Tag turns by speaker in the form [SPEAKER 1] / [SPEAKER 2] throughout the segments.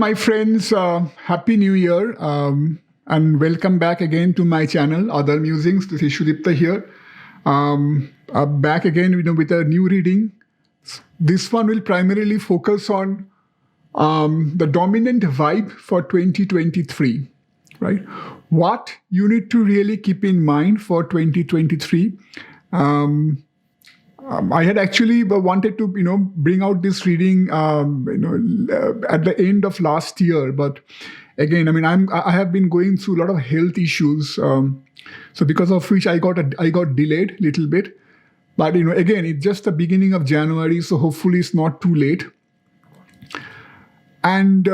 [SPEAKER 1] my friends. Happy New Year, and welcome back again to my channel, Other Musings. This is Shudipta here. Back again, with a new reading. This one will primarily focus on the dominant vibe for 2023, right? What you need to really keep in mind for 2023. I had actually wanted to, bring out this reading, at the end of last year. But again, I have been going through a lot of health issues, so because of which I got delayed a little bit. But again, it's just the beginning of January, so hopefully it's not too late. And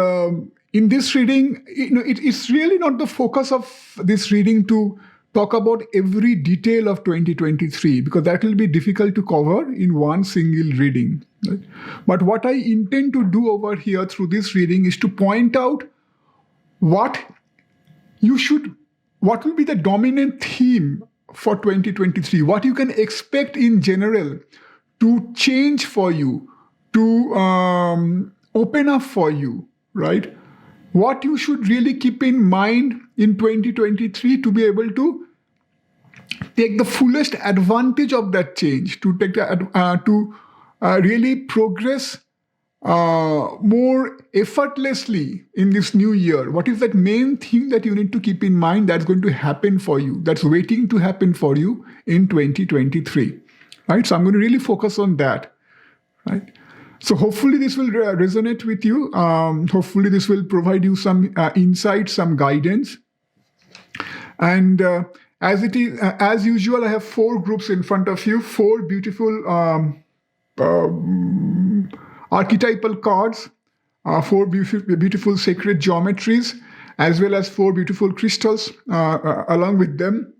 [SPEAKER 1] in this reading, it's really not the focus of this reading to talk about every detail of 2023, because that will be difficult to cover in one single reading. Right? But what I intend to do over here through this reading is to point out what will be the dominant theme for 2023, what you can expect in general to change for you, to open up for you, right? What you should really keep in mind in 2023 to be able to take the fullest advantage of that change, to take really progress more effortlessly in this new year. What is that main thing that you need to keep in mind that's going to happen for you, that's waiting to happen for you in 2023, right? So I'm going to really focus on that, right? So hopefully this will resonate with you. Hopefully this will provide you some insight, some guidance. And as usual, I have 4 groups in front of you, 4 beautiful archetypal cards, 4 beautiful sacred geometries, as well as 4 beautiful crystals along with them.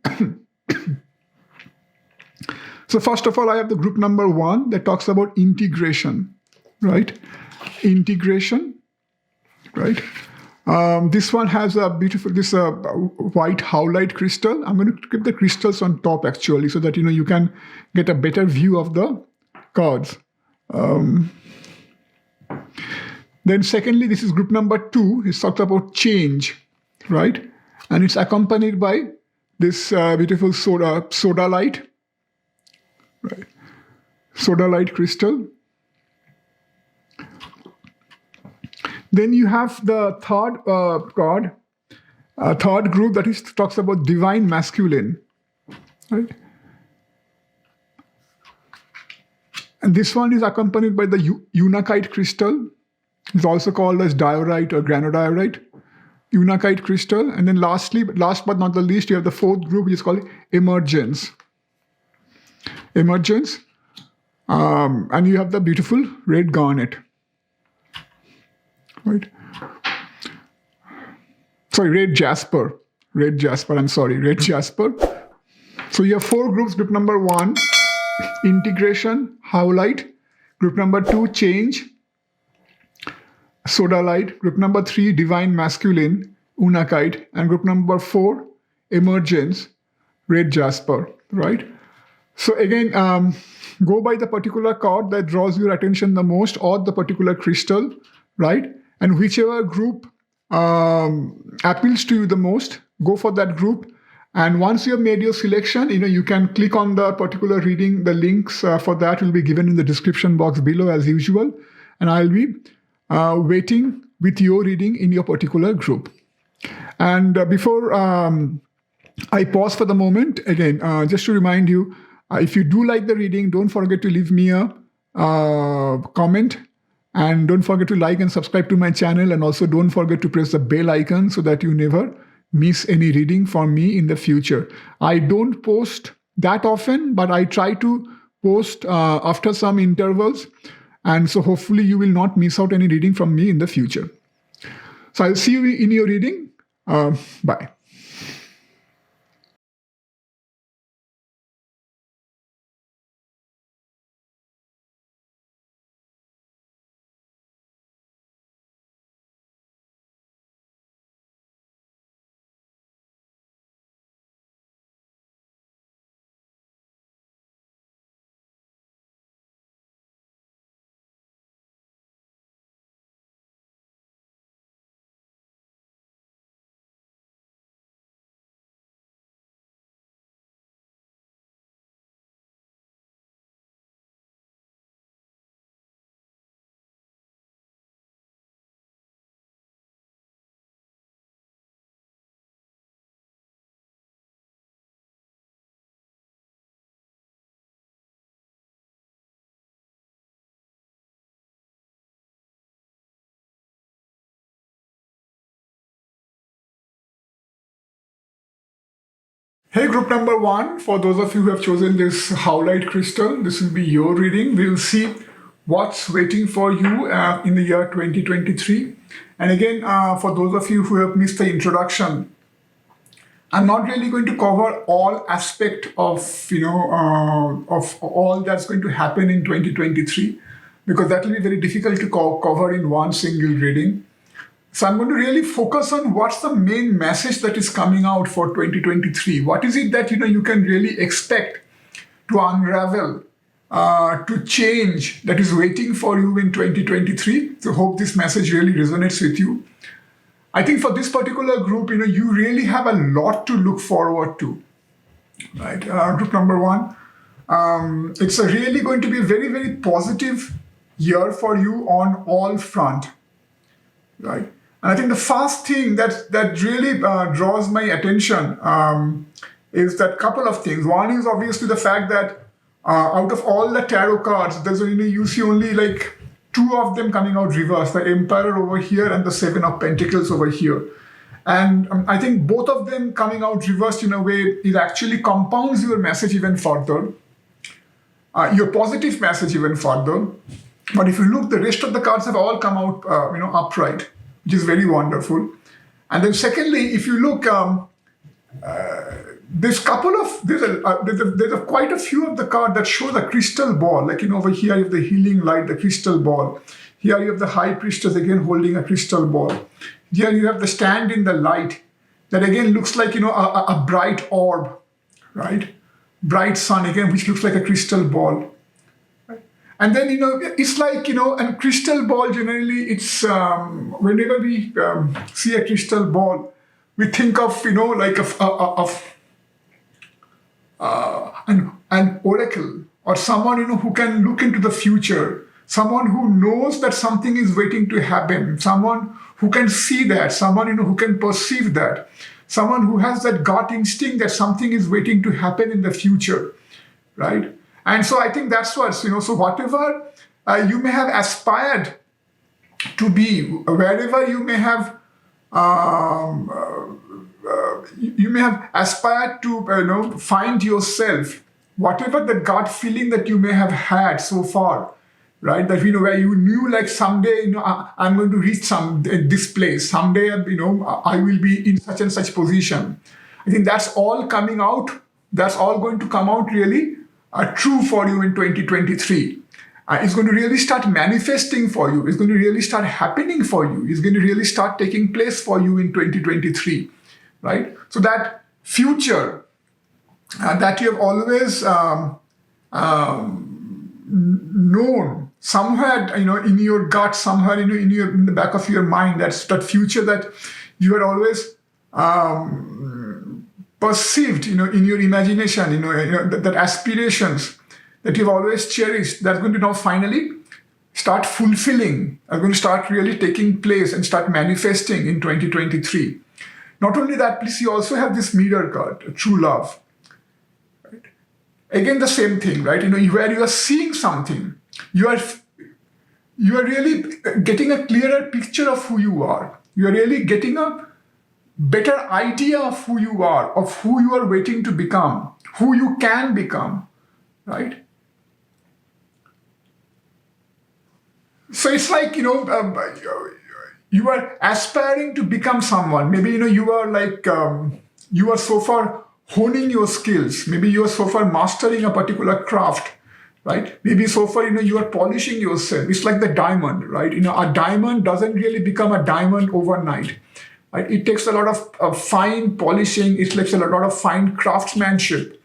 [SPEAKER 1] So first of all, I have the group number 1 that talks about integration. Right? Integration, right? This one has a beautiful, white howlite crystal. I'm going to keep the crystals on top actually, so that, you can get a better view of the cards. Then secondly, this is group number 2. It talks about change, right? And it's accompanied by this beautiful soda light, right? Soda light crystal. Then you have the third card, third group that talks about divine masculine, right? And this one is accompanied by the unakite crystal. It's also called as diorite or granodiorite, unakite crystal. And then last but not the least, you have the 4th group, which is called emergence. Emergence. And you have the beautiful red garnet. Right. Sorry, red jasper. Red jasper. So you have 4 groups. Group number 1, integration, howlite. Group number 2, change, soda light. Group number 3, divine masculine, unakite. And group number 4, emergence, red jasper. Right. So again, go by the particular card that draws your attention the most, or the particular crystal, right? And whichever group appeals to you the most, go for that group. And once you have made your selection, you can click on the particular reading. The links for that will be given in the description box below as usual. And I'll be waiting with your reading in your particular group. And before I pause for the moment, again, just to remind you, if you do like the reading, don't forget to leave me a comment. And don't forget to like and subscribe to my channel. And also don't forget to press the bell icon so that you never miss any reading from me in the future. I don't post that often, but I try to post after some intervals. And so hopefully you will not miss out any reading from me in the future. So I'll see you in your reading. Bye. Hey, group number one, for those of you who have chosen this Howlite crystal, this will be your reading. We will see what's waiting for you in the year 2023. And again, for those of you who have missed the introduction, I'm not really going to cover all aspect of all that's going to happen in 2023, because that will be very difficult to cover in one single reading. So I'm going to really focus on what's the main message that is coming out for 2023. What is it that you can really expect to unravel, to change, that is waiting for you in 2023? So hope this message really resonates with you. I think for this particular group, you really have a lot to look forward to, right? Group number one, it's really going to be a very, very positive year for you on all front, right? And I think the first thing that really draws my attention is that couple of things. One is obviously the fact that out of all the tarot cards, there's you see only like two of them coming out reversed, the Emperor over here and the Seven of Pentacles over here. And I think both of them coming out reversed in a way, it actually compounds your message even further, your positive message even further. But if you look, the rest of the cards have all come out, upright, which is very wonderful. And then secondly, if you look, there's quite a few of the cards that show the crystal ball. Like, over here you have the healing light, the crystal ball. Here you have the High Priestess again holding a crystal ball. Here you have the Stand in the Light. That again looks like, a bright orb, right? Bright sun again, which looks like a crystal ball. And then, it's like, and crystal ball generally, it's, whenever we see a crystal ball, we think of, like an oracle, or someone, who can look into the future, someone who knows that something is waiting to happen, someone who can see that, someone, who can perceive that, someone who has that gut instinct that something is waiting to happen in the future, right? And so I think that's what, so whatever you may have aspired to be, wherever you may have aspired to find yourself, whatever the gut feeling that you may have had so far, right? That where you knew like someday I'm going to reach this place, someday I will be in such and such position. I think that's all coming out. That's all going to come out really true for you in 2023. It's going to really start manifesting for you. It's going to really start happening for you. It's going to really start taking place for you in 2023, right? So that future that you have always known somewhere, in your gut, somewhere in the back of your mind, that's that future that you had always perceived, in your imagination, that aspirations that you've always cherished, that's going to now finally start fulfilling, are going to start really taking place and start manifesting in 2023. Not only that, please, you also have this mirror card, true love. Right? Again, the same thing, right? Where you are seeing something, you are really getting a clearer picture of who you are. You are really getting a better idea of who you are, of who you are waiting to become, who you can become, right? So it's like, you are aspiring to become someone. Maybe, you are like, you are so far honing your skills. Maybe you are so far mastering a particular craft, right? Maybe so far, you are polishing yourself. It's like the diamond, right? A diamond doesn't really become a diamond overnight. Right? It takes a lot of fine polishing. It takes a lot of fine craftsmanship,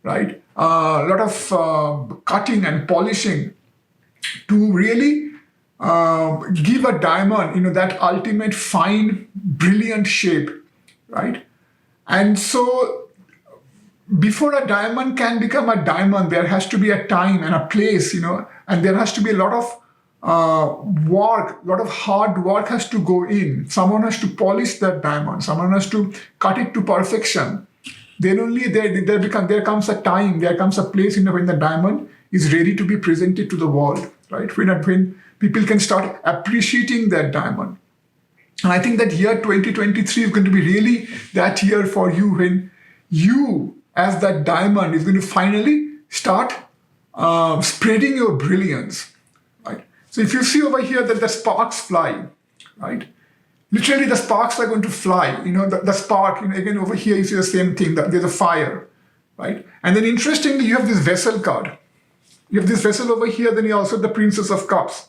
[SPEAKER 1] right? A lot of cutting and polishing to really give a diamond, that ultimate fine, brilliant shape, right? And so before a diamond can become a diamond, there has to be a time and a place, and there has to be a lot of work, a lot of hard work has to go in. Someone has to polish that diamond. Someone has to cut it to perfection. Then only there comes a time, there comes a place, when the diamond is ready to be presented to the world, right? When people can start appreciating that diamond. And I think that year 2023 is going to be really that year for you when you as that diamond is going to finally start spreading your brilliance, right? So if you see over here that the sparks fly, right? Literally the sparks are going to fly. The spark, again over here you see the same thing, that there's a fire, right? And then interestingly, you have this vessel card. You have this vessel over here, then you also have the Princess of Cups.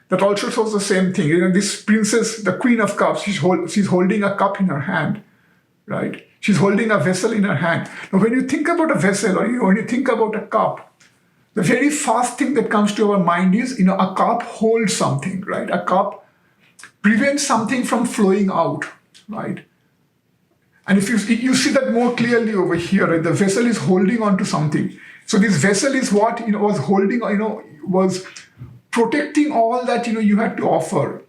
[SPEAKER 1] That also shows the same thing. This princess, the Queen of Cups, she's holding a cup in her hand, right? She's holding a vessel in her hand. Now, when you think about a vessel or when you think about a cup, the very first thing that comes to our mind is, a cup holds something, right? A cup prevents something from flowing out, right? And if you see that more clearly over here, right? The vessel is holding on to something. So this vessel is what, was holding, was protecting all that, you had to offer.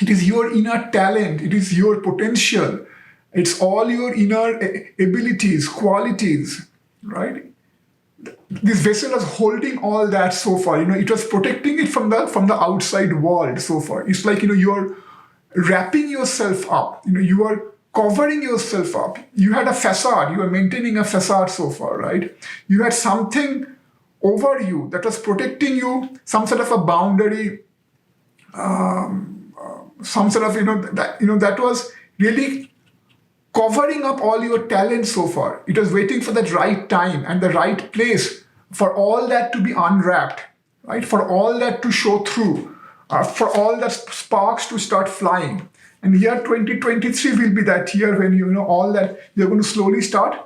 [SPEAKER 1] It is your inner talent. It is your potential. It's all your inner abilities, qualities, right? This vessel was holding all that so far. It was protecting it from the outside world so far. It's like, you're wrapping yourself up. You are covering yourself up. You had a facade. You were maintaining a facade so far, right? You had something over you that was protecting you, some sort of a boundary, some sort of, that was really covering up all your talent so far. It was waiting for that right time and the right place for all that to be unwrapped, right? For all that to show through, for all that sparks to start flying. And year 2023 will be that year when, all that you're going to slowly start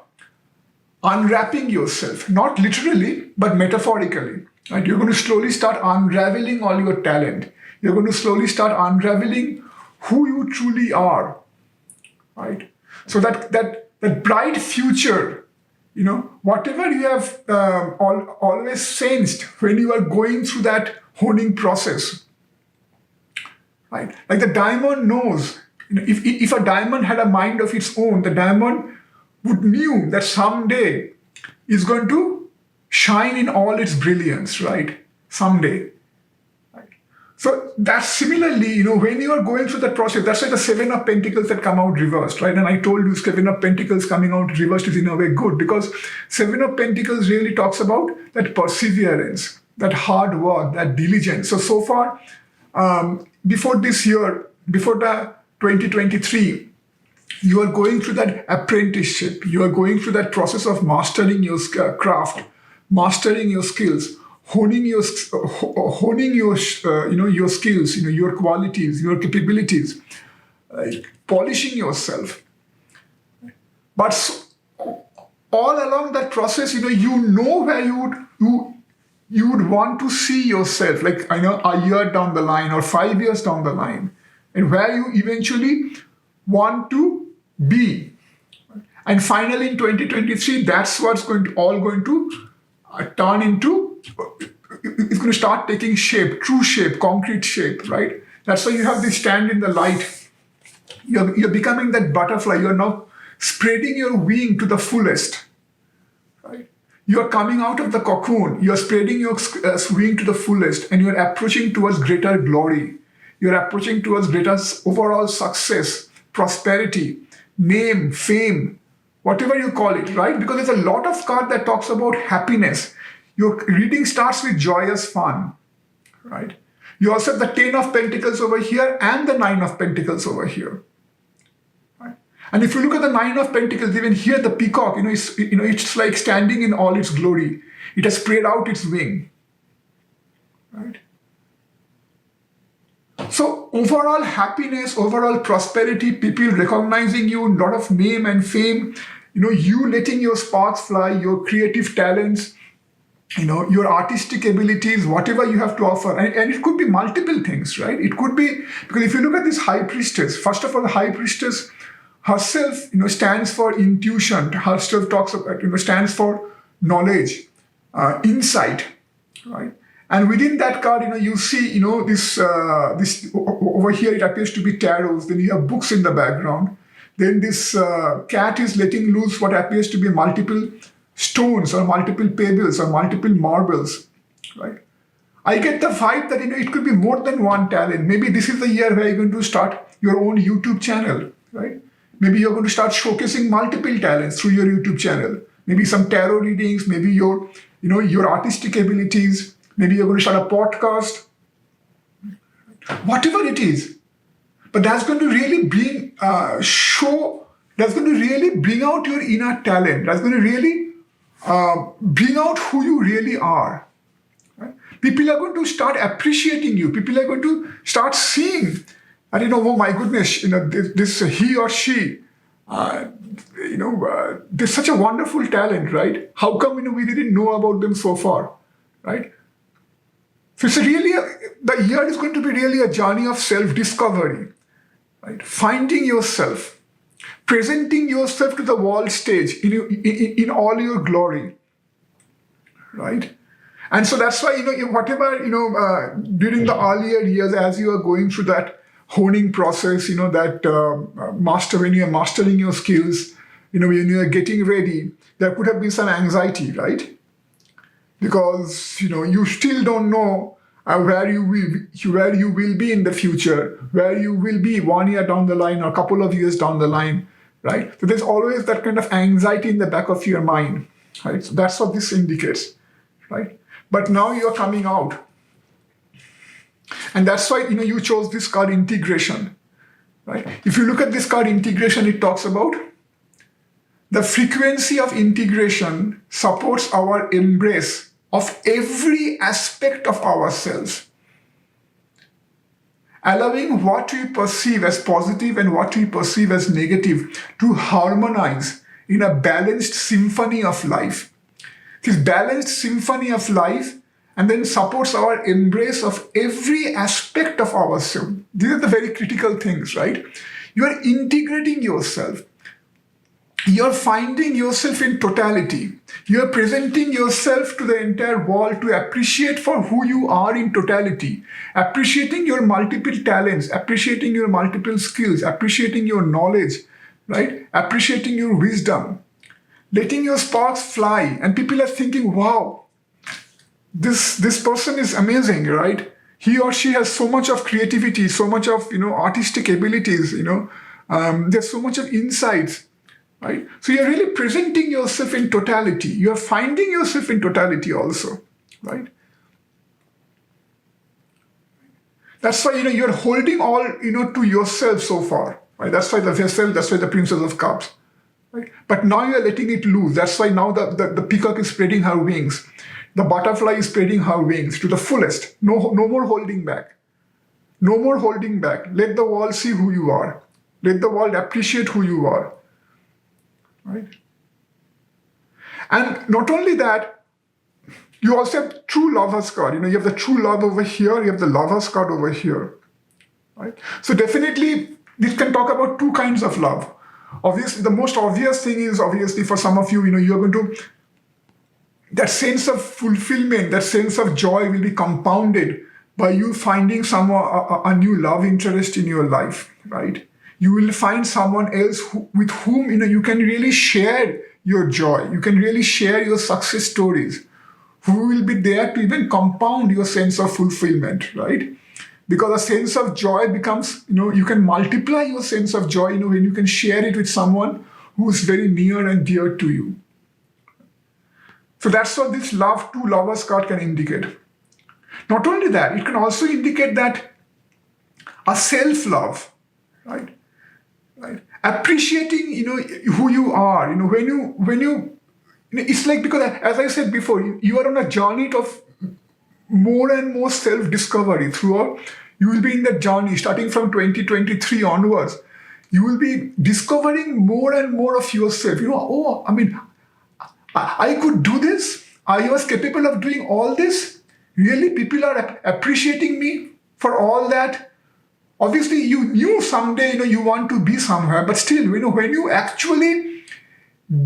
[SPEAKER 1] unwrapping yourself, not literally, but metaphorically, right? You're going to slowly start unraveling all your talent. You're going to slowly start unraveling who you truly are, right? So that bright future, whatever you have always sensed when you are going through that honing process, right? Like the diamond knows, if a diamond had a mind of its own, the diamond would knew that someday is going to shine in all its brilliance, right? Someday. Right? So that's similarly, when you are going through that process, that's why the Seven of Pentacles that come out reversed, right? And I told you Seven of Pentacles coming out reversed is in a way good, because Seven of Pentacles really talks about that perseverance, that hard work, that diligence. So far, before this year, before the 2023, you are going through that apprenticeship. You are going through that process of mastering your craft, mastering your skills, honing your your skills, your qualities, your capabilities, polishing yourself. But all along that process, you know where you would want to see yourself, like a year down the line or 5 years down the line, and where you eventually want to be. And finally in 2023, that's what's going to turn into, it's going to start taking shape, true shape, concrete shape, right? That's why you have this stand in the light. You're becoming that butterfly. You're now spreading your wing to the fullest, right? You're coming out of the cocoon. You're spreading your wing to the fullest, and you're approaching towards greater glory. You're approaching towards greater overall success, prosperity, name, fame, whatever you call it, right? Because there's a lot of card that talks about happiness. Your reading starts with joyous fun, right? You also have the 10 of Pentacles over here and the 9 of Pentacles over here, right? And if you look at the 9 of Pentacles, even here the peacock, it's like standing in all its glory. It has spread out its wing, right? So overall happiness, overall prosperity, people recognizing you, a lot of name and fame, you letting your sparks fly, your creative talents, your artistic abilities, whatever you have to offer. And it could be multiple things, right? It could be, because if you look at this High Priestess, first of all, the High Priestess herself, stands for intuition. Herself talks about, stands for knowledge, insight, right? And within that card, you see, this over here, it appears to be tarots. Then you have books in the background. Then this cat is letting loose what appears to be multiple stones or multiple pebbles or multiple marbles, right? I get the vibe that, it could be more than one talent. Maybe this is the year where you're going to start your own YouTube channel, right? Maybe you're going to start showcasing multiple talents through your YouTube channel. Maybe some tarot readings, maybe your artistic abilities. Maybe you're going to start a podcast. Whatever it is. But that's going to really that's going to really bring out your inner talent. That's going to really bring out who you really are. Right? People are going to start appreciating you. People are going to start seeing, and oh my goodness, this he or she, there's such a wonderful talent, right? How come we didn't know about them so far, right? So it's the year is going to be really a journey of self-discovery, right? Finding yourself, presenting yourself to the world stage in all your glory, right? And so that's why, whatever, during the earlier years, as you are going through that honing process, when you are mastering your skills, when you are getting ready, there could have been some anxiety, right? Because, you still don't know where you will be in the future, where you will be 1 year down the line or a couple of years down the line, right? So there's always that kind of anxiety in the back of your mind, right? So that's what this indicates, right? But now you are coming out. And that's why, you chose this card integration, right? If you look at this card integration, it talks about the frequency of integration supports our embrace of every aspect of ourselves, allowing what we perceive as positive and what we perceive as negative to harmonize in a balanced symphony of life. This balanced symphony of life and then supports our embrace of every aspect of ourselves. These are the very critical things, right? You are integrating yourself. You're finding yourself in totality. You're presenting yourself to the entire world to appreciate for who you are in totality, appreciating your multiple talents, appreciating your multiple skills, appreciating your knowledge, right? Appreciating your wisdom, letting your sparks fly. And people are thinking, wow, this person is amazing, right? He or she has so much of creativity, so much of, artistic abilities, there's so much of insights. Right? So you're really presenting yourself in totality. You're finding yourself in totality also, right? That's why, you're holding all, to yourself so far, right? That's why the vessel, that's why the Princess of Cups, right? But now you're letting it loose. That's why now the peacock is spreading her wings. The butterfly is spreading her wings to the fullest. No more holding back. No more holding back. Let the world see who you are. Let the world appreciate who you are. Right? And not only that, you also have true lover's card. You have the true love over here, you have the lover's card over here. Right? So definitely, this can talk about two kinds of love. Obviously, the most obvious thing is, obviously, for some of you, you're going to, that sense of fulfillment, that sense of joy will be compounded by you finding a new love interest in your life, right? You will find someone else with whom you can really share your joy. You can really share your success stories, who will be there to even compound your sense of fulfillment, right? Because a sense of joy becomes, you can multiply your sense of joy, when you can share it with someone who is very near and dear to you. So that's what this two lovers card can indicate. Not only that, it can also indicate that a self-love, right? Right. Appreciating, who you are, when you, it's like, because as I said before, you are on a journey of more and more self-discovery throughout. You will be in that journey starting from 2023 onwards. You will be discovering more and more of yourself. I could do this. I was capable of doing all this. Really, people are appreciating me for all that. Obviously, you knew someday, you want to be somewhere, but still, when you actually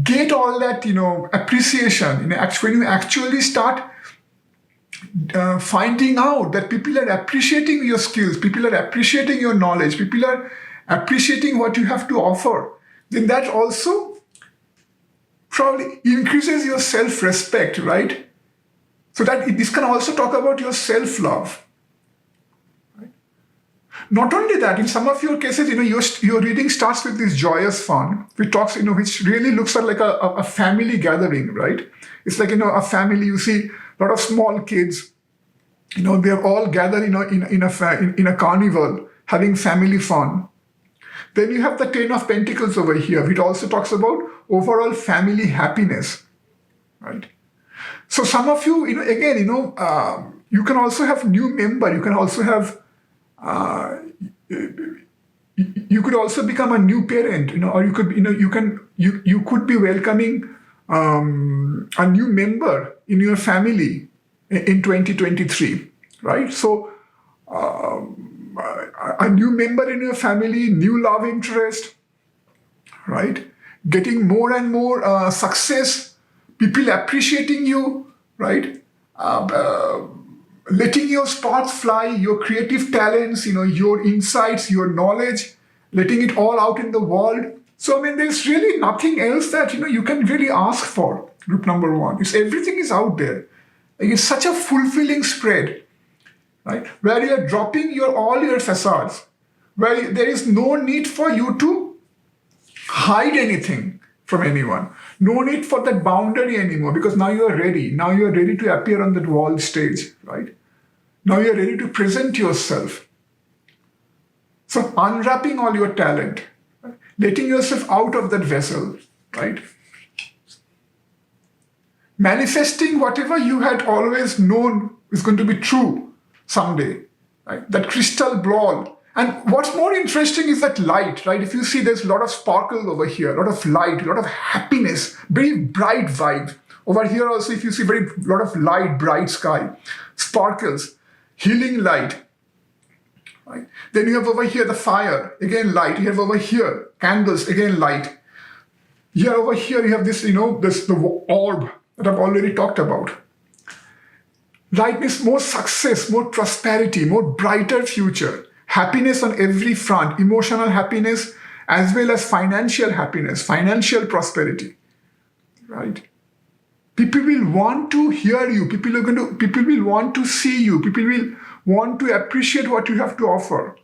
[SPEAKER 1] get all that, appreciation, when you actually start finding out that people are appreciating your skills, people are appreciating your knowledge, people are appreciating what you have to offer, then that also probably increases your self-respect, right? So that this can also talk about your self-love. Not only that, in some of your cases, your reading starts with this joyous fun, which talks, which really looks like a family gathering, right? It's like, a family, you see a lot of small kids, they're all gathered, in a carnival, having family fun. Then you have the Ten of Pentacles over here, which also talks about overall family happiness, right? So some of you, again, you can also have new member. You can also have, you could also become a new parent, or you could, you could be welcoming a new member in your family in 2023, right? So a new member in your family, new love interest, right? Getting more and more success, people appreciating you, right? Letting your sparks fly, your creative talents, your insights, your knowledge, letting it all out in the world. So, there's really nothing else that, you can really ask for, group number one. Everything is out there. It's such a fulfilling spread, right? Where you're dropping all your facades, where there is no need for you to hide anything from anyone. No need for that boundary anymore, because now you are ready. Now you are ready to appear on that world stage, right? Now you are ready to present yourself. So unwrapping all your talent, right? Letting yourself out of that vessel, right? Manifesting whatever you had always known is going to be true someday, right? That crystal ball. And what's more interesting is that light, right? If you see, there's a lot of sparkle over here, a lot of light, a lot of happiness, very bright vibe. Over here also, if you see, lot of light, bright sky, sparkles, healing light, right? Then you have over here the fire, again light. You have over here candles, again light. Here over here you have this, the orb that I've already talked about. Light means more success, more prosperity, more brighter future. Happiness on every front, emotional happiness as well as financial happiness, financial prosperity, right? People will want to hear you. People will want to see you. People will want to appreciate what you have to offer,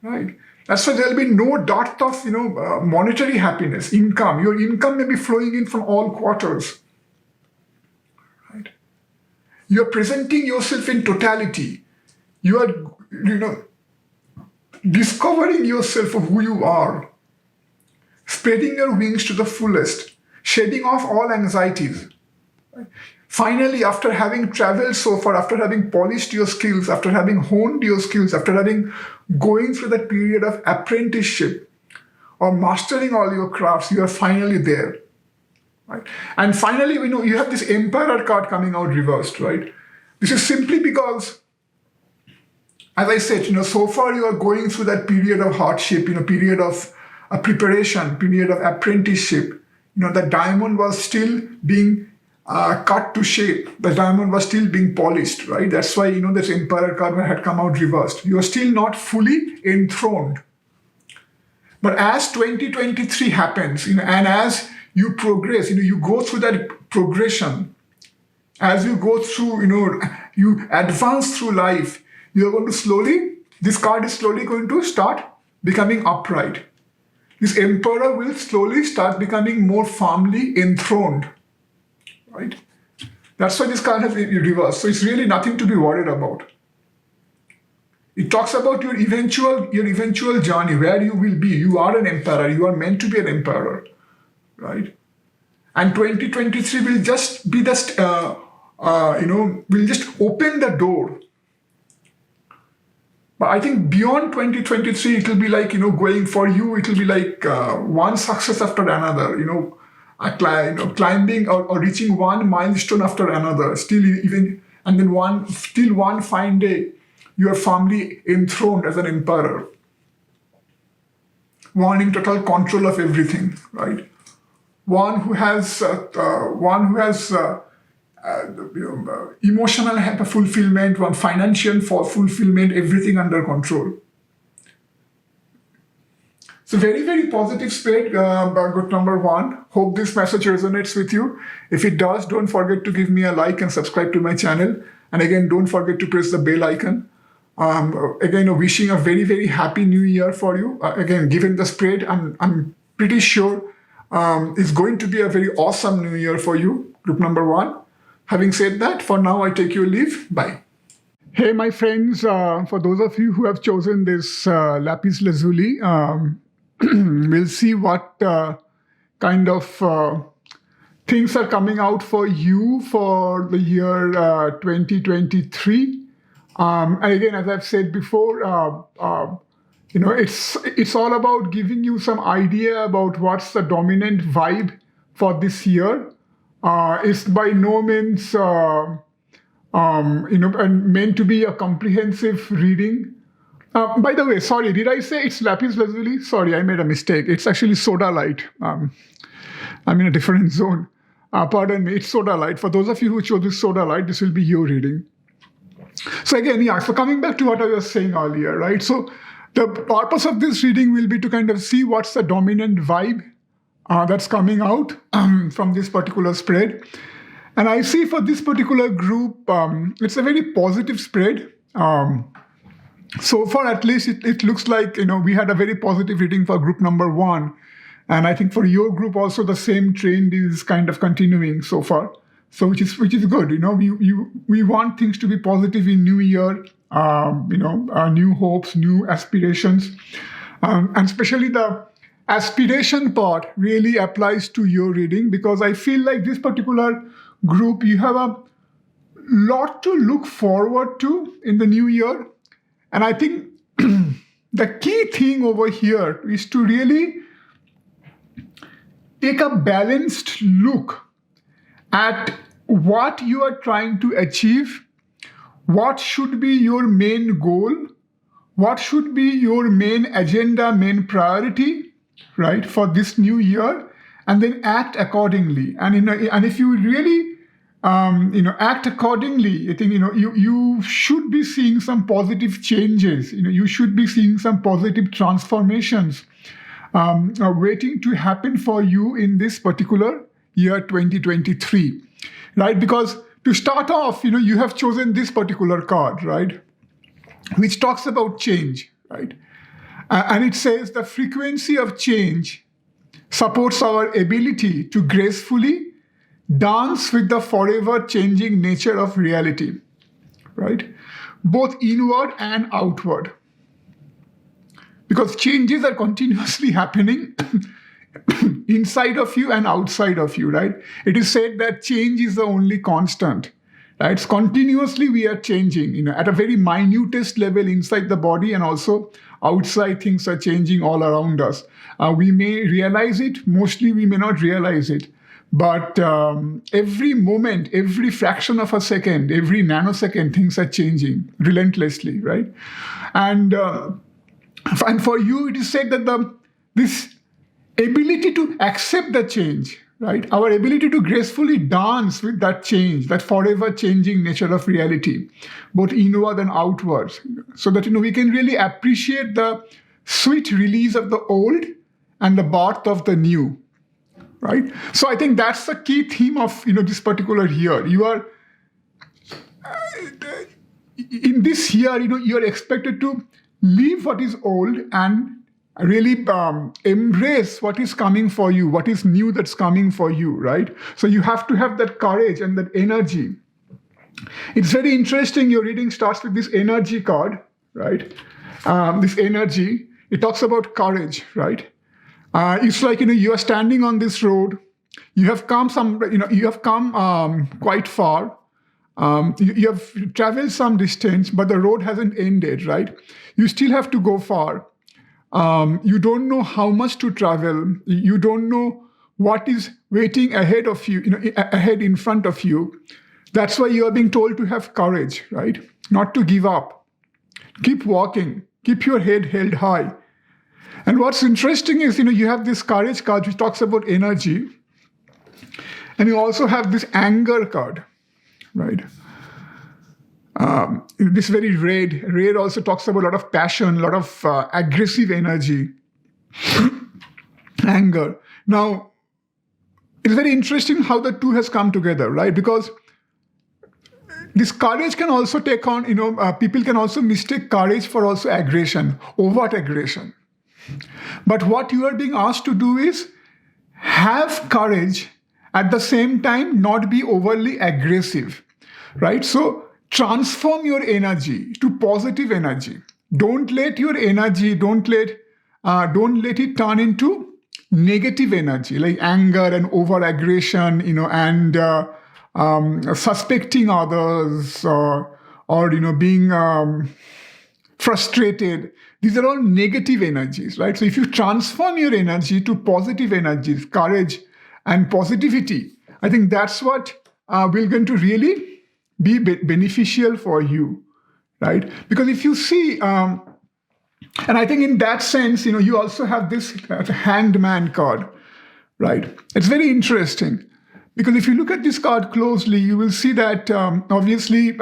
[SPEAKER 1] right? That's why there will be no dearth of, monetary happiness, income. Your income may be flowing in from all quarters, right? You're presenting yourself in totality. You are, discovering yourself of who you are, spreading your wings to the fullest, shedding off all anxieties. Finally, after having traveled so far, after having polished your skills, after having honed your skills, after having going through that period of apprenticeship or mastering all your crafts, you are finally there, right? And finally, you have this Emperor card coming out reversed, right? This is simply because, as I said, so far you are going through that period of hardship, period of preparation, period of apprenticeship. The diamond was still being cut to shape. The diamond was still being polished, right? That's why, this Emperor card had come out reversed. You are still not fully enthroned. But as 2023 happens, and as you progress, you go through that progression. As you go through, you advance through life, you're going to this card is slowly going to start becoming upright. This Emperor will slowly start becoming more firmly enthroned, right? That's why this card has reversed. So it's really nothing to be worried about. It talks about your eventual journey, where you will be. You are an emperor. You are meant to be an emperor, right? And 2023 will just be will just open the door. But I think beyond 2023, it will be like, going for you, it will be like one success after another, climbing or reaching one milestone after another. And then one fine day, you are firmly enthroned as an emperor, one in total control of everything, right? One who has emotional fulfillment, one financial fulfillment, everything under control. So very, very positive spread, good number one. Hope this message resonates with you. If it does, don't forget to give me a like and subscribe to my channel. And again, don't forget to press the bell icon. Again, wishing a very, very happy new year for you. Again, given the spread, I'm pretty sure it's going to be a very awesome new year for you, group number one. Having said that, for now, I take your leave. Bye. Hey, my friends, for those of you who have chosen this lapis lazuli, we'll see what kind of things are coming out for you for the year 2023. And again, as I've said before, it's all about giving you some idea about what's the dominant vibe for this year. It's by no means and meant to be a comprehensive reading. By the way, sorry, did I say it's lapis lazuli? Sorry, I made a mistake. It's actually soda light. I'm in a different zone. Pardon me, it's soda light. For those of you who chose this soda light, this will be your reading. So again, so coming back to what I was saying earlier, right? So the purpose of this reading will be to kind of see what's the dominant vibe that's coming out from this particular spread. And I see for this particular group, it's a very positive spread. So far, at least, it looks like, we had a very positive reading for group number one. And I think for your group also, the same trend is kind of continuing so far. So which is good. We want things to be positive in new year, new hopes, new aspirations. And especially the aspiration part really applies to your reading, because I feel like this particular group, you have a lot to look forward to in the new year. And I think the key thing over here is to really take a balanced look at what you are trying to achieve, what should be your main goal, what should be your main agenda, main priority, right, for this new year, and then act accordingly. And if you really act accordingly, I think you should be seeing some positive changes. You should be seeing some positive transformations waiting to happen for you in this particular year 2023, right? Because to start off, you have chosen this particular card, right, which talks about change, right? And it says the frequency of change supports our ability to gracefully dance with the forever changing nature of reality, right? Both inward and outward. Because changes are continuously happening inside of you and outside of you, right? It is said that change is the only constant, right? It's continuously we are changing, at a very minutest level inside the body, and also outside things are changing all around us. We may realize it, mostly we may not realize it. But every moment, every fraction of a second, every nanosecond, things are changing relentlessly, right? And for you, it is said that this ability to accept the change, right? Our ability to gracefully dance with that change, that forever changing nature of reality, both inward and outwards, so that we can really appreciate the sweet release of the old and the birth of the new, right? So I think that's the key theme of this particular year. You are in this year, you are expected to leave what is old and really embrace what is coming for you, what is new that's coming for you, right? So you have to have that courage and that energy. It's very interesting. Your reading starts with this energy card, right? This energy, it talks about courage, right? It's like, you are standing on this road. You have come quite far. You have traveled some distance, but the road hasn't ended, right? You still have to go far. You don't know how much to travel. You don't know what is waiting ahead of you, ahead in front of you. That's why you are being told to have courage, right? Not to give up. Keep walking. Keep your head held high. And what's interesting is, you have this courage card which talks about energy. And you also have this anger card, right? This very red. Red also talks about a lot of passion, a lot of aggressive energy, anger. Now, it's very interesting how the two has come together, right? Because This courage can also take on, people can also mistake courage for also aggression, overt aggression. But what you are being asked to do is have courage, at the same time not be overly aggressive, right? So transform your energy to positive energy. Don't let your energy, don't let it turn into negative energy like anger and over aggression, and suspecting others, or being frustrated. These are all negative energies, right? So if you transform your energy to positive energies, courage and positivity, I think that's what will going to really be beneficial for you, right? Because if you see, and I think in that sense, you also have this hanged man card, right? It's very interesting because if you look at this card closely, you will see that obviously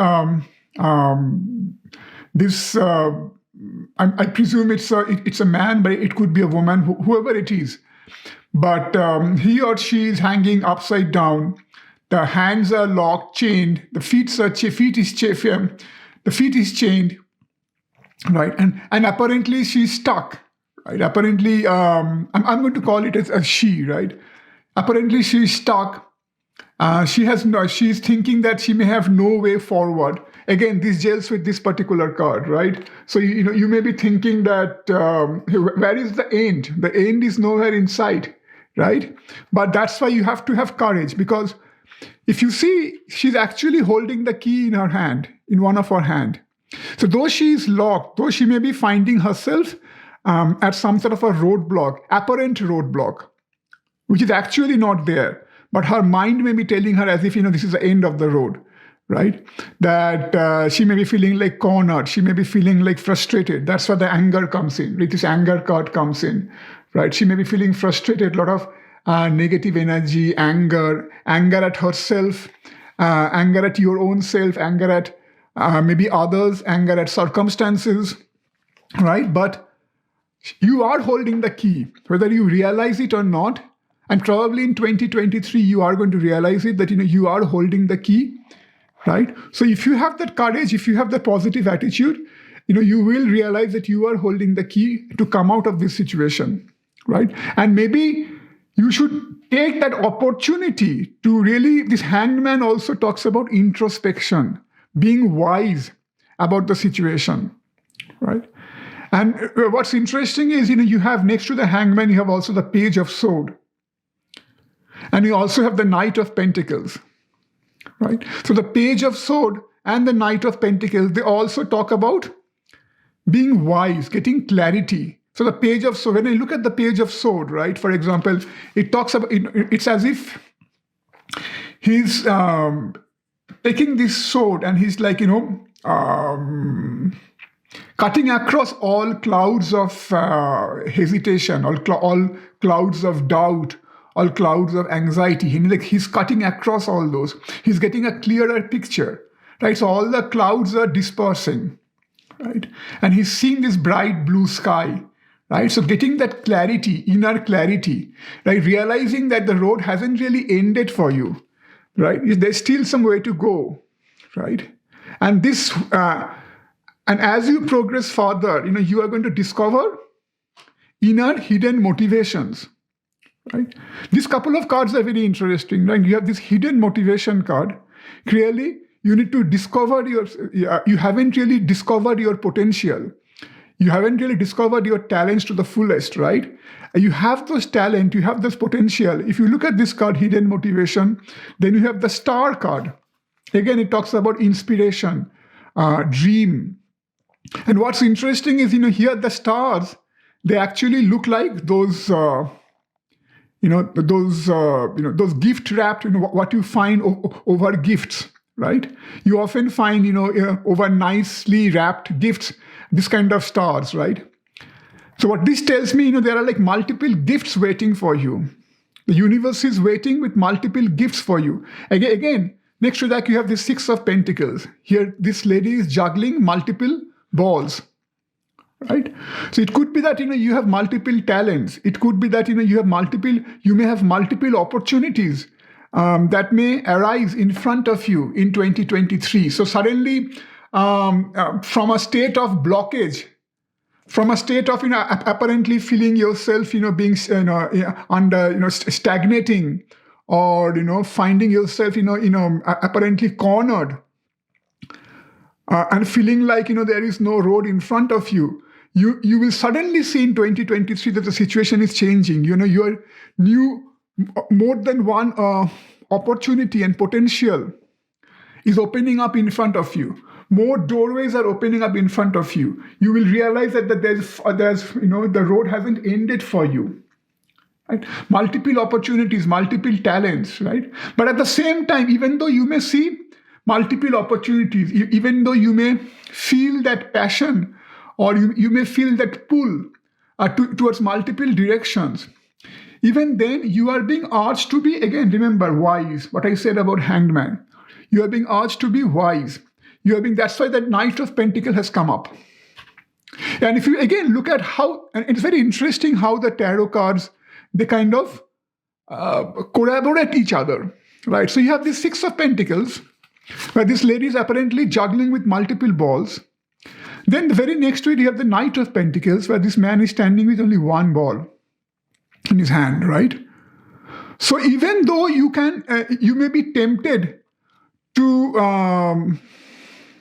[SPEAKER 1] this. I presume it's a man, but it could be a woman, whoever it is. But he or she is hanging upside down. The hands are locked, chained. The feet is chained, right? And apparently she's stuck, right? Apparently, I'm going to call it as a she, right? Apparently she's stuck. She's thinking that she may have no way forward. Again, this gels with this particular card, right? So you may be thinking that where is the end? The end is nowhere in sight, right? But that's why you have to have courage, because if you see, she's actually holding the key in her hand, in one of her hand. So though she is locked, though she may be finding herself at some sort of a roadblock, apparent roadblock, which is actually not there, but her mind may be telling her as if, this is the end of the road, right? That she may be feeling like cornered. She may be feeling like frustrated. That's where the anger comes in. Right? This anger card comes in, right? She may be feeling frustrated, a lot of negative energy, anger at herself, anger at your own self, anger at maybe others, anger at circumstances, right? But you are holding the key, whether you realize it or not. And probably in 2023, you are going to realize it, that you are holding the key, right? So if you have that courage, if you have the positive attitude, you will realize that you are holding the key to come out of this situation, right? And maybe you should take that opportunity to really, this hanged man also talks about introspection, being wise about the situation, right? And what's interesting is, you have next to the hanged man, you have also the page of sword. And you also have the Knight of Pentacles, right? So the Page of Sword and the Knight of Pentacles, they also talk about being wise, getting clarity. So the Page of Sword, when I look at the Page of Sword, right, for example, it talks about, it's as if he's taking this sword and he's like, cutting across all clouds of hesitation, all clouds of doubt, all clouds of anxiety. He's cutting across all those. He's getting a clearer picture, right? So all the clouds are dispersing, right? And he's seeing this bright blue sky, right? So getting that clarity, inner clarity, right? Realizing that the road hasn't really ended for you, right? There's still some way to go, right? And this, and as you progress further, you are going to discover inner hidden motivations, right? These couple of cards are very interesting, right? You have this hidden motivation card. Clearly, you need to discover you haven't really discovered your potential. You haven't really discovered your talents to the fullest, right? You have those talent, you have this potential. If you look at this card, hidden motivation, then you have the star card. Again, it talks about inspiration, dream. And what's interesting is, here the stars, they actually look like those, those gift wrapped, what you find over gifts, right? You often find, over nicely wrapped gifts, this kind of stars, right? So what this tells me, there are like multiple gifts waiting for you. The universe is waiting with multiple gifts for you. Again, next to that, you have the Six of Pentacles. Here, this lady is juggling multiple balls, right? So it could be that, you have multiple talents. It could be that, you may have multiple opportunities that may arise in front of you in 2023. So suddenly, from a state of blockage, from a state of apparently feeling yourself being under stagnating, or finding yourself apparently cornered, and feeling like there is no road in front of you, you will suddenly see in 2023 that the situation is changing. Your new, more than one opportunity and potential is opening up in front of you. More doorways are opening up in front of you. You will realize that there's the road hasn't ended for you. Right? Multiple opportunities, multiple talents, right? But at the same time, even though you may see multiple opportunities, even though you may feel that passion, or you may feel that pull towards multiple directions, even then you are being urged to be, again, remember, wise. What I said about Hanged Man. You are being urged to be wise. That's why that Knight of Pentacles has come up. And if you again look at how, and it's very interesting how the tarot cards, they kind of collaborate each other, right? So you have this Six of Pentacles, where this lady is apparently juggling with multiple balls. Then the very next to it, you have the Knight of Pentacles, where this man is standing with only one ball in his hand, right? So even though you may be tempted to,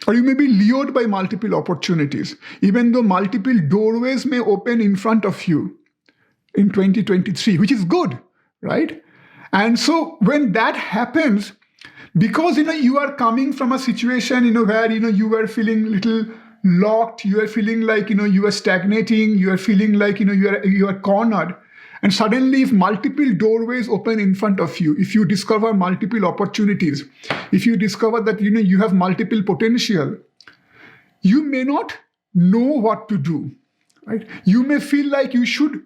[SPEAKER 1] or you may be lured by multiple opportunities, even though multiple doorways may open in front of you in 2023, which is good, right? And so when that happens, because you are coming from a situation where you were feeling little locked, you are feeling like you are stagnating, you are feeling like you are cornered, and suddenly if multiple doorways open in front of you, if you discover multiple opportunities, if you discover that you have multiple potential, you may not know what to do, right? You may feel like you should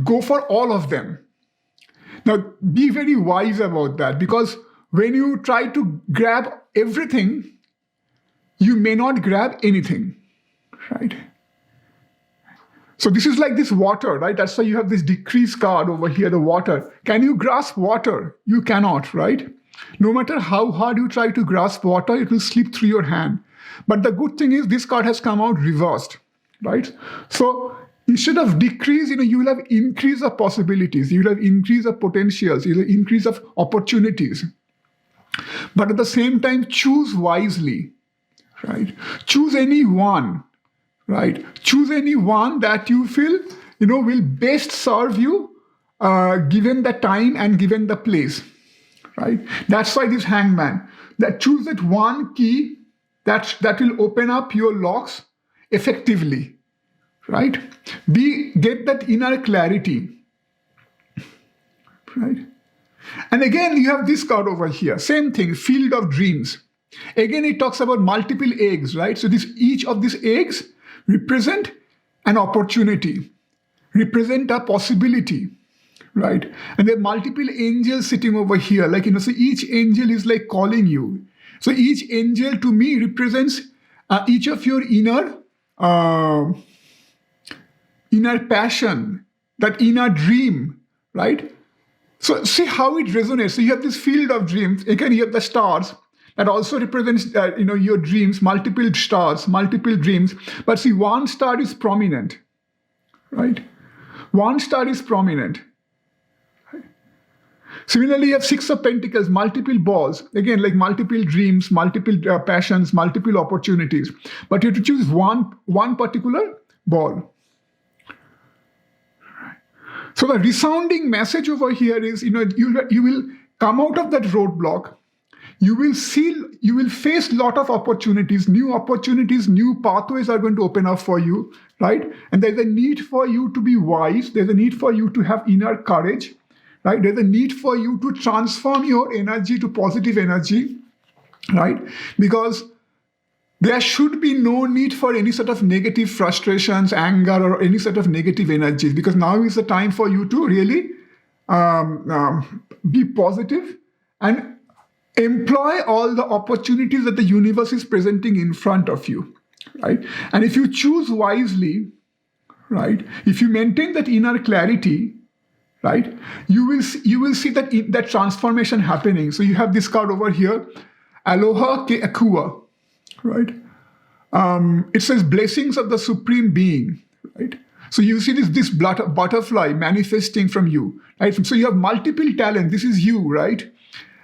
[SPEAKER 1] go for all of them. Now be very wise about that, because when you try to grab everything, you may not grab anything, right? So this is like this water, right? That's why you have this decrease card over here, the water. Can you grasp water? You cannot, right? No matter how hard you try to grasp water, it will slip through your hand. But the good thing is this card has come out reversed, right? So instead of decrease, you will have increase of possibilities. You will have increase of potentials. You will have increase of opportunities. But at the same time, choose wisely, right? Choose any one, right? Choose any one that you feel, will best serve you, given the time and given the place, right? That's why this Hangman, that choose that one key that will open up your locks effectively, right? Get that inner clarity, right? And again, you have this card over here. Same thing, Field of Dreams. Again, it talks about multiple eggs, right? So each of these eggs represent an opportunity, represent a possibility, right? And there are multiple angels sitting over here. So each angel is like calling you. So each angel to me represents each of your inner passion, that inner dream, right? So see how it resonates. So you have this Field of Dreams. Again, you have the stars that also represents your dreams, multiple stars, multiple dreams. But see, one star is prominent, right? One star is prominent. Right? Similarly, you have Six of Pentacles, multiple balls. Again, like multiple dreams, multiple passions, multiple opportunities. But you have to choose one particular ball. So the resounding message over here is, you will come out of that roadblock. You will face a lot of opportunities, new pathways are going to open up for you, right? And there's a need for you to be wise. There's a need for you to have inner courage, right? There's a need for you to transform your energy to positive energy, right? Because there should be no need for any sort of negative frustrations, anger, or any sort of negative energies, because now is the time for you to really be positive and employ all the opportunities that the universe is presenting in front of you, right? And if you choose wisely, right, if you maintain that inner clarity, right? You will see that transformation happening. So you have this card over here, Aloha Ke Akua, right? It says blessings of the Supreme Being, right? So you see this butterfly manifesting from you, right? So you have multiple talent. This is you, right?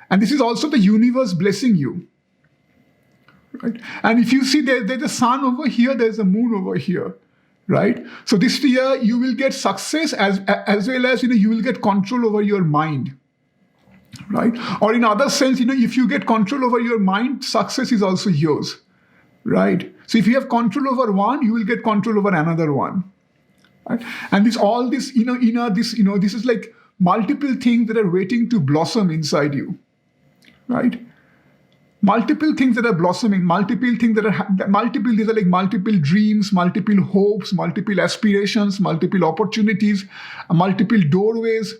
[SPEAKER 1] And this is also the universe blessing you, right? And if you see there's a sun over here, there's a moon over here, right? So this year you will get success as well as you will get control over your mind, right? Or in other sense, if you get control over your mind, success is also yours, right? So if you have control over one, you will get control over another one, right? And this is like multiple things that are waiting to blossom inside you, right? Multiple things that are blossoming, these are like multiple dreams, multiple hopes, multiple aspirations, multiple opportunities, multiple doorways,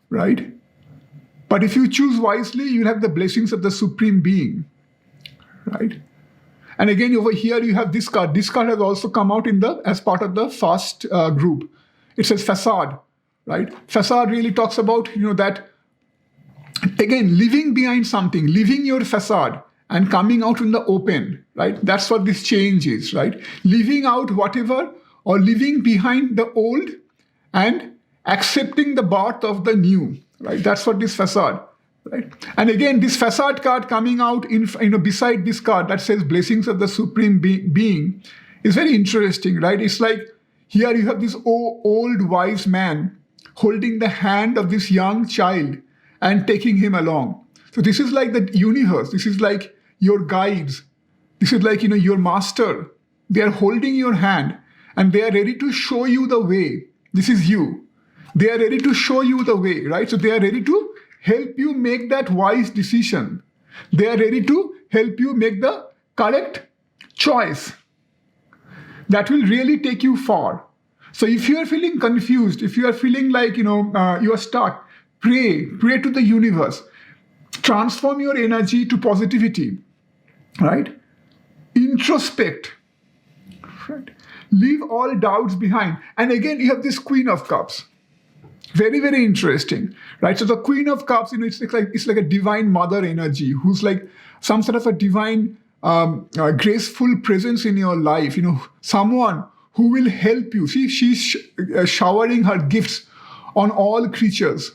[SPEAKER 1] right? But if you choose wisely, you'll have the blessings of the Supreme Being, right? And again, over here, you have this card. This card has also come out as part of the first group. It says facade, right? Facade really talks about, that, again, living behind something, leaving your facade and coming out in the open, right? That's what this change is, right? Leaving out whatever or leaving behind the old and accepting the birth of the new, right? That's what this facade, right? And again, this facade card coming out beside this card that says blessings of the Supreme Being is very interesting, right? It's like here you have this old wise man holding the hand of this young child and taking him along. So this is like the universe. This is like your guides. This is like, your master. They are holding your hand and they are ready to show you the way. This is you. They are ready to show you the way, right? So they are ready to help you make that wise decision. They are ready to help you make the correct choice that will really take you far. So if you are feeling confused, if you are feeling like, you are stuck, pray to the universe. Transform your energy to positivity, right? Introspect, right? Leave all doubts behind. And again, you have this Queen of Cups. Very, very interesting, right? So the Queen of Cups, it's like a divine mother energy who's like some sort of a divine, graceful presence in your life. Someone who will help you. See, she's showering her gifts on all creatures,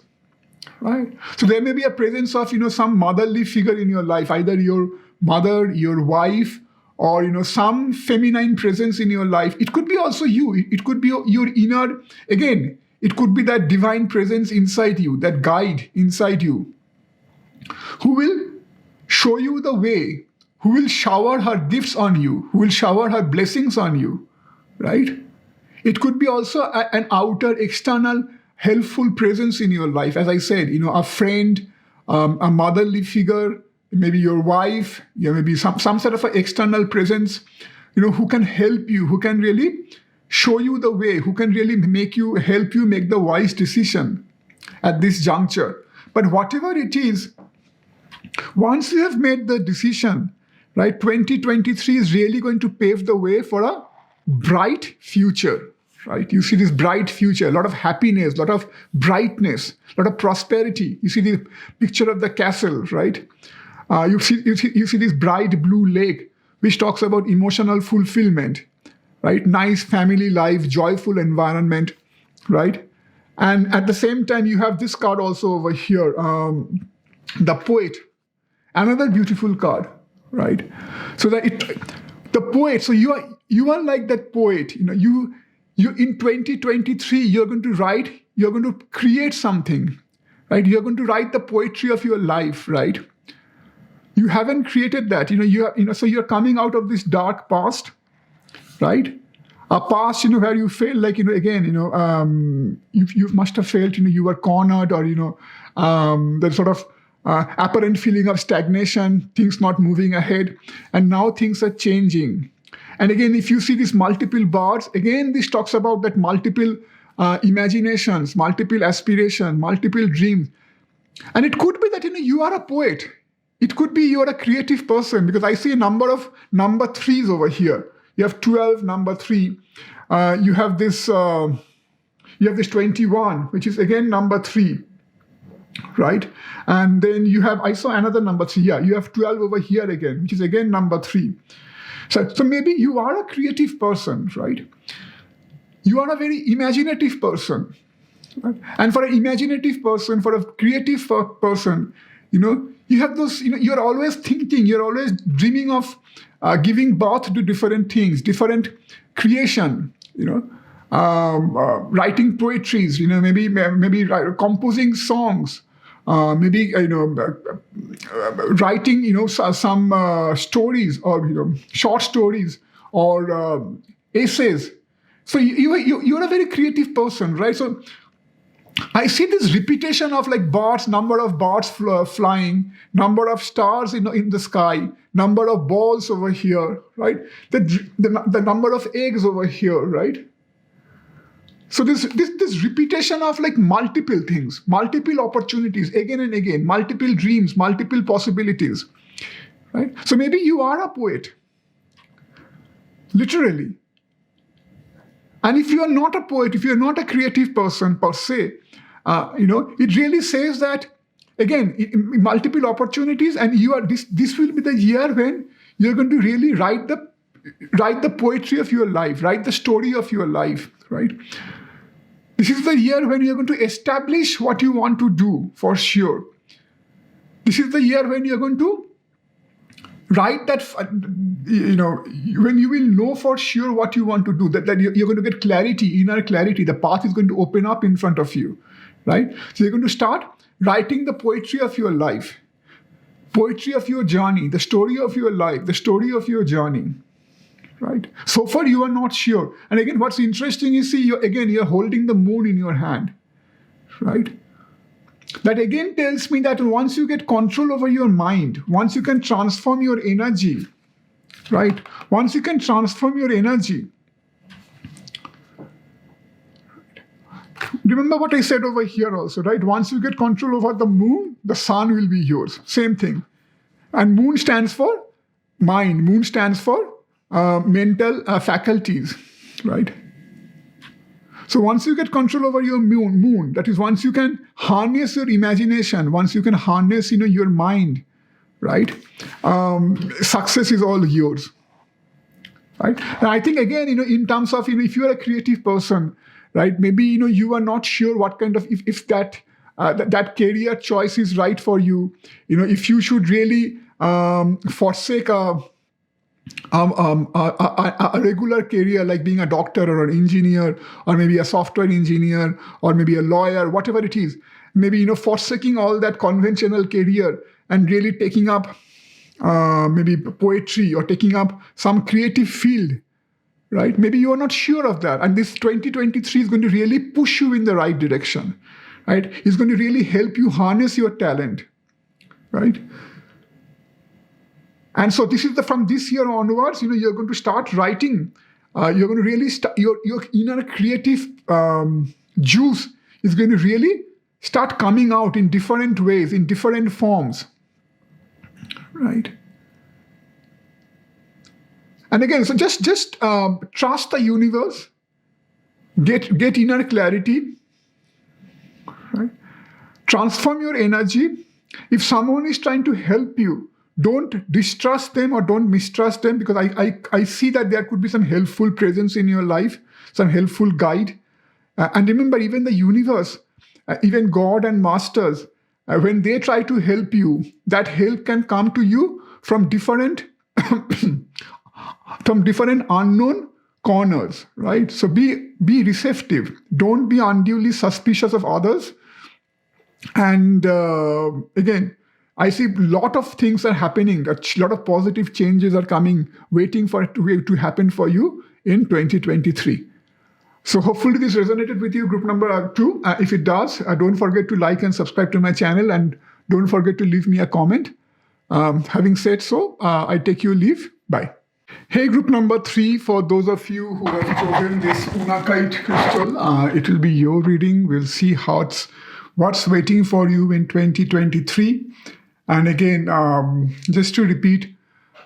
[SPEAKER 1] right? So there may be a presence of, some motherly figure in your life, either your mother, your wife, or, some feminine presence in your life. It could be also you. It could be your inner, again, it could be that divine presence inside you, that guide inside you, who will show you the way, who will shower her gifts on you, who will shower her blessings on you, right? It could be also an outer, external, helpful presence in your life. As I said, a friend, a motherly figure, maybe your wife, maybe some sort of an external presence, who can help you, who can really show you the way, who can really help you make the wise decision at this juncture. But whatever it is, once you have made the decision, right, 2023 is really going to pave the way for a bright future, right? You see this bright future, a lot of happiness, a lot of brightness, a lot of prosperity. You see the picture of the castle, right? You see this bright blue lake, which talks about emotional fulfillment, right? Nice family life, joyful environment, right? And at the same time, you have this card also over here, the poet, another beautiful card, right? So the poet. So you are like that poet. You in 2023, you're going to write. You're going to create something, right? You're going to write the poetry of your life, right? You haven't created that. So you're coming out of this dark past, right? A past, where you felt like, again, you must have felt, you were cornered, or, the sort of apparent feeling of stagnation, things not moving ahead. And now things are changing. And again, if you see these multiple bars, again, this talks about that multiple imaginations, multiple aspirations, multiple dreams. And it could be that, you are a poet. It could be you are a creative person, because I see a number of number threes over here. You have 12, number 3. You have this, You have this 21, which is again number 3, right? And then you have, I saw another number 3. Yeah, you have 12 over here again, which is again number 3. So maybe you are a creative person, right? You are a very imaginative person. Right? And for an imaginative person, for a creative person, you have those, you're always thinking, you're always dreaming of giving birth to different things, different creation, writing poetries, maybe composing songs, maybe writing some stories or short stories or essays. So you're a very creative person, right? So I see this repetition of like birds, number of birds flying, number of stars in the sky, number of balls over here, right? The number of eggs over here, right? So this repetition of like multiple things, multiple opportunities, again and again, multiple dreams, multiple possibilities, right? So maybe you are a poet, literally. And if you are not a poet, if you're not a creative person per se, it really says that, again, multiple opportunities, and this will be the year when you're going to really write the poetry of your life, write the story of your life, right? This is the year when you're going to establish what you want to do for sure. This is the year when you're going to write that, when you will know for sure what you want to do, that you're going to get clarity, inner clarity. The path is going to open up in front of you, right? So you're going to start writing the poetry of your life, poetry of your journey, the story of your life, the story of your journey, right? So far, you are not sure. And again, what's interesting is, you're holding the moon in your hand, right? That again tells me that once you get control over your mind, once you can transform your energy, right? Once you can transform your energy. Remember what I said over here also, right? Once you get control over the moon, the sun will be yours. Same thing. And moon stands for mind. Moon stands for mental faculties, right? So once you get control over your moon, that is, once you can harness your imagination, once you can harness, your mind, right? Success is all yours, right? And I think again, in terms of, if you are a creative person, right? Maybe you are not sure what kind of if that career choice is right for you. If you should really forsake a regular career like being a doctor or an engineer or maybe a software engineer or maybe a lawyer, whatever it is, maybe forsaking all that conventional career and really taking up maybe poetry or taking up some creative field, right? Maybe you are not sure of that, and this 2023 is going to really push you in the right direction, right? It's going to really help you harness your talent, right? And so this is from this year onwards, you're going to start writing. You're going to really your inner creative juice is going to really start coming out in different ways, in different forms, right? And again, so just trust the universe, get inner clarity, right? Transform your energy. If someone is trying to help you, don't distrust them or don't mistrust them, because I see that there could be some helpful presence in your life, some helpful guide. And remember, even the universe, even God and masters, when they try to help you, that help can come to you from different unknown corners, right? So be receptive. Don't be unduly suspicious of others. And again, I see a lot of things are happening. A lot of positive changes are coming, waiting for it to happen for you in 2023. So hopefully this resonated with you, group number 2. If it does, don't forget to like and subscribe to my channel, and don't forget to leave me a comment. Having said so, I take your leave. Bye. Hey, group number 3, for those of you who have chosen this Unakite crystal, it will be your reading. We'll see what's waiting for you in 2023. And again, just to repeat,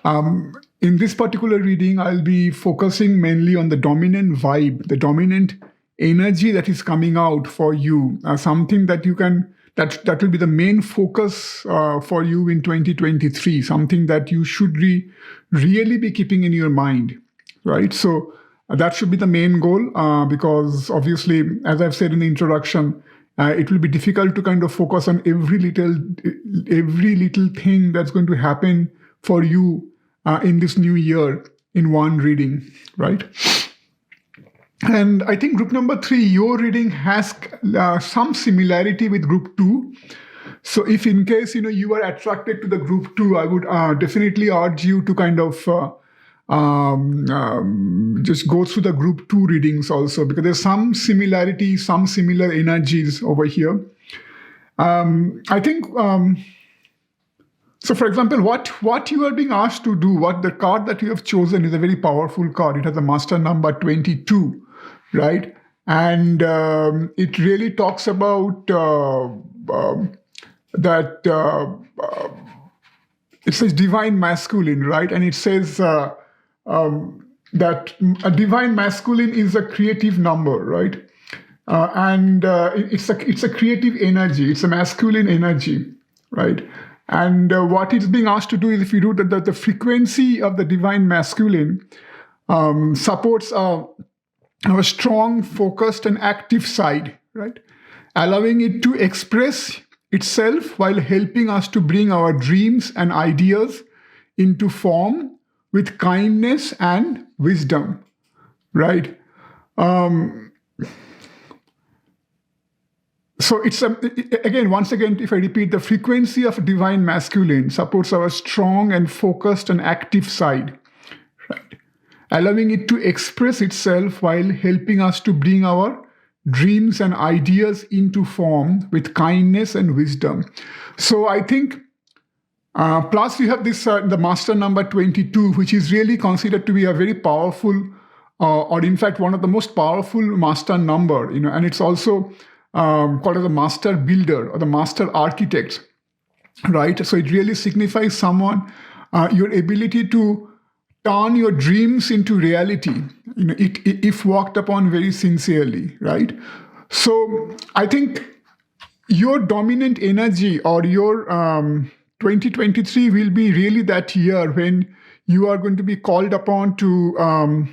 [SPEAKER 1] in this particular reading, I'll be focusing mainly on the dominant vibe, the dominant energy that is coming out for you, something that you can, that will be the main focus for you in 2023, something that you should really be keeping in your mind, right? So that should be the main goal, because obviously, as I've said in the introduction, it will be difficult to kind of focus on every little thing that's going to happen for you in this new year in one reading, right? And I think group number 3, your reading has some similarity with group 2. So if in case, you are attracted to the group 2, I would definitely urge you to kind of just go through the group 2 readings also, because there's some similarity, some similar energies over here. I think, so for example, what you are being asked to do, what the card that you have chosen is a very powerful card. It has a master number 22, right? And it really talks about that it says divine masculine, right? And it says that a divine masculine is a creative number, right? And it's a creative energy. It's a masculine energy, right? And what it's being asked to do is, if you do that, the frequency of the divine masculine supports our strong, focused, and active side, right? Allowing it to express itself while helping us to bring our dreams and ideas into form with kindness and wisdom, right? So it's once again, if I repeat, the frequency of divine masculine supports our strong and focused and active side, right? Allowing it to express itself while helping us to bring our dreams and ideas into form with kindness and wisdom. So I think, plus you have this, the master number 22, which is really considered to be a very powerful, or in fact, one of the most powerful master number, and it's also called as a master builder or the master architect, right? So it really signifies someone, your ability to turn your dreams into reality, if walked upon very sincerely, right? So I think your dominant energy, or your 2023 will be really that year when you are going to be called upon to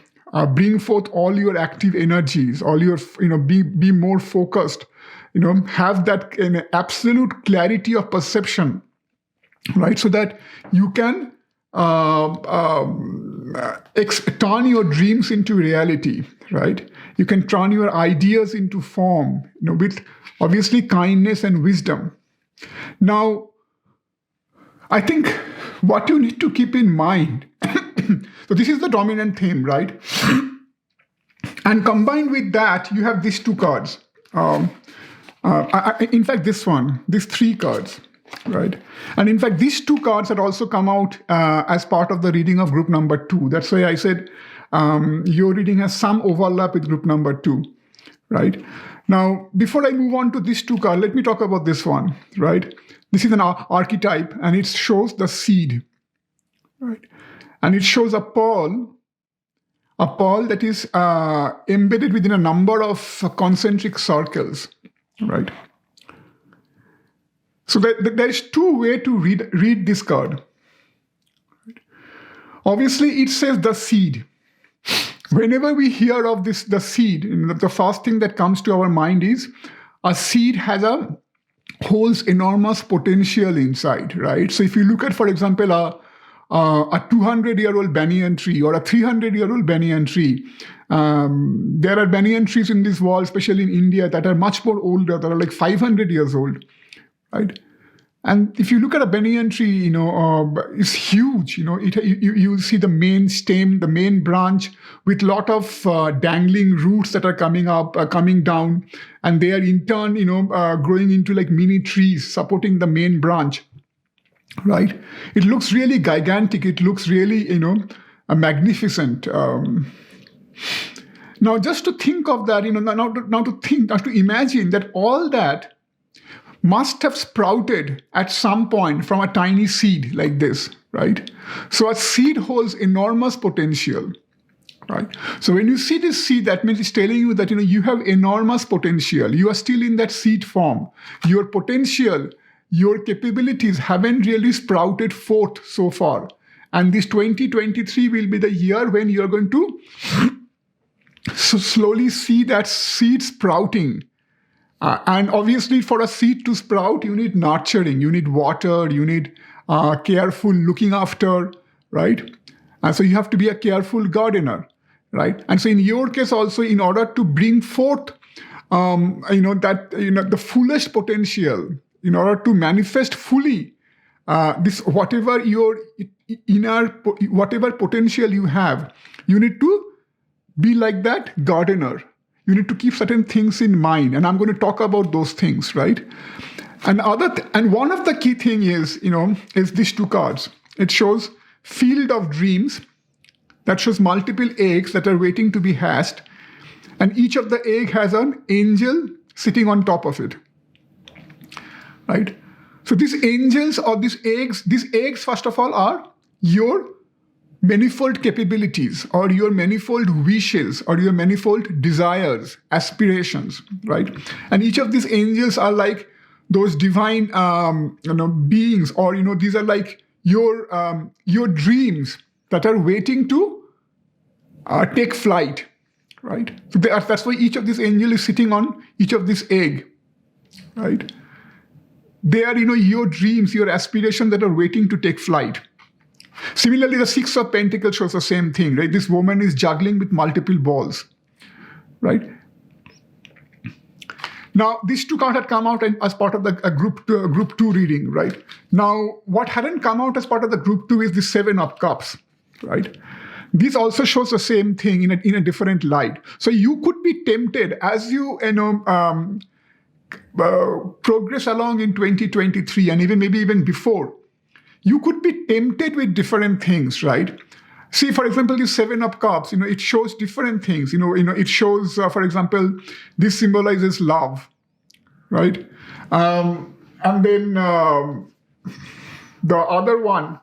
[SPEAKER 1] bring forth all your active energies, all your, be more focused, have that absolute clarity of perception, right? So that you can turn your dreams into reality, right? You can turn your ideas into form, with obviously kindness and wisdom. Now, I think what you need to keep in mind, so this is the dominant theme, right? And combined with that, you have these two cards. In fact, these 3 cards, right? And in fact, these 2 cards had also come out as part of the reading of group number 2. That's why I said your reading has some overlap with group number 2, right? Now, before I move on to these 2 cards, let me talk about this one, right? This is an archetype, and it shows the seed, right? And it shows a pearl that is embedded within a number of concentric circles, right? So there is 2 ways to read this card. Obviously, it says the seed. Whenever we hear of this, the seed, the first thing that comes to our mind is a seed holds enormous potential inside, right? So if you look at, for example, a 200-year-old banyan tree or a 300-year-old banyan tree, there are banyan trees in this world, especially in India, that are much more older, that are like 500 years old, right? And if you look at a banyan tree, it's huge. You see the main stem, the main branch, with a lot of dangling roots that are coming up, coming down, and they are in turn, growing into like mini trees supporting the main branch, right? It looks really gigantic. It looks really, magnificent. Now, just to think of that, now to imagine that all that must have sprouted at some point from a tiny seed like this, right? So a seed holds enormous potential, right? So when you see this seed, that means it's telling you that you have enormous potential. You are still in that seed form. Your potential, your capabilities haven't really sprouted forth so far. And this 2023 will be the year when you're going to slowly see that seed sprouting. And obviously, for a seed to sprout, you need nurturing, you need water, you need careful looking after, right? And so you have to be a careful gardener, right? And so in your case also, in order to bring forth, the fullest potential, in order to manifest fully this whatever your inner, whatever potential you have, you need to be like that gardener. You need to keep certain things in mind, and I'm going to talk about those things, right? And one of the key thing is these two cards. It shows field of dreams, that shows multiple eggs that are waiting to be hatched, and each of the egg has an angel sitting on top of it, right? So these angels or these eggs first of all are your manifold capabilities or your manifold wishes or your manifold desires, aspirations, right? And each of these angels are like those divine beings, or these are like your dreams that are waiting to take flight, right? So that's why each of these angels is sitting on each of this egg, right? They are your dreams, your aspirations that are waiting to take flight. Similarly, the Six of Pentacles shows the same thing, right? This woman is juggling with multiple balls, right? Now, these two cards had come out as part of the group 2 reading, right? Now, what hadn't come out as part of the group 2 is the Seven of Cups, right? This also shows the same thing in a different light. So you could be tempted as you progress along in 2023 and maybe even before. You could be tempted with different things, right? See, for example, the Seven of Cups, it shows different things. It shows, for example, this symbolizes love, right? And then the other one,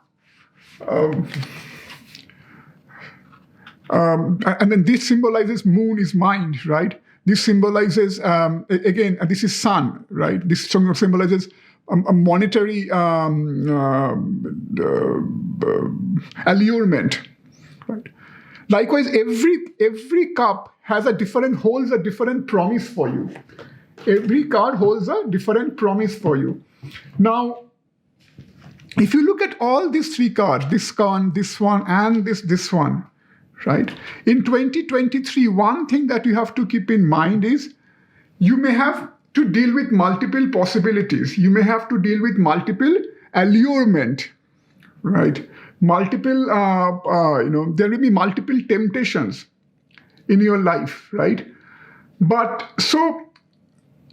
[SPEAKER 1] and then this symbolizes moon is mind, right? This symbolizes, again, this is sun, right? This symbolizes a monetary allurement, right? Likewise, every cup holds a different promise for you. Every card holds a different promise for you. Now, if you look at all these three cards, this one, and this one, right? In 2023, one thing that you have to keep in mind is you may have to deal with multiple possibilities. You may have to deal with multiple allurement, right? Multiple, there will be multiple temptations in your life, right? But so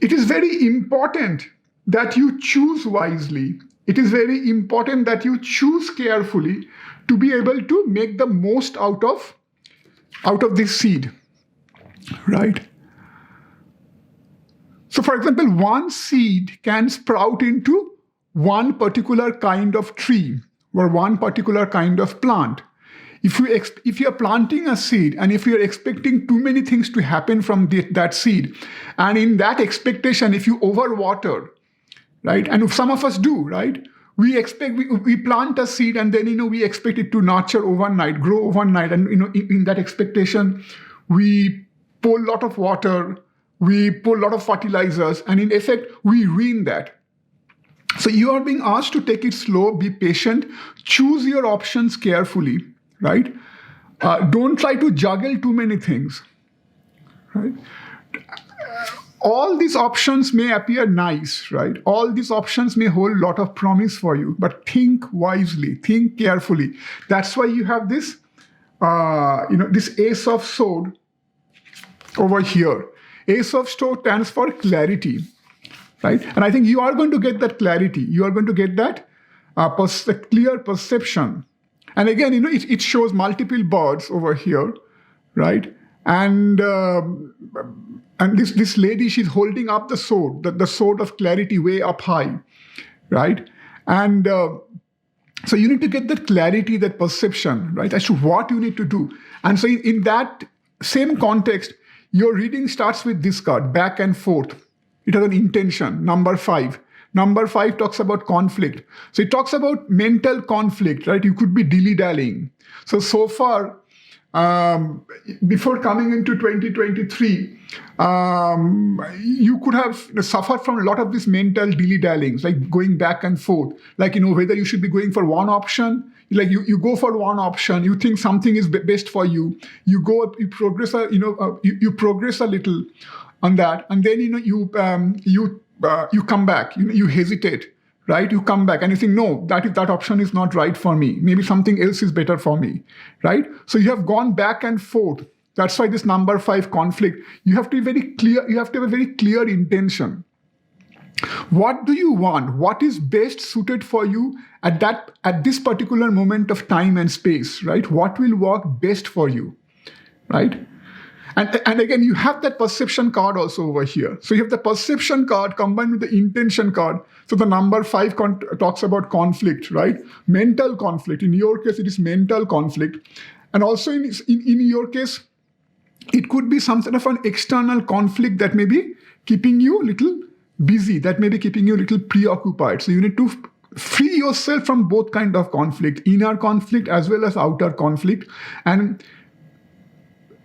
[SPEAKER 1] it is very important that you choose wisely. It is very important that you choose carefully to be able to make the most out of this seed, right? So, for example, one seed can sprout into one particular kind of tree or one particular kind of plant. If you are planting a seed and if you are expecting too many things to happen from that seed, and in that expectation, if you overwater, right? And some of us do, right? We plant a seed and then we expect it to nurture overnight, grow overnight, and in that expectation, we pour a lot of water, we pour a lot of fertilizers, and in effect, we ruin that. So you are being asked to take it slow, be patient, choose your options carefully, right? Don't try to juggle too many things, right? All these options may appear nice, right? All these options may hold a lot of promise for you, but think wisely, think carefully. That's why you have this, this Ace of Sword over here. Ace of Sword stands for clarity, right? And I think you are going to get that clarity. You are going to get that clear perception. And again, it shows multiple birds over here, right? And this lady, she's holding up the sword, the sword of clarity way up high, right? And So you need to get that clarity, that perception, right, as to what you need to do. And so in that same context, your reading starts with this card, back and forth. It has an intention, number 5. Number 5 talks about conflict. So it talks about mental conflict, right? You could be dilly-dallying. So far, before coming into 2023, you could have suffered from a lot of these mental dilly-dallyings, like going back and forth, like, whether you should be going for one option, like you go for one option, you think something is best for you, you go, you progress, you progress a little on that, and then, you come back, you hesitate, right? You come back and you think, no, that option is not right for me. Maybe something else is better for me, right? So you have gone back and forth. That's why this number 5 conflict, you have to be very clear. You have to have a very clear intention. What do you want? What is best suited for you at this particular moment of time and space, right? What will work best for you, right? And again, you have that perception card also over here. So you have the perception card combined with the intention card. So the number 5 talks about conflict, right? Mental conflict. In your case, it is mental conflict. And also in your case, it could be some sort of an external conflict that may be keeping you a little busy, that may be keeping you a little preoccupied. So you need to free yourself from both kind of conflict, inner conflict as well as outer conflict, and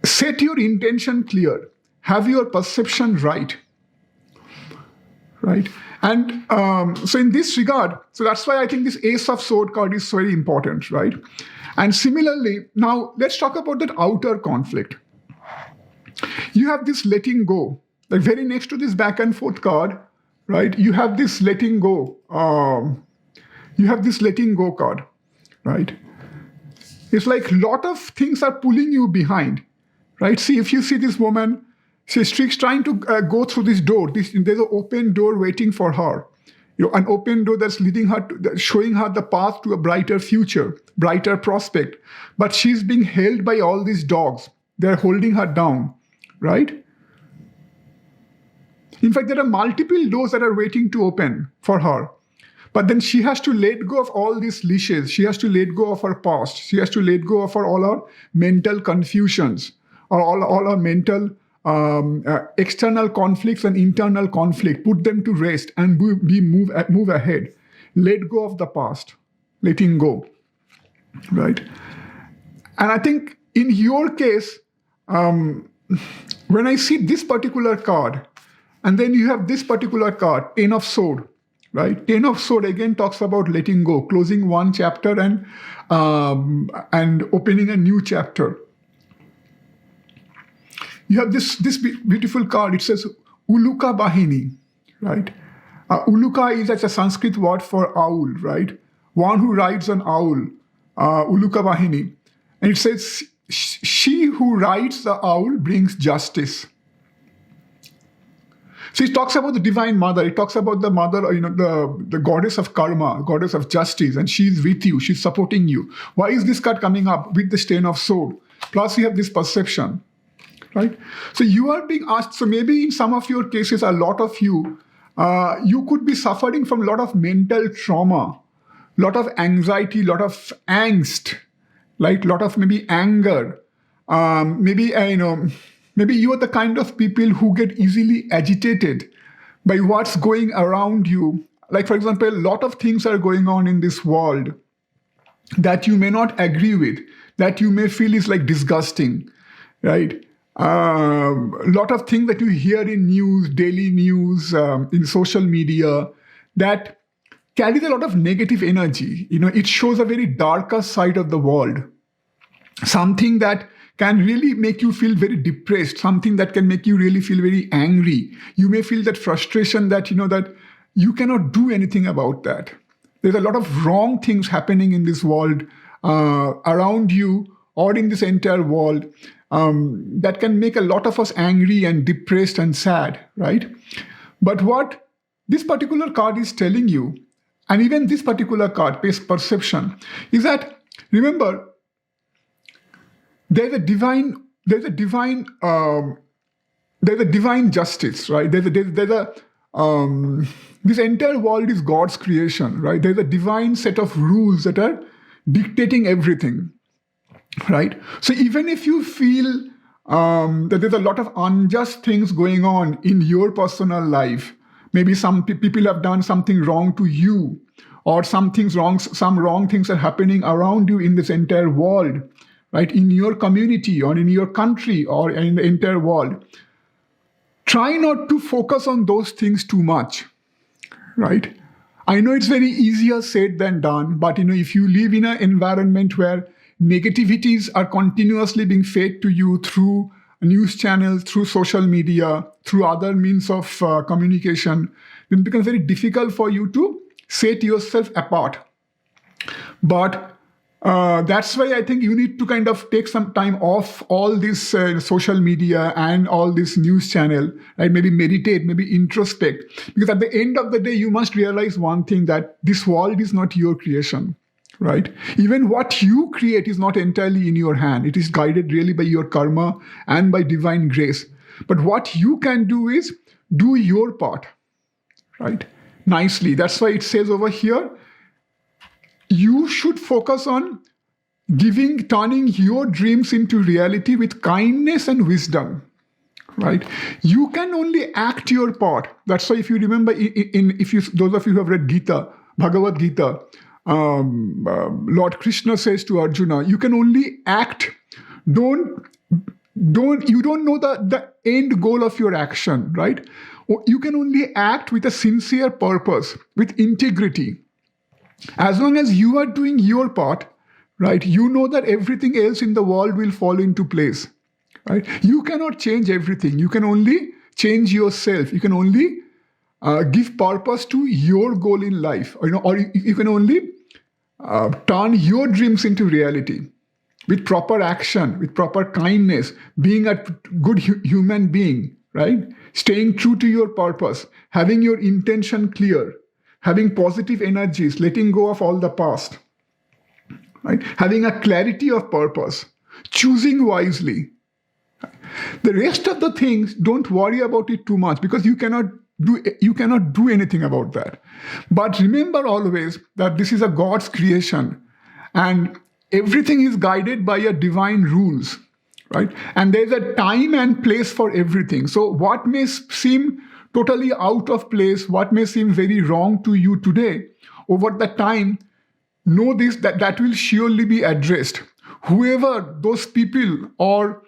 [SPEAKER 1] set your intention clear. Have your perception right. And so in this regard, so that's why I think this Ace of Sword card is very important, right? And similarly, now let's talk about that outer conflict. You have this letting go, like very next to this back and forth card, right? You have this letting go. You have this letting go card, right? It's like a lot of things are pulling you behind. Right? See, if you see this woman, she's trying to go through this door. There's an open door waiting for her. An open door that's leading her, showing her the path to a brighter future, brighter prospect. But she's being held by all these dogs. They're holding her down, right? In fact, there are multiple doors that are waiting to open for her. But then she has to let go of all these leashes. She has to let go of her past. She has to let go of all her mental confusions, or all our mental external conflicts and internal conflict, put them to rest and move ahead. Let go of the past, letting go, right? And I think in your case, when I see this particular card, and then you have this particular card, 10 of Sword, right? 10 of Sword again talks about letting go, closing one chapter and opening a new chapter. You have this beautiful card. It says Uluka Bahini, right? Uluka is a Sanskrit word for owl, right? One who rides an owl, Uluka Bahini. And it says, she who rides the owl brings justice. So it talks about the Divine Mother. It talks about the mother, the goddess of karma, goddess of justice, and she's with you. She's supporting you. Why is this card coming up with the 10 of Sword? Plus, you have this perception. Right? So you are being asked, so maybe in some of your cases, a lot of you could be suffering from a lot of mental trauma, a lot of anxiety, a lot of angst, like a lot of maybe anger. Maybe you are the kind of people who get easily agitated by what's going around you. Like, for example, a lot of things are going on in this world that you may not agree with, that you may feel is like disgusting, right? A lot of things that you hear in news, daily news, in social media, that carries a lot of negative energy. It shows a very darker side of the world. Something that can really make you feel very depressed, something that can make you really feel very angry. You may feel that frustration that, that you cannot do anything about that. There's a lot of wrong things happening in this world, around you or in this entire world. That can make a lot of us angry and depressed and sad, right? But what this particular card is telling you, and even this particular card, perception, is that, remember, there's a divine justice, right? There's a this entire world is God's creation, right? There's a divine set of rules that are dictating everything, right? So even if you feel that there's a lot of unjust things going on in your personal life, maybe some people have done something wrong to you, or some wrong things are happening around you in this entire world, right? In your community or in your country or in the entire world. Try not to focus on those things too much, right? I know it's very easier said than done, but if you live in an environment where negativities are continuously being fed to you through news channels, through social media, through other means of communication, then it becomes very difficult for you to set yourself apart. But that's why I think you need to kind of take some time off all this social media and all this news channel, right? Maybe meditate, maybe introspect. Because at the end of the day, you must realize one thing, that this world is not your creation, right? Even what you create is not entirely in your hand. It is guided really by your karma and by divine grace. But what you can do is do your part, right? Nicely. That's why it says over here, you should focus on turning your dreams into reality with kindness and wisdom, right? You can only act your part. That's why if you remember, those of you who have read Gita, Bhagavad Gita, Lord Krishna says to Arjuna, you can only act. You don't know the end goal of your action, right? You can only act with a sincere purpose, with integrity. As long as you are doing your part, right, you know that everything else in the world will fall into place, right? You cannot change everything. You can only change yourself. You can only give purpose to your goal in life, or you can only turn your dreams into reality with proper action, with proper kindness, being a good human being, right? Staying true to your purpose, having your intention clear, having positive energies, letting go of all the past, right? Having a clarity of purpose, choosing wisely. The rest of the things, don't worry about it too much, because you cannot do anything about that. But remember always that this is a God's creation, and everything is guided by a divine rules, right? And there's a time and place for everything. So what may seem totally out of place, what may seem very wrong to you today, over the time, know this, that will surely be addressed. Whoever those people or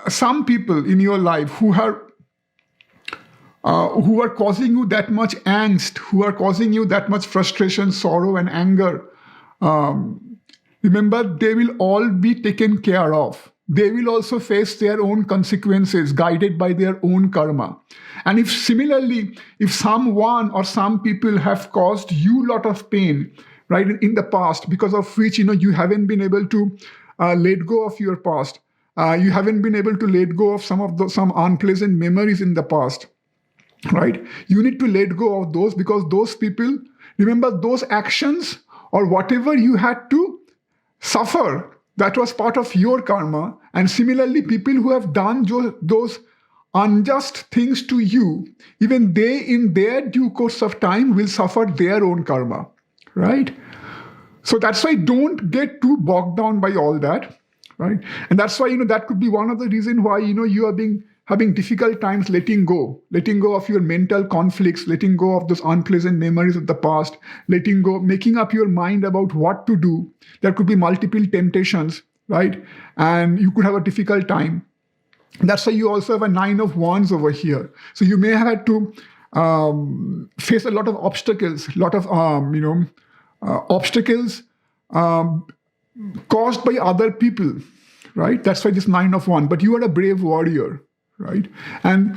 [SPEAKER 1] some people in your life who are causing you that much angst, who are causing you that much frustration, sorrow, and anger, remember, they will all be taken care of. They will also face their own consequences, guided by their own karma. And if someone or some people have caused you a lot of pain, right, in the past, because of which you haven't been able to let go of your past, you haven't been able to let go of some unpleasant memories in the past, right? You need to let go of those, because those people, remember, those actions or whatever you had to suffer, that was part of your karma. And similarly, people who have done those unjust things to you, even they, in their due course of time, will suffer their own karma, right? So that's why don't get too bogged down by all that, right? And that's why, that could be one of the reasons why, you are having difficult times letting go of your mental conflicts, letting go of those unpleasant memories of the past, letting go, making up your mind about what to do. There could be multiple temptations, right? And you could have a difficult time. That's why you also have a 9 of Wands over here. So you may have had to face a lot of obstacles, obstacles caused by other people, right? That's why this 9 of Wands. But you are a brave warrior, right? And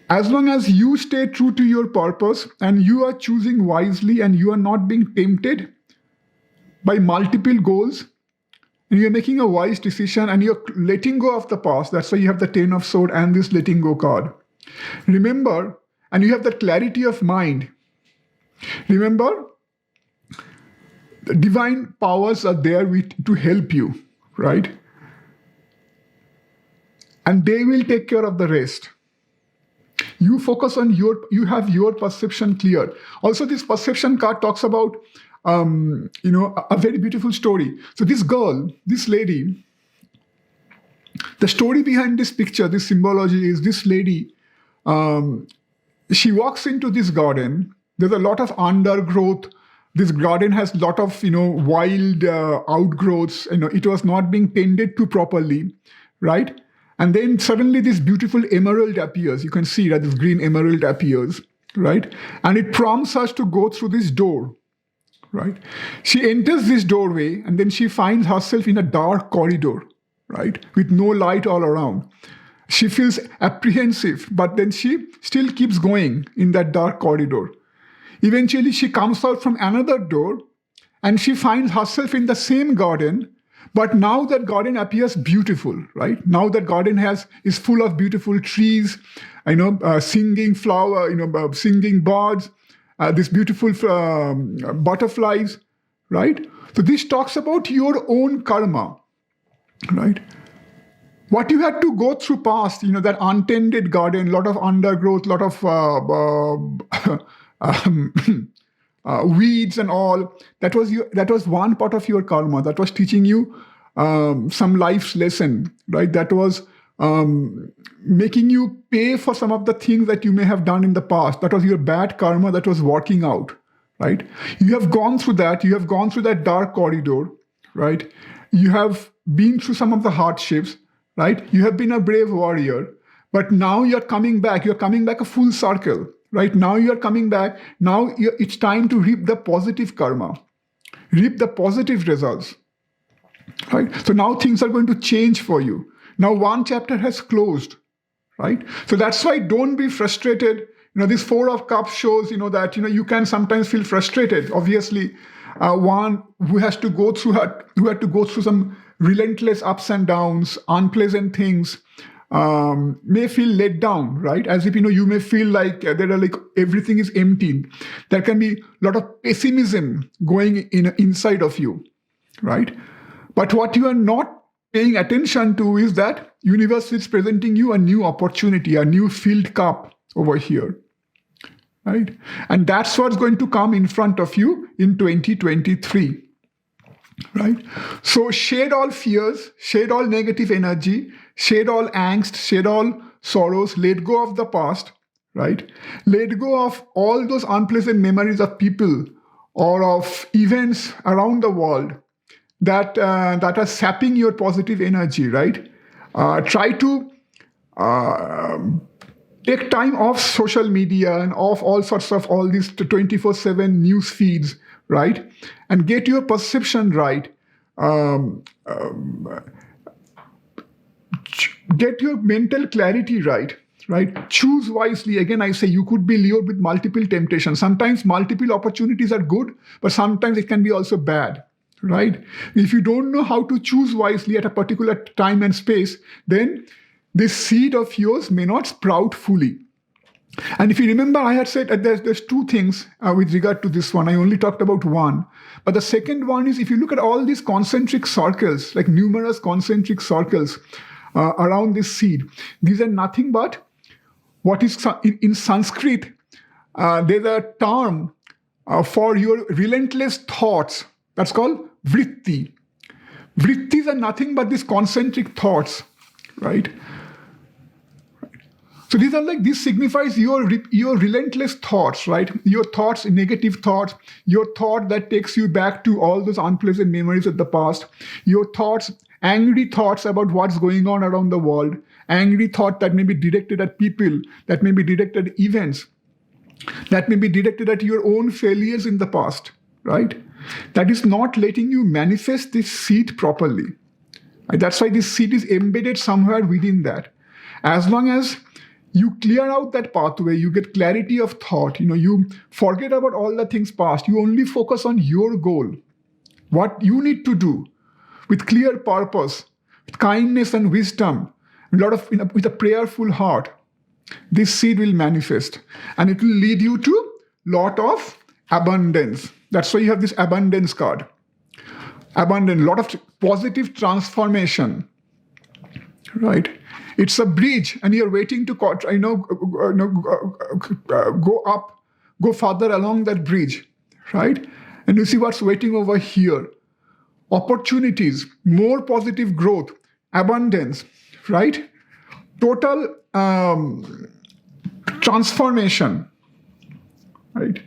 [SPEAKER 1] as long as you stay true to your purpose and you are choosing wisely and you are not being tempted by multiple goals, and you're making a wise decision and you're letting go of the past, that's why you have the 10 of Swords and this letting go card. Remember, and you have that clarity of mind. Remember, the divine powers are there to help you, right? And they will take care of the rest. You focus on you have your perception clear. Also, this perception card talks about, a very beautiful story. So this girl, this lady, the story behind this picture, this symbology is this lady, she walks into this garden. There's a lot of undergrowth. This garden has a lot of, wild outgrowths. It was not being tended to properly, right? And then suddenly this beautiful emerald appears. You can see that this green emerald appears, right? And it prompts us to go through this door, right? She enters this doorway and then she finds herself in a dark corridor, right? With no light all around. She feels apprehensive, but then she still keeps going in that dark corridor. Eventually, she comes out from another door and she finds herself in the same garden, but now that garden appears beautiful, right? Now that garden is full of beautiful trees, singing flower, singing birds, these beautiful butterflies, right? So this talks about your own karma, right? What you had to go through past, that untended garden, lot of undergrowth, lot of weeds and all. That was one part of your karma. That was teaching you some life's lesson, right? That was making you pay for some of the things that you may have done in the past. That was your bad karma that was working out, right? You have gone through that. You have gone through that dark corridor, right? You have been through some of the hardships, right? You have been a brave warrior, but now you're coming back. You're coming back a full circle, right? Now you're coming back. Now it's time to reap the positive karma, reap the positive results, right? So now things are going to change for you. Now one chapter has closed, right? So that's why don't be frustrated. This Four of Cups shows, that, you can sometimes feel frustrated. Obviously, one who had to go through some relentless ups and downs, unpleasant things, may feel let down, right? As if, you may feel like everything is empty. There can be a lot of pessimism going inside of you, right? But what you are not paying attention to is that universe is presenting you a new opportunity, a new filled cup over here, right? And that's what's going to come in front of you in 2023. Right? So shed all fears, shed all negative energy, shed all angst, shed all sorrows, let go of the past, right? Let go of all those unpleasant memories of people or of events around the world that are sapping your positive energy, right? Try to take time off social media and off all sorts of all these 24/7 news feeds, right? And get your perception right. Get your mental clarity right? Choose wisely. Again, I say you could be lured with multiple temptations. Sometimes multiple opportunities are good, but sometimes it can be also bad, right? If you don't know how to choose wisely at a particular time and space, then this seed of yours may not sprout fully. And if you remember, I had said that there's two things with regard to this one. I only talked about one. But the second one is, if you look at all these concentric circles, like numerous concentric circles around this seed, these are nothing but what is in Sanskrit, there's a term for your relentless thoughts. That's called vritti. Vrittis are nothing but these concentric thoughts, right? So this signifies your relentless thoughts, right? Your thoughts, negative thoughts, your thought that takes you back to all those unpleasant memories of the past, your thoughts, angry thoughts about what's going on around the world, angry thought that may be directed at people, that may be directed at events, that may be directed at your own failures in the past, right? That is not letting you manifest this seed properly. That's why this seed is embedded somewhere within that. As long as you clear out that pathway, you get clarity of thought, you forget about all the things past, you only focus on your goal, what you need to do with clear purpose, with kindness and wisdom, with a prayerful heart. This seed will manifest and it will lead you to lot of abundance. That's why you have this abundance card. Abundance, lot of positive transformation. right? It's a bridge, and you're waiting to go up, go further along that bridge, right? And you see what's waiting over here: opportunities, more positive growth, abundance, right? Total transformation, right?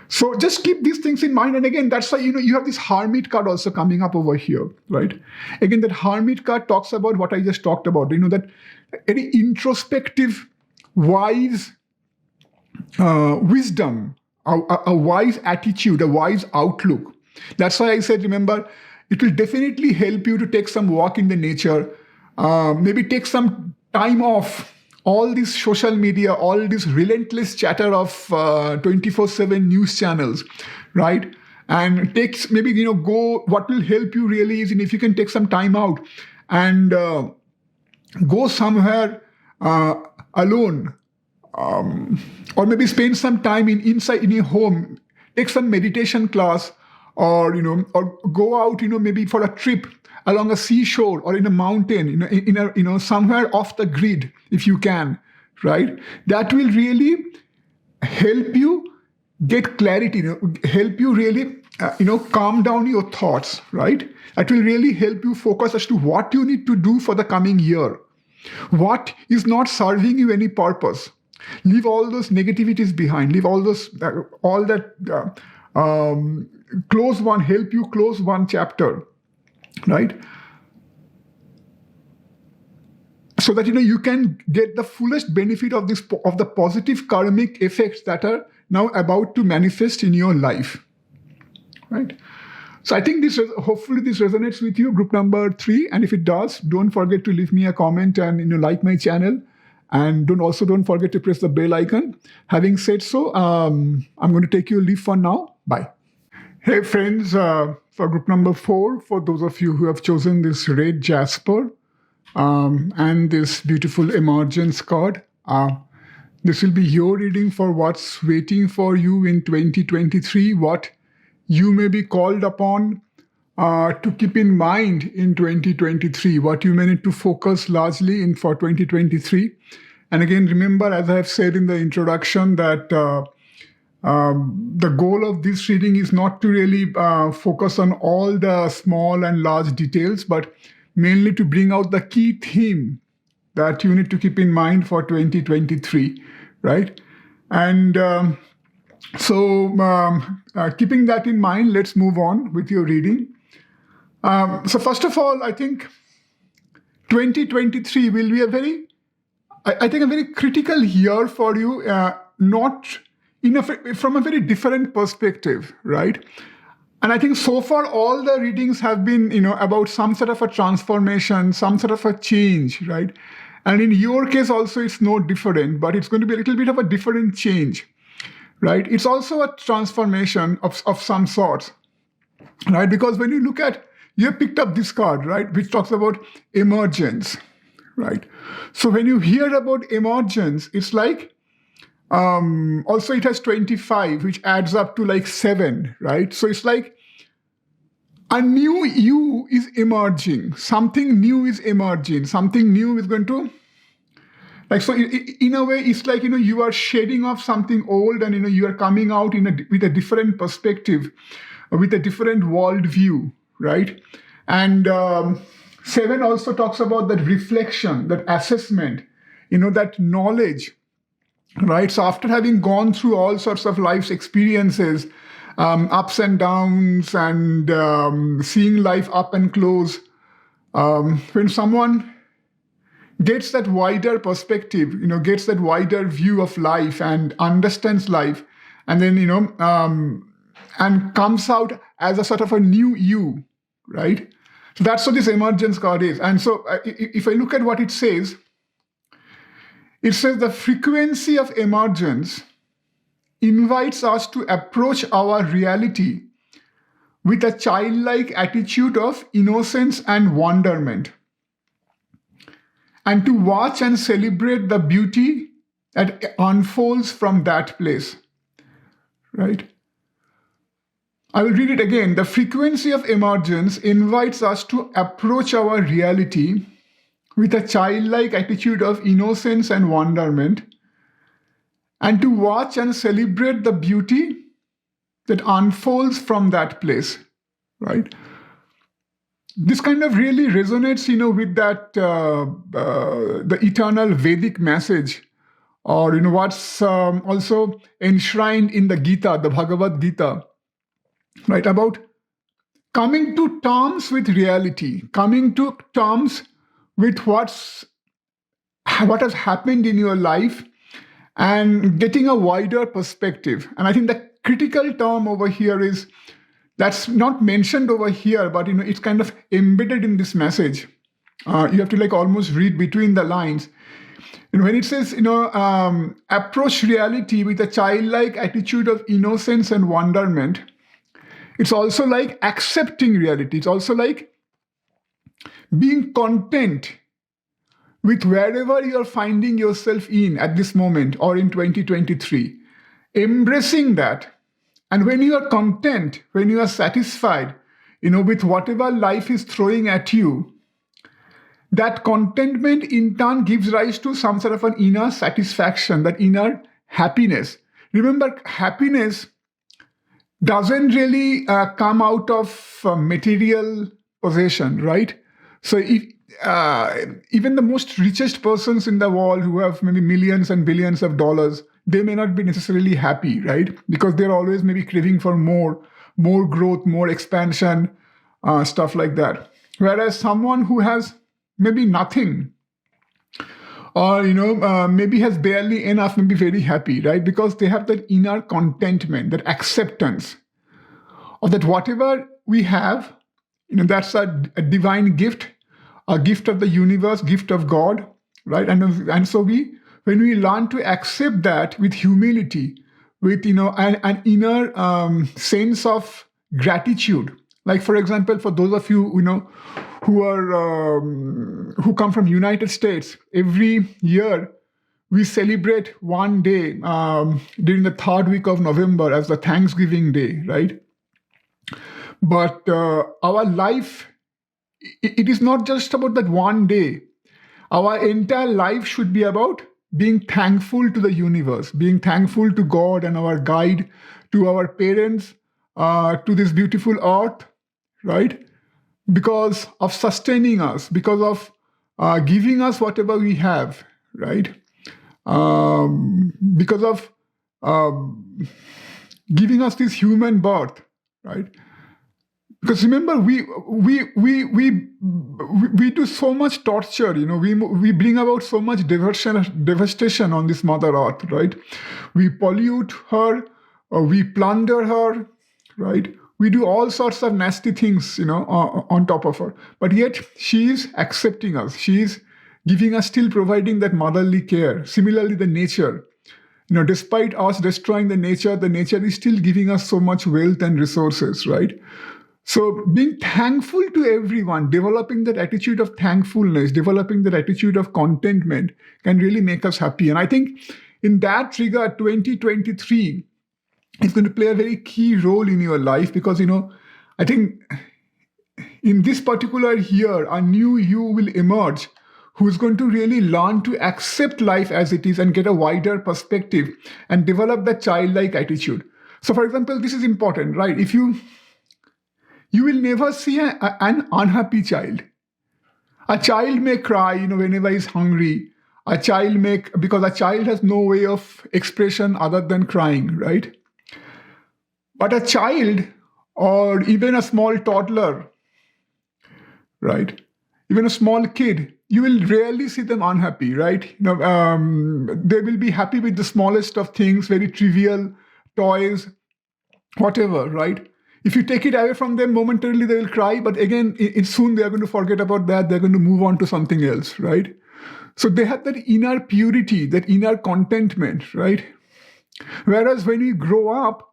[SPEAKER 1] So just keep these things in mind. And again, that's why, you have this Hermit card also coming up over here, right? Again, that Hermit card talks about what I just talked about, that very introspective, wise wisdom, a wise attitude, a wise outlook. That's why I said, remember, it will definitely help you to take some walk in the nature, maybe take some time off all this social media, all this relentless chatter of 24/7 news channels, right? And go, what will help you really is, if you can take some time out and go somewhere alone, or maybe spend some time inside in your home, take some meditation class, or or go out, maybe for a trip along a seashore or in a mountain, in somewhere off the grid, if you can, right? That will really help you get clarity, help you really, calm down your thoughts, right? That will really help you focus as to what you need to do for the coming year, what is not serving you any purpose. Leave all those negativities behind. Leave all those, help you close one chapter, right? So that you can get the fullest benefit of the positive karmic effects that are now about to manifest in your life, right? So I think hopefully this resonates with you, group number 3. And if it does, don't forget to leave me a comment and like my channel. And don't forget to press the bell icon. Having said so, I'm going to take you leave for now. Bye. Hey friends, for group number 4, for those of you who have chosen this red jasper and this beautiful emergence card, this will be your reading for what's waiting for you in 2023, what you may be called upon to keep in mind in 2023, what you may need to focus largely in for 2023. And again, remember, as I have said in the introduction, that the goal of this reading is not to really focus on all the small and large details, but mainly to bring out the key theme that you need to keep in mind for 2023, right? And keeping that in mind, let's move on with your reading. So first of all, I think 2023 will be a very critical year for you, not from a very different perspective, right? And I think so far all the readings have been, about some sort of a transformation, some sort of a change, right? And in your case also, it's no different, but it's going to be a little bit of a different change, right? It's also a transformation of some sort, right? Because when you look at, you have picked up this card, right, which talks about emergence, right? So when you hear about emergence, it's like, also it has 25, which adds up to like 7, right? So it's like a new you is emerging. Something new is emerging. Something new is going to, so in a way, it's like, you are shedding off something old, and, you are coming out with a different perspective, with a different worldview, right? And 7 also talks about that reflection, that assessment, that knowledge, right? So after having gone through all sorts of life's experiences, ups and downs, and seeing life up and close, when someone gets that wider perspective, gets that wider view of life and understands life, and then, and comes out as a sort of a new you, right? So that's what this emergence card is. And so if I look at what it says the frequency of emergence invites us to approach our reality with a childlike attitude of innocence and wonderment, and to watch and celebrate the beauty that unfolds from that place, right? I will read it again. The frequency of emergence invites us to approach our reality with a childlike attitude of innocence and wonderment, and to watch and celebrate the beauty that unfolds from that place, right? This kind of really resonates, with that the eternal Vedic message, or what's also enshrined in the Gita, the Bhagavad Gita, right? About coming to terms with reality, coming to terms with what has happened in your life, and getting a wider perspective. And I think the critical term over here is, that's not mentioned over here, but it's kind of embedded in this message. You have to almost read between the lines. And when it says, approach reality with a childlike attitude of innocence and wonderment, it's also like accepting reality. It's also like being content with wherever you're finding yourself in at this moment or in 2023. Embracing that. And when you are content, when you are satisfied, with whatever life is throwing at you, that contentment in turn gives rise to some sort of an inner satisfaction, that inner happiness. Remember, happiness doesn't really come out of material possession, right? So if even the most richest persons in the world who have maybe millions and billions of dollars, they may not be necessarily happy, right? Because they're always maybe craving for more growth, more expansion, stuff like that. Whereas someone who has maybe nothing, or maybe has barely enough, may be very happy, right? Because they have that inner contentment, that acceptance of that whatever we have, that's a divine gift, a gift of the universe, gift of God, right? And so when we learn to accept that with humility, with an inner sense of gratitude. Like, for example, for those of you who come from United States, every year we celebrate one day during the third week of November as the Thanksgiving Day, right? But our life, it is not just about that one day. Our entire life should be about being thankful to the universe, being thankful to God and our guide, to our parents, to this beautiful earth, right? Because of sustaining us, because of giving us whatever we have, right? Because of giving us this human birth, right? Because remember, we do so much torture, we bring about so much devastation on this Mother Earth, right? We pollute her, or we plunder her, right? We do all sorts of nasty things, on top of her. But yet she is accepting us. She is giving us, still providing that motherly care. Similarly, the nature, despite us destroying the nature is still giving us so much wealth and resources, right? So being thankful to everyone, developing that attitude of thankfulness, developing that attitude of contentment can really make us happy. And I think in that regard, 2023 is going to play a very key role in your life, because, I think in this particular year, a new you will emerge who's going to really learn to accept life as it is and get a wider perspective and develop that childlike attitude. So, for example, this is important, right? If you will never see an unhappy child. A child may cry, whenever he's hungry. Because a child has no way of expression other than crying, right? But a child, or even a small toddler, right? Even a small kid, you will rarely see them unhappy, right? They will be happy with the smallest of things, very trivial toys, whatever, right? If you take it away from them momentarily, they will cry. But again, soon they are going to forget about that. They're going to move on to something else, right? So they have that inner purity, that inner contentment, right? Whereas when we grow up,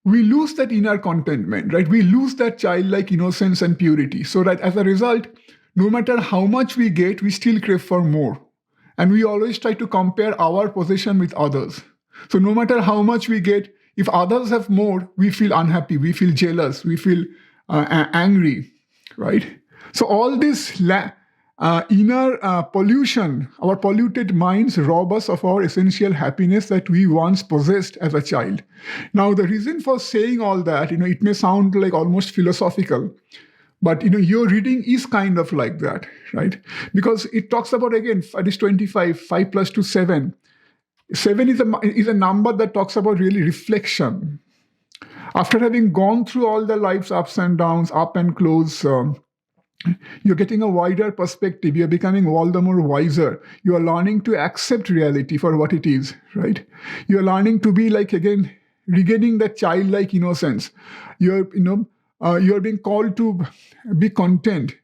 [SPEAKER 1] we lose that inner contentment, right? We lose that childlike innocence and purity. So that as a result, no matter how much we get, we still crave for more. And we always try to compare our possession with others. So no matter how much we get, if others have more, we feel unhappy, we feel jealous, we feel angry, right? So all this inner pollution, our polluted minds rob us of our essential happiness that we once possessed as a child. Now, the reason for saying all that, it may sound like almost philosophical, but your reading is kind of like that, right? Because it talks about, again, it is 25, 5 plus 2, 7. 7 is a number that talks about really reflection. After having gone through all the life's ups and downs, up and close, you're getting a wider perspective. You're becoming all the more wiser. You are learning to accept reality for what it is, right? You're learning to be like, again, regaining that childlike innocence. You're being called to be content.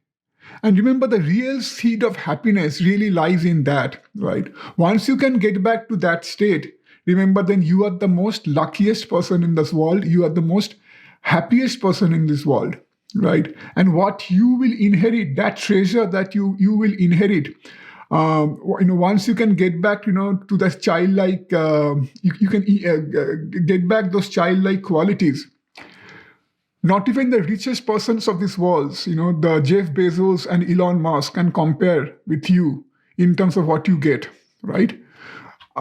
[SPEAKER 1] And remember, the real seed of happiness really lies in that, right? Once you can get back to that state, remember, then you are the most luckiest person in this world. You are the most happiest person in this world, right? And what you will inherit, that treasure that you will inherit, once you can get back, to that childlike, you can get back those childlike qualities. Not even the richest persons of this world, the Jeff Bezos and Elon Musk, can compare with you in terms of what you get, right?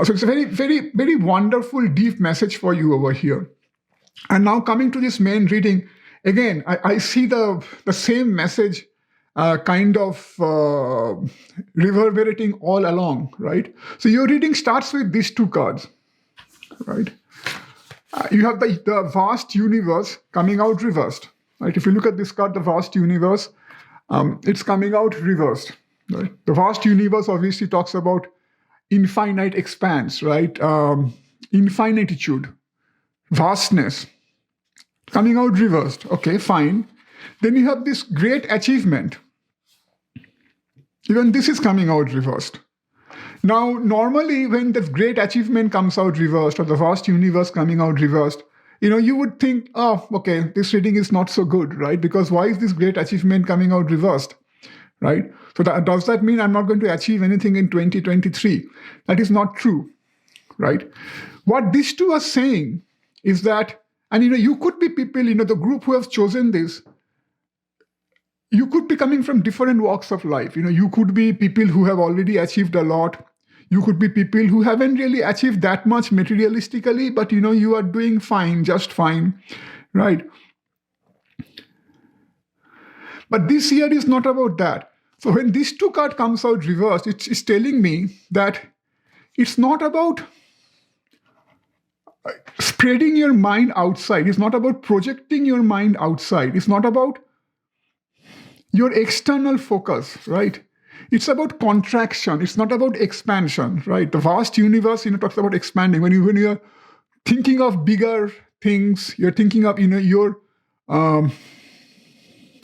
[SPEAKER 1] So it's a very, very, very wonderful, deep message for you over here. And now coming to this main reading, again, I see the same message kind of reverberating all along, right? So your reading starts with these two cards, right? You have the vast universe coming out reversed, right? If you look at this card, the vast universe, it's coming out reversed, right? The vast universe obviously talks about infinite expanse, right? Infinitude, vastness, coming out reversed. Okay, fine. Then you have this great achievement. Even this is coming out reversed. Now, normally when this great achievement comes out reversed, or the vast universe coming out reversed, you would think, oh, okay, this reading is not so good, right? Because why is this great achievement coming out reversed, right? So does that mean I'm not going to achieve anything in 2023? That is not true, right? What these two are saying is that, and you could be people, the group who have chosen this, you could be coming from different walks of life. You could be people who have already achieved a lot. You could be people who haven't really achieved that much materialistically, but you are doing fine, just fine, right? But this year is not about that. So when this two card comes out reversed, it's telling me that it's not about spreading your mind outside. It's not about projecting your mind outside. It's not about your external focus, right? It's about contraction. It's not about expansion, right? The vast universe, talks about expanding. When you're thinking of bigger things, you're thinking of, you're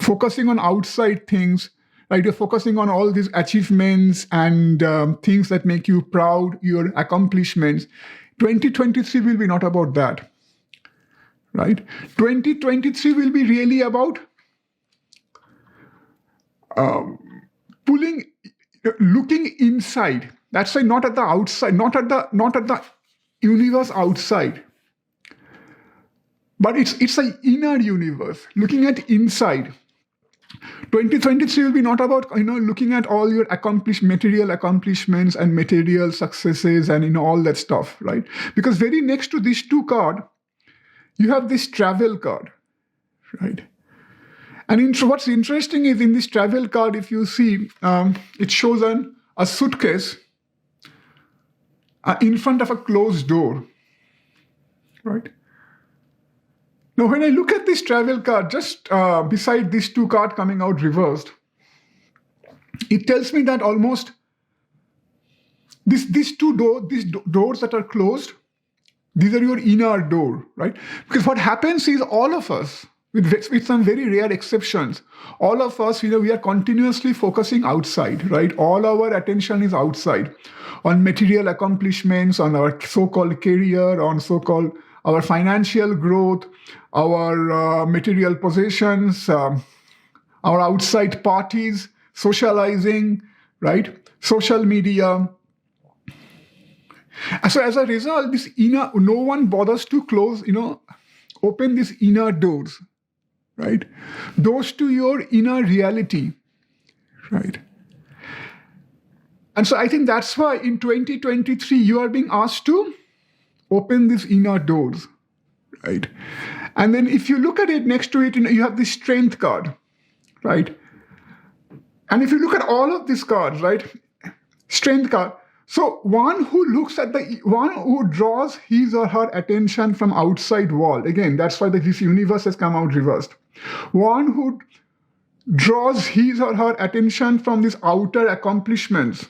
[SPEAKER 1] focusing on outside things, right? You're focusing on all these achievements and things that make you proud, your accomplishments. 2023 will be not about that, right? 2023 will be really about looking inside. That's why not at the outside, not at the universe outside, but it's an inner universe, looking at inside. 2023 will be not about looking at all your material accomplishments and material successes and all that stuff, right? Because very next to these two cards, you have this travel card, right? And what's interesting is in this travel card, if you see, it shows a suitcase in front of a closed door, right? Now, when I look at this travel card, just beside these two cards coming out reversed, it tells me that almost these doors that are closed, these are your inner door, right? Because what happens is all of us, with some very rare exceptions, all of us, we are continuously focusing outside, right? All our attention is outside, on material accomplishments, on our so-called career, on so-called our financial growth, our material possessions, our outside parties, socializing, right? Social media. So as a result, no one bothers to close, open these inner doors, right? Doors to your inner reality, right? And so I think that's why in 2023, you are being asked to open these inner doors, right? And then if you look at it next to it, you have the strength card, right? And if you look at all of these cards, right? Strength card. So one who looks at one who draws his or her attention from outside world. Again, that's why this universe has come out reversed. One who draws his or her attention from these outer accomplishments,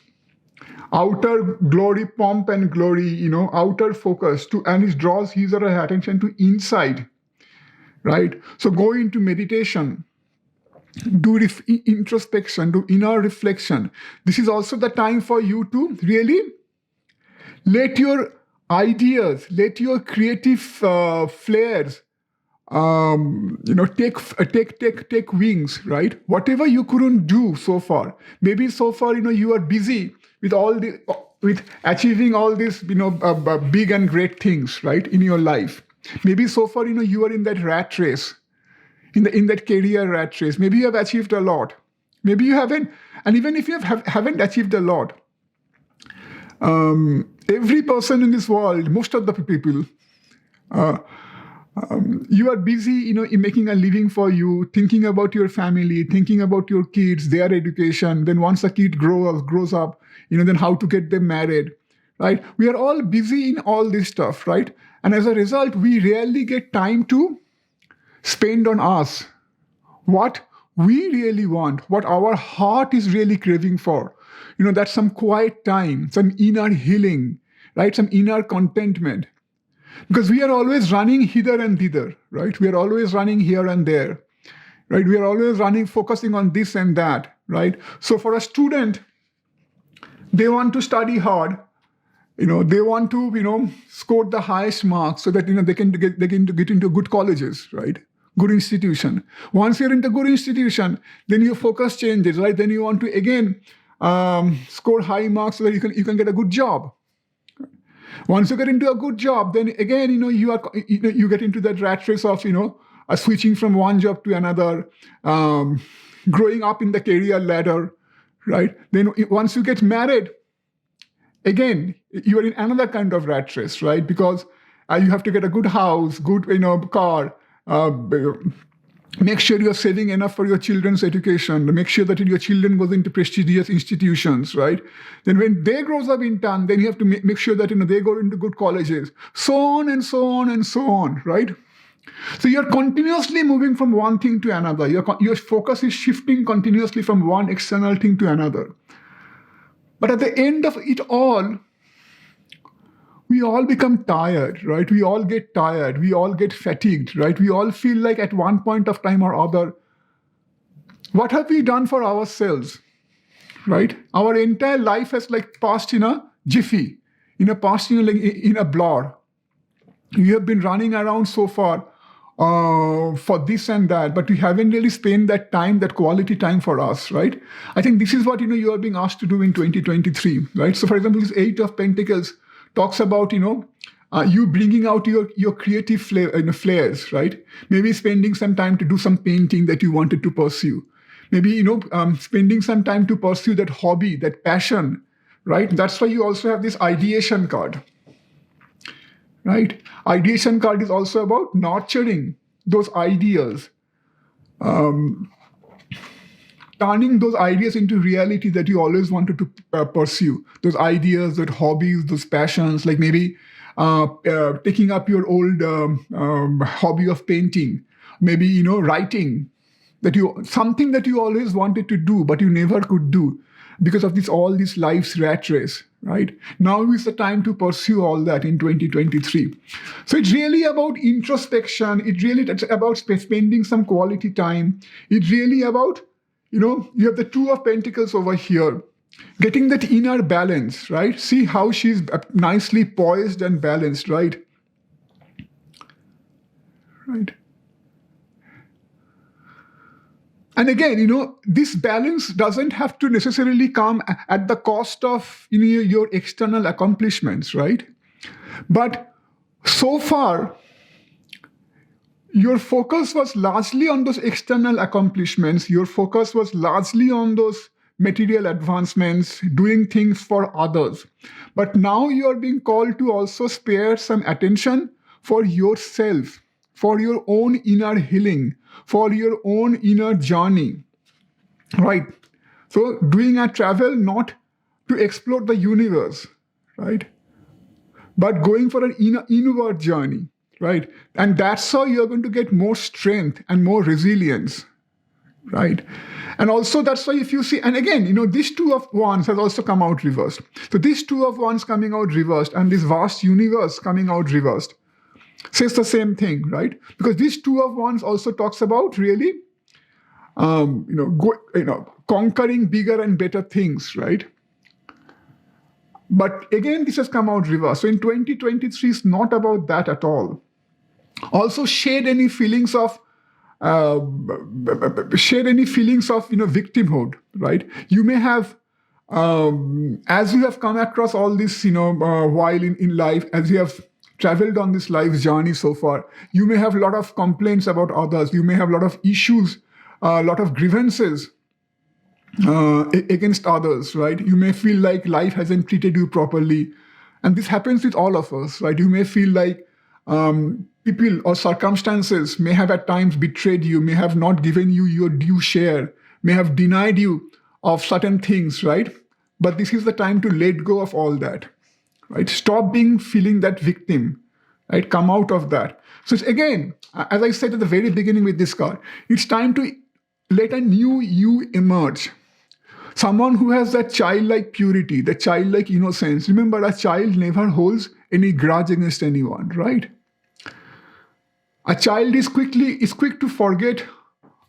[SPEAKER 1] outer glory, pomp and glory, outer focus and it draws his or her attention to inside, right? So go into meditation, do introspection, do inner reflection. This is also the time for you to really let your ideas, let your creative flares, take wings, right? Whatever you couldn't do so far. Maybe so far, you are busy with achieving all these, big and great things, right, in your life. Maybe so far, you are in that rat race. In that career rat race, maybe you have achieved a lot, maybe you haven't, and even if you haven't achieved a lot, every person in this world, most of the people, you are busy, in making a living for you, thinking about your family, thinking about your kids, their education. Then once a kid grows up, then how to get them married, right? We are all busy in all this stuff, right? And as a result, we rarely get time to spend on us, what we really want, what our heart is really craving for. That's some quiet time, some inner healing, right? Some inner contentment. Because we are always running hither and thither, right? We are always running here and there, right? We are always running, focusing on this and that, right? So for a student, they want to study hard. They want to, score the highest marks so that, they can get into good colleges, right? Good institution. Once you're in the good institution, then your focus changes, right? Then you want to again score high marks so that you can get a good job. Once you get into a good job, then again, you get into that rat race of, switching from one job to another, growing up in the career ladder, right? Then once you get married, again, you are in another kind of rat race, right? Because you have to get a good house, good, car. Make sure you're saving enough for your children's education. Make sure that your children goes into prestigious institutions, right? Then when they grows up in turn, then you have to make sure that they go into good colleges, so on and so on and so on, right? So you're continuously moving from one thing to another. Your focus is shifting continuously from one external thing to another. But at the end of it all, we all become tired, right? We all get tired. We all get fatigued, right? We all feel like at one point of time or other, what have we done for ourselves, right? Our entire life has passed in a jiffy, passed in a blur. We have been running around so far for this and that, but we haven't really spent that time, that quality time for us, right? I think this is what, you are being asked to do in 2023, right? So for example, this 8 of Pentacles talks about, you bringing out your creative flares, right? Maybe spending some time to do some painting that you wanted to pursue. Maybe, spending some time to pursue that hobby, that passion, right? That's why you also have this ideation card, right? Ideation card is also about nurturing those ideas, turning those ideas into reality that you always wanted to pursue. Those ideas, those hobbies, those passions, like maybe taking up your old hobby of painting, maybe, writing, something that you always wanted to do, but you never could do because of all this life's rat race, right? Now is the time to pursue all that in 2023. So it's really about introspection. It's about spending some quality time. It's really about, you have the 2 of Pentacles over here, getting that inner balance, right? See how she's nicely poised and balanced, right? Right. And again, this balance doesn't have to necessarily come at the cost of your external accomplishments, right? But so far, your focus was largely on those external accomplishments. Your focus was largely on those material advancements, doing things for others. But now you are being called to also spare some attention for yourself, for your own inner healing, for your own inner journey, right? So doing a travel not to explore the universe, right? But going for an inward journey, right? And that's how you're going to get more strength and more resilience, right? And also that's why if you see, and again, this Two of Wands has also come out reversed. So this Two of Wands coming out reversed and this vast universe coming out reversed says the same thing, right? Because this Two of Wands also talks about really, conquering bigger and better things, right? But again, this has come out reversed. So in 2023, it's not about that at all. Also, shade any feelings of victimhood, right? You may have, as you have come across all this, while in life, as you have traveled on this life's journey so far, you may have a lot of complaints about others. You may have a lot of issues, a lot of grievances against others, right? You may feel like life hasn't treated you properly. And this happens with all of us, right? You may feel like people or circumstances may have at times betrayed you, may have not given you your due share, may have denied you of certain things, right? But this is the time to let go of all that, right? Stop feeling that victim, right? Come out of that. So it's, again, as I said at the very beginning with this card, it's time to let a new you emerge. Someone who has that childlike purity, that childlike innocence. Remember, a child never holds any grudge against anyone, right? A child is quick to forget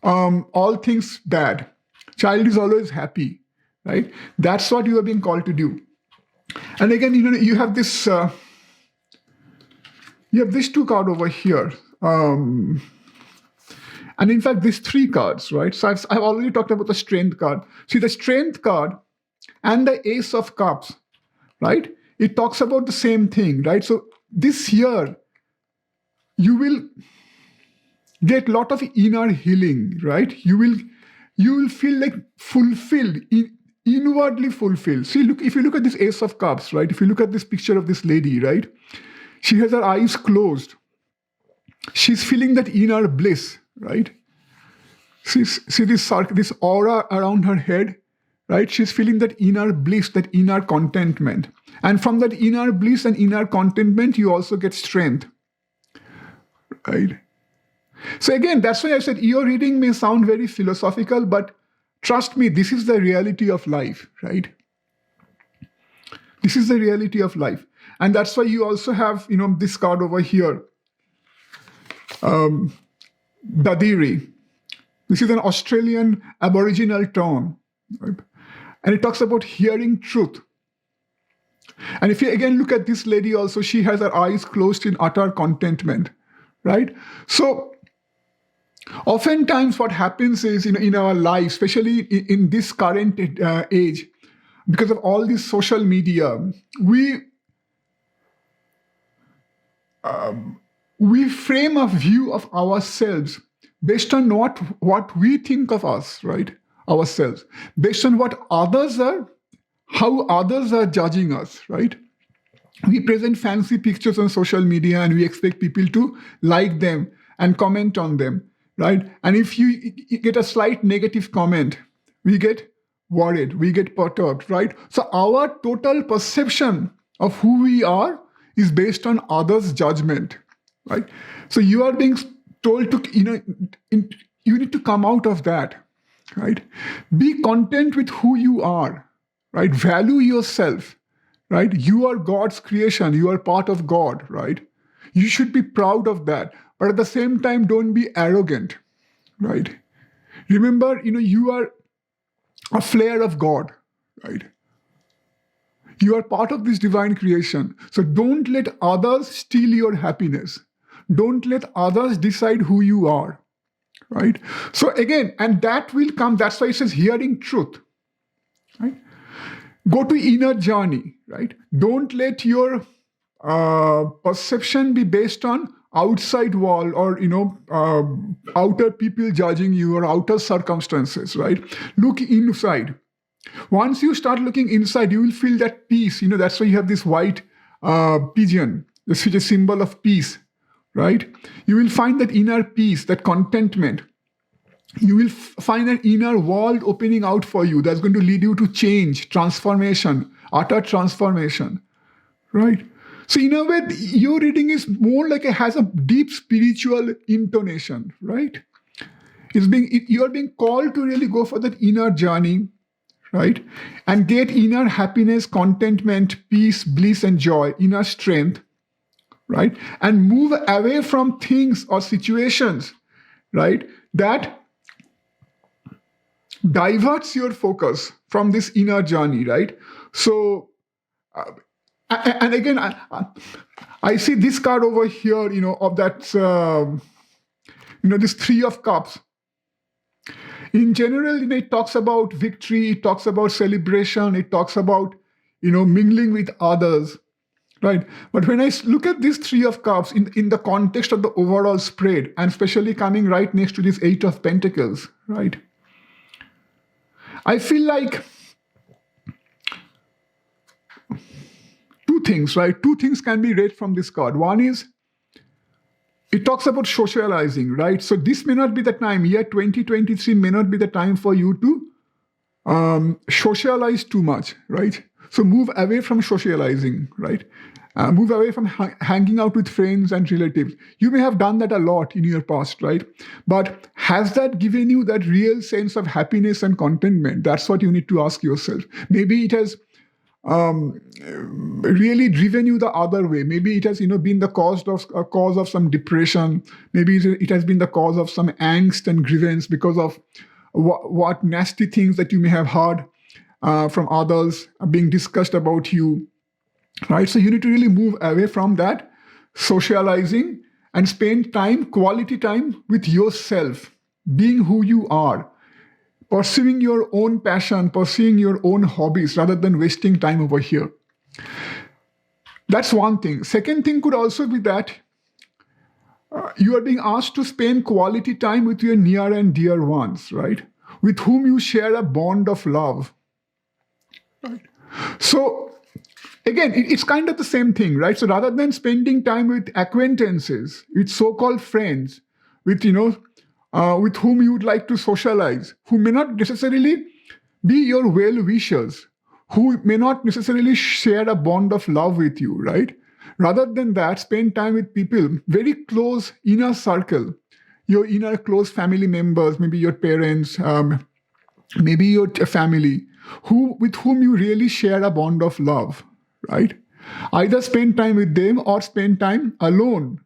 [SPEAKER 1] all things bad. Child is always happy, right? That's what you are being called to do. And again, you have this two card over here. And in fact, these three cards, right? So I've already talked about the Strength card. See, the Strength card and the Ace of Cups, right? It talks about the same thing, right? So this year, you will get a lot of inner healing, right? You will feel like fulfilled, inwardly fulfilled. See, look, if you look at this Ace of Cups, right? If you look at this picture of this lady, right? She has her eyes closed. She's feeling that inner bliss, right? See this aura around her head, right? She's feeling that inner bliss, that inner contentment. And from that inner bliss and inner contentment, you also get strength, right? So again, that's why I said your reading may sound very philosophical, but trust me, this is the reality of life, right? This is the reality of life. And that's why you also have, this card over here. Dadiri. This is an Australian Aboriginal term, right? And it talks about hearing truth. And if you again look at this lady also, she has her eyes closed in utter contentment, right? So oftentimes what happens is, in our lives, especially in this current age, because of all this social media, we frame a view of ourselves based on what we think of us, right? Ourselves. Based on what others are, how others are judging us, right? We present fancy pictures on social media and we expect people to like them and comment on them, right? And if you get a slight negative comment, we get worried, we get perturbed, right? So our total perception of who we are is based on others' judgment, right? So you are being told to, you need to come out of that, right? Be content with who you are, right? Value yourself, right? You are God's creation. You are part of God, right? You should be proud of that. But at the same time, don't be arrogant, right? Remember, you are a flare of God, right? You are part of this divine creation. So don't let others steal your happiness. Don't let others decide who you are, right? So again, and that will come, that's why it says hearing truth, right? Go to inner journey, right? Don't let your perception be based on outside wall or, outer people judging you or outer circumstances, right? Look inside, Once you start looking inside, you will feel that peace. That's why you have this white pigeon, which is a symbol of peace, right? You will find that inner peace, that contentment. You will find an inner world opening out for you that's going to lead you to change, transformation, utter transformation, right? So in a way, your reading is more like has a deep spiritual intonation, right? You are being called to really go for that inner journey, right? And get inner happiness, contentment, peace, bliss, and joy, inner strength, right? And move away from things or situations, right? That diverts your focus from this inner journey, right? So, and again, I see this card over here, of that, this Three of Cups. In general, it talks about victory, it talks about celebration, it talks about, mingling with others, right? But when I look at this Three of Cups in the context of the overall spread, and especially coming right next to this Eight of Pentacles, right? I feel like two things, right? Two things can be read from this card. One is, it talks about socializing, right? So this may not be the time. Year 2023 may not be the time for you to socialize too much, right? So move away from socializing, right? Move away from hanging out with friends and relatives. You may have done that a lot in your past, right? But has that given you that real sense of happiness and contentment? That's what you need to ask yourself. Maybe it has really driven you the other way. Maybe it has, been the cause of some depression. Maybe it has been the cause of some angst and grievance because of what nasty things that you may have heard from others being discussed about you, right? So you need to really move away from that socializing and spend quality time with yourself, being who you are, pursuing your own passion, pursuing your own hobbies rather than wasting time over here. That's one thing. Second thing could also be that you are being asked to spend quality time with your near and dear ones, right? With whom you share a bond of love. Right? So again, it's kind of the same thing, right? So rather than spending time with acquaintances, with so-called friends, with whom you would like to socialize, who may not necessarily be your well-wishers, who may not necessarily share a bond of love with you, right? Rather than that, spend time with people, very close inner circle, your inner close family members, maybe your parents, maybe your family, with whom you really share a bond of love, right? Either spend time with them or spend time alone.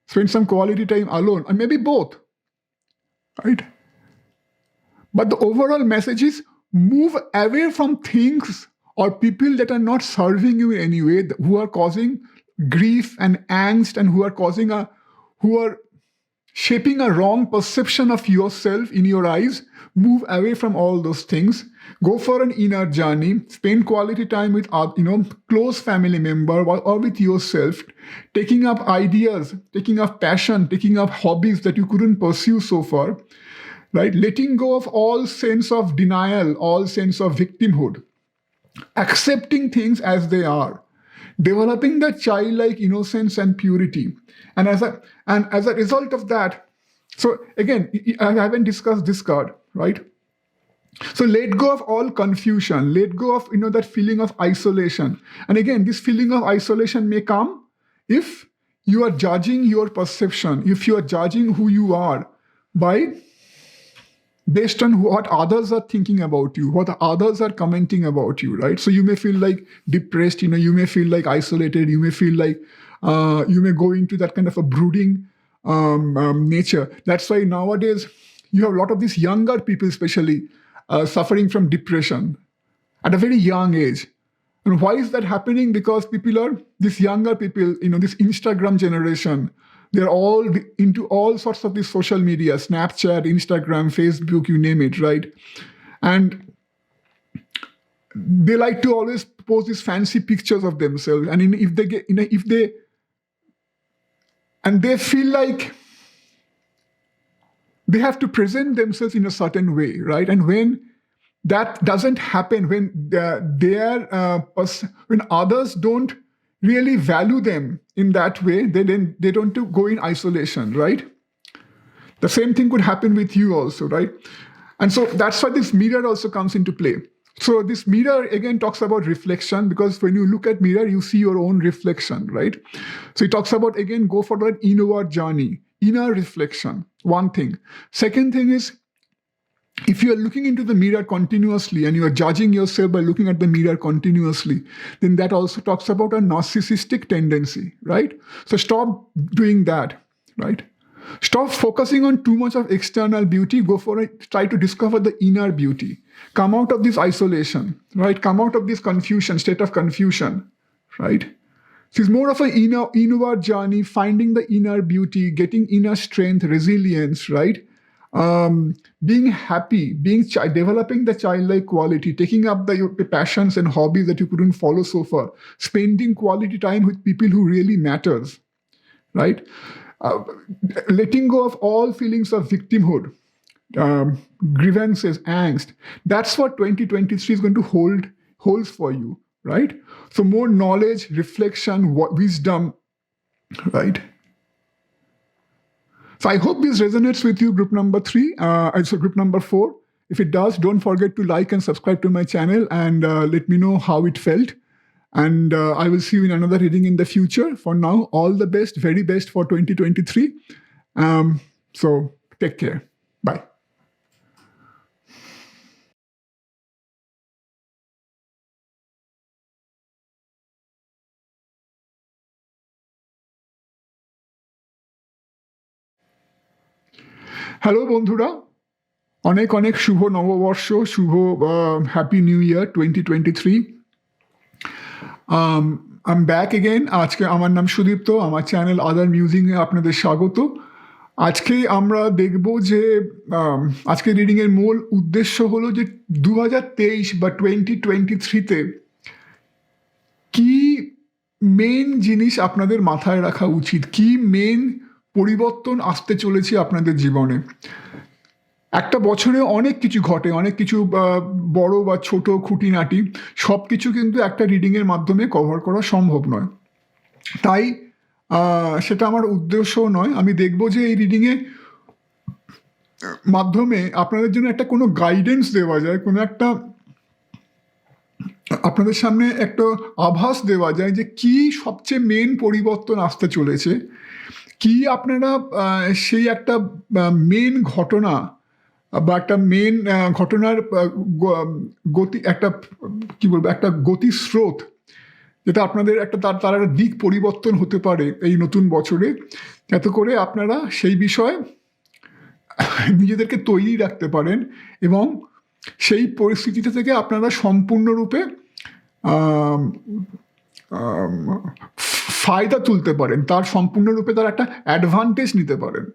[SPEAKER 1] Spend some quality time alone, or maybe both. Right? But the overall message is move away from things or people that are not serving you in any way, who are causing grief and angst, and who are shaping a wrong perception of yourself in your eyes. Move away from all those things. Go for an inner journey. Spend quality time with close family member or with yourself, taking up ideas, taking up passion, taking up hobbies that you couldn't pursue so far, right? Letting go of all sense of denial, all sense of victimhood, accepting things as they are, developing that childlike innocence and purity. And as a result of that, so again, I haven't discussed this card, right? So let go of all confusion, let go of that feeling of isolation. And again, this feeling of isolation may come if you are judging your perception, if you are judging who you are based on what others are thinking about you, what others are commenting about you, right? So you may feel like depressed, you may feel like isolated, you may feel like you may go into that kind of a brooding nature. That's why nowadays you have a lot of these younger people, especially suffering from depression at a very young age. And why is that happening? Because these younger people, this Instagram generation, they're all into all sorts of these social media, Snapchat, Instagram, Facebook, you name it, right? And they like to always post these fancy pictures of themselves. And they feel like they have to present themselves in a certain way, right? And when that doesn't happen when when others don't really value them in that way. They don't go in isolation, right? The same thing could happen with you also, right? And so that's why this mirror also comes into play. So this mirror again talks about reflection, because when you look at mirror, you see your own reflection, right? So it talks about, again, go for that inward journey, inner reflection, one thing. Second thing is, if you are looking into the mirror continuously and you are judging yourself by looking at the mirror continuously, then that also talks about a narcissistic tendency, right? So stop doing that, right? Stop focusing on too much of external beauty. Go for it. Try to discover the inner beauty. Come out of this isolation, right? Come out of this confusion, state of confusion, right? So it's more of an inward journey, finding the inner beauty, getting inner strength, resilience, right? Being happy, developing the childlike quality, taking up the passions and hobbies that you couldn't follow so far, spending quality time with people who really matters, right? Letting go of all feelings of victimhood, grievances, angst. That's what 2023 is going to holds for you, right? So more knowledge, reflection, wisdom, right? So I hope this resonates with you, group number 3, also group number 4. If it does, don't forget to like and subscribe to my channel, and let me know how it felt. And I will see you in another reading in the future. For now, all the best, very best for 2023. So take care. Bye. Hello বন্ধুরা, অনেক অনেক শুভ নববর্ষ, শুভ happy new year 2023। I am back again. আজকে আমার নাম সুদীপ্ত, আমার চ্যানেল আদার মিউজিংয়ে আপনাদের স্বাগত। আজকে আমরা দেখব যে আজকে রিডিংয়ের মূল উদ্দেশ্য হলো যে 2023 বা 2023-তে কি মেন জিনিস আপনাদের মাথায় রাখা উচিত, কি মেন পরিবর্তন আসতে চলেছে আপনাদের জীবনে। একটা বছরে অনেক কিছু ঘটে, অনেক কিছু বড় বা ছোট খুঁটিনাটি সব কিছু কিন্তু একটা রিডিংয়ের মাধ্যমে কভার করা সম্ভব নয়। তাই সেটা আমার উদ্দেশ্যও নয়। আমি দেখব যে এই রিডিংয়ে মাধ্যমে আপনাদের জন্য একটা কোনো গাইডেন্স দেওয়া যায়, কোনো একটা আপনাদের সামনে একটা আভাস দেওয়া যায় যে কি সবচেয়ে মেন পরিবর্তন আসতে চলেছে, কি আপনারা সেই একটা মেন ঘটনা বা একটা মেন ঘটনার গতি, একটা কি বলবো, একটা গতিস্রোত যেটা আপনাদের একটা তার একটা দিক পরিবর্তন হতে পারে এই নতুন বছরে, যাতে করে আপনারা সেই বিষয়ে নিজেদেরকে তৈরি রাখতে পারেন এবং সেই পরিস্থিতিটা থেকে আপনারা সম্পূর্ণরূপে ফায়দা তুলতে পারেন, তার সম্পূর্ণরূপে তার একটা অ্যাডভান্টেজ নিতে পারেন।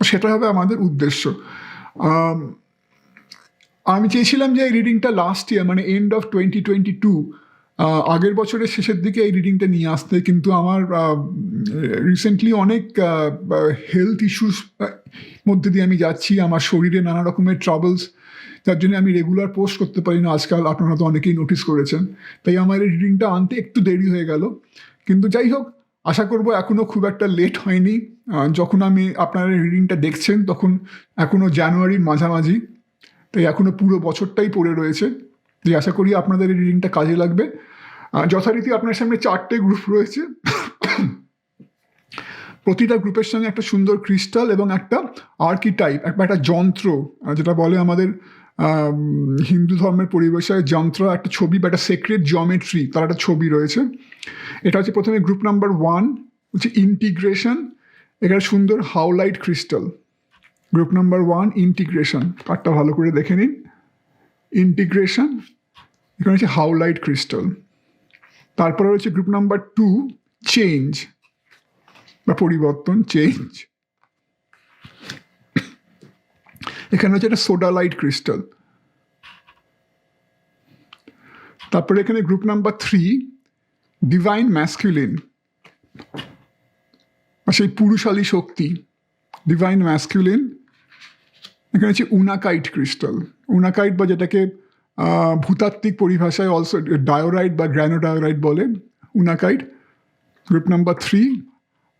[SPEAKER 1] সেটা হবে আমাদের উদ্দেশ্য। আমি চেয়েছিলাম যে এই রিডিংটা লাস্ট ইয়ার, মানে এন্ড অফ 2022, আগের বছরের শেষের দিকে এই রিডিংটা নিয়ে আসতে, কিন্তু আমার রিসেন্টলি অনেক হেলথ ইস্যুস মধ্যে দিয়ে আমি যাচ্ছি, আমার শরীরে নানা রকমের ট্রাবলস, যার জন্য আমি রেগুলার পোস্ট করতে পারি না আজকাল। আপনারা তো অনেকেই নোটিস করেছেন, তাই আমার এই রিডিংটা আনতে একটু দেরি হয়ে গেল। কিন্তু যাই হোক, আশা করব এখনও খুব একটা লেট হয়নি। যখন আমি আপনারা রিডিংটা দেখছেন তখন এখনও জানুয়ারির মাঝামাঝি, তাই এখনও পুরো বছরটাই পড়ে রয়েছে। যে আশা করি আপনাদের এই রিডিংটা কাজে লাগবে। যথারীতি আপনার সামনে 4টে গ্রুপ রয়েছে। প্রতিটা গ্রুপের সঙ্গে একটা সুন্দর ক্রিস্টাল এবং একটা আর্কিটাইপ, একটা যন্ত্র, যেটা বলে আমাদের হিন্দু ধর্মের পরিবেশে যন্ত্র, একটা ছবি বা একটা সেক্রেট জিওমেট্রি, তার একটা ছবি রয়েছে। এটা হচ্ছে প্রথমে গ্রুপ নাম্বার 1, হচ্ছে ইন্টিগ্রেশন। এখানে সুন্দর হাউলাইট ক্রিস্টাল। গ্রুপ নাম্বার 1 ইন্টিগ্রেশন, কার্ডটা ভালো করে দেখে নিন। ইন্টিগ্রেশন, এখানে হচ্ছে হাউলাইট ক্রিস্টাল। তারপরে রয়েছে গ্রুপ নাম্বার 2 চেঞ্জ বা পরিবর্তন, চেঞ্জ। এখানে হচ্ছে একটা সোডালাইট ক্রিস্টাল। তারপরে এখানে গ্রুপ নাম্বার 3 ডিভাইন ম্যাসকুলিন, সেই পুরুষালী শক্তি, ডিভাইন ম্যাসকুলিন। এখানে হচ্ছে উনাকাইট ক্রিস্টাল। উনাকাইট বা যেটাকে ভূতাত্ত্বিক পরিভাষায় অলসো ডায়োরাইট বা গ্র্যানোডায়োরাইট বলে, উনাকাইট গ্রুপ নাম্বার 3।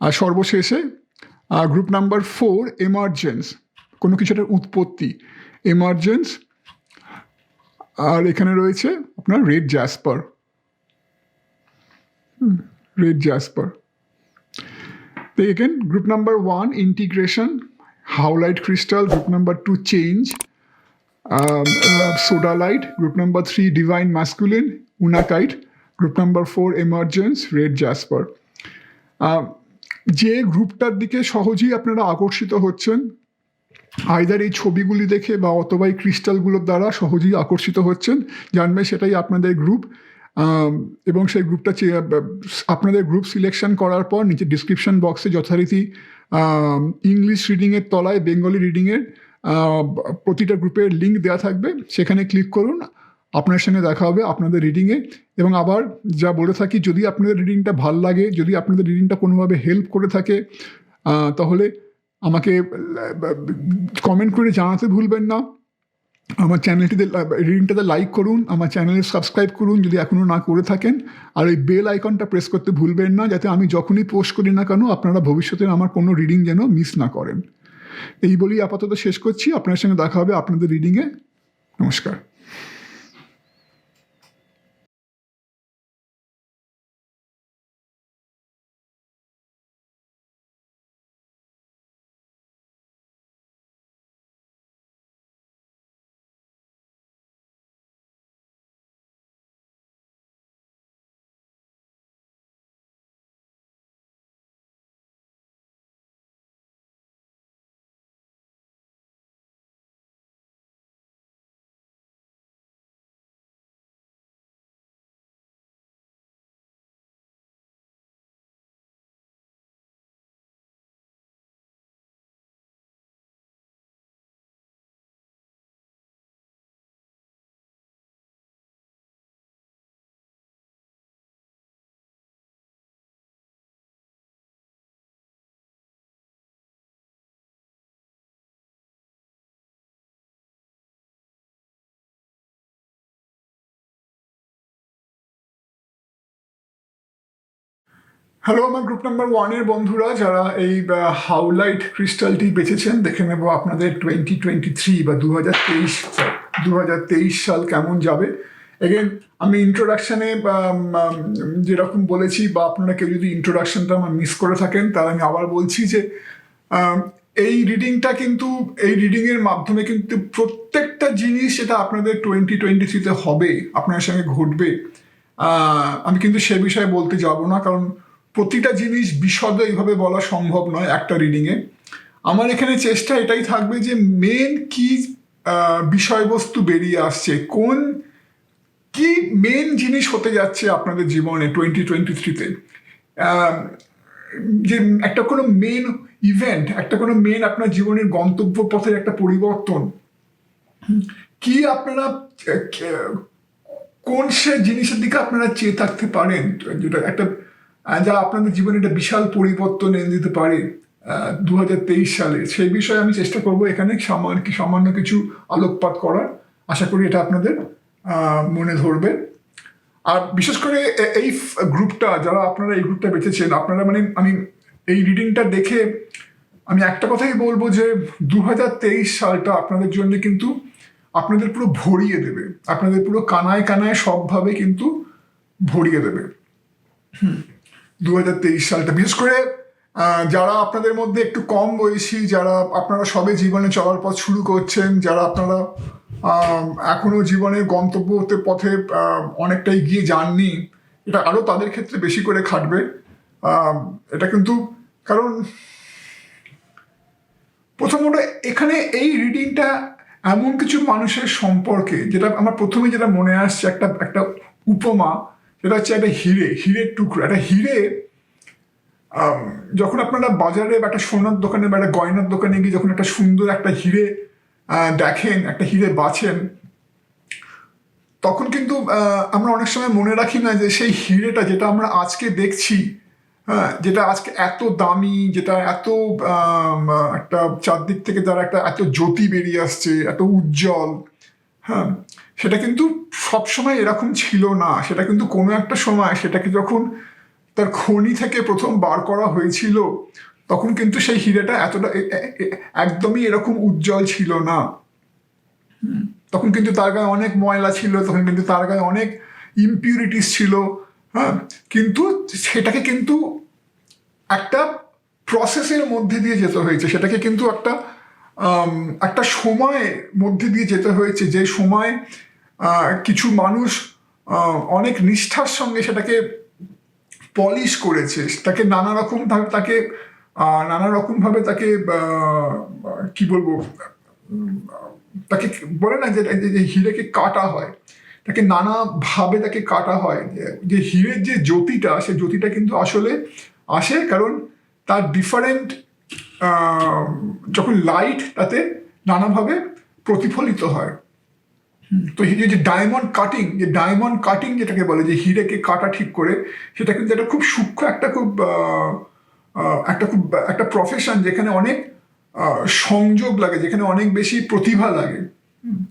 [SPEAKER 1] আর সর্বশেষে গ্রুপ নাম্বার 4 এমার্জেন্স, কোনো কিছুটার উৎপত্তি, এমার্জেন্স। আর এখানে রয়েছে আপনার রেড জ্যাসপার, রেড জ্যাসপার। তো again group number 1 integration, howlite crystal. Group number 2 change, sodalite. Group number 3 divine masculine, unakite. Group number 4 emergence, red jasper. যে গ্রুপটার দিকে সহজেই আপনারা আকর্ষিত হচ্ছেন, আইদার এই ছবিগুলি দেখে বা অথবা এই ক্রিস্টালগুলোর দ্বারা সহজেই আকর্ষিত হচ্ছেন, জানবে সেটাই আপনাদের গ্রুপ। এবং সেই গ্রুপটা আপনাদের গ্রুপ সিলেকশন করার পর নিচে ডিসক্রিপশন বক্সে যথারীতি ইংলিশ রিডিংয়ের তলায় বেঙ্গলি রিডিংয়ের প্রতিটা গ্রুপের লিঙ্ক দেওয়া থাকবে, সেখানে ক্লিক করুন, আপনার সঙ্গে দেখা হবে আপনাদের রিডিংয়ে। এবং আবার যা বলে থাকি, যদি আপনাদের রিডিংটা ভাল লাগে, যদি আপনাদের রিডিংটা কোনোভাবে হেল্প করে থাকে, তাহলে আমাকে কমেন্ট করে জানাতে ভুলবেন না। আমার চ্যানেলটিতে রিডিংটাতে লাইক করুন, আমার চ্যানেলে সাবস্ক্রাইব করুন যদি এখনও না করে থাকেন, আর ওই বেল আইকনটা প্রেস করতে ভুলবেন না, যাতে আমি যখনই পোস্ট করি না কেন আপনারা ভবিষ্যতে আমার কোনো রিডিং যেন মিস না করেন। এই বলেই আপাতত শেষ করছি। আপনার সঙ্গে দেখা হবে আপনাদের রিডিংয়ে। নমস্কার। হ্যালো আমার গ্রুপ নাম্বার 1-এর বন্ধুরা, যারা এই হাউলাইট ক্রিস্টালটি বেছেছেন, দেখে নেব আপনাদের 2023 বা 2023 সাল কেমন যাবে। এগেন আমি ইন্ট্রোডাকশানে যেরকম বলেছি, বা আপনারা কেউ যদি ইন্ট্রোডাকশনটা আমার মিস করে থাকেন, তাহলে আমি আবার বলছি যে এই রিডিংটা কিন্তু, এই রিডিংয়ের মাধ্যমে কিন্তু প্রত্যেকটা জিনিস যেটা আপনাদের 2023-তে হবে, আপনার সঙ্গে ঘটবে, আমি কিন্তু সে বিষয়ে বলতে যাব না, কারণ প্রতিটা জিনিস বিশদে এইভাবে বলা সম্ভব নয় একটা রিডিংয়ে। আমার এখানে চেষ্টা এটাই থাকবে যে মেন কি বিষয়বস্তু বেরিয়ে আসছে, কোন কি মেন জিনিস হতে যাচ্ছে আপনাদের জীবনে 2023-তে, যে একটা কোনো মেন ইভেন্ট, একটা কোনো মেন আপনার জীবনের গন্তব্য পথের একটা পরিবর্তন, কি আপনারা কোন সে জিনিসের দিকে আপনারা চেয়ে থাকতে পারেন, যেটা একটা যা আপনাদের জীবনে একটা বিশাল পরিবর্তন এনে দিতে পারে 2023 সালে। সেই বিষয়ে আমি চেষ্টা করব এখানে সামান্য কিছু আলোকপাত করার। আশা করি এটা আপনাদের মনে ধরবে। আর বিশেষ করে এই গ্রুপটা, যারা আপনারা এই গ্রুপটা বেঁচেছেন, আপনারা মানে আমি এই রিডিংটা দেখে আমি একটা কথাই বলবো যে 2023 সালটা আপনাদের জন্য কিন্তু আপনাদের পুরো ভরিয়ে দেবে, আপনাদের পুরো কানায় কানায় সবভাবে কিন্তু ভরিয়ে দেবে 2023 সালটা। বিশেষ করে যারা আপনাদের মধ্যে একটু কম বয়সী, যারা আপনারা সবে জীবনে চলার পথ শুরু করছেন, যারা আপনারা এখনো জীবনের গন্তব্য পথে অনেকটাই গিয়ে যাননি, এটা আরও তাদের ক্ষেত্রে বেশি করে খাটবে এটা কিন্তু। কারণ প্রথমত এখানে এই রিডিংটা এমন কিছু মানুষের সম্পর্কে, যেটা আমার প্রথমে যেটা মনে আসছে, একটা উপমা, সেটা হচ্ছে একটা হিরের টুকরো। একটা হিরে যখন আপনারা বাজারে বা একটা সোনার দোকানে বা একটা গয়নার দোকানে গিয়ে যখন একটা সুন্দর একটা হিরে দেখেন, একটা হিরে বাছেন, তখন কিন্তু আমরা অনেক সময় মনে রাখি না যে সেই হিরেটা যেটা আমরা আজকে দেখছি হ্যাঁ, যেটা আজকে এত দামি, যেটা এত একটা চারদিক থেকে তার একটা এত জ্যোতি বেরিয়ে আসছে, এত উজ্জ্বল, হ্যাঁ, সেটা কিন্তু সবসময় এরকম ছিল না। সেটা কিন্তু কোনো একটা সময় সেটাকে যখন তার খনি থেকে প্রথম বার করা হয়েছিল, তখন কিন্তু সেই হীরেটা এতটা একদমই এরকম উজ্জ্বল ছিল না। তখন কিন্তু তার গায়ে অনেক ময়লা ছিল, তখন কিন্তু তার গায়ে অনেক ইমপিউরিটিস ছিল। হ্যাঁ, কিন্তু সেটাকে কিন্তু একটা প্রসেসের মধ্যে দিয়ে যেতে হয়েছে, সেটাকে কিন্তু একটা সময়ের মধ্যে দিয়ে যেতে হয়েছে, যে সময় কিছু মানুষ অনেক নিষ্ঠার সঙ্গে সেটাকে পলিশ করেছে, তাকে নানা রকম ভাবে তাকে কি বলবো, তাকে বলে না যে হিরেকে কাটা হয়, তাকে নানাভাবে তাকে কাটা হয়। যে হীরের যে জ্যোতিটা, সেই জ্যোতিটা কিন্তু আসলে আসে কারণ তার ডিফারেন্ট যখন লাইট তাতে নানাভাবে প্রতিফলিত হয়। তো এই যে ডায়মন্ড কাটিং যেটাকে বলে, যে হিরেকে কাটা ঠিক করে, সেটা কিন্তু একটা খুব সূক্ষ্ম, একটা প্রফেশন, যেখানে অনেক সংযোগ লাগে, যেখানে অনেক বেশি প্রতিভা লাগে।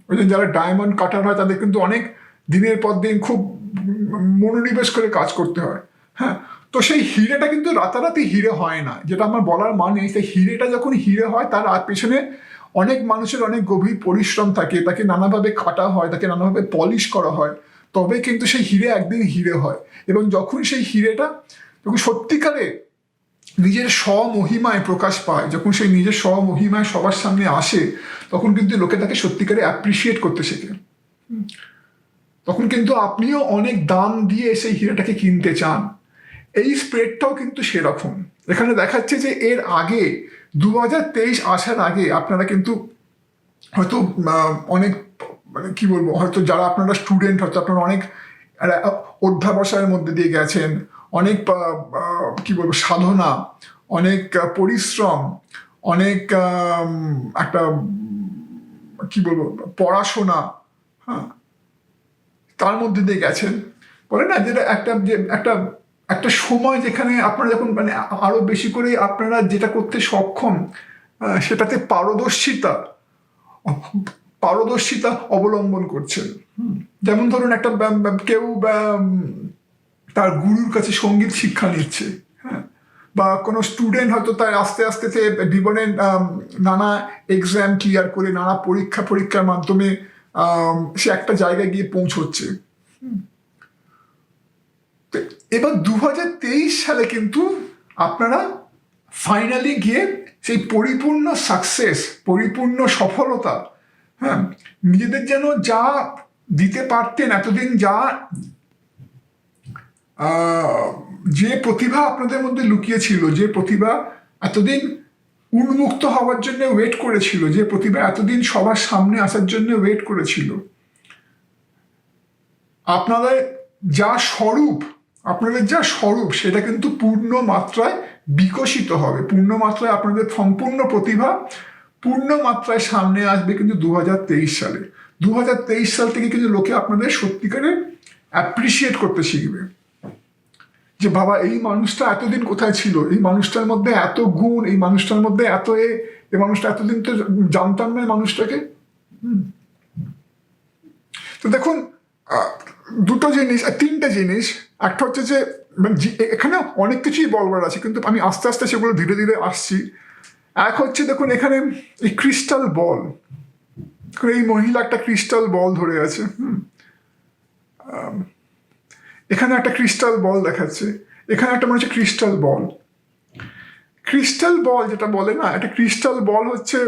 [SPEAKER 1] ওই যে যারা ডায়মন্ড কাটার হয়, তাদের কিন্তু অনেক দিনের পর দিন খুব মনোনিবেশ করে কাজ করতে হয়। হ্যাঁ, তো সেই হিরেটা কিন্তু রাতারাতি হিরে হয় না, যেটা আমার বলার মানে, সেই হিরেটা যখন হিরে হয় তার পেছনে অনেক মানুষের অনেক গভীর পরিশ্রম থাকে, তাকে নানাভাবে কাটা হয়, তাকে নানাভাবে পলিশ করা হয়, তবে কিন্তু সেই হিরে একদিন হিরে হয়। এবং যখন সেই হিরেটা যখন সত্যিকারে নিজের স্বমহিমায় প্রকাশ পায়, যখন সেই নিজের স্বমহিমায় সবার সামনে আসে, তখন কিন্তু লোকে তাকে সত্যিকারে অ্যাপ্রিসিয়েট করতে শেখে। তখন কিন্তু আপনিও অনেক দাম দিয়ে সেই হীরাটাকে কিনতে চান। এই স্প্রেডটাও কিন্তু সেরকম। এখানে দেখাচ্ছে যে এর আগে 2023 আসার আগে আপনারা কিন্তু হয়তো অনেক, মানে কি বলবো, হয়তো যারা আপনারা স্টুডেন্ট, হয়তো আপনারা অনেক অধ্যাবসায়ের মধ্যে দিয়ে গেছেন, অনেক কি বলবো সাধনা, অনেক পরিশ্রম, অনেক একটা কি বলবো পড়াশোনা, হ্যাঁ, তার মধ্যে দিয়ে গেছেন। বলে না যেটা একটা সময় যেখানে আপনারা যখন মানে আরো বেশি করে আপনারা যেটা করতে সক্ষম, সেটাতে পারদর্শিতা অবলম্বন করছেন। যেমন ধরুন একটা কেউ তার গুরুর কাছে সঙ্গীত শিক্ষা নিচ্ছে, হ্যাঁ, বা কোনো স্টুডেন্ট হয়তো তার আস্তে আস্তে জীবনের নানা এক্সাম ক্লিয়ার করে, নানা পরীক্ষার মাধ্যমে সে একটা জায়গায় গিয়ে পৌঁছচ্ছে। এবার 2023 সালে কিন্তু আপনারা ফাইনালি গিয়ে সেই পরিপূর্ণ সাকসেস, পরিপূর্ণ সফলতা, হ্যাঁ, নিজেদের যেন যা দিতে পারতেন এতদিন, যে প্রতিভা আপনাদের মধ্যে লুকিয়ে ছিল, যে প্রতিভা এতদিন উন্মুক্ত হওয়ার জন্য ওয়েট করেছিল, যে প্রতিভা এতদিন সবার সামনে আসার জন্য ওয়েট করেছিল, আপনাদের যা স্বরূপ সেটা কিন্তু পূর্ণ মাত্রায় বিকশিত হবে, পূর্ণ মাত্রায় আপনাদের সম্পূর্ণ প্রতিভা পূর্ণ মাত্রায় সামনে আসবে কিন্তু 2023 সালে। 2023 সাল থেকে কিন্তু লোকে আপনাদের সত্যিকারে অ্যাপ্রিসিয়েট করতে শিখবে, যে বাবা এই মানুষটা এতদিন কোথায় ছিল, এই মানুষটার মধ্যে এত গুণ, এই মানুষটার মধ্যে এই মানুষটা এতদিন তো জানতাম না এই মানুষটাকে। তো দেখুন, তিনটে জিনিস। একটা হচ্ছে যে এখানে অনেক কিছুই বলবার আছে, কিন্তু আমি আস্তে আস্তে সেগুলো ধীরে ধীরে আসছি। এক হচ্ছে দেখুন, এখানে এই ক্রিস্টাল বল, এই মহিলা একটা ক্রিস্টাল বল ধরে আছে। এখানে একটা ক্রিস্টাল বল দেখাচ্ছে, এখানে একটা মনে হচ্ছে ক্রিস্টাল বল যেটা বলে না, একটা ক্রিস্টাল বল হচ্ছে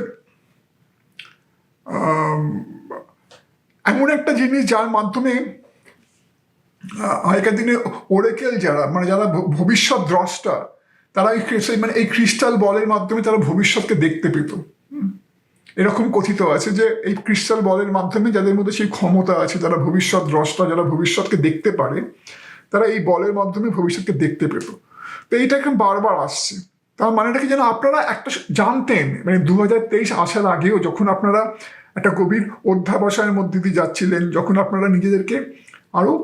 [SPEAKER 1] এমন একটা জিনিস যার মাধ্যমে আগেকার দিনে ওরেকেল যারা ভবিষ্যৎ দ্রষ্টা, তারা এই ক্রিস্টাল বলের মাধ্যমে তারা ভবিষ্যৎকে দেখতে পেত। এরকম কথিত আছে যে এই ক্রিস্টাল বলের মাধ্যমে যাদের মধ্যে সেই ক্ষমতা আছে, যারা ভবিষ্যৎ দ্রষ্টা, যারা ভবিষ্যৎকে দেখতে পারে, তারা এই বলের মাধ্যমে ভবিষ্যৎকে দেখতে পেত। তো এইটা এখন বারবার আসছে। তার মানেটা কি যেন আপনারা একটা জানতেন, মানে 2023 আসার আগেও যখন আপনারা একটা গভীর অধ্যাবসায়ের মধ্যে দিয়ে যাচ্ছিলেন, যখন আপনারা নিজেদেরকে আরো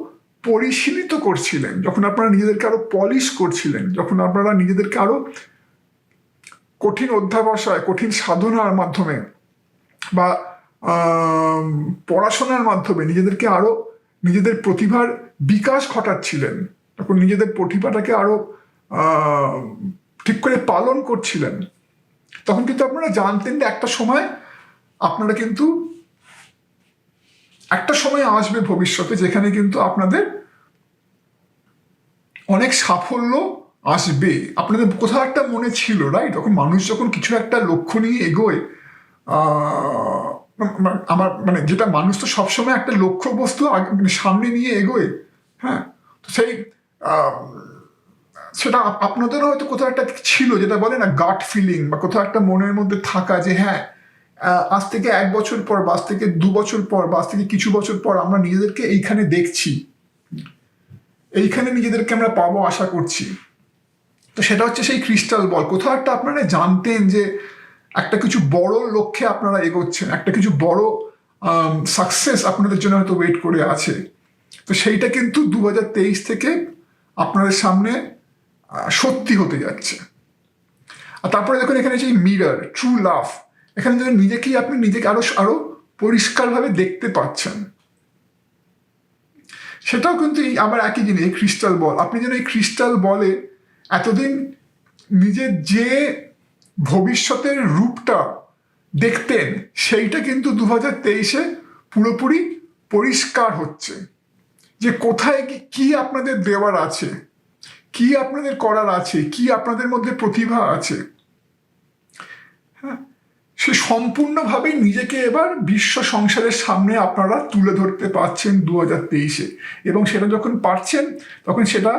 [SPEAKER 1] পরিশীলিত করছিলেন, যখন আপনারা নিজেদেরকে আরো পলিশ করছিলেন, যখন আপনারা নিজেদেরকে আরো কঠিন অধ্যাবসায়, কঠিন সাধনার মাধ্যমে বা পড়াশোনার মাধ্যমে নিজেদেরকে আরো নিজেদের প্রতিভার বিকাশ ঘটাচ্ছিলেন, তখন নিজেদের প্রতিভাটাকে আরো ঠিক করে পালন করছিলেন, তখন কিন্তু আপনারা জানতেন যে একটা সময় আপনারা কিন্তু একটা সময় আসবে ভবিষ্যতে যেখানে কিন্তু আপনাদের অনেক সাফল্য আসবে। আপনাদের কোথাও একটা মনে ছিল, রাইট? তখন মানুষ যখন কিছু একটা লক্ষ্য নিয়ে এগোয়, আমার মানে যেটা মানুষ তো সবসময় একটা লক্ষ্য বস্তু সামনে নিয়ে এগোয়, হ্যাঁ, তো সেই সেটা আপনাদেরও হয়তো কোথাও একটা ছিল, যেটা বলে না গাট ফিলিং, বা কোথাও একটা মনের মধ্যে থাকা যে হ্যাঁ আজ থেকে 1 বছর পর, বা আজ থেকে 2 বছর পর, বা আজ থেকে কিছু বছর পর আমরা নিজেদেরকে এইখানে দেখছি, এইখানে নিজেদেরকে আমরা পাবো আশা করছি। তো সেটা হচ্ছে সেই ক্রিস্টাল বল। কোথাও একটা আপনারা জানতেন যে একটা কিছু বড় লক্ষ্যে আপনারা এগোচ্ছেন, একটা কিছু বড় সাকসেস আপনাদের জন্য হয়তো ওয়েট করে আছে। তো সেইটা কিন্তু 2023 থেকে আপনাদের সামনে সত্যি হতে যাচ্ছে। আর তারপরে দেখুন এখানে যে মিরর, ট্রু লাভ, এখানে যেন নিজেকেই আপনি নিজেকে আরো পরিষ্কারভাবে দেখতে পাচ্ছেন, সেটাও কিন্তু আবার একই জিনিস, এই ক্রিস্টাল বল। আপনি যেন এই ক্রিস্টাল বলে এতদিন নিজের যে ভবিষ্যতের রূপটা দেখতেন, সেইটা কিন্তু 2023-এ পুরোপুরি পরিষ্কার হচ্ছে, যে কোথায় কি আপনাদের দেওয়ার আছে, কি আপনাদের করার আছে, কি আপনাদের মধ্যে প্রতিভা আছে। হ্যাঁ, সে সম্পূর্ণভাবে নিজেকে এবার বিশ্ব সংসারের সামনে আপনারা তুলে ধরতে পারছেন 2023-এ, এবং সেটা যখন পারছেন তখন সেটা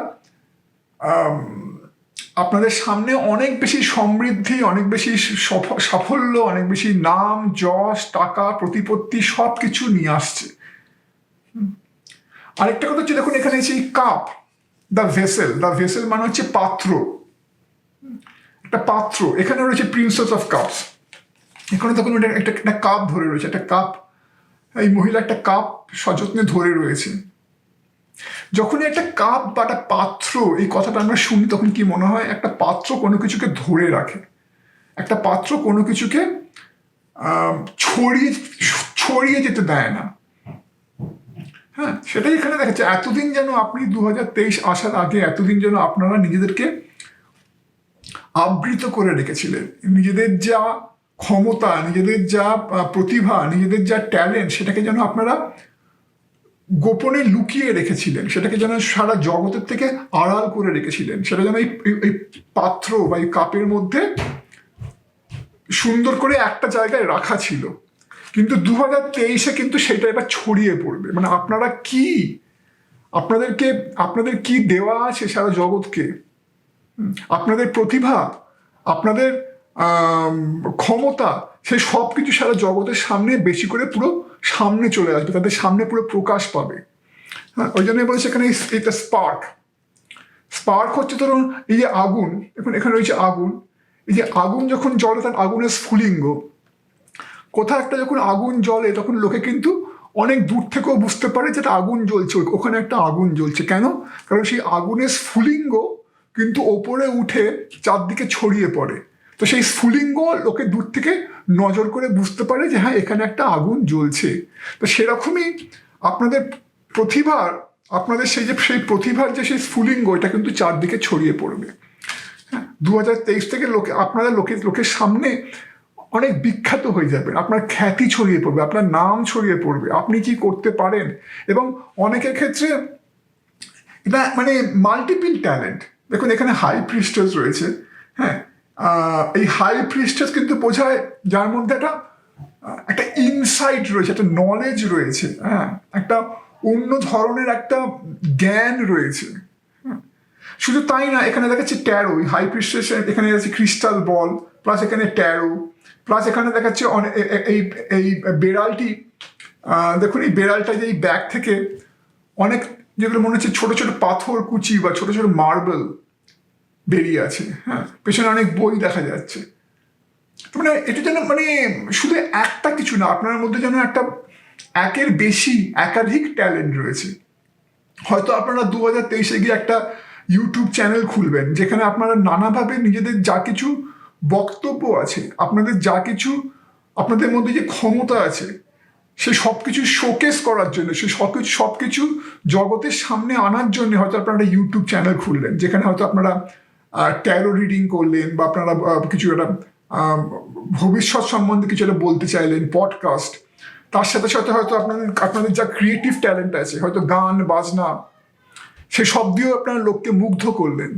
[SPEAKER 1] আপনাদের সামনে অনেক বেশি সমৃদ্ধি, অনেক বেশি সাফল্য, অনেক বেশি নাম, যশ, টাকা, প্রতিপত্তি সব কিছু নিয়ে আসছে। আরেকটা কথা হচ্ছে, দেখুন এখানে এই কাপ, দ্য ভেসেল মানে হচ্ছে পাত্র, একটা পাত্র। এখানে রয়েছে প্রিন্সেস অফ কাপস, এখানে দেখুন একটা কাপ ধরে রয়েছে, একটা কাপ, এই মহিলা একটা কাপ সযত্নে ধরে রয়েছে। যখনই একটা কাপ বা একটা পাত্র এই কথাটা আমরা শুনি, তখন কি মনে হয়? একটা পাত্র কোনো কিছুকে ধরে রাখে, একটা পাত্র কোনো কিছুকে ছড়িয়ে যেতে দেয় না। হ্যাঁ, সেটাই এখানে দেখা যাচ্ছে। এতদিন যেন আপনি 2023 আসার আগে এতদিন যেন আপনারা নিজেদেরকে আবৃত করে রেখেছিলেন, নিজেদের যা ক্ষমতা, নিজেদের যা প্রতিভা, নিজেদের যা ট্যালেন্ট, সেটাকে যেন আপনারা গোপনে লুকিয়ে রেখেছিলেন, সেটাকে যেন সারা জগতের থেকে আড়াল করে রেখেছিলেন, সেটা যেন এই পাত্র বা এই কাপের মধ্যে সুন্দর করে একটা জায়গায় রাখা ছিল। কিন্তু 2023-এ কিন্তু সেটা এবার ছড়িয়ে পড়বে। মানে আপনারা কি, আপনাদের কি দেওয়া আছে সারা জগৎকে, আপনাদের প্রতিভা, আপনাদের ক্ষমতা, সেই সব কিছু সারা জগতের সামনে বেশি করে পুরো সামনে চলে আসবে, তাদের সামনে পুরো প্রকাশ পাবে। হ্যাঁ, ওই জন্য বলছে এখানে এটা স্পার্ক হচ্ছে ধরুন এই যে আগুন, দেখুন এখানে রয়েছে আগুন, এই যে আগুন যখন জ্বলে তার আগুনের স্ফুলিঙ্গ, কোথাও একটা যখন আগুন জ্বলে তখন লোকে কিন্তু অনেক দূর থেকেও বুঝতে পারে যেটা আগুন জ্বলছে, ওখানে একটা আগুন জ্বলছে। কেন? কারণ সেই আগুনের স্ফুলিঙ্গ কিন্তু ওপরে উঠে চারদিকে ছড়িয়ে পড়ে। তো সেই স্ফুলিঙ্গ লোকে দূর থেকে নজর করে বুঝতে পারে যে হ্যাঁ এখানে একটা আগুন জ্বলছে। তো সেরকমই আপনাদের প্রতিভার, আপনাদের সেই প্রতিভার যে সেই স্ফুলিঙ্গ, এটা কিন্তু চারদিকে ছড়িয়ে পড়বে। হ্যাঁ, 2023 থেকে লোকের সামনে অনেক বিখ্যাত হয়ে যাবেন, আপনার খ্যাতি ছড়িয়ে পড়বে, আপনার নাম ছড়িয়ে পড়বে, আপনি কি করতে পারেন। এবং অনেকের ক্ষেত্রে এটা মানে মাল্টিপল ট্যালেন্ট। দেখুন এখানে হাই প্রিস্টেস রয়েছে। হ্যাঁ, এই হাই প্রিস্টেস কিন্তু বোঝায় যার মধ্যে একটা ইনসাইট রয়েছে, একটা নলেজ রয়েছে, হ্যাঁ, একটা অন্য ধরনের একটা জ্ঞান রয়েছে। শুধু তাই না, এখানে দেখাচ্ছে ট্যারো, হাই প্রিস্টেস, এখানে আছে ক্রিস্টাল বল, প্লাস এখানে ট্যারো, প্লাস এখানে দেখাচ্ছে এই বেড়ালটি। দেখুন এই বেড়ালটা যে এই ব্যাগ থেকে অনেক যেগুলো মনে হচ্ছে ছোট ছোট পাথর কুচি বা ছোট ছোট মার্বেল বেরিয়ে আছে। হ্যাঁ, পেছনে অনেক বই দেখা যাচ্ছে। মানে এটা যেন মানে শুধু একটা কিছু না, আপনার মধ্যে যেন একটা একের বেশি একাধিক ট্যালেন্ট রয়েছে। হয়তো আপনারা 2023-এ গিয়ে একটা ইউটিউব চ্যানেল খুলবেন, যেখানে আপনারা নানাভাবে নিজেদের যা কিছু বক্তব্য আছে, আপনাদের যা কিছু আপনাদের মধ্যে যে ক্ষমতা আছে, সে সব কিছু শোকেস করার জন্য, সে সব কিছু জগতের সামনে আনার জন্য হয়তো আপনারা ইউটিউব চ্যানেল খুললেন, যেখানে হয়তো আপনারা ট্যারো রিডিং করলেন, বা আপনারা কিছু একটা ভবিষ্যৎ সম্বন্ধে কিছু একটা বলতে চাইলেন, পডকাস্ট। তার সাথে সাথে হয়তো আপনাদের যা ক্রিয়েটিভ ট্যালেন্ট আছে, হয়তো গান বাজনা, সে সব দিয়েও আপনারা লোককে মুগ্ধ করলেন।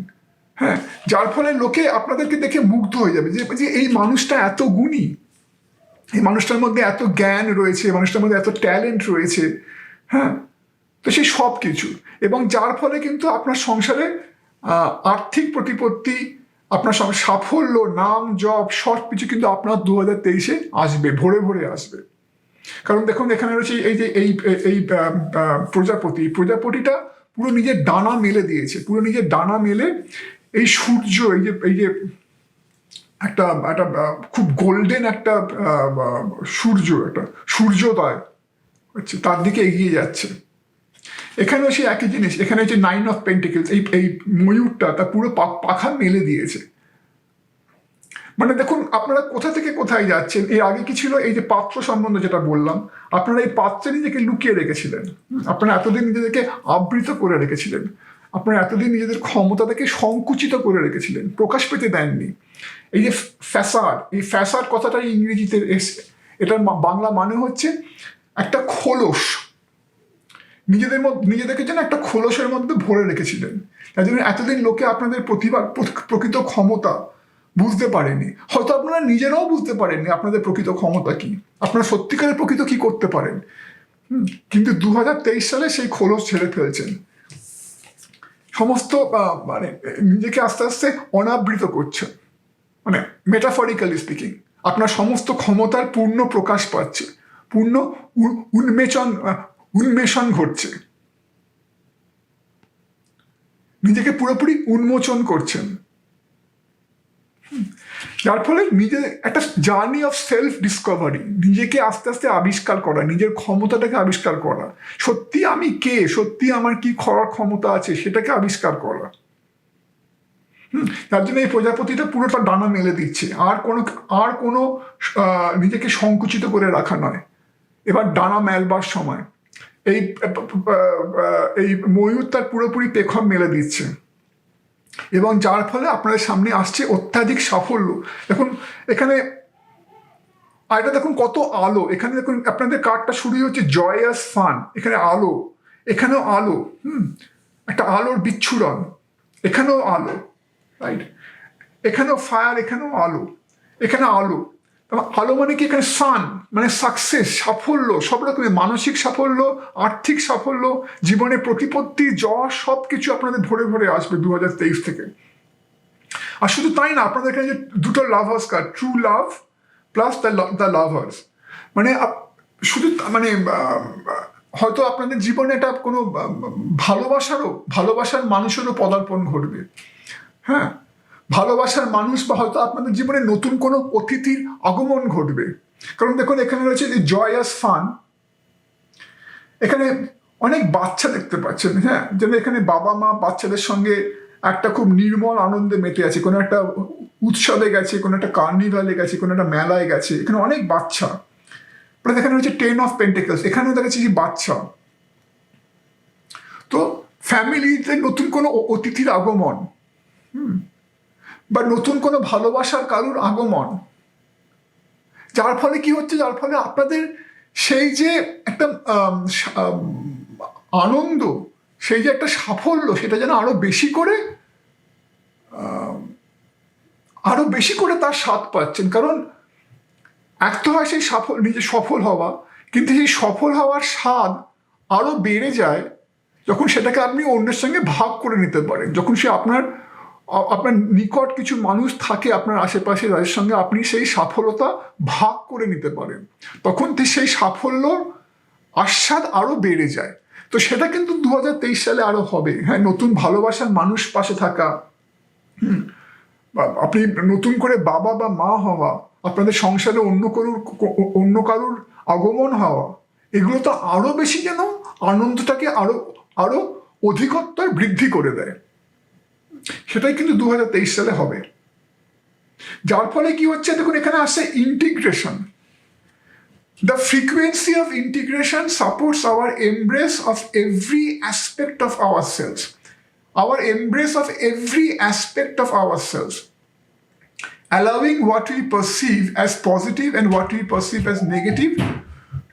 [SPEAKER 1] হ্যাঁ, যার ফলে লোকে আপনাদেরকে দেখে মুগ্ধ হয়ে যাবে যে এই মানুষটা এত গুণী, এই মানুষটার মধ্যে এত জ্ঞান রয়েছে, মানুষটার মধ্যে এত ট্যালেন্ট রয়েছে। হ্যাঁ, তো সেই সব কিছু, এবং যার ফলে কিন্তু আপনার সংসারে আর্থিক প্রতিপত্তি, আপনার সাফল্য, নাম জব সব কিছু কিন্তু আপনার 2023-এ আসবে, ভরে ভরে আসবে। কারণ দেখুন, এখানে রয়েছে এই যে এই প্রজাপতিটা পুরো নিজের ডানা মেলে দিয়েছে, পুরো নিজের ডানা মেলে এই সূর্য, এই যে একটা একটা খুব গোল্ডেন একটা একটা সূর্যোদয় হচ্ছে, তার দিকে এগিয়ে যাচ্ছে। এখানেও সেই একই জিনিস, এখানে হচ্ছে 9 অফ পেন্টিকেলস, এই ময়ূরটা তার পুরো পাখা মেলে দিয়েছে। মানে দেখুন, আপনারা কোথা থেকে কোথায় যাচ্ছেন। এর আগে কি ছিল, এই যে পাত্র সম্বন্ধে যেটা বললাম, আপনারা এই পাত্রে নিজেকে লুকিয়ে রেখেছিলেন, আপনারা এতদিন নিজেদেরকে আবৃত করে রেখেছিলেন, আপনারা এতদিন নিজেদের ক্ষমতাটাকে সংকুচিত করে রেখেছিলেন, প্রকাশ পেতে দেননি। এই যে ফ্যাসাড, এই ফ্যাসাড কথাটা ইংরেজিতে এসে, এটার বাংলা মানে হচ্ছে একটা খোলস। নিজেদেরকে যেন একটা খোলসের মধ্যে ভরে রেখেছিলেন। তাই জন্য এতদিন লোকে আপনাদের প্রকৃত ক্ষমতা বুঝতে পারেনি। হয়তো আপনারা নিজেরাও বুঝতে পারেননি আপনাদের প্রকৃত ক্ষমতা কি, আপনারা সত্যিকারের প্রকৃত কি করতে পারেন। কিন্তু 2023 সালে সেই খোলস ছেড়ে ফেলছেন, সমস্ত মানে নিজেকে আস্তে আস্তে অনাবৃত করছেন, মানে মেটাফরিক্যালি স্পিকিং আপনার সমস্ত ক্ষমতার পূর্ণ প্রকাশ পাচ্ছে, পূর্ণ উন্মেষণ ঘটছে, নিজেকে পুরোপুরি উন্মোচন করছেন। যার ফলে নিজে একটা জার্নি অফ সেলফ ডিসকভারি, নিজেকে আস্তে আস্তে আবিষ্কার করা, নিজের ক্ষমতাটাকে আবিষ্কার করা, সত্যি আমি কে, সত্যি আমার কি করার ক্ষমতা আছে সেটাকে আবিষ্কার করা। তার জন্য এই প্রজাপতিটা পুরোটা ডানা মেলে দিচ্ছে, আর কোনো নিজেকে সংকুচিত করে রাখা নয়। এবার ডানা মেলবার সময় এই ময়ূর তার পুরোপুরি পেখম মেলে দিচ্ছে, এবং যার ফলে আপনাদের সামনে আসছে অত্যাধিক সাফল্য। দেখুন এখানে, আর এটা দেখুন কত আলো, এখানে দেখুন আপনাদের কার্ডটা শুরু হচ্ছে জয়াস ফান, এখানে আলো, এখানেও আলো, একটা আলোর বিচ্ছুরণ, এখানেও আলো, রাইট, এখানেও ফায়ার, এখানেও আলো, এখানে আলো। আলো মানে কি, এখানে সান মানে সাকসেস, সাফল্য, সব রকমের মানসিক সাফল্য, আর্থিক সাফল্য, জীবনে প্রতিপত্তি, যশ, সব কিছু আপনাদের ভরে ভরে আসবে 2023 থেকে। আর শুধু তাই না, আপনাদের এখানে যে দুটো lovers card, true love plus the lovers, মানে শুধু মানে হয়তো আপনাদের জীবনে এটা কোনো ভালোবাসার মানুষেরও পদার্পণ ঘটবে। হ্যাঁ, ভালোবাসার মানুষ, বা হয়তো আপনাদের জীবনে নতুন কোনো অতিথির আগমন ঘটবে। কারণ দেখুন এখানে রয়েছে যে জয়াস ফান, এখানে অনেক বাচ্চা দেখতে পাচ্ছেন। হ্যাঁ, যেন এখানে বাবা মা বাচ্চাদের সঙ্গে একটা খুব নির্মল আনন্দে মেতে আছে, কোনো একটা উৎসবে গেছে, কোনো একটা কার্নিভালে গেছে, কোনো একটা মেলায় গেছে, এখানে অনেক বাচ্চা। এখানে রয়েছে 10 অফ পেন্টিকলস, এখানেও দেখাচ্ছে যে বাচ্চা। তো ফ্যামিলিতে নতুন কোনো অতিথির আগমন, বা নতুন কোনো ভালোবাসার কারুর আগমন, যার ফলে কি হচ্ছে, যার ফলে আপনাদের সেই যে একটা আনন্দ, সেই যে একটা সাফল্য, সেটা যেন আরো বেশি করে তার স্বাদ পাচ্ছেন। কারণ এক তো হয় সেই নিজে সফল হওয়া, কিন্তু সেই সফল হওয়ার স্বাদ আরো বেড়ে যায় যখন সেটাকে আপনি অন্যের সঙ্গে ভাগ করে নিতে পারেন, যখন সে আপনার নিকট কিছু মানুষ থাকে আপনার আশেপাশে, যাদের সঙ্গে আপনি সেই সাফল্যতা ভাগ করে নিতে পারেন, তখন সেই সাফল্যর আস্বাদ আরো বেড়ে যায়। তো সেটা কিন্তু 2023 সালে আরো হবে। হ্যাঁ, নতুন ভালোবাসার মানুষ পাশে থাকা, আপনি নতুন করে বাবা বা মা হওয়া, আপনাদের সংসারে অন্য কারুর আগমন হওয়া, এগুলো তো আরো বেশি যেন আনন্দটাকে আরো অধিকতর বৃদ্ধি করে দেয়। সেটাই কিন্তু 2023 সালে হবে। যার ফলে কি হচ্ছে, দেখুন এখানে আসছে integration. The frequency of integration supports our embrace of every aspect of ourselves. Our embrace of every aspect of ourselves. Allowing what we perceive as positive and what we perceive as negative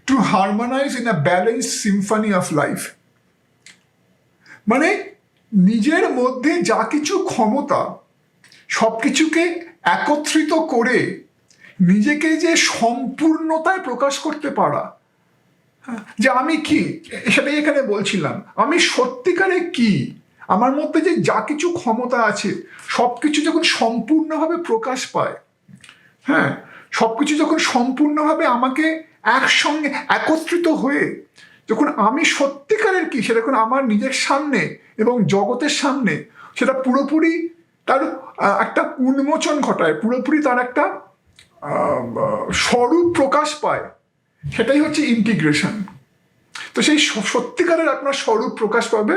[SPEAKER 1] to harmonize in a balanced symphony of life. মানে নিজের মধ্যে যা কিছু ক্ষমতা, সব কিছুকে একত্রিত করে নিজেকে যে সম্পূর্ণতায় প্রকাশ করতে পারা, যে আমি কি, সেটাই এখানে বলছিলাম। আমি সত্যিকারে কি, আমার মধ্যে যে যা কিছু ক্ষমতা আছে সব কিছু যখন সম্পূর্ণভাবে প্রকাশ পায়, হ্যাঁ, সব কিছু যখন সম্পূর্ণভাবে আমাকে একসঙ্গে একত্রিত হয়ে যখন আমি সত্যিকারের কি সেটা যখন আমার নিজের সামনে এবং জগতের সামনে সেটা পুরোপুরি তার একটা উন্মোচন ঘটায়, পুরোপুরি তার একটা স্বরূপ প্রকাশ পায়, সেটাই হচ্ছে ইন্টিগ্রেশন। তো সেই সত্যিকারের আপনার স্বরূপ প্রকাশ পাবে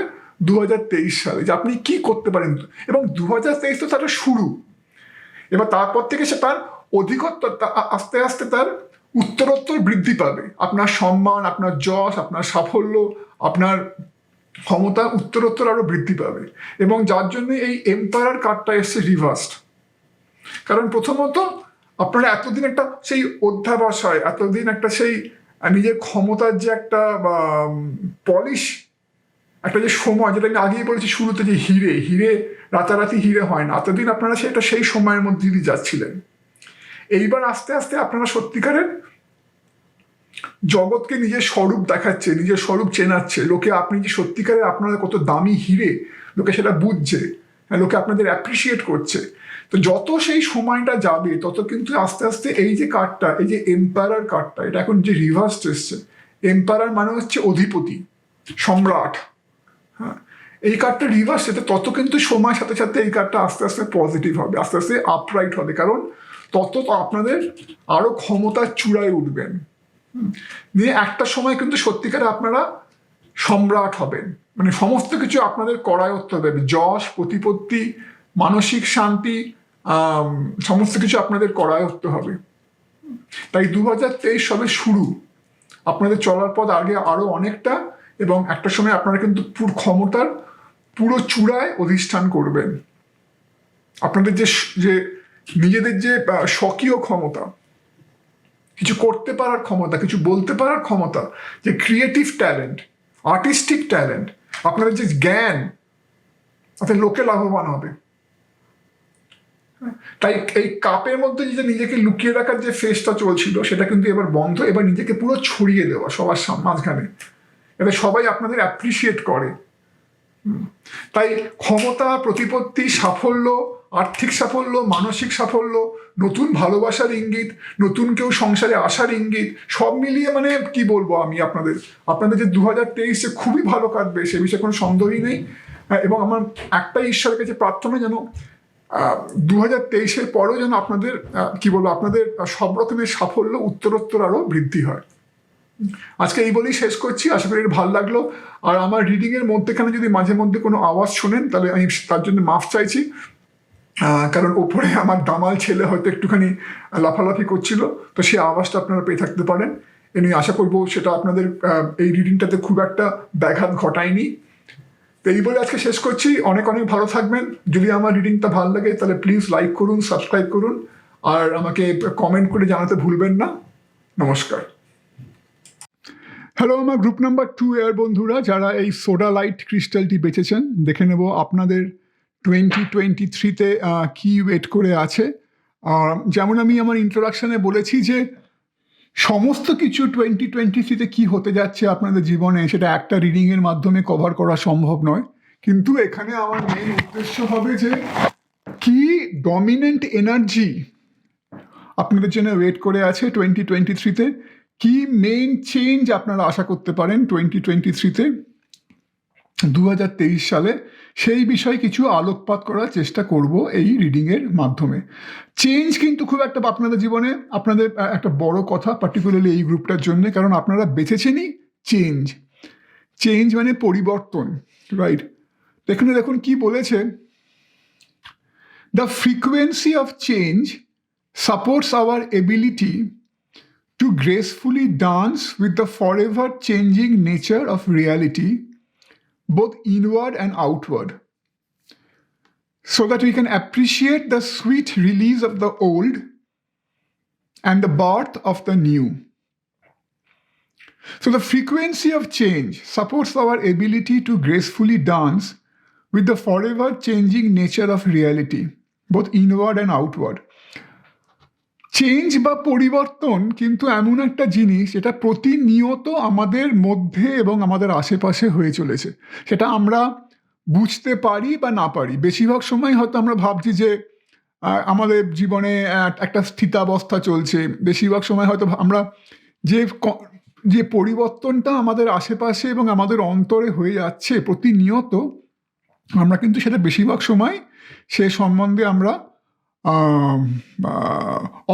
[SPEAKER 1] 2023 সালে, যে আপনি কি করতে পারেন। এবং 2023 তো তার শুরু, এবার তারপর থেকে সে তার অধিকত্ব আস্তে আস্তে তার উত্তরোত্তর বৃদ্ধি পাবে। আপনার সম্মান, আপনার যশ, আপনার সাফল্য, আপনার ক্ষমতা উত্তরোত্তর আরো বৃদ্ধি পাবে। এবং যার জন্য এই এম্পায়ার কার্ডটা এসছে রিভার্সড। কারণ প্রথমত আপনারা এতদিন একটা সেই অধ্যাবসায়, এতদিন একটা সেই নিজের ক্ষমতার যে একটা পলিশ, একটা যে সময়, যেটা আমি আগেই বলেছি শুরুতে, যে হিরে হিরে রাতারাতি হিরে হয় না, এতদিন আপনারা সেটা সেই সময়ের মধ্যে দিয়ে যাচ্ছিলেন। এইবার আস্তে আস্তে আপনারা সত্যিকারের জগৎকে নিজের স্বরূপ দেখাচ্ছে, নিজের স্বরূপ চেনাচ্ছে। লোকে আপনি যে সত্যিকারের আপনারা কত দামি হিরে, লোকে সেটা বুঝছে, লোকে আপনাদের অ্যাপ্রিসিয়েট করছে। তো যত সেই সময়টা যাবে তত কিন্তু আস্তে আস্তে এই যে কার্ডটা, এই যে এম্পায়ার কার্ডটা, এটা এখন যে রিভার্সড এসছে। এম্পায়ার মানে হচ্ছে অধিপতি, সম্রাট। হ্যাঁ, এই কার্ডটা রিভার্স, এটা তত কিন্তু সময়ের সাথে সাথে এই কার্ডটা আস্তে আস্তে পজিটিভ হবে, আস্তে আস্তে আপরাইট হবে। কারণ তত আপনাদের আরো ক্ষমতার চূড়ায় উঠবেন, নিয়ে একটা সময় কিন্তু সত্যিকারে আপনারা সম্রাট হবেন। মানে সমস্ত কিছু আপনাদের করায়ত্ত হবে, যশ, প্রতিপত্তি, মানসিক শান্তি, সমস্ত কিছু আপনাদের করায়ত্ত হবে। তাই 2023 সবে শুরু, আপনাদের চলার পথ আগে আরো অনেকটা, এবং একটা সময় আপনারা কিন্তু পুরো ক্ষমতার পুরো চূড়ায় অধিষ্ঠান করবেন। আপনাদের যে নিজেদের যে স্বকীয় ক্ষমতা, কিছু করতে পারার ক্ষমতা, কিছু বলতে পারার ক্ষমতা, যে ক্রিয়েটিভ ট্যালেন্ট, আর্টিস্টিক ট্যালেন্ট, আপনাদের যে জ্ঞান, তাতে লোকে লাভবান হবে। তাই এই কাপের মধ্যে যে নিজেকে লুকিয়ে রাখার যে ফেসটা চলছিল সেটা কিন্তু এবার বন্ধ। এবার নিজেকে পুরো ছড়িয়ে দেওয়া সবার মাঝখানে, এবার সবাই আপনাদের অ্যাপ্রিসিয়েট করে। তাই ক্ষমতা, প্রতিপত্তি, সাফল্য, আর্থিক সাফল্য, মানসিক সাফল্য, নতুন ভালোবাসার ইঙ্গিত, নতুন কেউ সংসারে আসার ইঙ্গিত, সব মিলিয়ে মানে কি বলবো আমি আপনাদের যে 2023 খুবই ভালো কাটবে সে বিষয়ে কোনো সন্দেহই নেই। এবং আমার একটাই ঈশ্বরের কাছে প্রার্থনা, যেন 2023 পরেও যেন আপনাদের আপনাদের সব রকমের সাফল্য উত্তরোত্তর আরো বৃদ্ধি হয়। আজকে এই বলেই শেষ করছি, আশা করি ভালো লাগলো। আর আমার রিডিং এর মধ্যেখানে যদি মাঝে মধ্যে কোনো আওয়াজ শোনেন তাহলে আমি তার জন্য মাফ চাইছি, কারণ ওপরে আমার দামাল ছেলে হয়তো একটুখানি লাফালাফি করছিল, তো সেই আওয়াজটা আপনারা পেয়ে থাকতে পারেন। এ নিয়ে আশা করবো সেটা আপনাদের এই রিডিংটাতে খুব একটা ব্যাঘাত ঘটায়নি। তো এই বলে আজকে শেষ করছি। অনেক অনেক ভালো থাকবেন। যদি আমার রিডিংটা ভালো লাগে তাহলে প্লিজ লাইক করুন, সাবস্ক্রাইব করুন, আর আমাকে কমেন্ট করে জানাতে ভুলবেন না। নমস্কার। হ্যালো আমার গ্রুপ নাম্বার 2 এর বন্ধুরা, যারা এই সোডা লাইট ক্রিস্টালটি বেচেছেন, দেখে নেব আপনাদের 2023-তে কি ওয়েট করে আছে। যেমন আমি আমার ইন্ট্রোডাকশনে বলেছি যে সমস্ত কিছু 2023-তে কি হতে যাচ্ছে আপনাদের জীবনে সেটা একটা রিডিংয়ের মাধ্যমে কভার করা সম্ভব নয়। কিন্তু এখানে আমার মেন উদ্দেশ্য হবে যে কি ডমিনেন্ট এনার্জি আপনাদের জন্য ওয়েট করে আছে 2023-তে, কি মেইন চেঞ্জ আপনারা আশা করতে পারেন 2023-তে 2023 সালে, সেই বিষয়ে কিছু আলোকপাত করার চেষ্টা করব এই রিডিংয়ের মাধ্যমে। চেঞ্জ কিন্তু খুব একটা আপনাদের জীবনে আপনাদের একটা বড় কথা, পার্টিকুলারলি এই গ্রুপটার জন্য, কারণ আপনারা বেছেছেনই চেঞ্জ। চেঞ্জ মানে পরিবর্তন, রাইট? এখানে দেখুন কি বলেছে, the frequency of change supports our ability to gracefully dance with the forever changing nature of reality, both inward and outward, so that we can appreciate the sweet release of the old and the birth of the new. So the frequency of change supports our ability to gracefully dance with the forever changing nature of reality, both inward and outward. Change বা পরিবর্তন কিন্তু এমন একটা জিনিস যেটা প্রতিনিয়ত আমাদের মধ্যে এবং আমাদের আশেপাশে হয়ে চলেছে, সেটা আমরা বুঝতে পারি বা না পারি। বেশিরভাগ সময় হয়তো আমরা ভাবছি যে আমাদের জীবনে একটা স্থিতাবস্থা চলছে, বেশিরভাগ সময় হয়তো আমরা যে পরিবর্তনটা আমাদের আশেপাশে এবং আমাদের অন্তরে হয়ে যাচ্ছে প্রতিনিয়ত, আমরা কিন্তু সেটা বেশিরভাগ সময় সে সম্বন্ধে আমরা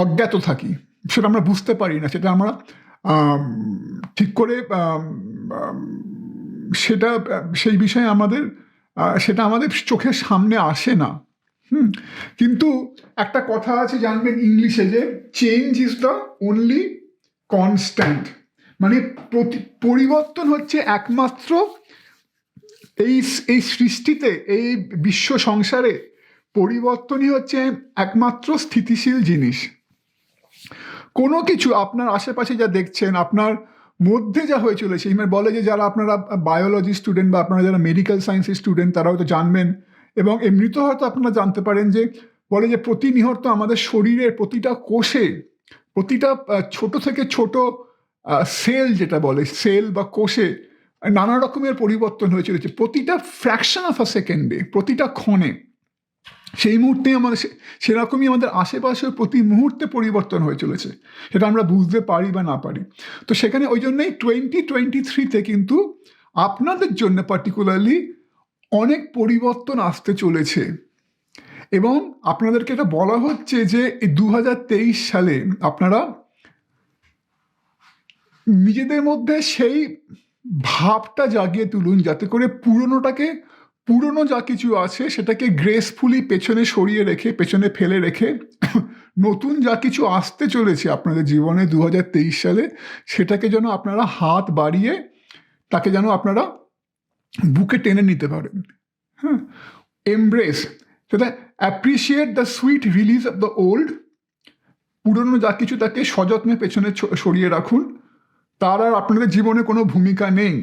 [SPEAKER 1] অজ্ঞাত থাকি, সেটা আমরা বুঝতে পারি না, সেটা আমরা ঠিক করে সেটা সেই বিষয়ে সেটা আমাদের চোখের সামনে আসে না। কিন্তু একটা কথা আছে জানবেন ইংলিশে, যে change is the only constant, মানে পরিবর্তন হচ্ছে একমাত্র এই সৃষ্টিতে, এই বিশ্ব সংসারে পরিবর্তনই হচ্ছে একমাত্র স্থিতিশীল জিনিস। কোনো কিছু আপনার আশেপাশে যা দেখছেন, আপনার মধ্যে যা হয়ে চলেছে, বলে যে যারা আপনারা বায়োলজি স্টুডেন্ট বা আপনারা যারা মেডিকেল সায়েন্সের স্টুডেন্ট তারা হয়তো জানবেন, এবং এমনিতেও হয়তো আপনারা জানতে পারেন যে বলে যে প্রতিনিয়ত আমাদের শরীরের প্রতিটা কোষে, প্রতিটা ছোট থেকে ছোট সেল, যেটা বলে সেল বা কোষে নানা রকমের পরিবর্তন হয়ে চলেছে, প্রতিটা ফ্র্যাকশন অফ আ সেকেন্ডে, প্রতিটা ক্ষণে। সেই মুহূর্তে আমাদের সেরকমই আমাদের আশেপাশে প্রতি মুহূর্তে পরিবর্তন হয়ে চলেছে, সেটা আমরা বুঝতে পারি বা না পারি। তো সেখানে ওই জন্যই 2023-তে কিন্তু আপনাদের জন্য পার্টিকুলারলি অনেক পরিবর্তন আসতে চলেছে, এবং আপনাদেরকে এটা বলা হচ্ছে যে এই 2023 সালে আপনারা নিজেদের মধ্যে সেই ভাবটা জাগিয়ে তুলুন, যাতে করে পুরনো যা কিছু আছে সেটাকে গ্রেসফুলি পেছনে সরিয়ে রেখে, পেছনে ফেলে রেখে নতুন যা কিছু আসতে চলেছে আপনাদের জীবনে 2023 সালে, সেটাকে যেন আপনারা হাত বাড়িয়ে তাকে যেন আপনারা বুকে টেনে নিতে পারেন। হ্যাঁ, এমব্রেস, সেটা appreciate the sweet release of the old, পুরনো যা কিছু তাকে সযত্নে পেছনে সরিয়ে রাখুন, তার আর আপনাদের জীবনে কোনো ভূমিকা নেই।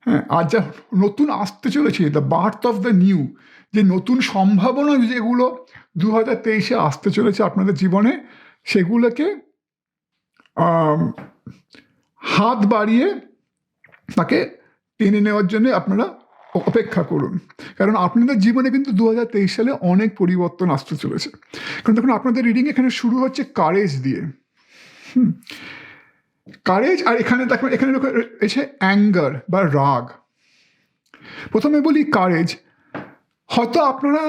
[SPEAKER 1] হ্যাঁ, আর যা নতুন আসতে চলেছে, the birth of the new, যে নতুন সম্ভাবনা যেগুলো 2023-এ আসতে চলেছে আপনাদের জীবনে, সেগুলোকে হাত বাড়িয়ে তাকে টেনে নেওয়ার জন্য আপনারা অপেক্ষা করুন, কারণ আপনাদের জীবনে কিন্তু 2023 সালে অনেক পরিবর্তন আসতে চলেছে। কারণ দেখুন আপনাদের রিডিং এখানে শুরু হচ্ছে কারেজ দিয়ে, কারেজ, আর এখানে দেখুন এখানে এসে অ্যাঙ্গার বা রাগ। প্রথমে বলি কারেজ, হয়তো আপনারা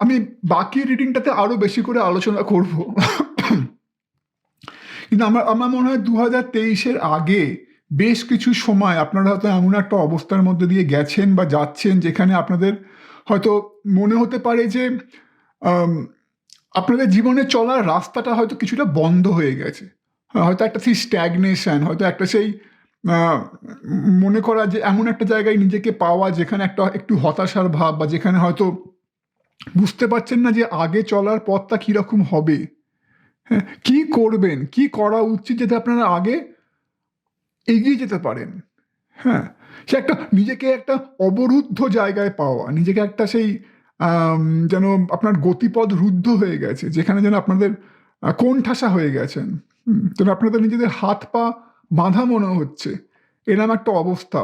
[SPEAKER 1] আমি বাকি রিডিংটাতে আরো বেশি করে আলোচনা করব, কিন্তু আমার মনে হয় 2023-এর আগে বেশ কিছু সময় আপনারা হয়তো এমন একটা অবস্থার মধ্যে দিয়ে গেছেন বা যাচ্ছেন যেখানে আপনাদের হয়তো মনে হতে পারে যে আপনাদের জীবনে চলার রাস্তাটা হয়তো কিছুটা বন্ধ হয়ে গেছে, হয়তো একটা সেই স্ট্যাগনেশন, হয়তো একটা সেই মনে করা যে এমন একটা জায়গায় নিজেকে পাওয়া যেখানে একটু হতাশার ভাব, বা যেখানে হয়তো বুঝতে পারছেন না যে আগে চলার পথটা কীরকম হবে, হ্যাঁ, কী করবেন, কি করা উচিত যাতে আপনারা আগে এগিয়ে যেতে পারেন। হ্যাঁ, সে নিজেকে একটা অবরুদ্ধ জায়গায় পাওয়া, নিজেকে একটা সেই যেন আপনার গতিপথ রুদ্ধ হয়ে গেছে, যেখানে যেন আপনাদের কোণঠাসা হয়ে গেছেন, যেন আপনাদের নিজেদের হাত পা বাঁধা মনে হচ্ছে, এরকম একটা অবস্থা।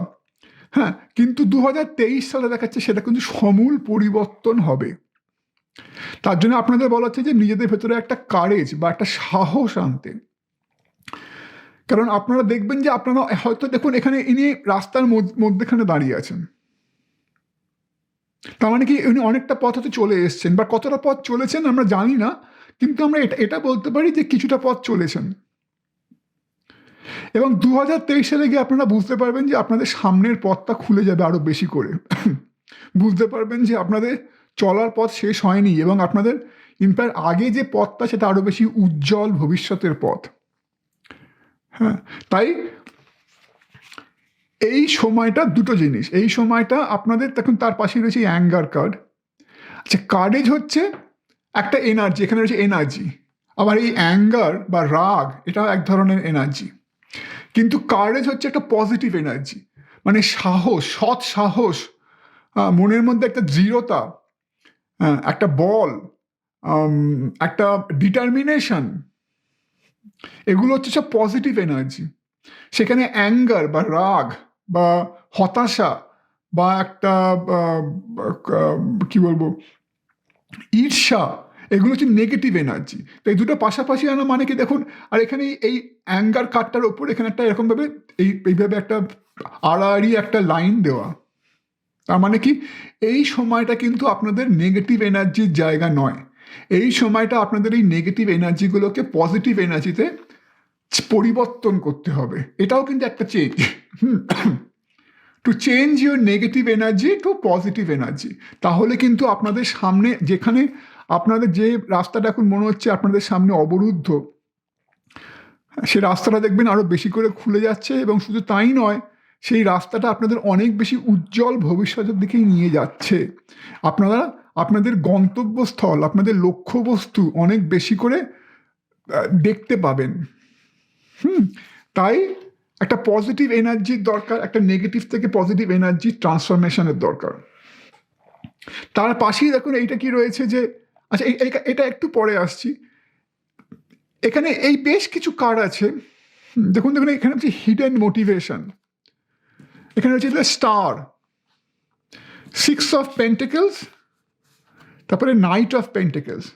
[SPEAKER 1] হ্যাঁ, কিন্তু 2023 সালে দেখাচ্ছে সেটা কিন্তু সমূল পরিবর্তন হবে। তার জন্য আপনাদের বলা হচ্ছে যে নিজেদের ভেতরে একটা কারেজ বা একটা সাহস আনতে, কারণ আপনারা দেখবেন যে আপনারা হয়তো দেখুন এখানে ইনি রাস্তার মধ্যেখানে দাঁড়িয়ে আছেন, তার মানে কি উনি অনেকটা পথ হয়তো চলে এসছেন, বা কতটা পথ চলেছেন আমরা জানি না, কিন্তু আমরা এটা বলতে পারি যে কিছুটা পথ চলেছেন। এবং 2023 সালে গিয়ে আপনারা বুঝতে পারবেন যে আপনাদের সামনের পথটা খুলে যাবে আরো বেশি করে। বুঝতে পারবেন যে আপনাদের চলার পথ শেষ হয়নি এবং আপনাদের ইনফ্যাক্ট আগে যে পথটা সেটা আরো বেশি উজ্জ্বল ভবিষ্যতের পথ। হ্যাঁ, তাই এই সময়টা দুটো জিনিস, এই সময়টা আপনাদের তখন তার পাশে রয়েছে অ্যাঙ্গার কার্ড। আচ্ছা, কারেজ হচ্ছে একটা এনার্জি, এখানে রয়েছে এনার্জি। আবার এই অ্যাঙ্গার বা রাগ এটাও এক ধরনের এনার্জি, কিন্তু কারেজ হচ্ছে একটা পজিটিভ এনার্জি, মানে সাহস, সৎ সাহস, মনের মধ্যে একটা দৃঢ়তা, একটা বল, একটা ডিটারমিনেশন, এগুলো হচ্ছে সব পজিটিভ এনার্জি। সেখানে অ্যাঙ্গার বা রাগ বা হতাশা বা একটা কি বলবো ঈর্ষা, এগুলো হচ্ছে নেগেটিভ এনার্জি। তো এই দুটো পাশাপাশি আনা মানে কি, দেখুন, আর এখানে এই অ্যাঙ্গার কার্ডটার ওপর এখানে একটা এরকমভাবে এইভাবে একটা আড়াআড়ি একটা লাইন দেওয়া। তার মানে কি, এই সময়টা কিন্তু আপনাদের নেগেটিভ এনার্জির জায়গা নয়। এই সময়টা আপনাদের এই নেগেটিভ এনার্জিগুলোকে পজিটিভ এনার্জিতে পরিবর্তন করতে হবে। এটাও কিন্তু একটা change. To change your negative energy to positive energy. তাহলে কিন্তু আপনাদের সামনে, যেখানে আপনাদের যে রাস্তাটা এখন মনে হচ্ছে আপনাদের সামনে অবরুদ্ধ, সে রাস্তাটা দেখবেন আরো বেশি করে খুলে যাচ্ছে। এবং শুধু তাই নয়, সেই রাস্তাটা আপনাদের অনেক বেশি উজ্জ্বল ভবিষ্যতের দিকেই নিয়ে যাচ্ছে। আপনারা আপনাদের গন্তব্যস্থল, আপনাদের লক্ষ্যবস্তু অনেক বেশি করে দেখতে পাবেন। তাই একটা পজিটিভ এনার্জির দরকার, একটা নেগেটিভ থেকে পজিটিভ এনার্জি ট্রান্সফরমেশনের দরকার। তার পাশেই দেখুন এইটা কি রয়েছে যে, আচ্ছা এটা একটু পরে আসছি। এখানে এই বেশ কিছু কার্ড আছে, দেখুন দেখুন, এখানে হচ্ছে হিডেন মোটিভেশন, এখানে হচ্ছে স্টার, 6 অফ পেন্টিকলস, তারপরে নাইট অফ পেন্টিকলস,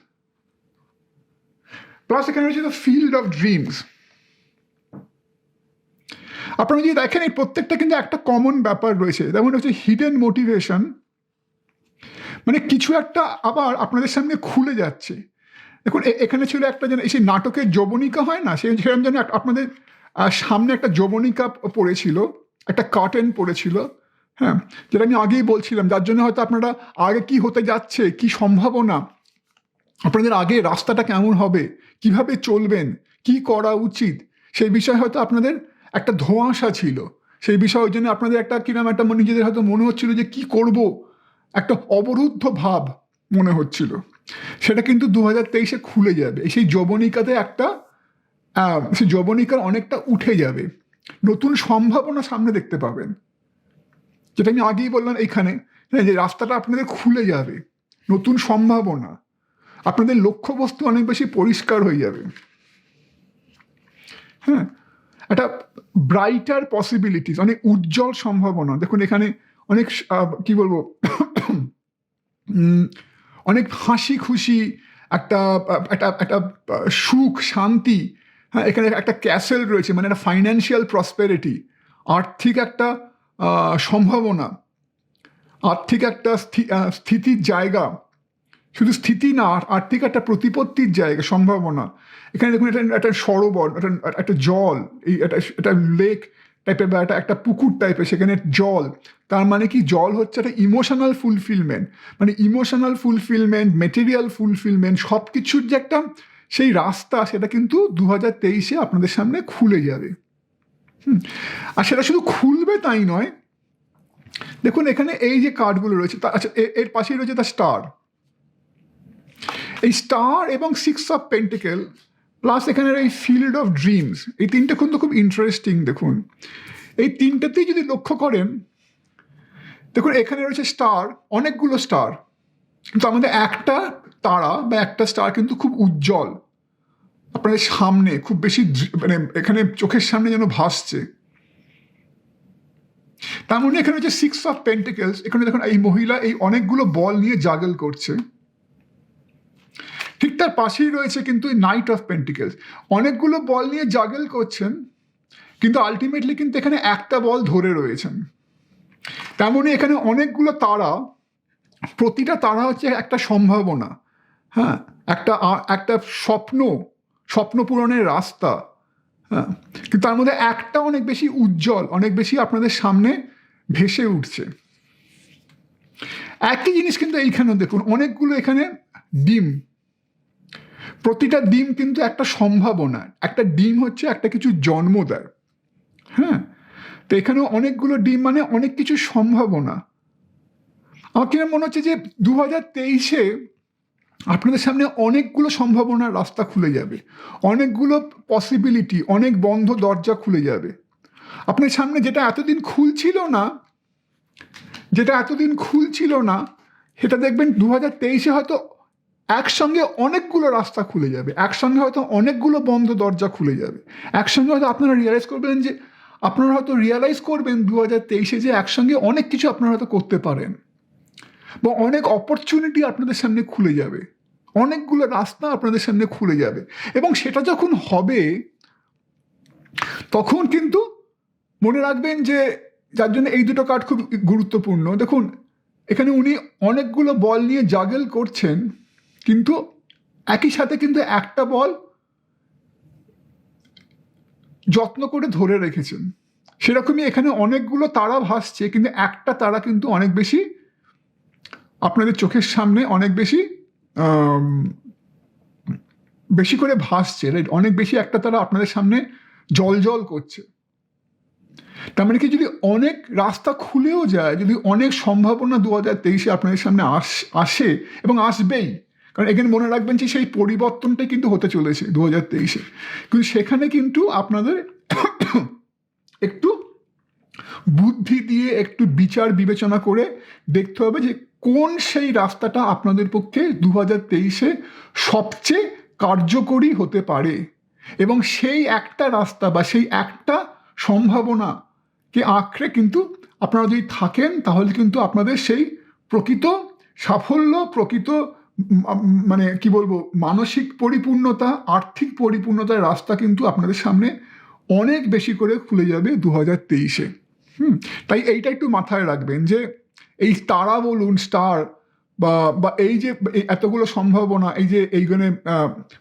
[SPEAKER 1] প্লাস এখানে হচ্ছে দ্য ফিল্ড অফ ড্রিমস। আপনারা যদি দেখেন এই প্রত্যেকটা কিন্তু একটা কমন ব্যাপার রয়েছে। যেমন হচ্ছে হিডেন মোটিভেশন, মানে কিছু একটা আবার আপনাদের সামনে খুলে যাচ্ছে। দেখুন এখানে ছিল একটা যেন সেই নাটকের যবনিকা হয় না, সেই সেরকম যেন আপনাদের সামনে একটা যবনিকা পড়েছিল, একটা কার্টেন পড়েছিল। হ্যাঁ, যেটা আমি আগেই বলছিলাম, যার জন্য হয়তো আপনারা আগে কি হতে যাচ্ছে, কি সম্ভাবনা, আপনাদের আগে রাস্তাটা কেমন হবে, কিভাবে চলবেন, কি করা উচিত, সেই বিষয়ে হয়তো আপনাদের একটা ধোঁয়াশা ছিল। সেই বিষয়ের জন্য আপনাদের একটা কিরকম একটা নিজেদের হয়তো মনে হচ্ছিল যে কি করব, একটা অবরুদ্ধ ভাব মনে হচ্ছিল। সেটা কিন্তু 2023-এ খুলে যাবে। সেই যবনিকাতে একটা সেই যবনিকার অনেকটা উঠে যাবে, নতুন সম্ভাবনা সামনে দেখতে পাবেন। যেটা আমি আগেই বললাম, এইখানে যে রাস্তাটা আপনাদের খুলে যাবে, নতুন সম্ভাবনা, আপনাদের লক্ষ্যবস্তু অনেক বেশি পরিষ্কার হয়ে যাবে। হ্যাঁ, একটা ব্রাইটার পসিবিলিটিস, অনেক উজ্জ্বল সম্ভাবনা। দেখুন এখানে অনেক কি বলবো অনেক হাসি খুশি, একটা একটা একটা সুখ শান্তি। হ্যাঁ, এখানে একটা ক্যাসেল রয়েছে, মানে একটা ফাইন্যান্সিয়াল প্রসপেরিটি, আর্থিক একটা সম্ভাবনা, আর্থিক একটা স্থিতির জায়গা। শুধু স্থিতি না, আর্থিক একটা প্রতিপত্তির জায়গা, সম্ভাবনা। এখানে দেখুন এটা একটা সরোবর, একটা জল, এই একটা লেক টাইপের বা একটা পুকুর টাইপের, সেখানে জল। তার মানে কি, জল হচ্ছে একটা ইমোশনাল ফুলফিলমেন্ট, মানে ইমোশনাল ফুলফিলমেন্ট, মেটেরিয়াল ফুলফিলমেন্ট, সব কিছুর যে একটা সেই রাস্তা, সেটা কিন্তু 2023-এ আপনাদের সামনে খুলে যাবে। আর সেটা শুধু খুলবে তাই নয়, দেখুন এখানে এই যে কার্ডগুলো রয়েছে, আচ্ছা এর পাশেই রয়েছে দ্য স্টার। এই স্টার এবং 6 অফ পেন্টিকেল প্লাস এখানের এই ফিল্ড অফ ড্রিমস, এই তিনটে কিন্তু খুব ইন্টারেস্টিং। দেখুন এই তিনটাতেই যদি লক্ষ্য করেন, দেখুন এখানে রয়েছে স্টার, অনেকগুলো স্টার, কিন্তু আমাদের একটা তারা বা একটা স্টার কিন্তু খুব উজ্জ্বল আপনাদের সামনে, খুব বেশি মানে এখানে চোখের সামনে যেন ভাসছে। তার মানে এখানে হচ্ছে 6 অফ পেন্টিকেলস। এখানে দেখুন এই মহিলা এই অনেকগুলো বল নিয়ে জাগল করছে। ঠিক তার পাশেই রয়েছে কিন্তু নাইট অফ পেন্টিকেলস, অনেকগুলো বল নিয়ে জাগল করছেন, কিন্তু আলটিমেটলি কিন্তু এখানে একটা বল ধরে রয়েছেন। তেমনই এখানে অনেকগুলো তারা, প্রতিটা তারা হচ্ছে একটা সম্ভাবনা। হ্যাঁ, একটা স্বপ্ন পূরণের রাস্তা। হ্যাঁ, কিন্তু তার মধ্যে একটা অনেক বেশি উজ্জ্বল, অনেক বেশি আপনাদের সামনে ভেসে উঠছে। একই জিনিস কিন্তু এইখানে দেখুন, অনেকগুলো এখানে ডিম, প্রতিটা ডিম কিন্তু একটা সম্ভাবনা, একটা ডিম হচ্ছে একটা কিছু জন্ম দেয়। হ্যাঁ, তো এখানে অনেকগুলো ডিম মানে অনেক কিছু সম্ভাবনা। আমার কিরকম মনে হচ্ছে যে 2023-এ আপনাদের সামনে অনেকগুলো সম্ভাবনার রাস্তা খুলে যাবে, অনেকগুলো পসিবিলিটি, অনেক বন্ধ দরজা খুলে যাবে আপনার সামনে। যেটা এতদিন খুলছিল না, সেটা দেখবেন 2023-এ হয়তো একসঙ্গে অনেকগুলো রাস্তা খুলে যাবে, একসঙ্গে হয়তো অনেকগুলো বন্ধ দরজা খুলে যাবে, একসঙ্গে হয়তো আপনারা রিয়েলাইজ করবেন 2023-এ যে একসঙ্গে অনেক কিছু আপনারা হয়তো করতে পারেন, বা অনেক অপরচুনিটি আপনাদের সামনে খুলে যাবে, অনেকগুলো রাস্তা আপনাদের সামনে খুলে যাবে। এবং সেটা যখন হবে তখন কিন্তু মনে রাখবেন যে, যার জন্য এই দুটো কার্ড খুব গুরুত্বপূর্ণ। দেখুন এখানে উনি অনেকগুলো বল নিয়ে জাগল করছেন, কিন্তু একই সাথে কিন্তু একটা বল যত্ন করে ধরে রেখেছেন। সেরকমই এখানে অনেকগুলো তারা ভাসছে, কিন্তু একটা তারা কিন্তু অনেক বেশি আপনাদের চোখের সামনে অনেক বেশি বেশি করে ভাসছে, রাইট? অনেক বেশি একটা তারা আপনাদের সামনে জল করছে। তার মানে কি, যদি অনেক রাস্তা খুলেও যায়, যদি অনেক সম্ভাবনা 2023-এ আপনাদের সামনে আসে এবং আসবেই, কারণ এখানে মনে রাখবেন যে সেই পরিবর্তনটাই কিন্তু হতে চলেছে 2023-এ, কিন্তু সেখানে কিন্তু আপনাদের একটু বুদ্ধি দিয়ে, একটু বিচার বিবেচনা করে দেখতে হবে যে কোন সেই রাস্তাটা আপনাদের পক্ষে 2023-এ সবচেয়ে কার্যকরী হতে পারে। এবং সেই একটা রাস্তা বা সেই একটা সম্ভাবনাকে আঁকড়ে কিন্তু আপনারা যদি থাকেন, তাহলে কিন্তু আপনাদের সেই প্রকৃত সাফল্য, প্রকৃত মানে কি বলবো, মানসিক পরিপূর্ণতা, আর্থিক পরিপূর্ণতার রাস্তা কিন্তু আপনাদের সামনে অনেক বেশি করে খুলে যাবে 2023-এ। তাই এইটা একটু মাথায় রাখবেন যে এই তারা বলুন, স্টার, বা এই যে এতগুলো সম্ভাবনা, এই যে এইখানে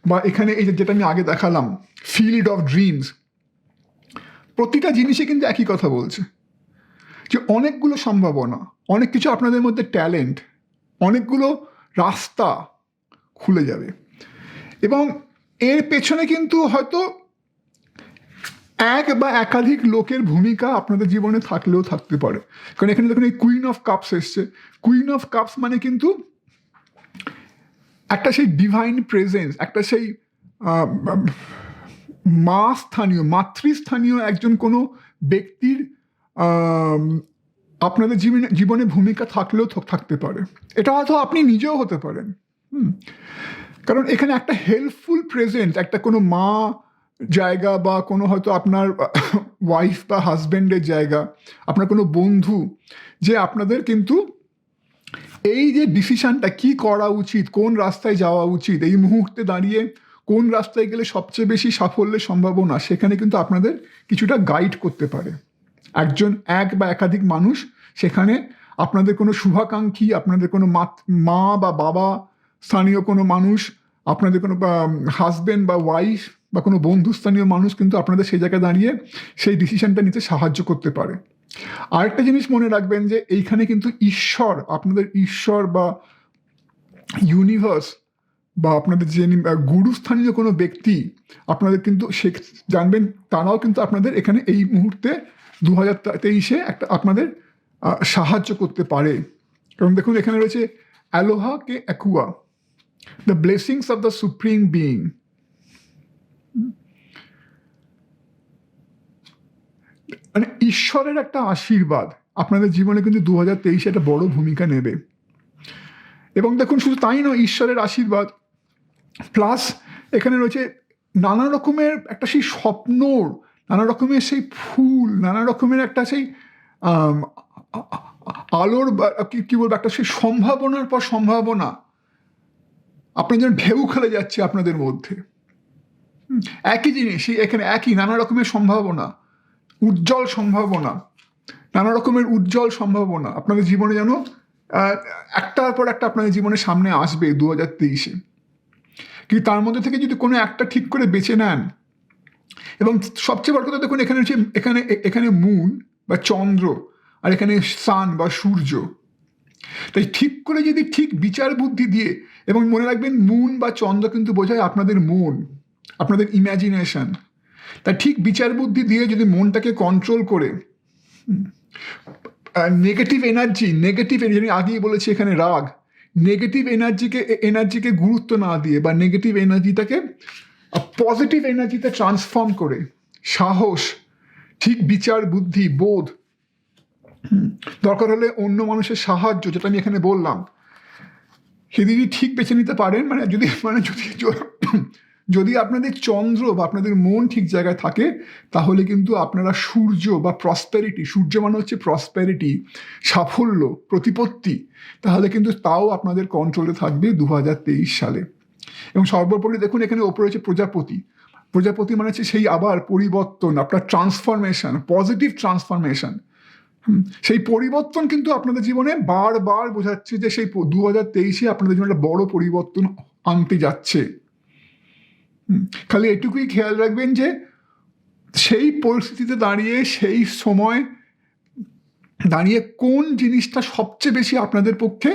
[SPEAKER 1] বা এখানে এই যেটা আমি আগে দেখালাম, ফিল্ড অফ ড্রিমস, প্রতিটা জিনিসে কিন্তু একই কথা বলছে যে অনেকগুলো সম্ভাবনা, অনেক কিছু আপনাদের মধ্যে ট্যালেন্ট, অনেকগুলো রাস্তা খুলে যাবে। এবং এর পেছনে কিন্তু হয়তো এক বা একাধিক লোকের ভূমিকা আপনাদের জীবনে থাকলেও থাকতে পারে। কারণ এখানে দেখুন এই কুইন অফ কাপস এসছে। কুইন অফ কাপস মানে কিন্তু একটা সেই ডিভাইন প্রেজেন্স, একটা সেই মাতৃস্থানীয় একজন কোনো ব্যক্তির আপনাদের জীবনে ভূমিকা থাকলেও থাকতে পারে। এটা হয়তো আপনি নিজেও হতে পারেন। কারণ এখানে একটা হেল্পফুল প্রেজেন্ট, একটা কোনো মা জায়গা, বা কোনো হয়তো আপনার ওয়াইফ বা হাজব্যান্ডের জায়গা, আপনার কোনো বন্ধু, যে আপনাদের কিন্তু এই যে ডিসিশনটা কি করা উচিত, কোন রাস্তায় যাওয়া উচিত, এই মুহূর্তে দাঁড়িয়ে কোন রাস্তায় গেলে সবচেয়ে বেশি সাফল্যের সম্ভাবনা, সেখানে কিন্তু আপনাদের কিছুটা গাইড করতে পারে এক বা একাধিক মানুষ। সেখানে আপনাদের কোনো শুভাকাঙ্ক্ষী, আপনাদের কোনো মা বা বাবা, স্থানীয় কোনো মানুষ, আপনাদের কোনো হাজব্যান্ড বা ওয়াইফ, বা কোনো বন্ধুস্থানীয় মানুষ কিন্তু আপনাদের সেই জায়গায় দাঁড়িয়ে সেই ডিসিশনটা নিতে সাহায্য করতে পারে। আরেকটা জিনিস মনে রাখবেন যে এইখানে কিন্তু আপনাদের ঈশ্বর বা ইউনিভার্স, বা আপনাদের যে গুরুস্থানীয় কোনো ব্যক্তি, আপনাদের কিন্তু জানবেন তারাও কিন্তু আপনাদের এখানে এই মুহূর্তে 2023-এ একটা আপনাদের সাহায্য করতে পারে। কারণ দেখুন এখানে রয়েছে aloha ke akua, the blessings of the supreme being. মানে ঈশ্বরের একটা আশীর্বাদ আপনাদের জীবনে কিন্তু 2023-এ একটা বড় ভূমিকা নেবে। এবং দেখুন শুধু তাই নয়, ঈশ্বরের আশীর্বাদ প্লাস এখানে রয়েছে নানা রকমের একটা সেই স্বপ্ন, নানা রকমের সেই ফুল, নানা রকমের একটা সেই আলোর কি বলবো, একটা সেই সম্ভাবনার পর সম্ভাবনা আপনি যেন ঢেউ খেলে যাচ্ছে আপনাদের মধ্যে। একই জিনিস এখানে, একই নানা রকমের সম্ভাবনা, উজ্জ্বল সম্ভাবনা, নানা রকমের উজ্জ্বল সম্ভাবনা আপনাদের জীবনে যেন একটার পর একটা আপনাদের জীবনের সামনে আসবে 2023-এ। কিন্তু তার মধ্যে থেকে যদি কোনো একটা ঠিক করে বেছে নেন, এবং সবচেয়ে বড় কথা দেখুন, এখানে হচ্ছে এখানে মুন বা চন্দ্র, আর এখানে সান বা সূর্য। তাই ঠিক করে যদি ঠিক বিচার বুদ্ধি দিয়ে, এবং মনে রাখবেন মুন বা চন্দ্র কিন্তু বোঝায় আপনাদের মন, আপনাদের ইমাজিনেশন। তাই ঠিক বিচার বুদ্ধি দিয়ে যদি মনটাকে কন্ট্রোল করে নেগেটিভ এনার্জি, আগেই বলেছি এখানে রাগ, নেগেটিভ এনার্জিকে গুরুত্ব না দিয়ে বা নেগেটিভ এনার্জিটাকে পজিটিভ এনার্জিতে ট্রান্সফর্ম করে সাহস, ঠিক বিচার বুদ্ধি, বোধ, দরকার হলে অন্য মানুষের সাহায্য, যেটা আমি এখানে বললাম, সেদিকে ঠিক বেছে নিতে পারেন। যদি আপনাদের চন্দ্র বা আপনাদের মন ঠিক জায়গায় থাকে, তাহলে কিন্তু আপনারা সূর্য বা প্রসপেরিটি, সূর্য মানে হচ্ছে প্রসপেরিটি, সাফল্য, প্রতিপত্তি, তাহলে কিন্তু তাও আপনাদের কন্ট্রোলে থাকবে 2023 সালে। এবং সর্বোপরি দেখুন, এখানে ওপরে হচ্ছে প্রজাপতি মানে হচ্ছে সেই আবার পরিবর্তন, আপনার ট্রান্সফরমেশন, পজিটিভ ট্রান্সফরমেশন। সেই পরিবর্তন কিন্তু আপনাদের জীবনে বারবার বোঝাচ্ছে যে সেই 2023 আপনাদের জীবনে একটা বড় পরিবর্তন আনতে যাচ্ছে। খালি এটুকুই খেয়াল রাখবেন যে সেই পরিস্থিতিতে দাঁড়িয়ে, সেই সময় দাঁড়িয়ে কোন জিনিসটা সবচেয়ে বেশি আপনাদের পক্ষে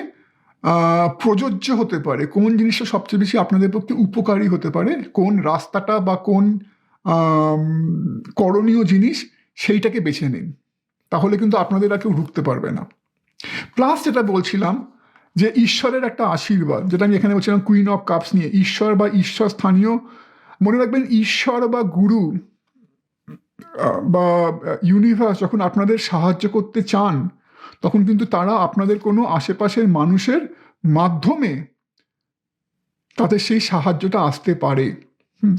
[SPEAKER 1] প্রযোজ্য হতে পারে, কোন জিনিসটা সবচেয়ে বেশি আপনাদের পক্ষে উপকারী হতে পারে, কোন রাস্তাটা বা কোন করণীয় জিনিস, সেইটাকে বেছে নিন। তাহলে কিন্তু আপনাদের আর কেউ ঢুকতে পারবে না। প্লাস যেটা বলছিলাম যে ঈশ্বরের একটা আশীর্বাদ, যেটা আমি এখানে বলছিলাম কুইন অফ কাপস নিয়ে, ঈশ্বর বা ঈশ্বর স্থানীয়, মনে রাখবেন ঈশ্বর বা গুরু বা ইউনিভার্স যখন আপনাদের সাহায্য করতে চান, তখন কিন্তু তারা আপনাদের কোনো আশেপাশের মানুষের মাধ্যমে তাদের সেই সাহায্যটা আসতে পারে।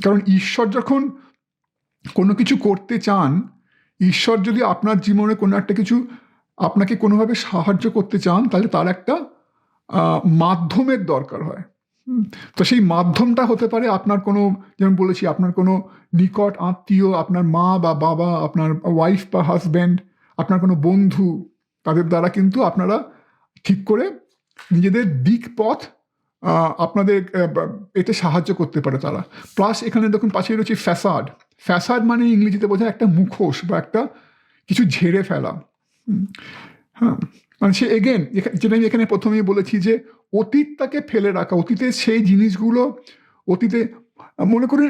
[SPEAKER 1] কারণ ঈশ্বর যখন কোনো কিছু করতে চান, ঈশ্বর যদি আপনার জীবনে কোনো একটা কিছু আপনাকে কোনোভাবে সাহায্য করতে চান, তাহলে তার একটা মাধ্যমের দরকার হয়। তো সেই মাধ্যমটা হতে পারে আপনার কোনো, যেমন বলেছি, আপনার কোনো নিকট আত্মীয়, আপনার মা বা বাবা, আপনার ওয়াইফ বা হাজব্যান্ড, আপনার কোনো বন্ধু, তাদের দ্বারা কিন্তু আপনারা ঠিক করে নিজেদের দিক পথ আপনাদের এতে সাহায্য করতে পারে তারা। প্লাস এখানে দেখুন পাশেই রয়েছে ফ্যাসাড মানে ইংরেজিতে বোঝায় একটা মুখোশ বা একটা কিছু ঝেড়ে ফেলা। হ্যাঁ, মানে সে এগেন যেটা আমি এখানে প্রথমেই বলেছি যে অতীতটাকে ফেলে রাখা, অতীতের সেই জিনিসগুলো, অতীতে মনে করুন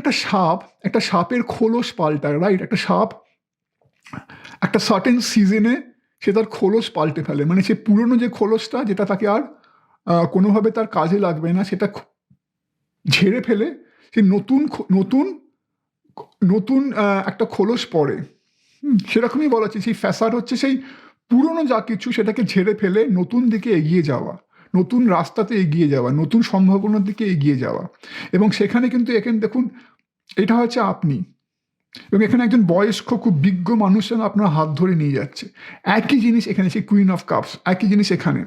[SPEAKER 1] একটা সাপের খোলস পাল্টায়, রাইট? একটা সাপ একটা সার্টেন সিজনে সে তার খোলস পাল্টে ফেলে, মানে সে পুরনো যে খোলসটা, যেটা তাকে আর কোনোভাবে তার কাজে লাগবে না, সেটা ঝেড়ে ফেলে সে নতুন একটা খোলস পড়ে। সেরকমই বলা হচ্ছে, সেই ফ্যাসাড হচ্ছে সেই পুরনো যা কিছু সেটাকে ঝেড়ে ফেলে নতুন দিকে এগিয়ে যাওয়া, নতুন রাস্তাতে এগিয়ে যাওয়া, নতুন সম্ভাবনার দিকে এগিয়ে যাওয়া। এবং সেখানে কিন্তু এখানে দেখুন, এটা হচ্ছে আপনি, এবং এখানে একজন বয়স্ক খুব বিজ্ঞ মানুষ যেন আপনার হাত ধরে নিয়ে যাচ্ছে। একই জিনিস এখানে, সেই কুইন অফ কাপস, একই জিনিস এখানে।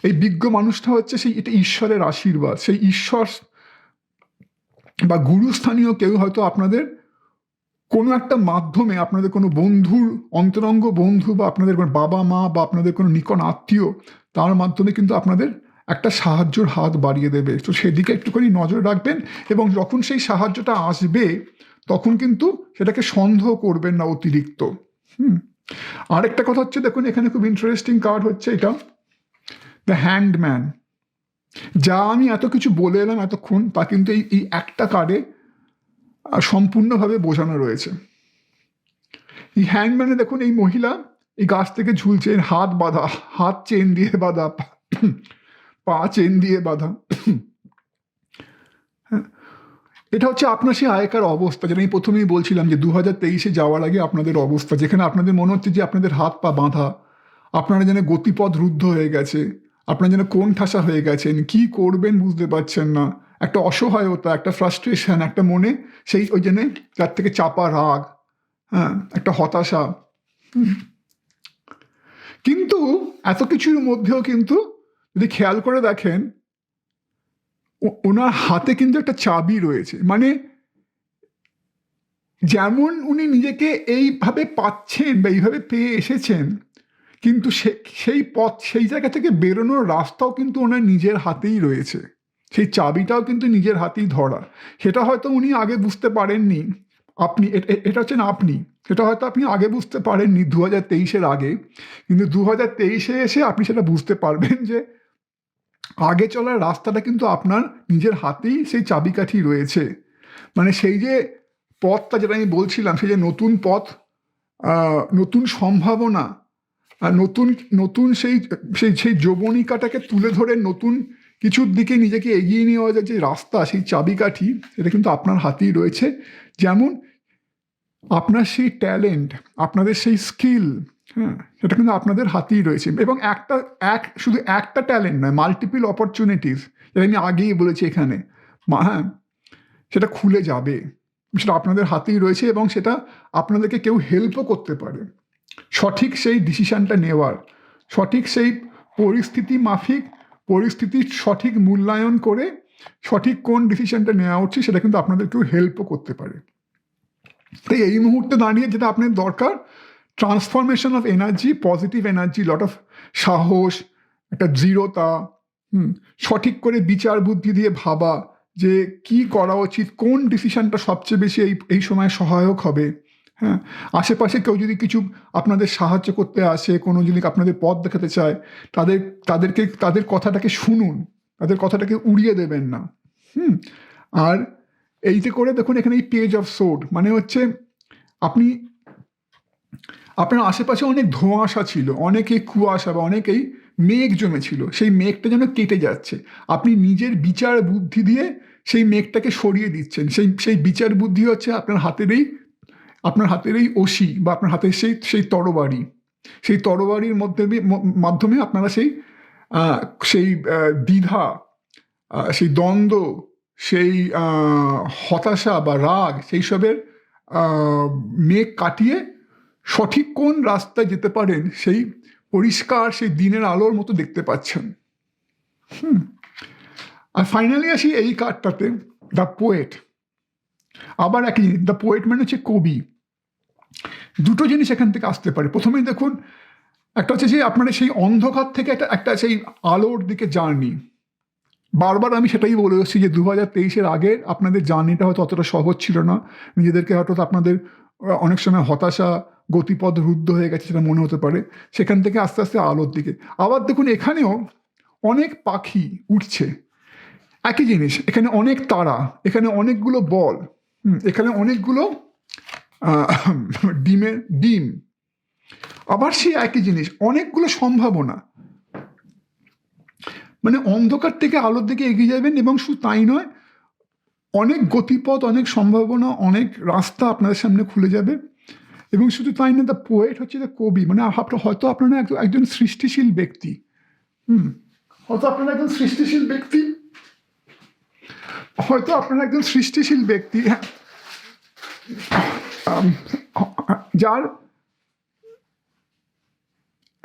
[SPEAKER 1] এই বিজ্ঞ মানুষটা হচ্ছে সেই, এটা ঈশ্বরের আশীর্বাদ, সেই ঈশ্বর বা গুরুস্থানীয় কেউ হয়তো আপনাদের কোনো একটা মাধ্যমে, আপনাদের কোনো বন্ধুর, অন্তরঙ্গ বন্ধু বা আপনাদের বাবা মা বা আপনাদের কোনো নিকট আত্মীয়, তার মাধ্যমে কিন্তু আপনাদের একটা সাহায্যের হাত বাড়িয়ে দেবে। তো সেদিকে একটুখানি নজর রাখবেন, এবং যখন সেই সাহায্যটা আসবে তখন কিন্তু সেটাকে সন্দেহ করবেন না অতিরিক্ত। আরেকটা কথা হচ্ছে, দেখুন এখানে খুব ইন্টারেস্টিং কার্ড হচ্ছে এটা, দ্য হ্যান্ডম্যান। যা আমি এত কিছু বলে এলাম এতক্ষণ, তা কিন্তু এই একটা কার্ডে সম্পূর্ণভাবে বোঝানো রয়েছে। এই হ্যান্ডম্যানে দেখুন, এই মহিলা এই গাছ থেকে ঝুলছে, হাত বাঁধা, হাত চেন দিয়ে বাঁধা, পা চেন দিয়ে বাঁধা। এটা হচ্ছে আপনার সেই আগেকার অবস্থা, যেটা আমি প্রথমেই বলছিলাম যে 2023 যাওয়ার আগে আপনাদের অবস্থা, যেখানে আপনাদের মনে হচ্ছে যে আপনাদের হাত পা বাঁধা, আপনারা যেন গতিপথ রুদ্ধ হয়ে গেছে, আপনারা যেন কোণ ঠাসা হয়ে গেছেন, কি করবেন বুঝতে পারছেন না, একটা অসহায়তা, একটা ফ্রাস্ট্রেশন, একটা মনে সেই ওই জন্যে তার থেকে চাপা রাগ, হ্যাঁ, একটা হতাশা। কিন্তু এত কিছুর মধ্যেও কিন্তু যদি খেয়াল করে দেখেন, ওনার হাতে কিন্তু একটা চাবি রয়েছে। মানে যেমন উনি নিজেকে এইভাবে পাচ্ছেন বা এইভাবে পেয়ে এসেছেন, কিন্তু সেই পথ, সেই জায়গা থেকে বেরোনোর রাস্তাও কিন্তু ওনার নিজের হাতেই রয়েছে, সেই চাবিটাও কিন্তু নিজের হাতেই ধরা। সেটা হয়তো উনি আগে বুঝতে পারেননি, আপনি এটা হচ্ছেন আপনি। সেটা হয়তো আপনি আগে বুঝতে পারেননি 2023-এর আগে, কিন্তু 2023-এ এসে আপনি সেটা বুঝতে পারবেন যে আগে চলার রাস্তাটা কিন্তু আপনার নিজের হাতেই সেই চাবিকাঠি রয়েছে। মানে সেই যে পথটা যেটা আমি বলছিলাম, সেই যে নতুন পথ, নতুন সম্ভাবনা, আর নতুন নতুন সেই সেই সেই যবনিকাটাকে তুলে ধরে নতুন কিছুর দিকে নিজেকে এগিয়ে নেওয়া যায় যে রাস্তা, সেই চাবিকাঠি, সেটা কিন্তু আপনার হাতেই রয়েছে। যেমন আপনার সেই ট্যালেন্ট, আপনাদের সেই স্কিল, হ্যাঁ, সেটা কিন্তু আপনাদের হাতেই রয়েছে। এবং শুধু একটা ট্যালেন্ট নয়, মাল্টিপল অপরচুনিটিস, যেটা আমি আগেই বলেছি এখানে, হ্যাঁ, সেটা খুলে যাবে, সেটা আপনাদের হাতেই রয়েছে। এবং সেটা আপনাদেরকে কেউ হেল্পও করতে পারে সঠিক সেই ডিসিশনটা নেওয়ার, সঠিক সেই পরিস্থিতি মাফিক, পরিস্থিতির সঠিক মূল্যায়ন করে সঠিক কোন ডিসিশনটা নেওয়া উচিত সেটা কিন্তু আপনাদেরকেও হেল্পও করতে পারে। তাই এই মুহূর্তে দাঁড়িয়ে যেটা আপনার দরকার, transformation of energy, positive energy, lot of সাহস, একটা দৃঢ়তা, সঠিক করে বিচার বুদ্ধি দিয়ে ভাবা যে কি করা উচিত, কোন ডিসিশনটা সবচেয়ে বেশি এই সময় সহায়ক হবে। হ্যাঁ, আশেপাশে কেউ যদি কিছু আপনাদের সাহায্য করতে আসে, কোনো যদি আপনাদের পথ দেখাতে চায়, তাদের কথাটাকে শুনুন, তাদের কথাটাকে উড়িয়ে দেবেন না। আর এইতে করে দেখুন এখানে এই পেজ অফ সোর্ড মানে হচ্ছে আপনার আশেপাশে অনেক ধোঁয়াশা ছিল, অনেকে কুয়াশা বা অনেকেই মেঘ জমেছিল, সেই মেঘটা যেন কেটে যাচ্ছে। আপনি নিজের বিচার বুদ্ধি দিয়ে সেই মেঘটাকে সরিয়ে দিচ্ছেন। সেই বিচার বুদ্ধি হচ্ছে আপনার হাতের এই অসি বা আপনার হাতের সেই তরবারি। সেই তরবারির মাধ্যমে আপনারা সেই দ্বিধা, সেই দ্বন্দ্ব, সেই হতাশা বা রাগ, সেই সবের মেঘ কাটিয়ে সঠিক কোন রাস্তায় যেতে পারেন সেই পরিষ্কার সেই দিনের আলোর মতো দেখতে পাচ্ছেন। আর ফাইনালি আসি এই কার্ডটাতে, দ্য পোয়েট। আবার একই জিনিস, দ্য পোয়েট মানে হচ্ছে কবি। দুটো জিনিস এখান থেকে আসতে পারে। প্রথমেই দেখুন, একটা হচ্ছে যে আপনারা সেই অন্ধকার থেকে একটা সেই আলোর দিকে জার্নি। বারবার আমি সেটাই বলে এসেছি যে 2023-এর আগের আপনাদের জার্নিটা হয়তো অতটা সহজ ছিল না। নিজেদেরকে হয়তো আপনাদের অনেক সময় হতাশা, গতিপথ রুদ্ধ হয়ে গেছে সেটা মনে হতে পারে। সেখান থেকে আস্তে আস্তে আলোর দিকে। আবার দেখুন এখানেও অনেক পাখি উঠছে, একই জিনিস। এখানে অনেক তারা, এখানে অনেকগুলো বল, এখানে অনেকগুলো ডিম। আবার সেই একই জিনিস, অনেকগুলো সম্ভাবনা। মানে অন্ধকার থেকে আলোর দিকে এগিয়ে যাবেন, এবং শুধু তাই নয়, অনেক গতিপথ, অনেক সম্ভাবনা, অনেক রাস্তা আপনাদের সামনে খুলে যাবে। এবং শুধু তাই না, দ্য পোয়েট হচ্ছে দ্য কবি। মানে হয়তো আপনারা একজন সৃষ্টিশীল ব্যক্তি, হয়তো আপনারা একজন সৃষ্টিশীল ব্যক্তি, হয়তো আপনারা একজন সৃষ্টিশীল ব্যক্তি যার,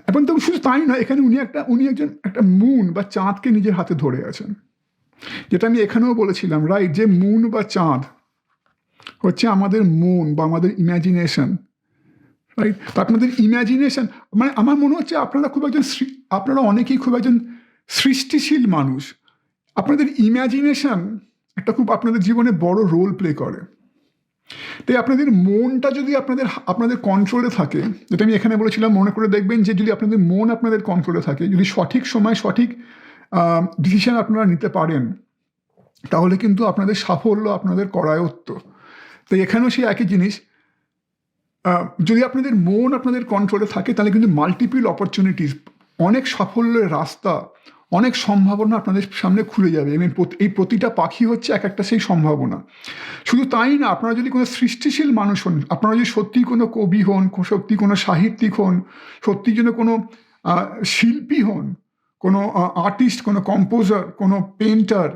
[SPEAKER 1] এবং তো শুধু তাই নয়, এখানে উনি একজন একটা মুন বা চাঁদকে নিজের হাতে ধরে আছেন। যেটা আমি এখানেও বলেছিলাম, রাইট, যে মুন বা চাঁদ হচ্ছে আমাদের মন বা আমাদের ইম্যাজিনেশন, রাইট। তো আপনাদের ইম্যাজিনেশন, মানে আমার মনে হচ্ছে আপনারা অনেকেই খুব একজন সৃষ্টিশীল মানুষ। আপনাদের ইম্যাজিনেশন একটা খুব আপনাদের জীবনে বড় রোল প্লে করে। তাই আপনাদের মনটা যদি আপনাদের কন্ট্রোলে থাকে, যেটা আমি এখানে বলেছিলাম, মনে করে দেখবেন যে যদি আপনাদের মন আপনাদের কন্ট্রোলে থাকে, যদি সঠিক সময় সঠিক ডিসিশন আপনারা নিতে পারেন, তাহলে কিন্তু আপনাদের সাফল্য আপনাদের করায়ত্ত। তাই এখানেও সেই একই জিনিস, যদি আপনাদের মন আপনাদের কন্ট্রোলে থাকে, তাহলে কিন্তু মাল্টিপল অপরচুনিটিস, অনেক সাফল্যের রাস্তা, অনেক সম্ভাবনা আপনাদের সামনে খুলে যাবে। এবং এই প্রতিটা পাখি হচ্ছে এক একটা সেই সম্ভাবনা। শুধু তাই না, আপনারা যদি কোনো সৃষ্টিশীল মানুষ হন, আপনারা যদি সত্যি কোনো কবি হন, সত্যি কোনো সাহিত্যিক হন, সত্যি যেন কোনো শিল্পী হন, কোনো আর্টিস্ট, কোনো কম্পোজার, কোনো পেন্টার,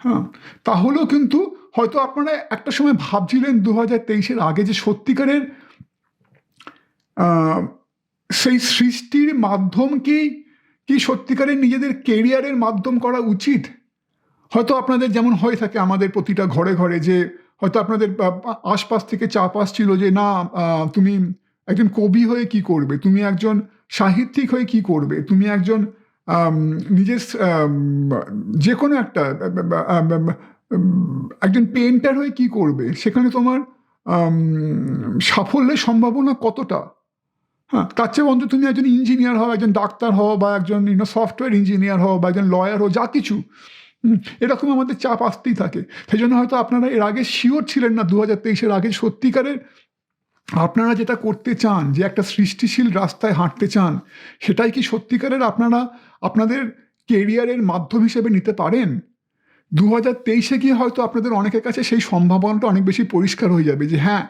[SPEAKER 1] হ্যাঁ, তাহলেও কিন্তু হয়তো আপনারা একটা সময় ভাবছিলেন 2023-এর আগে যে সত্যিকারের সেই সৃষ্টির মাধ্যমকেই কি সত্যিকারের নিজেদের কেরিয়ারের মাধ্যম করা উচিত। হয়তো আপনাদের যেমন হয়ে থাকে আমাদের প্রতিটা ঘরে ঘরে, যে হয়তো আপনাদের আশপাশ থেকে চাপ আসছিল যে না, তুমি একজন কবি হয়ে কি করবে, তুমি একজন সাহিত্যিক হয়ে কি করবে, তুমি একজন নিজের যে কোনো একজন পেন্টার হয়ে কি করবে, সেখানে তোমার সাফল্যের সম্ভাবনা কতটা, হ্যাঁ, তার চেয়ে অন্তত তুমি একজন ইঞ্জিনিয়ার হও, একজন ডাক্তার হও, বা একজন সফটওয়্যার ইঞ্জিনিয়ার হও, বা একজন লয়ার হও, যা কিছু এরকম আমাদের চাপ আসতেই থাকে। সেই জন্য হয়তো আপনারা এর আগে শিওর ছিলেন না 2023-এর আগে সত্যিকারের আপনারা যেটা করতে চান, যে একটা সৃষ্টিশীল রাস্তায় হাঁটতে চান, সেটাই কি সত্যিকারের আপনারা আপনাদের কেরিয়ারের মাধ্যম হিসেবে নিতে পারেন। 2023-এ গিয়ে হয়তো আপনাদের অনেকের কাছে সেই সম্ভাবনাটা অনেক বেশি পরিষ্কার হয়ে যাবে যে হ্যাঁ,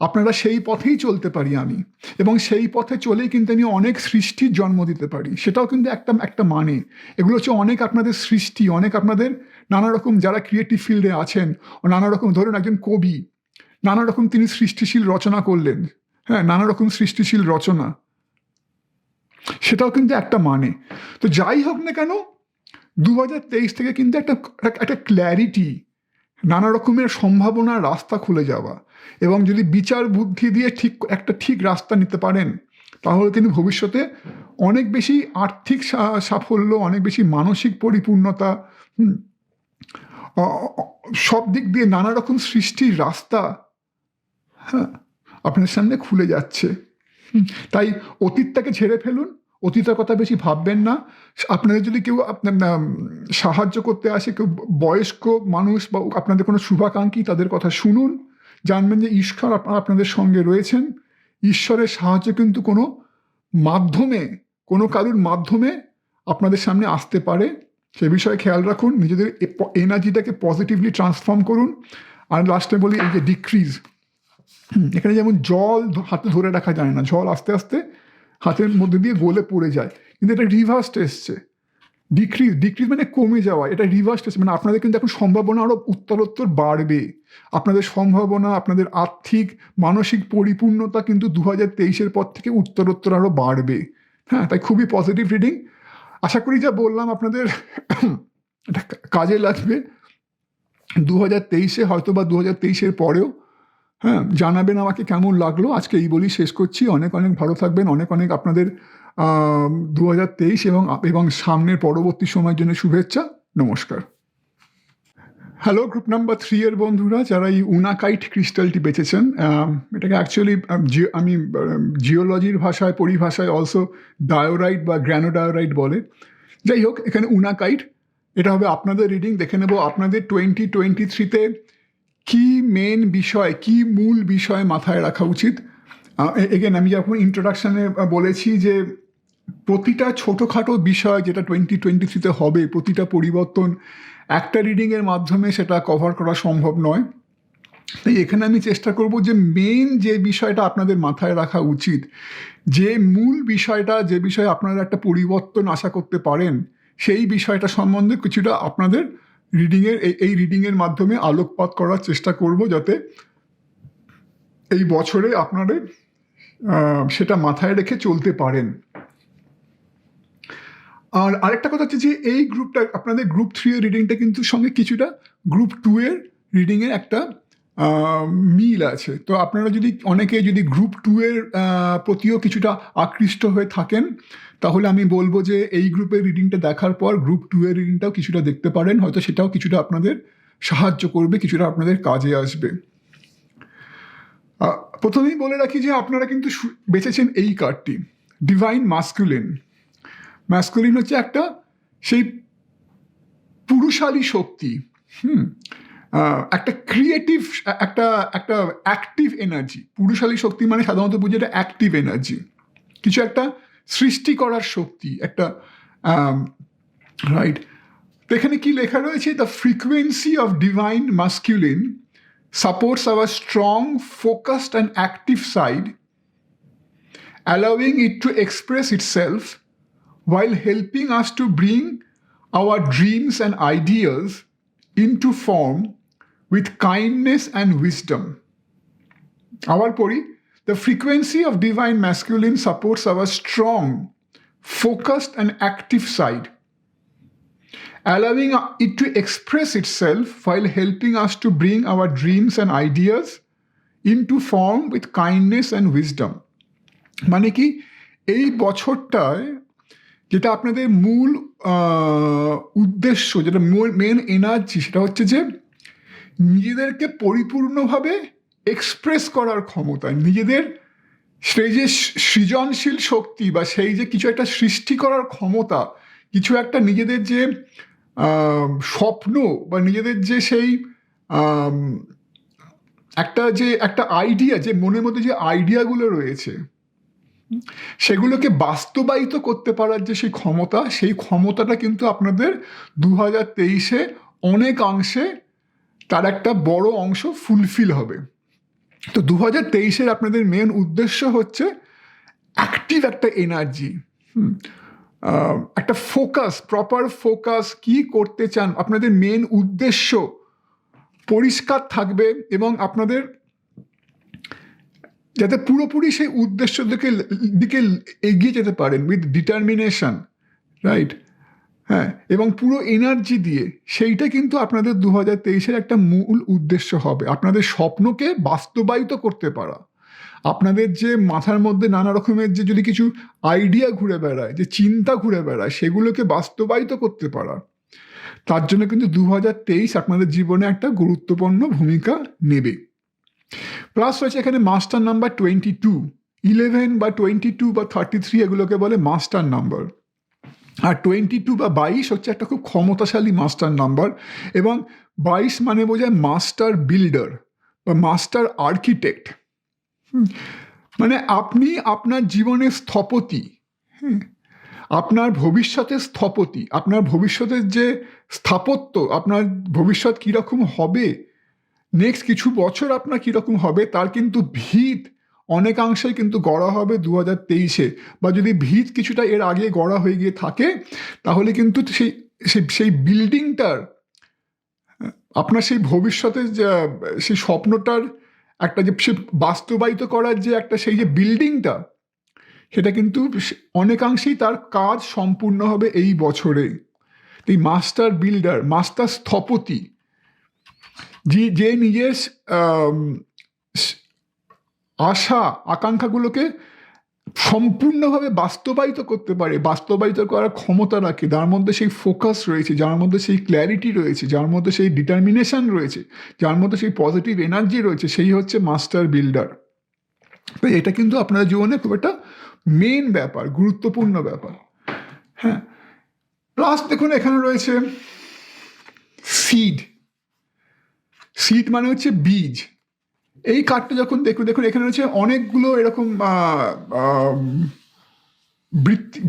[SPEAKER 1] আপনারা সেই পথেই চলতে পারি আমি, এবং সেই পথে চলেই কিন্তু আমি অনেক সৃষ্টির জন্ম দিতে পারি। সেটাও কিন্তু একটা মানে। এগুলো হচ্ছে অনেক আপনাদের সৃষ্টি, অনেক আপনাদের নানা রকম যারা ক্রিয়েটিভ ফিল্ডে আছেন, ও নানা রকম, ধরুন একজন কবি, নানা রকম তিনি সৃষ্টিশীল রচনা করলেন, হ্যাঁ, নানা রকম সৃষ্টিশীল রচনা, সেটাও কিন্তু একটা মানে। তো যাই হোক না কেন, 2023 থেকে কিন্তু একটা ক্ল্যারিটি, নানা রকমের সম্ভাবনার রাস্তা খুলে যাওয়া, এবং যদি বিচার বুদ্ধি দিয়ে ঠিক রাস্তা নিতে পারেন, তাহলে কিন্তু ভবিষ্যতে অনেক বেশি আর্থিক সাফল্য, অনেক বেশি মানসিক পরিপূর্ণতা, সব দিক দিয়ে নানা রকম সৃষ্টির রাস্তা, হ্যাঁ, আপনার সামনে খুলে যাচ্ছে। তাই অতীতটাকে ঝেড়ে ফেলুন, অতীতের কথা বেশি ভাববেন না। আপনাদের যদি কেউ আপনার সাহায্য করতে আসে, কেউ বয়স্ক মানুষ বা আপনাদের কোনো শুভাকাঙ্ক্ষী, তাদের কথা শুনুন, জানবেন যে ঈশ্বর আপনাদের সঙ্গে রয়েছেন। ঈশ্বরের সাহায্য কিন্তু কোনো মাধ্যমে, কোনো কারুর মাধ্যমে আপনাদের সামনে আসতে পারে। সে বিষয়ে খেয়াল রাখুন, নিজেদের এনার্জিটাকে পজিটিভলি ট্রান্সফর্ম করুন। আর লাস্টে বলি, এই যে ডিক্রিজ, এখানে যেমন জল হাতে ধরে রাখা যায় না, জল আস্তে আস্তে হাতের মধ্যে দিয়ে গলে পড়ে যায়, কিন্তু এটা রিভার্সড এসছে। ডিক্রিজ মানে কমে যাওয়া, এটা রিভার্সড এসছে, মানে আপনাদের কিন্তু এখন সম্ভাবনা আরও উত্তরোত্তর বাড়বে। আপনাদের সম্ভাবনা, আপনাদের আর্থিক মানসিক পরিপূর্ণতা কিন্তু 2023-এর পর থেকে উত্তরোত্তর আরও বাড়বে। হ্যাঁ, তাই খুবই পজিটিভ রিডিং। আশা করি যা বললাম আপনাদের এটা কাজে লাগবে 2023-এ, হয়তো বা 2023-এর পরেও। হ্যাঁ, জানাবেন আমাকে কেমন লাগলো। আজকে এই বলি শেষ করছি। অনেক অনেক ভালো থাকবেন। অনেক অনেক আপনাদের 2023 এবং সামনের পরবর্তী সময়ের জন্য শুভেচ্ছা। নমস্কার। হ্যালো গ্রুপ নাম্বার 3 এর বন্ধুরা, যারা এই উনাকাইট ক্রিস্টালটি বেচেছেন, এটাকে অ্যাকচুয়ালি আমি জিওলজির ভাষায়, পরিভাষায় অলসো ডায়োরাইট বা গ্র্যানোডায়োরাইট বলে। যাই হোক, এখানে উনাকাইট, এটা হবে আপনাদের রিডিং। দেখে নেব আপনাদের 2023-তে কি মেন বিষয়, কি মূল বিষয় মাথায় রাখা উচিত। এগেন, আমি যখন ইন্ট্রোডাকশানে বলেছি যে প্রতিটা ছোটোখাটো বিষয় যেটা 2023-তে হবে, প্রতিটা পরিবর্তন একটা রিডিংয়ের মাধ্যমে সেটা কভার করা সম্ভব নয়। তাই এখানে আমি চেষ্টা করব যে মেন যে বিষয়টা আপনাদের মাথায় রাখা উচিত, যে মূল বিষয়টা, যে বিষয়ে আপনারা একটা পরিবর্তন আশা করতে পারেন, সেই বিষয়টা সম্বন্ধে কিছুটা আপনাদের এই রিডিংয়ের মাধ্যমে আলোকপাত করার চেষ্টা করব, যাতে এই বছরে আপনাদের সেটা মাথায় রেখে চলতে পারেন। আর আরেকটা কথা হচ্ছে যে এই গ্রুপটা, আপনাদের গ্রুপ 3 এর রিডিংটা কিন্তু সঙ্গে কিছুটা গ্রুপ 2 এর রিডিংয়ের একটা মিল আছে। তো আপনারা অনেকে যদি গ্রুপ 2 এর প্রতিও কিছুটা আকৃষ্ট হয়ে থাকেন, তাহলে আমি বলবো যে এই গ্রুপের রিডিংটা দেখার পর গ্রুপ 2 এর রিডিংটাও কিছুটা দেখতে পারেন। হয়তো সেটাও কিছুটা আপনাদের সাহায্য করবে, কিছুটা আপনাদের কাজে আসবে। প্রথমেই বলে রাখি যে আপনারা কিন্তু বেছেছেন এই কার্ডটি, ডিভাইন মাস্কুলিন। ম্যাস্কুলিন হচ্ছে একটা সেই পুরুষালী শক্তি, একটা ক্রিয়েটিভ, একটা অ্যাক্টিভ এনার্জি। পুরুষালী শক্তি মানে সাধারণত বুঝে এটা অ্যাক্টিভ এনার্জি, কিছু একটা সৃষ্টি করার শক্তি, একটা রাইট। তো এখানে কি লেখা রয়েছে, the frequency of divine masculine supports our strong, focused and active side, allowing it to express itself while helping us to bring our dreams and ideas into form with kindness and wisdom. Our pori, the frequency of divine masculine supports our strong, focused and active side, allowing it to express itself while helping us to bring our dreams and ideas into form with kindness and wisdom. মানে কি, এই বছরটায় যেটা আপনাদের মূল উদ্দেশ্য, যেটা main energy, সেটা হচ্ছে যে নিজেদেরকে পরিপূর্ণভাবে এক্সপ্রেস করার ক্ষমতা, নিজেদের সেই যে সৃজনশীল শক্তি বা সেই যে কিছু একটা সৃষ্টি করার ক্ষমতা, কিছু একটা নিজেদের যে স্বপ্ন বা নিজেদের যে সেই একটা আইডিয়া, যে মনের মধ্যে যে আইডিয়াগুলো রয়েছে সেগুলোকে বাস্তবায়িত করতে পারার যে সেই ক্ষমতা, সেই ক্ষমতাটা কিন্তু আপনাদের 2023-এ অনেকাংশে তার একটা বড় অংশ ফুলফিল হবে। তো 2023-এর আপনাদের মেন উদ্দেশ্য হচ্ছে অ্যাক্টিভ একটা এনার্জি, একটা ফোকাস, প্রপার ফোকাস, কি করতে চান, আপনাদের মেন উদ্দেশ্য পরিষ্কার থাকবে এবং আপনাদের যাতে পুরোপুরি সেই উদ্দেশ্য দিকে এগিয়ে যেতে পারেন উইথ ডিটারমিনেশন, রাইট? হ্যাঁ, এবং পুরো এনার্জি দিয়ে, সেইটা কিন্তু আপনাদের 2023-এর একটা মূল উদ্দেশ্য হবে। আপনাদের স্বপ্নকে বাস্তবায়িত করতে পারা, আপনাদের যে মাথার মধ্যে নানা রকমের যে যদি কিছু আইডিয়া ঘুরে বেড়ায়, যে চিন্তা ঘুরে বেড়ায়, সেগুলোকে বাস্তবায়িত করতে পারা, তার জন্য কিন্তু 2023 আপনাদের জীবনে একটা গুরুত্বপূর্ণ ভূমিকা নেবে। প্লাস রয়েছে এখানে মাস্টার নাম্বার 22, 11 বা 22 বা 33, এগুলোকে বলে মাস্টার নাম্বার। আর 22 বা 22 হচ্ছে একটা খুব ক্ষমতাশালী মাস্টার নাম্বার, এবং 22 মানে বোঝায় মাস্টার বিল্ডার বা মাস্টার আর্কিটেক্ট। মানে আপনি আপনার জীবনের স্থপতি, আপনার ভবিষ্যতের স্থপতি, আপনার ভবিষ্যতের যে স্থাপত্য, আপনার ভবিষ্যৎ কীরকম হবে, নেক্সট কিছু বছর আপনার কীরকম হবে, তার কিন্তু ভিত অনেকাংশেই কিন্তু গড়া হবে 2023-এ। বা যদি ভিত কিছুটা এর আগে গড়া হয়ে গিয়ে থাকে, তাহলে কিন্তু সেই বিল্ডিংটার, আপনার সেই ভবিষ্যতের সেই স্বপ্নটার একটা যে সে বাস্তবায়িত করার যে একটা সেই যে বিল্ডিংটা, সেটা কিন্তু অনেকাংশেই তার কাজ সম্পূর্ণ হবে এই বছরে। এই মাস্টার বিল্ডার, মাস্টার স্থপতি, যে নিজের আশা আকাঙ্ক্ষাগুলোকে সম্পূর্ণভাবে বাস্তবায়িত করতে পারে, বাস্তবায়িত করার ক্ষমতা রাখে, যার মধ্যে সেই ফোকাস রয়েছে, যার মধ্যে সেই ক্ল্যারিটি রয়েছে, যার মধ্যে সেই ডিটারমিনেশন রয়েছে, যার মধ্যে সেই পজিটিভ এনার্জি রয়েছে, সেই হচ্ছে মাস্টার বিল্ডার। তো এটা কিন্তু আপনার জীবনে খুব একটা মেন ব্যাপার, গুরুত্বপূর্ণ ব্যাপার। হ্যাঁ, প্লাস দেখুন এখানে রয়েছে সিড। সিড মানে হচ্ছে বীজ। এই কার্ডটা যখন দেখুন এখানে রয়েছে অনেকগুলো এরকম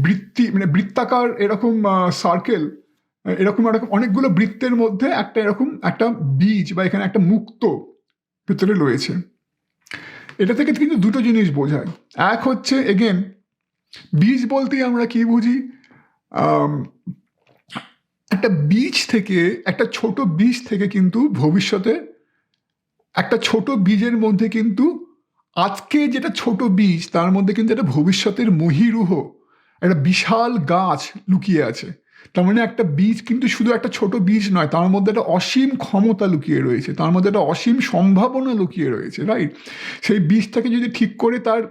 [SPEAKER 1] বৃত্তি মানে বৃত্তাকার এরকম সার্কেল, এরকম অনেকগুলো বৃত্তের মধ্যে একটা এরকম একটা বীজ বা এখানে একটা মুক্ত ভেতরে রয়েছে। এটা থেকে কিন্তু দুটো জিনিস বোঝায়। এক হচ্ছে এগেন, বীজ বলতেই আমরা কি বুঝি, একটা বীজ থেকে, একটা ছোট বীজ থেকে কিন্তু ভবিষ্যতে একটা ছোট বীজের মধ্যে কিন্তু আজকে যেটা ছোট বীজ, তার মধ্যে কিন্তু একটা ভবিষ্যতের মহীরুহ, একটা বিশাল গাছ লুকিয়ে আছে। তার মানে একটা বীজ কিন্তু শুধু একটা ছোট বীজ নয়, তার মধ্যে একটা অসীম ক্ষমতা লুকিয়ে রয়েছে, তার মধ্যে একটা অসীম সম্ভাবনা লুকিয়ে রয়েছে, রাইট? সেই বীজটাকে যদি ঠিক করে তার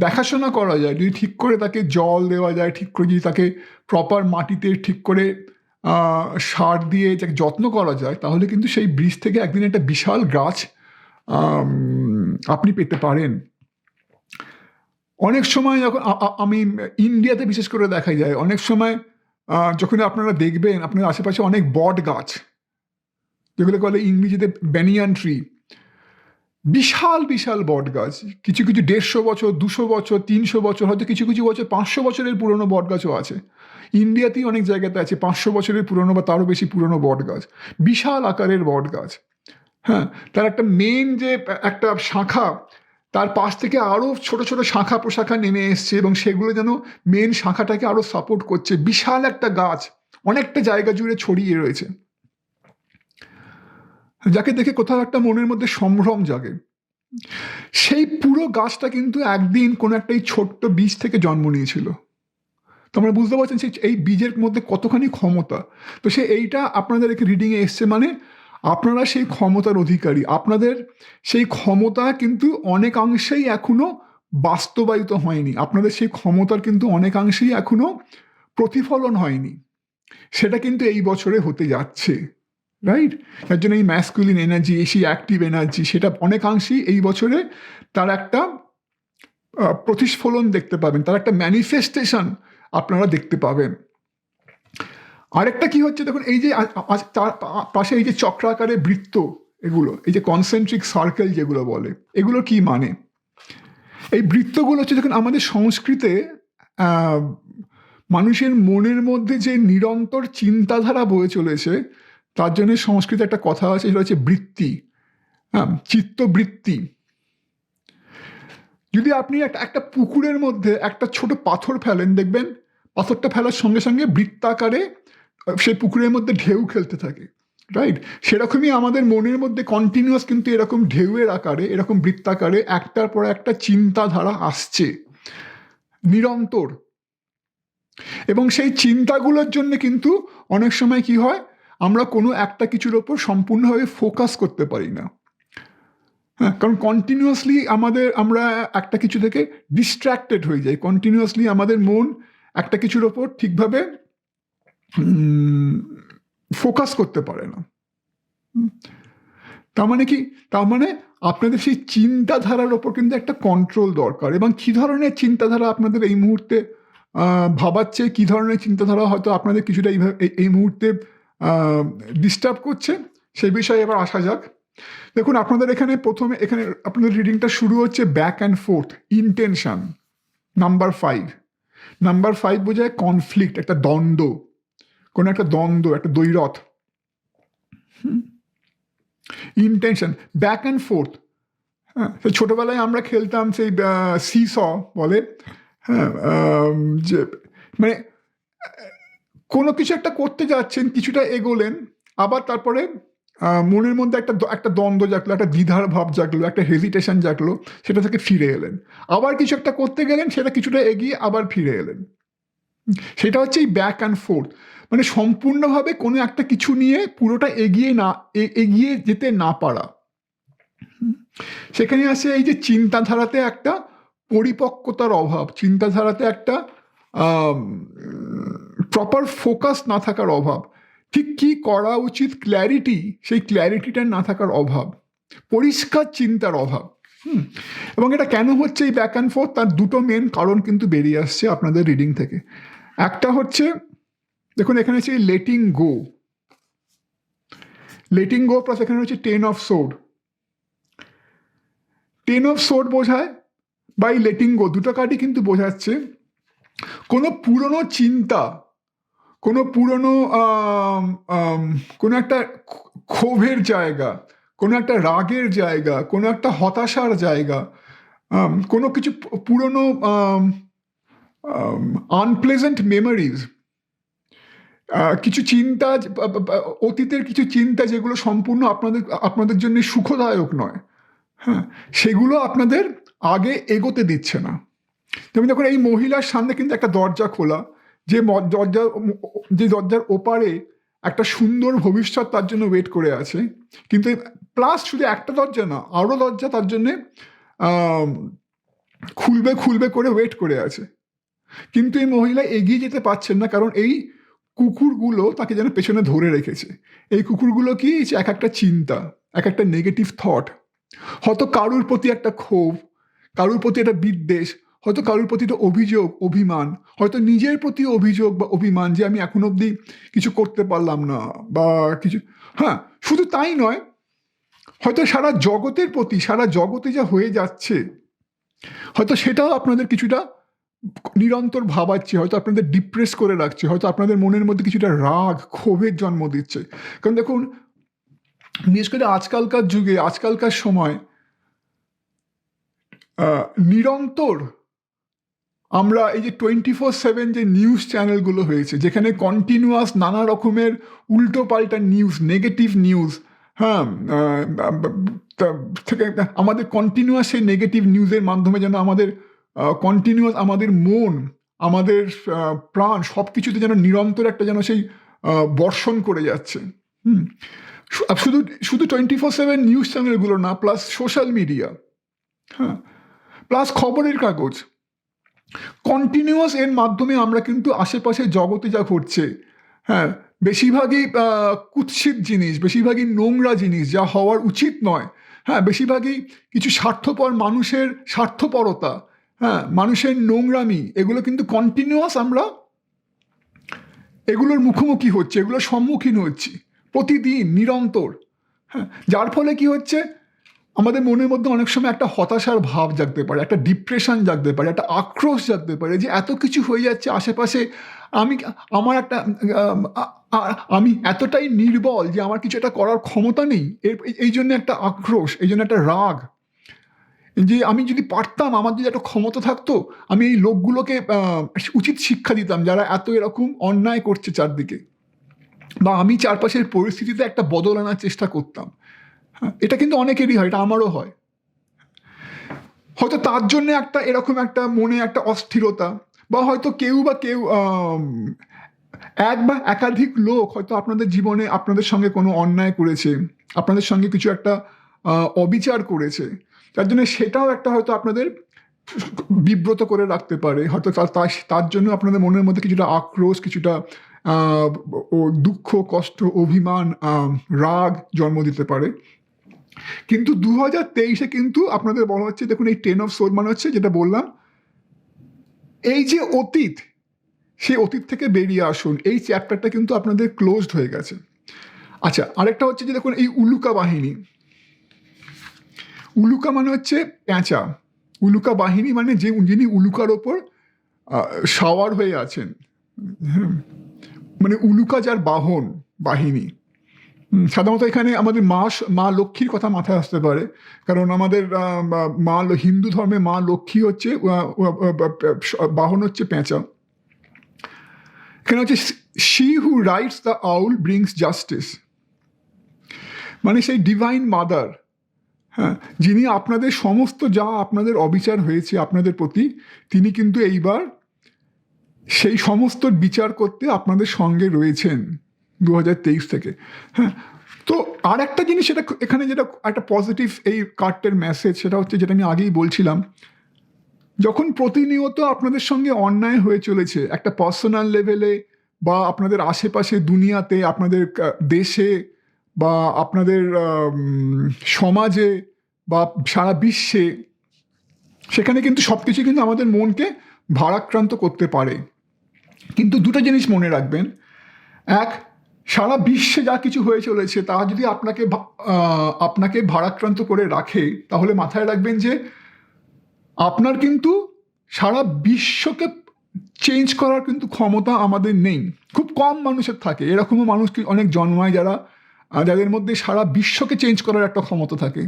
[SPEAKER 1] দেখাশোনা করা যায়, যদি ঠিক করে তাকে জল দেওয়া যায়, ঠিক করে যদি তাকে প্রপার মাটিতে ঠিক করে সার দিয়ে যাকে যত্ন করা যায়, তাহলে কিন্তু সেই বীজ থেকে একদিন একটা বিশাল গাছ আপনি পেতে পারেন। অনেক সময় যখন আমি ইন্ডিয়াতে বিশেষ করে দেখা যায়, অনেক সময় যখন আপনারা দেখবেন আপনার আশেপাশে অনেক বট গাছ, যেগুলো বলে ইংরেজিতে ব্যানিয়ান ট্রি, বিশাল বিশাল বট গাছ, কিছু কিছু 150 বছর, 200 বছর, 300 বছর, হয়তো কিছু কিছু বছর 500 বছরের পুরনো বট গাছও আছে। ইন্ডিয়াতেই অনেক জায়গাতে আছে 500 বছরের পুরনো বা তারও বেশি পুরনো বট গাছ, বিশাল আকারের বট গাছ। হ্যাঁ, তার একটা মেন যে একটা শাখা, তার পাশ থেকে আরও ছোট ছোট শাখা প্রশাখা নেমে এসছে এবং সেগুলো যেন মেন শাখাটাকে আরও সাপোর্ট করছে। বিশাল একটা গাছ অনেকটা জায়গা জুড়ে ছড়িয়ে রয়েছে, যাকে দেখে কোথাও একটা মনের মধ্যে সম্ভ্রম জাগে। সেই পুরো গাছটা কিন্তু একদিন কোনো একটা এই ছোট্ট বীজ থেকে জন্ম নিয়েছিল। তোমরা বুঝতে পারছেন সেই এই বীজের মধ্যে কতখানি ক্ষমতা। তো এইটা আপনাদের রিডিংয়ে এসছে, মানে আপনারা সেই ক্ষমতার অধিকারী। আপনাদের সেই ক্ষমতা কিন্তু অনেকাংশেই এখনো বাস্তবায়িত হয়নি, আপনাদের সেই ক্ষমতার কিন্তু অনেকাংশেই এখনো প্রতিফলন হয়নি। সেটা কিন্তু এই বছরে হতে যাচ্ছে, রাইট? তার জন্য এই ম্যাসকুলিন এনার্জি, সেই অ্যাক্টিভ এনার্জি, সেটা অনেকাংশেই এই বছরে তার একটা প্রতিস্ফলন দেখতে পাবেন, তার একটা ম্যানিফেস্টেশন আপনারা দেখতে পাবেন। আরেকটা কি হচ্ছে দেখুন, এই যে তার পাশে এই যে চক্রাকারে বৃত্ত, এগুলো এই যে কনসেন্ট্রিক সার্কেল যেগুলো বলে, এগুলো কি মানে? এই বৃত্তগুলো হচ্ছে দেখুন আমাদের সংস্কৃতে মানুষের মনের মধ্যে যে নিরন্তর চিন্তাধারা বয়ে চলেছে, তার জন্য সংস্কৃতে একটা কথা আছে, সেটা হচ্ছে বৃত্তি, হ্যাঁ, চিত্তবৃত্তি। যদি আপনি একটা পুকুরের মধ্যে একটা ছোট পাথর ফেলেন, দেখবেন পাথরটা ফেলার সঙ্গে সঙ্গে বৃত্তাকারে সেই পুকুরের মধ্যে ঢেউ খেলতে থাকে, রাইট? সেরকমই আমাদের মনের মধ্যে কন্টিনিউয়াস কিন্তু এরকম ঢেউয়ের আকারে, এরকম বৃত্তাকারে একটার পর একটা চিন্তাধারা আসছে নিরন্তর। এবং সেই চিন্তাগুলোর জন্য কিন্তু অনেক সময় কি হয়, আমরা কোনো একটা কিছুর ওপর সম্পূর্ণভাবে ফোকাস করতে পারি না। হ্যাঁ, কারণ কন্টিনিউয়াসলি আমরা একটা কিছু থেকে ডিস্ট্র্যাক্টেড হয়ে যাই, কন্টিনিউয়াসলি আমাদের মন একটা কিছুর ওপর ঠিকভাবে ফোকাস করতে পারে না। তার মানে কি? তার মানে আপনাদের সেই চিন্তাধারার ওপর কিন্তু একটা কন্ট্রোল দরকার। এবং কী ধরনের চিন্তাধারা আপনাদের এই মুহূর্তে ভাবাচ্ছে, কী ধরনের চিন্তাধারা হয়তো আপনাদের কিছুটা এই মুহূর্তে ডিস্টার্ব করছে, সেই বিষয়ে এবার আসা যাক। দেখুন আপনাদের এখানে প্রথমে আপনাদের রিডিংটা শুরু হচ্ছে back and forth intention, number 5। Number 5 বোঝায় কনফ্লিক্ট, একটা দ্বন্দ্ব, কোনো একটা দ্বন্দ্ব, একটা দ্বৈরথ। Intention, back and forth. হ্যাঁ, ছোটোবেলায় আমরা খেলতাম সেই সিস বলে, হ্যাঁ, যে মানে কোনো কিছু একটা করতে যাচ্ছেন, কিছুটা এগোলেন, আবার তারপরে মনের মধ্যে একটা দ্বন্দ্ব জাগলো, একটা দ্বিধার ভাব জাগলো, একটা হেজিটেশন জাগলো, সেটা থেকে ফিরে এলেন। আবার কিছু একটা করতে গেলেন, সেটা কিছুটা এগিয়ে আবার ফিরে এলেন। সেটা হচ্ছে এই ব্যাক অ্যান্ড ফোর্থ, মানে সম্পূর্ণভাবে কোনো একটা কিছু নিয়ে পুরোটা এগিয়ে যেতে না পারা। সেখানে আছে এই যে চিন্তাধারাতে একটা পরিপক্কতার অভাব, চিন্তাধারাতে একটা প্রপার ফোকাস না থাকার অভাব, ঠিক কী করা উচিত ক্ল্যারিটি, সেই ক্ল্যারিটিটা না থাকার অভাব, পরিষ্কার চিন্তার অভাব। এবং এটা কেন হচ্ছে এই ব্যাক অ্যান্ড ফোর্থ, তার দুটো মেন কারণ কিন্তু বেরিয়ে আসছে আপনাদের রিডিং থেকে। একটা হচ্ছে দেখুন এখানে হচ্ছে letting go, letting go plus এখানে হচ্ছে 10 অফ সোর্ড। 10 অফ সোর্ড বোঝায় বাই লেটিং গো, দুটো কার্ডই কিন্তু বোঝাচ্ছে কোনো পুরনো চিন্তা, কোনো পুরনো কোনো একটা ক্ষোভের জায়গা, কোনো একটা রাগের জায়গা, কোনো একটা হতাশার জায়গা, কোনো কিছু পুরনো আনপ্লেজেন্ট মেমোরিজ, কিছু চিন্তা, অতীতের কিছু চিন্তা যেগুলো সম্পূর্ণ আপনাদের জন্য সুখদায়ক নয়, হ্যাঁ, সেগুলো আপনাদের আগে এগোতে দিচ্ছে না। যেমন দেখুন এই মহিলার সামনে কিন্তু একটা দরজা খোলা, যে দরজার ওপারে একটা সুন্দর ভবিষ্যৎ তার জন্য ওয়েট করে আছে, কিন্তু প্লাস শুধু একটা দরজা না, আরও দরজা তার জন্যে খুলবে করে ওয়েট করে আছে। কিন্তু এই মহিলা এগিয়ে যেতে পারছেন না, কারণ এই কুকুরগুলো তাকে যেন পেছনে ধরে রেখেছে। এই কুকুরগুলো কি, এক একটা চিন্তা, এক একটা নেগেটিভ থট, হয়তো কারুর প্রতি একটা ক্ষোভ, কারুর প্রতি একটা বিদ্বেষ, হয়তো কারুর প্রতি একটা অভিযোগ, অভিমান, হয়তো নিজের প্রতি অভিযোগ বা অভিমান যে আমি এখন অবধি কিছু করতে পারলাম না বা কিছু। হ্যাঁ, শুধু তাই নয়, হয়তো সারা জগতের প্রতি, সারা জগতে যা হয়ে যাচ্ছে, হয়তো সেটাও আপনাদের কিছুটা নিরন্তর ভাবাচ্ছে, হয়তো আপনাদের ডিপ্রেস করে রাখছে, হয়তো আপনাদের মনের মধ্যে কিছুটা রাগ, ক্ষোভের জন্ম দিচ্ছে। কারণ দেখুন বিশেষ করে আজকালকার যুগে, আজকালকার সময় নিরন্তর আমরা এই যে 24/7 যে নিউজ চ্যানেলগুলো হয়েছে, যেখানে কন্টিনিউয়াস নানা রকমের উল্টো পাল্টা নিউজ, নেগেটিভ নিউজ, হ্যাঁ, থেকে আমাদের কন্টিনিউয়াস সেই নেগেটিভ নিউজের মাধ্যমে যেন আমাদের কন্টিনিউয়াস আমাদের মন, আমাদের প্রাণ সব কিছুতে যেন নিরন্তর একটা যেন সেই বর্ষণ করে যাচ্ছে। শুধু 24/7 নিউজ চ্যানেলগুলো না, প্লাস সোশ্যাল মিডিয়া, হ্যাঁ, প্লাস খবরের কাগজ, কন্টিনিউয়াস এর মাধ্যমে আমরা কিন্তু আশেপাশে জগতে যা ঘটছে, হ্যাঁ, বেশিরভাগই কুৎসিত জিনিস, বেশিরভাগই নোংরা জিনিস যা হওয়ার উচিত নয়। হ্যাঁ, বেশিরভাগই কিছু স্বার্থপর মানুষের স্বার্থপরতা, হ্যাঁ, মানুষের নোংরামি, এগুলো কিন্তু কন্টিনিউয়াস আমরা এগুলোর মুখোমুখি হচ্ছে, এগুলোর সম্মুখীন হচ্ছি প্রতিদিন নিরন্তর। হ্যাঁ, যার ফলে কি হচ্ছে, আমাদের মনের মধ্যে অনেক সময় একটা হতাশার ভাব জাগতে পারে, একটা ডিপ্রেশন জাগতে পারে, একটা আক্রোশ জাগতে পারে যে এত কিছু হয়ে যাচ্ছে আশেপাশে, আমি আমার একটা আমি এতটাই নির্বল যে আমার কিছু একটা করার ক্ষমতা নেই। এই জন্য একটা আক্রোশ, এই জন্য একটা রাগ, যে আমি যদি পারতাম, আমার যদি একটা ক্ষমতা থাকতো, আমি এই লোকগুলোকে উচিত শিক্ষা দিতাম যারা এত এরকম অন্যায় করছে চারদিকে, বা আমি চারপাশের পরিস্থিতিতে একটা বদল আনার চেষ্টা করতাম। হ্যাঁ, এটা কিন্তু অনেকেরই হয়, এটা আমারও হয়। হয়তো তার জন্য একটা এরকম একটা মনে একটা অস্থিরতা, বা হয়তো কেউ এক বা একাধিক লোক হয়তো আপনাদের জীবনে আপনাদের সঙ্গে কোনো অন্যায় করেছে, আপনাদের সঙ্গে কিছু একটা অবিচার করেছে, তার জন্য সেটাও একটা হয়তো আপনাদের বিব্রত করে রাখতে পারে। হয়তো তার জন্য আপনাদের মনের মধ্যে কিছুটা আক্রোশ, কিছুটা দুঃখ, কষ্ট, অভিমান, রাগ জন্ম দিতে পারে। কিন্তু 2023-এ কিন্তু আপনাদের বলা হচ্ছে, দেখুন এই 10 অফ সোল মানে হচ্ছে, যেটা বললাম, এই যে অতীত, সেই অতীত থেকে বেরিয়ে আসুন, এই চ্যাপ্টারটা কিন্তু আপনাদের ক্লোজড হয়ে গেছে। আচ্ছা, আরেকটা হচ্ছে যে দেখুন এই উলুকা বাহিনী, উলুকা মানে হচ্ছে পেঁচা, উলুকা বাহিনী মানে যিনি উলুকার ওপর সাওয়ার হয়ে আছেন, মানে উলুকা যার বাহিনী। সাধারণত এখানে আমাদের মা লক্ষ্মীর কথা মাথায় আসতে পারে, কারণ আমাদের হিন্দু ধর্মে মা লক্ষ্মী হচ্ছে বাহন হচ্ছে পেঁচা। এখানে হচ্ছে she who rides the owl brings justice, মানে সেই ডিভাইন মাদার, হ্যাঁ, যিনি আপনাদের সমস্ত যা আপনাদের অবিচার হয়েছে আপনাদের প্রতি, তিনি কিন্তু এইবার সেই সমস্ত বিচার করতে আপনাদের সঙ্গে রয়েছেন 2023 থেকে। হ্যাঁ, তো আর একটা জিনিস, সেটা এখানে যেটা একটা পজিটিভ এই কার্ডটার মেসেজ, সেটা হচ্ছে যেটা আমি আগেই বলছিলাম, যখন প্রতিনিয়ত আপনাদের সঙ্গে অন্যায় হয়ে চলেছে একটা পার্সোনাল লেভেলে, বা আপনাদের আশেপাশে দুনিয়াতে, আপনাদের দেশে, বা আপনাদের সমাজে, বা সারা বিশ্বে, সেখানে কিন্তু সব কিছু কিন্তু আমাদের মনকে ভারাক্রান্ত করতে পারে। কিন্তু দুটো জিনিস মনে রাখবেন, এক, সারা বিশ্বে যা কিছু হয়ে চলেছে তা যদি আপনাকে ভারাক্রান্ত করে রাখে, তাহলে মাথায় রাখবেন যে আপনার কিন্তু সারা বিশ্বকে চেঞ্জ করার কিন্তু ক্ষমতা আমাদের নেই। খুব কম মানুষের থাকে, এরকমও মানুষ অনেক জন্মায় যাদের মধ্যে সারা বিশ্বকে চেঞ্জ করার একটা ক্ষমতা থাকে।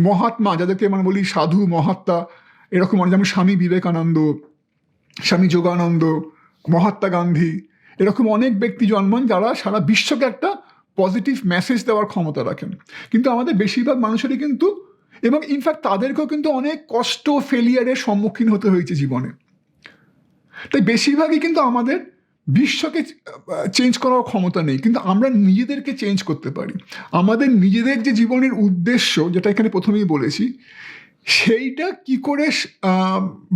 [SPEAKER 1] মহাত্মা, যাদেরকে মানে বলি সাধু মহাত্মা, এরকম যেমন স্বামী বিবেকানন্দ, স্বামী যোগানন্দ, মহাত্মা গান্ধী, এরকম অনেক ব্যক্তি জন্মান যারা সারা বিশ্বকে একটা পজিটিভ মেসেজ দেওয়ার ক্ষমতা রাখেন। কিন্তু আমাদের বেশিরভাগ মানুষেরই কিন্তু, এবং ইনফ্যাক্ট তাদেরকেও কিন্তু অনেক কষ্ট, ফেলিয়ারের সম্মুখীন হতে হয়েছে জীবনে। তাই বেশিরভাগই কিন্তু আমাদের বিশ্বকে চেঞ্জ করার ক্ষমতা নেই, কিন্তু আমরা নিজেদেরকে চেঞ্জ করতে পারি। আমাদের নিজেদের যে জীবনের উদ্দেশ্য, যেটা এখানে প্রথমেই বলেছি, সেইটা কি করে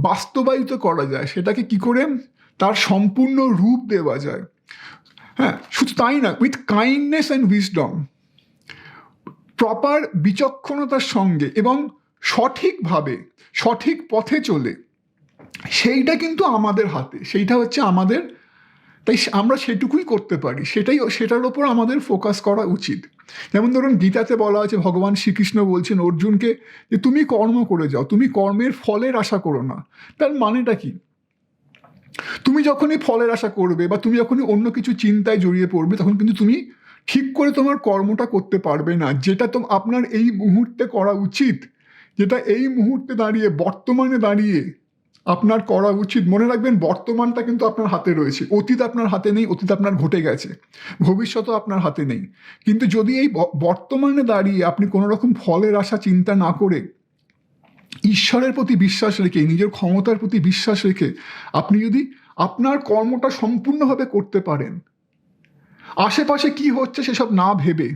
[SPEAKER 1] বাস্তবায়িত করা যায়, সেটাকে কি করে তার সম্পূর্ণ রূপ দেওয়া যায়। হ্যাঁ, শুধু তাই না, with kindness and wisdom, proper বিচক্ষণতার সঙ্গে এবং সঠিকভাবে, সঠিক পথে চলে, সেইটা কিন্তু আমাদের হাতে, সেইটা হচ্ছে আমাদের। তাই আমরা সেটুকুই করতে পারি, সেটার ওপর আমাদের ফোকাস করা উচিত। যেমন ধরুন গীতাতে বলা আছে, ভগবান শ্রীকৃষ্ণ বলছেন অর্জুনকে যে তুমি কর্ম করে যাও, তুমি কর্মের ফলের আশা করো না। তার মানেটা কি? তুমি যখনই ফলের আশা করবে, বা তুমি যখনই অন্য কিছু চিন্তায় জড়িয়ে পড়বে, তখন কিন্তু তুমি ঠিক করে তোমার কর্মটা করতে পারবে না, যেটা তো আপনার এই মুহূর্তে করা উচিত, যেটা এই মুহূর্তে দাঁড়িয়ে, বর্তমানে দাঁড়িয়ে আপনার করা উচিত। মনে রাখবেন, বর্তমানটা কিন্তু আপনার হাতে রয়েছে, অতীত আপনার হাতে নেই, অতীত আপনার ঘটে গেছে, ভবিষ্যৎও আপনার হাতে নেই। কিন্তু যদি এই বর্তমানে দাঁড়িয়ে আপনি কোনো রকম ফলের আশা চিন্তা না করে, ঈশ্বরের প্রতি বিশ্বাস রেখে, নিজের ক্ষমতার প্রতি বিশ্বাস রেখে আপনি যদি আপনার কর্মটা সম্পূর্ণভাবে করতে পারেন, আশেপাশে কি হচ্ছে সেসব না ভেবে,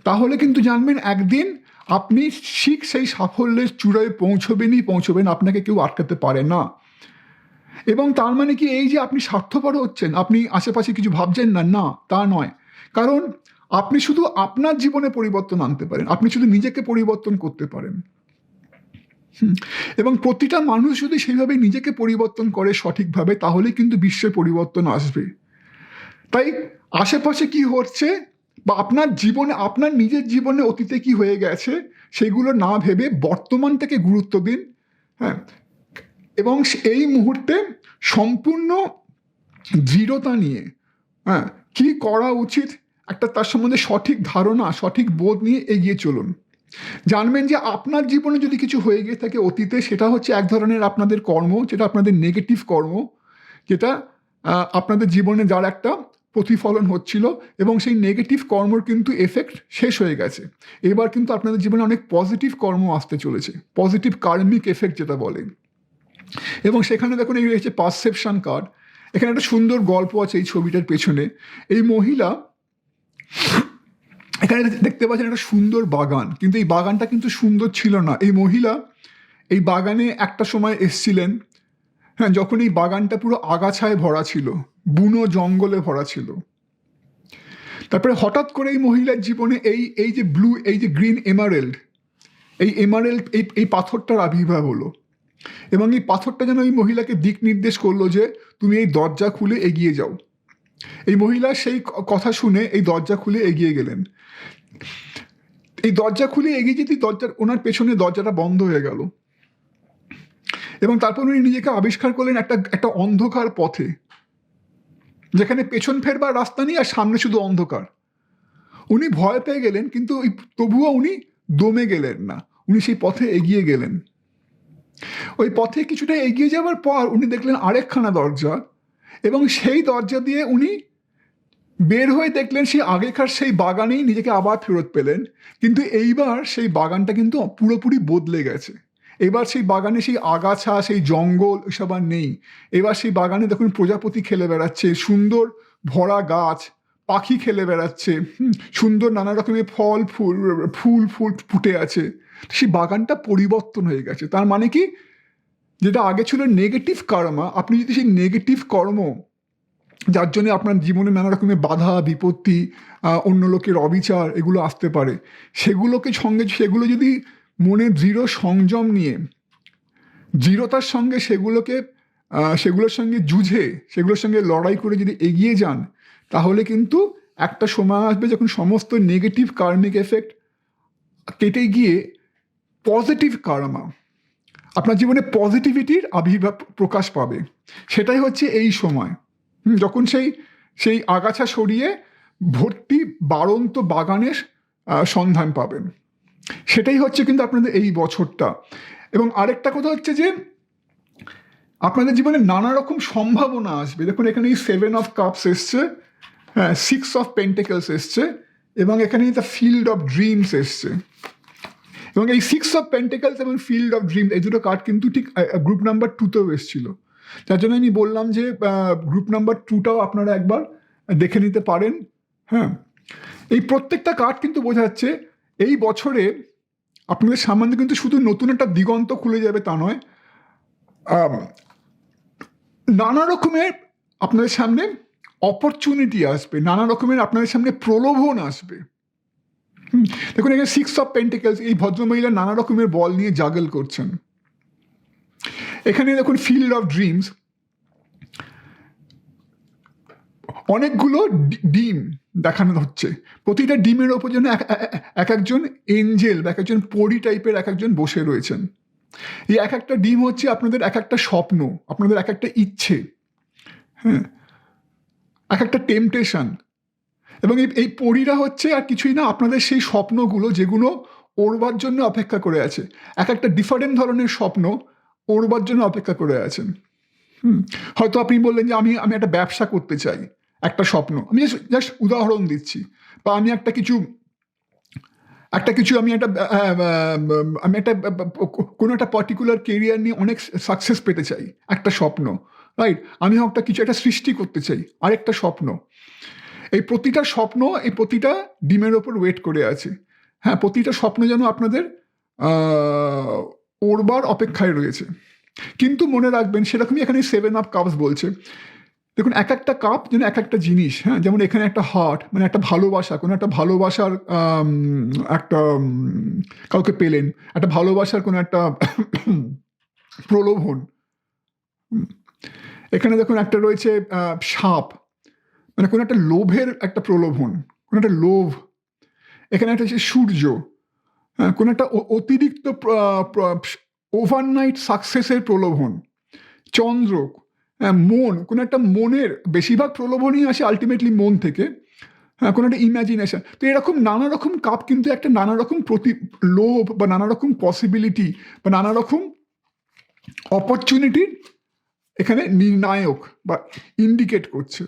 [SPEAKER 1] তাহলে কিন্তু জানবেন একদিন আপনি ঠিক সেই সাফল্যের চূড়ায় পৌঁছবেন, আপনাকে কেউ আটকাতে পারে না। এবং তার মানে কি এই যে আপনি স্বার্থপর হচ্ছেন, আপনি আশেপাশে কিছু ভাবছেন না, না তা নয়। কারণ আপনি শুধু আপনার জীবনে পরিবর্তন আনতে পারেন, আপনি শুধু নিজেকে পরিবর্তন করতে পারেন। এবং প্রতিটা মানুষ যদি সেইভাবে নিজেকে পরিবর্তন করে সঠিকভাবে, তাহলেই কিন্তু বিশ্বে পরিবর্তন আসবে। তাই আশেপাশে কি হচ্ছে বা আপনার জীবনে, আপনার নিজের জীবনে অতীতে কি হয়ে গেছে সেগুলো না ভেবে বর্তমানটাকে গুরুত্ব দিন। হ্যাঁ, এবং এই মুহূর্তে সম্পূর্ণ দৃঢ়তা নিয়ে, হ্যাঁ, কি করা উচিত একটা তার সম্বন্ধে সঠিক ধারণা, সঠিক বোধ নিয়ে এগিয়ে চলুন। জানবেন যে আপনার জীবনে যদি কিছু হয়ে গিয়ে থাকে অতীতে, সেটা হচ্ছে এক ধরনের আপনাদের কর্ম, যেটা আপনাদের নেগেটিভ কর্ম, যেটা আপনাদের জীবনে যার একটা প্রতিফলন হচ্ছিল, এবং সেই নেগেটিভ কর্মর কিন্তু এফেক্ট শেষ হয়ে গেছে। এবার কিন্তু আপনাদের জীবনে অনেক পজিটিভ কর্ম আসতে চলেছে, পজিটিভ কার্মিক এফেক্ট যেটা বলে। এবং সেখানে দেখুন এই রয়েছে পারসেপশন কার্ড। এখানে একটা সুন্দর গল্প আছে এই ছবিটার পেছনে। এই মহিলা, এখানে দেখতে পাচ্ছেন একটা সুন্দর বাগান, কিন্তু এই বাগানটা কিন্তু সুন্দর ছিল না। এই মহিলা এই বাগানে একটা সময় এসছিলেন, হ্যাঁ, যখন এই বাগানটা পুরো আগাছায় ভরা ছিল, বুনো জঙ্গলে ভরা ছিল। তারপরে হঠাৎ করে এই মহিলার জীবনে এই যে ব্লু, এই যে গ্রিন এমারেল্ড, এই পাথরটার আবির্ভাব হলো। এবং এই পাথরটা যেন এই মহিলাকে দিক নির্দেশ করলো যে তুমি এই দরজা খুলে এগিয়ে যাও। এই মহিলা সেই কথা শুনে এই দরজা খুলে এগিয়ে গেলেন। এই দরজা খুলে এগিয়ে যেতে ওনার পেছনে দরজাটা বন্ধ হয়ে গেল। এবং তারপর উনি নিজেকে আবিষ্কার করলেন একটা অন্ধকার পথে, যেখানে পেছন ফেরবার রাস্তা নেই আর সামনে শুধু অন্ধকার। উনি ভয় পেয়ে গেলেন, কিন্তু তবুও উনি দমে গেলেন না, উনি সেই পথে এগিয়ে গেলেন। ওই পথে কিছুটা এগিয়ে যাওয়ার পর উনি দেখলেন আরেকখানা দরজা, এবং সেই দরজা দিয়ে উনি বের হয়ে দেখলেন সেই আগেকার সেই বাগানেই নিজেকে আবার ফেরত পেলেন। কিন্তু এইবার সেই বাগানটা কিন্তু পুরোপুরি বদলে গেছে। এবার সেই বাগানে সেই আগাছা, সেই জঙ্গল এসব আর নেই। এবার সেই বাগানে দেখুন প্রজাপতি খেলে বেড়াচ্ছে, সুন্দর ভরা গাছ, পাখি খেলে বেড়াচ্ছে, সুন্দর নানা রকমের ফুল ফুটে আছে। সেই বাগানটা পরিবর্তন হয়ে গেছে। তার মানে কি, যেটা আগে ছিল নেগেটিভ কর্মা, আপনি যদি সেই নেগেটিভ কর্ম, যার জন্য আপনার জীবনে নানা রকমের বাধা বিপত্তি, অন্য লোকের অবিচার এগুলো আসতে পারে, সেগুলো যদি মনে দৃঢ় সংযম নিয়ে, দৃঢ়তার সঙ্গে সেগুলোর সঙ্গে যুঝে, সেগুলোর সঙ্গে লড়াই করে যদি এগিয়ে যান, তাহলে কিন্তু একটা সময় আসবে যখন সমস্ত নেগেটিভ কার্মিক এফেক্ট কেটে গিয়ে পজিটিভ কার্মা, আপনার জীবনে পজিটিভিটির আবির্ভাব প্রকাশ পাবে। সেটাই হচ্ছে এই সময়, যখন সেই আগাছা সরিয়ে ভর্তি বাড়ন্ত বাগানের সন্ধান পাবেন। সেটাই হচ্ছে কিন্তু আপনাদের এই বছরটা। এবং আরেকটা কথা হচ্ছে যে আপনাদের জীবনে নানা রকম সম্ভাবনা আসবে। দেখুন এখানে এই 7 অফ কাপস এসছে, হ্যাঁ, 6 অফ পেন্টিকলস এসছে, এবং এখানে দ্য ফিল্ড অফ ড্রিমস এসছে। এবং এই 6 অফ পেন্টিকলস এবং ফিল্ড অফ ড্রিমস, এই দুটো কার্ড কিন্তু ঠিক গ্রুপ নাম্বার 2তেও এসেছিল। যার জন্য আমি বললাম যে গ্রুপ নাম্বার 2টাও আপনারা একবার দেখে নিতে পারেন। হ্যাঁ, এই প্রত্যেকটা কার্ড কিন্তু বোঝাচ্ছে এই বছরে আপনাদের সামনে কিন্তু শুধু নতুন একটা দিগন্ত খুলে যাবে তা নয়, নানা রকমের আপনাদের সামনে অপরচুনিটি আসবে, নানা রকমের আপনাদের সামনে প্রলোভন আসবে। দেখুন এখানে 6 অফ পেন্টিকলস, এই ভদ্রমহিলা নানা রকমের বল নিয়ে জাগল করছেন। এখানে দেখুন ফিল্ড অফ ড্রিমস, অনেকগুলো ডিম দেখানো হচ্ছে। প্রতিটা ডিমের ওপর যেন এক একজন এঞ্জেল বা এক একজন পরি টাইপের এক একজন বসে রয়েছেন। এই এক একটা ডিম হচ্ছে আপনাদের এক একটা স্বপ্ন, আপনাদের এক একটা ইচ্ছে, হ্যাঁ, এক একটা টেম্পটেশন। এবং এই পরীরা হচ্ছে আর কিছুই না, আপনাদের সেই স্বপ্নগুলো যেগুলো ওড়বার জন্য অপেক্ষা করে আছে। এক একটা ডিফারেন্ট ধরনের স্বপ্ন ওড়বার জন্য অপেক্ষা করে আছেন। হয়তো আপনি বললেন যে আমি একটা ব্যবসা করতে চাই, একটা স্বপ্ন, আমি জাস্ট উদাহরণ দিচ্ছি। বা আমি একটা কিছু আমি একটা কোনো একটা পার্টিকুলার কেরিয়ার নিয়ে অনেক সাকসেস পেতে চাই, একটা স্বপ্ন, রাইট? আমি কিছু একটা সৃষ্টি করতে চাই, আরেকটা স্বপ্ন। এই প্রতিটা স্বপ্ন, এই প্রতিটা ডিমের ওপর ওয়েট করে আছে। হ্যাঁ, প্রতিটা স্বপ্ন যেন আপনাদের ওড়বার অপেক্ষায় রয়েছে। কিন্তু মনে রাখবেন সেরকমই এখানে 7 অফ কাপস বলছে। দেখুন এক একটা কাপ যেন এক একটা জিনিস, হ্যাঁ, যেমন এখানে একটা হার্ট মানে একটা ভালোবাসা, কোনো একটা ভালোবাসার একটা কাউকে পেলেন, একটা ভালোবাসার কোনো একটা প্রলোভন। এখানে দেখুন একটা রয়েছে সাপ, মানে কোনো একটা লোভের একটা প্রলোভন, কোনো একটা লোভ। এখানে একটা হচ্ছে সূর্য, হ্যাঁ, কোনো একটা অতিরিক্ত ওভারনাইট সাকসেসের প্রলোভন। চন্দ্র, হ্যাঁ, মন, কোনো একটা মনের, বেশিরভাগ প্রলোভনই আসে আলটিমেটলি মন থেকে, হ্যাঁ, কোনো একটা ইমাজিনেশন। তো এরকম নানা রকম কাপ কিন্তু একটা নানা রকম লোভ বা নানা রকম পসিবিলিটি বা নানা রকম অপরচুনিটির এখানে নির্ণায়ক বা ইন্ডিকেট করছে।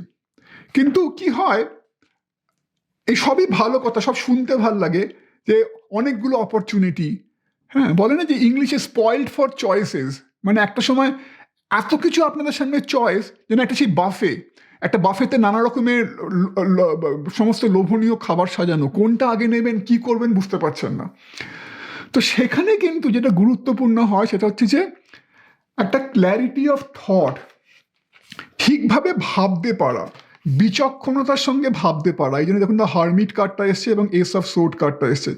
[SPEAKER 1] কিন্তু কি হয়, এই সবই ভালো কথা, সব শুনতে ভাল লাগে যে অনেকগুলো অপরচুনিটি, হ্যাঁ, বলে না যে ইংলিশে স্পয়েলড ফর চয়েসেস, মানে একটা সময় এত কিছু আপনাদের সামনে চয়েস, যেন একটা সেই বাফে, একটা বাফেতে নানা রকমের সমস্ত লোভনীয় খাবার সাজানো, কোনটা আগে নেবেন কি করবেন বুঝতে পারছেন না। তো সেখানে কিন্তু যেটা গুরুত্বপূর্ণ হয় সেটা হচ্ছে যে একটা ক্ল্যারিটি অফ থট, ঠিকভাবে ভাবতে পারা, বিচক্ষণতার সঙ্গে ভাবতে পারা। এই জন্য দেখুন দ্য হারমিট কার্ডটা এসছে এবং এস অফ সোর্ড কার্ডটা এসছে,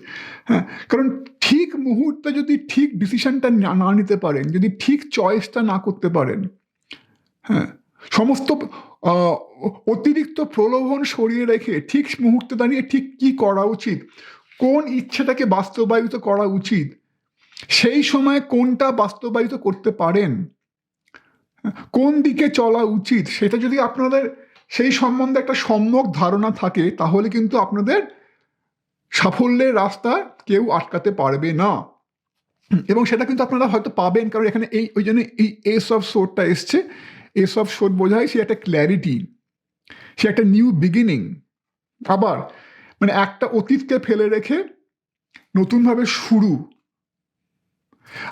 [SPEAKER 1] হ্যাঁ, কারণ ঠিক মুহূর্তে যদি ঠিক ডিসিশনটা না নিতে পারেন, যদি ঠিক চয়েসটা না করতে পারেন, হ্যাঁ, সমস্ত অতিরিক্ত প্রলোভন সরিয়ে রেখে ঠিক মুহূর্তে দাঁড়িয়ে ঠিক কি করা উচিত, কোন ইচ্ছেটাকে বাস্তবায়িত করা উচিত, সেই সময় কোনটা বাস্তবায়িত করতে পারেন, কোন দিকে চলা উচিত, সেটা যদি আপনাদের সেই সম্বন্ধে একটা সম্যক ধারণা থাকে, তাহলে কিন্তু আপনাদের সাফল্যের রাস্তা কেউ আটকাতে পারবে না। এবং সেটা কিন্তু আপনারা হয়তো পাবেন, কারণ এখানে ওই জন্য এই এস অফ সোর্ডটা এসছে। এস অফ সোর্ড বোঝায় সে একটা ক্ল্যারিটি, সে একটা নিউ বিগিনিং। আবার মানে একটা অতীতকে ফেলে রেখে নতুনভাবে শুরু।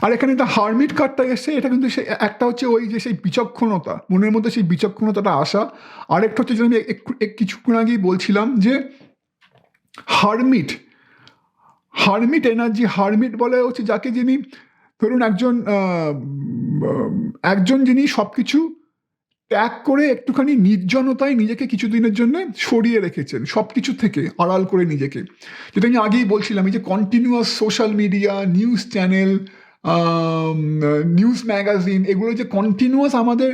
[SPEAKER 1] আর এখানে একটা হারমিট কার্ডটা এসছে, এটা কিন্তু একটা হচ্ছে ওই যে সেই বিচক্ষণতা, মনের মধ্যে সেই বিচক্ষণতাটা আসা। আরেকটা হচ্ছে, যেটা আমি কিছুক্ষণ আগেই বলছিলাম যে হারমিট, হারমিট এনার্জি। হারমিট বলে হচ্ছে যাকে, যিনি ধরুন একজন যিনি সব কিছু ত্যাগ করে একটুখানি নির্জনতায় নিজেকে কিছুদিনের জন্য সরিয়ে রেখেছেন, সব কিছু থেকে আড়াল করে নিজেকে। যেটা আমি আগেই বলছিলাম, এই যে continuous social media, news channel, news magazine, এগুলো যে কন্টিনিউয়াস আমাদের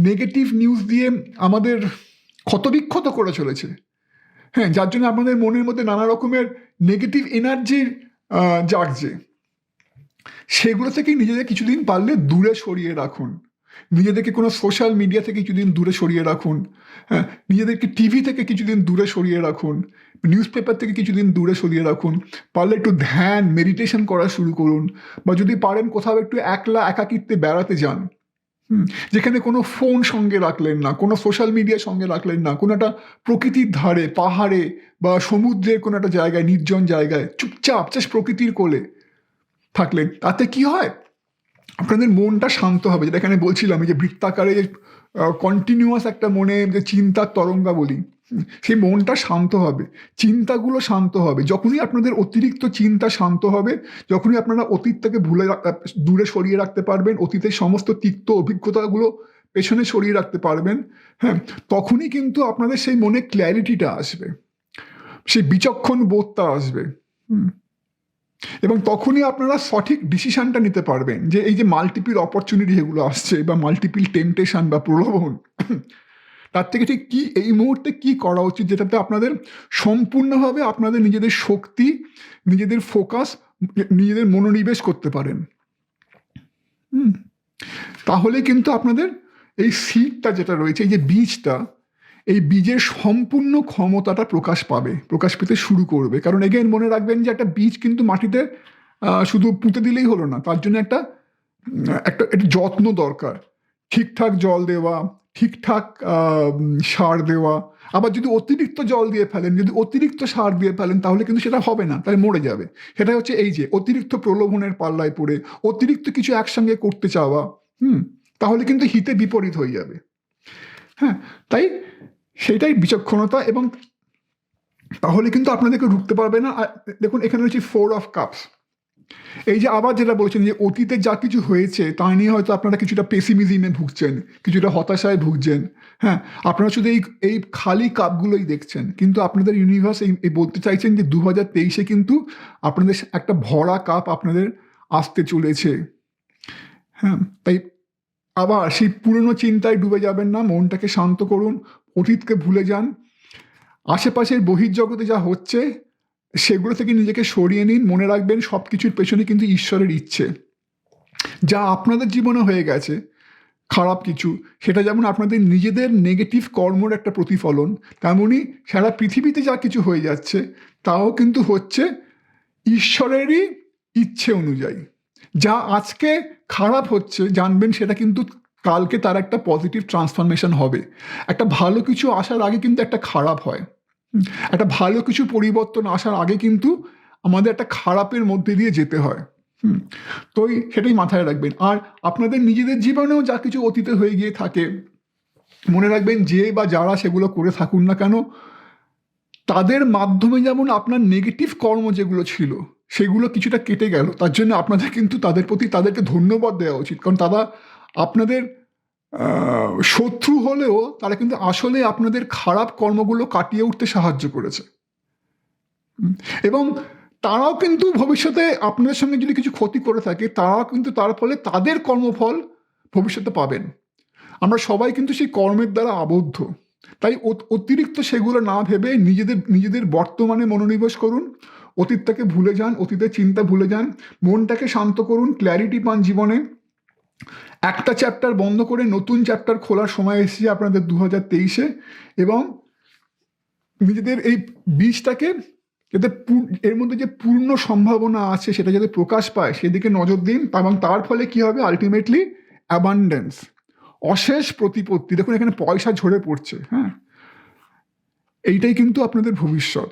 [SPEAKER 1] নেগেটিভ নিউজ দিয়ে আমাদের ক্ষতবিক্ষত করে চলেছে, হ্যাঁ, যার জন্য আপনাদের মনের মধ্যে নানা রকমের নেগেটিভ এনার্জি জাগছে, সেগুলো থেকে নিজেদের কিছুদিন পারলে দূরে সরিয়ে রাখুন। নিজেদেরকে কোনো সোশ্যাল মিডিয়া থেকে কিছুদিন দূরে সরিয়ে রাখুন, হ্যাঁ, নিজেদেরকে টিভি থেকে কিছুদিন দূরে সরিয়ে রাখুন, নিউজ পেপার থেকে কিছুদিন দূরে সরিয়ে রাখুন। পারলে একটু ধ্যান মেডিটেশন করা শুরু করুন, বা যদি পারেন কোথাও একটু একাকিত্বে বেড়াতে যান, যেখানে কোনো ফোন সঙ্গে রাখলেন না, কোনো সোশ্যাল মিডিয়া সঙ্গে রাখলেন না, কোনো একটা প্রকৃতির ধারে, পাহাড়ে বা সমুদ্রের কোনো একটা জায়গায়, নির্জন জায়গায় চুপচাপ জাস্ট প্রকৃতির কোলে থাকলেন, তাতে কি হয়, আপনাদের মনটা শান্ত হবে। যেটা এখানে বলছিলাম, যে বৃত্তাকারে যে কন্টিনিউয়াস একটা মনে যে চিন্তার তরঙ্গাবলী, সেই মনটা শান্ত হবে, চিন্তাগুলো শান্ত হবে। যখনই আপনাদের অতিরিক্ত চিন্তা শান্ত হবে, যখনই আপনারা অতীতটাকে দূরে সরিয়ে রাখতে পারবেন, অতীতের সমস্ত তিক্ত অভিজ্ঞতাগুলো পেছনে সরিয়ে রাখতে পারবেন, হ্যাঁ, তখনই কিন্তু আপনাদের সেই মনে ক্ল্যারিটিটা আসবে, সেই বিচক্ষণ বোধটা আসবে। এবং তখনই আপনারা সঠিক ডিসিশনটা নিতে পারবেন, যে এই যে মাল্টিপল অপরচুনিটি যেগুলো আসছে, বা মাল্টিপল টেম্পটেশন বা প্রলোভন, তার থেকে ঠিক কি এই মুহূর্তে কি করা উচিত, যেটাতে আপনাদের সম্পূর্ণভাবে আপনাদের নিজেদের শক্তি, নিজেদের ফোকাস, নিজেদের মনোনিবেশ করতে পারেন। তাহলে কিন্তু আপনাদের এই সিডটা যেটা রয়েছে, এই যে বীজটা, এই বীজের সম্পূর্ণ ক্ষমতাটা প্রকাশ পেতে শুরু করবে। কারণ এগেন মনে রাখবেন যে একটা বীজ কিন্তু মাটিতে শুধু পুঁতে দিলেই হলো না, তার জন্য একটা যত্ন দরকার। ঠিকঠাক জল দেওয়া, ঠিকঠাক সার দেওয়া। আবার যদি অতিরিক্ত জল দিয়ে ফেলেন, যদি অতিরিক্ত সার দিয়ে ফেলেন, তাহলে কিন্তু সেটা হবে না, তাহলে মরে যাবে। সেটা হচ্ছে এই যে অতিরিক্ত প্রলোভনের পাল্লায় পড়ে অতিরিক্ত কিছু একসঙ্গে করতে চাওয়া, তাহলে কিন্তু হিতে বিপরীত হয়ে যাবে। হ্যাঁ, তাই সেটাই বিচক্ষণতা। এবং তাহলে কিন্তু আপনাদেরকে রুখতে পারবে না। দেখুন এখানে রয়েছে 4 অফ কাপস, এই যে আবার যেটা বলছেন যে অতীতে যা কিছু হয়েছে তা নিয়ে হয়তো আপনারা কিছুটা পেসিমিজমে ভুগছেন, কিছুটা হতাশায় ভুগছেন। হ্যাঁ, আপনারা শুধু এই এই খালি কাপগুলোই দেখছেন, কিন্তু আপনাদের ইউনিভার্স এই বলতে চাইছেন যে 2023-এ কিন্তু আপনাদের একটা ভরা কাপ আপনাদের আসতে চলেছে। হ্যাঁ, তাই আবার সেই পুরনো চিন্তায় ডুবে যাবেন না, মনটাকে শান্ত করুন, অতীতকে ভুলে যান। আশেপাশের বহির্জগতে যা হচ্ছে সেগুলো থেকে নিজেকে সরিয়ে নিন। মনে রাখবেন সব কিছুর পেছনে কিন্তু ঈশ্বরের ইচ্ছে। যা আপনাদের জীবনে হয়ে গেছে খারাপ কিছু, সেটা যেমন আপনাদের নিজেদের নেগেটিভ কর্মর একটা প্রতিফলন, তেমনই সারা পৃথিবীতে যা কিছু হয়ে যাচ্ছে তাও কিন্তু হচ্ছে ঈশ্বরেরই ইচ্ছে অনুযায়ী। যা আজকে খারাপ হচ্ছে জানবেন সেটা কিন্তু কালকে তার একটা পজিটিভ ট্রান্সফরমেশন হবে। একটা ভালো কিছু আসার আগে কিন্তু একটা খারাপ হয়। একটা ভালো কিছু পরিবর্তন আসার আগে কিন্তু আমাদের একটা খারাপের মধ্যে দিয়ে যেতে হয়। তো সেটাই মাথায় রাখবেন। আর আপনাদের নিজেদের জীবনেও যা কিছু অতীতে হয়ে গিয়ে থাকে, মনে রাখবেন যে বা যারা সেগুলো করে থাকুন না কেন, তাদের মাধ্যমে যেমন আপনার নেগেটিভ কর্ম যেগুলো ছিল সেগুলো কিছুটা কেটে গেল, তার জন্য আপনাদের কিন্তু তাদের প্রতি তাদেরকে ধন্যবাদ দেওয়া উচিত। কারণ তারা আপনাদের শত্রু হলেও তারা কিন্তু আসলে আপনাদের খারাপ কর্মগুলো কাটিয়ে উঠতে সাহায্য করেছে। এবং তারাও কিন্তু ভবিষ্যতে আপনাদের সঙ্গে যদি কিছু ক্ষতি করে থাকে, তারাও কিন্তু তার ফলে তাদের কর্মফল ভবিষ্যতে পাবেন। আমরা সবাই কিন্তু সেই কর্মের দ্বারা আবদ্ধ। তাই অতিরিক্ত সেগুলো না ভেবে নিজেদের বর্তমানে মনোনিবেশ করুন। অতীতটাকে ভুলে যান, অতীতের চিন্তা ভুলে যান, মনটাকে শান্ত করুন, ক্ল্যারিটি পান জীবনে। একটা চ্যাপ্টার বন্ধ করে নতুন চ্যাপ্টার খোলার সময় এসেছে আপনাদের 2023-এ। এবং নিজেদের এই বীজটাকে যাতে এর মধ্যে যে পূর্ণ সম্ভাবনা আছে সেটা যাতে প্রকাশ পায় সেদিকে নজর দিন। এবং তার ফলে কি হবে, আলটিমেটলি অ্যাবান্ডেন্স, অশেষ প্রতিপত্তি। দেখুন এখানে পয়সা ঝরে পড়ছে। হ্যাঁ, এইটাই কিন্তু আপনাদের ভবিষ্যৎ,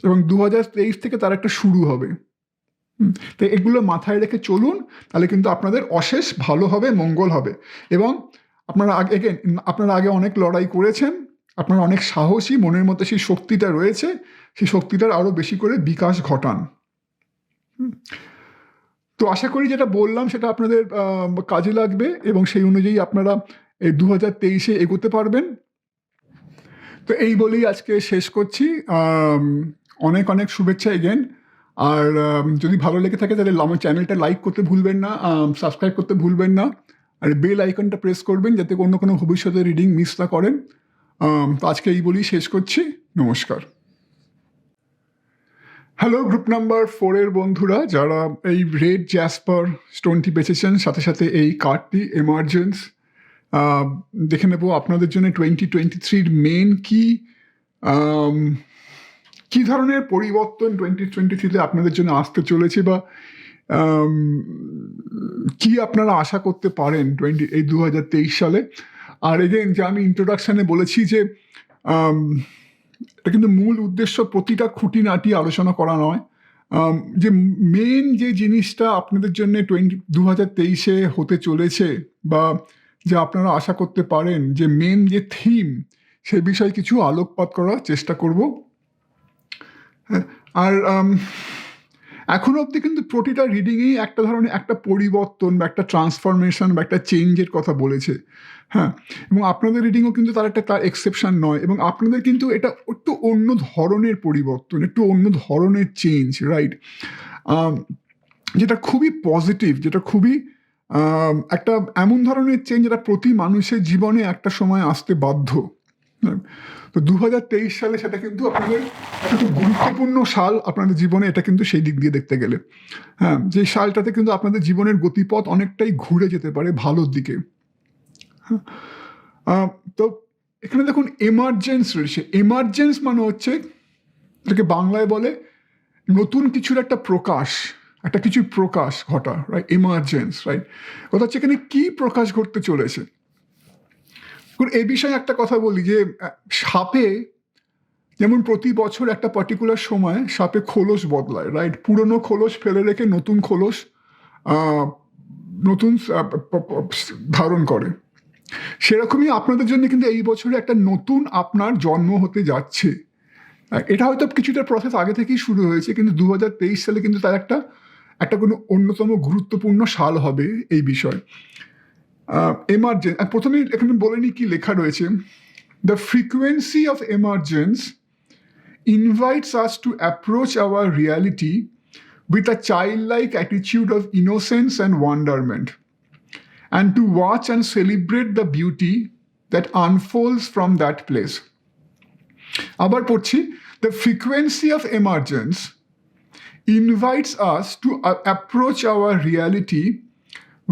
[SPEAKER 1] এবং 2023 থেকে তার একটা শুরু হবে। তো এগুলো মাথায় রেখে চলুন, তাহলে কিন্তু আপনাদের অশেষ ভালো হবে, মঙ্গল হবে। এবং আপনারা আগে অনেক লড়াই করেছেন, আপনারা অনেক সাহসী, মনের মধ্যে সেই শক্তিটা রয়েছে, সেই শক্তিটার আরও বেশি করে বিকাশ ঘটান। তো আশা করি যেটা বললাম সেটা আপনাদের কাজে লাগবে, এবং সেই অনুযায়ী আপনারা এই 2023-এ এগোতে পারবেন। তো এই বলেই আজকে শেষ করছি। অনেক অনেক শুভেচ্ছা এগেন। আর যদি ভালো লেগে থাকে তাহলে আমার চ্যানেলটা লাইক করতে ভুলবেন না, সাবস্ক্রাইব করতে ভুলবেন না, আর বেল আইকনটা প্রেস করবেন যাতে অন্য কোনো ভবিষ্যতে রিডিং মিস না করেন। তো আজকে এই বলেই শেষ করছি। নমস্কার। হ্যালো গ্রুপ নাম্বার 4-এর বন্ধুরা, যারা এই রেড জ্যাসপার স্টোনটি বেছেছেন, সাথে সাথে এই কার্ডটি এমার্জেন্স, দেখে নেব আপনাদের জন্য 2023-র মেন কি ধরনের পরিবর্তন 2023-তে আপনাদের জন্য আসতে চলেছে, বা কি আপনারা আশা করতে পারেন এই 2023 সালে। আর এগেন যে আমি ইন্ট্রোডাকশানে বলেছি যে এটা কিন্তু মূল উদ্দেশ্য প্রতিটা খুঁটিনাটি আলোচনা করা নয়। যে মেন যে জিনিসটা আপনাদের জন্য 2023-এ হতে চলেছে, বা যা আপনারা আশা করতে পারেন, যে মেন যে থিম, সে বিষয়ে কিছু আলোকপাত করার চেষ্টা করব। আর এখনো অবধি কিন্তু প্রতিটা রিডিংয়েই একটা ধরনের একটা পরিবর্তন বা একটা ট্রান্সফরমেশন বা একটা চেঞ্জের কথা বলেছে। হ্যাঁ, এবং আপনাদের রিডিংও কিন্তু তার এক্সেপশন নয়, এবং আপনাদের কিন্তু এটা একটু অন্য ধরনের পরিবর্তন, একটু অন্য ধরনের চেঞ্জ, রাইট? যেটা খুবই পজিটিভ, যেটা খুবই একটা এমন ধরনের চেঞ্জ যেটা প্রতি মানুষের জীবনে একটা সময় আসতে বাধ্য। তো 2023 সালে সেটা কিন্তু আপনাদের একটা খুব গুরুত্বপূর্ণ সাল আপনাদের জীবনে, এটা কিন্তু সেই দিক দিয়ে দেখতে গেলে। হ্যাঁ, যে সালটাতে কিন্তু আপনাদের জীবনের গতিপথ অনেকটাই ঘুরে যেতে পারে ভালোর দিকে। তো এখানে দেখুন এমার্জেন্স রয়েছে। এমার্জেন্স মানে হচ্ছে, এটাকে বাংলায় বলে নতুন কিছুর একটা প্রকাশ, একটা কিছুর প্রকাশ ঘটা, রাইট? Emergence, right? কথা হচ্ছে এখানে কি প্রকাশ ঘটতে চলেছে। এই বিষয়ে একটা কথা বলি, যে সাপে যেমন প্রতি বছর একটা পার্টিকুলার সময় সাপে খোলস বদলায়, রাইট? পুরনো খোলস ফেলে রেখে নতুন খোলস ধারণ করে। সেরকমই আপনাদের জন্য কিন্তু এই বছরে একটা নতুন আপনার জন্ম হতে যাচ্ছে। এটা হয়তো কিছুটা প্রসেস আগে থেকেই শুরু হয়েছে, কিন্তু 2023 সালে কিন্তু তার একটা একটা কোনো অন্যতম গুরুত্বপূর্ণ সাল হবে এই বিষয়। এমার্জেন্স, প্রথমেই এখানে বলে নি কি লেখা রয়েছে, the frequency of emergence invites us to approach our reality with a childlike attitude of innocence and wonderment, and to watch and celebrate the beauty that unfolds from that place. আবার পড়ছি, the frequency of emergence invites us to approach our reality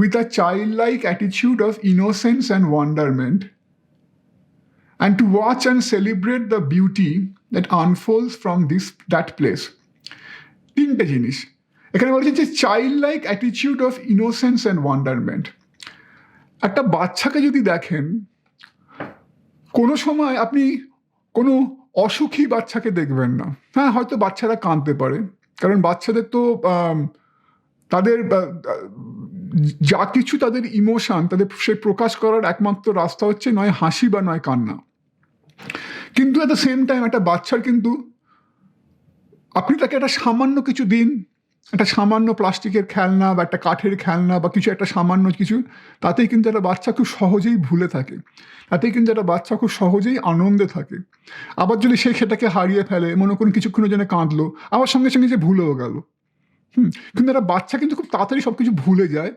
[SPEAKER 1] with a childlike attitude of innocence and wonderment, and to watch and celebrate the beauty that unfolds from that place. তিনটে জিনিস এখানে বলেছে যে childlike attitude of innocence and wonderment. একটা বাচ্চাকে যদি দেখেন, কোনো সময় আপনি কোনো অসুখী বাচ্চাকে দেখবেন না। হ্যাঁ, হয়তো বাচ্চারা কাঁদতে পারে, কারণ বাচ্চাদের তো তাদের যা কিছু তাদের ইমোশন, তাদের সে প্রকাশ করার একমাত্র রাস্তা হচ্ছে নয় হাসি বা নয় কান্না। কিন্তু অ্যাট দ্য সেম টাইম একটা বাচ্চার কিন্তু আপনি তাকে একটা সামান্য কিছু দিন, একটা সামান্য প্লাস্টিকের খেলনা বা একটা কাঠের খেলনা বা কিছু একটা সামান্য কিছু, তাতেই কিন্তু একটা বাচ্চা খুব সহজেই ভুলে থাকে, তাতেই কিন্তু একটা বাচ্চা খুব সহজেই আনন্দে থাকে। আবার যদি সে সেটাকে হারিয়ে ফেলে, মনে করুন কিছুক্ষণের জন্য কাঁদলো, আবার সঙ্গে সঙ্গে যে ভুলেও গেল। কিন্তু একটা বাচ্চা কিন্তু খুব তাড়াতাড়ি সব কিছু ভুলে যায়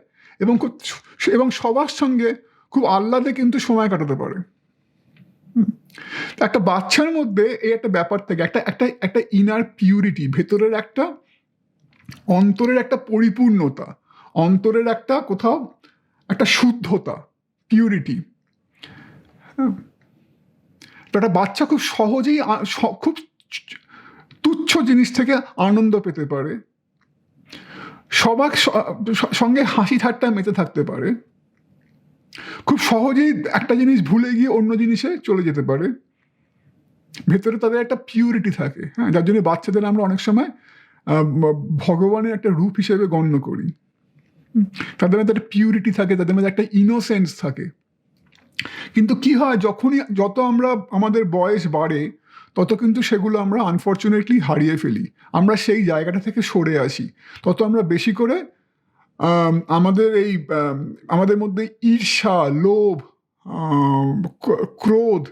[SPEAKER 1] এবং সবার সঙ্গে খুব আহ্লাদে কিন্তু সময় কাটাতে পারে। একটা বাচ্চার মধ্যে এই একটা ব্যাপার থেকে একটা ইনার পিউরিটি, ভেতরের একটা অন্তরের একটা পরিপূর্ণতা, অন্তরের একটা কোথাও একটা শুদ্ধতা, পিউরিটি। একটা বাচ্চা খুব সহজেই খুব তুচ্ছ জিনিস থেকে আনন্দ পেতে পারে, সবার সঙ্গে হাসি ঠাট্টা মেতে থাকতে পারে, খুব সহজেই একটা জিনিস ভুলে গিয়ে অন্য জিনিসে চলে যেতে পারে। ভেতরে তাদের একটা পিউরিটি থাকে, হ্যাঁ, যার জন্য বাচ্চাদের আমরা অনেক সময় ভগবানের একটা রূপ হিসেবে গণ্য করি। তাদের মধ্যে একটা পিউরিটি থাকে, তাদের মধ্যে একটা ইনোসেন্স থাকে। কিন্তু কি হয়, যত আমরা আমাদের বয়স বাড়ে তত কিন্তু সেগুলো আমরা আনফর্চুনেটলি হারিয়ে ফেলি, আমরা সেই জায়গাটা থেকে সরে আসি। তত আমরা বেশি করে আমাদের মধ্যে ঈর্ষা, লোভ, ক্রোধ,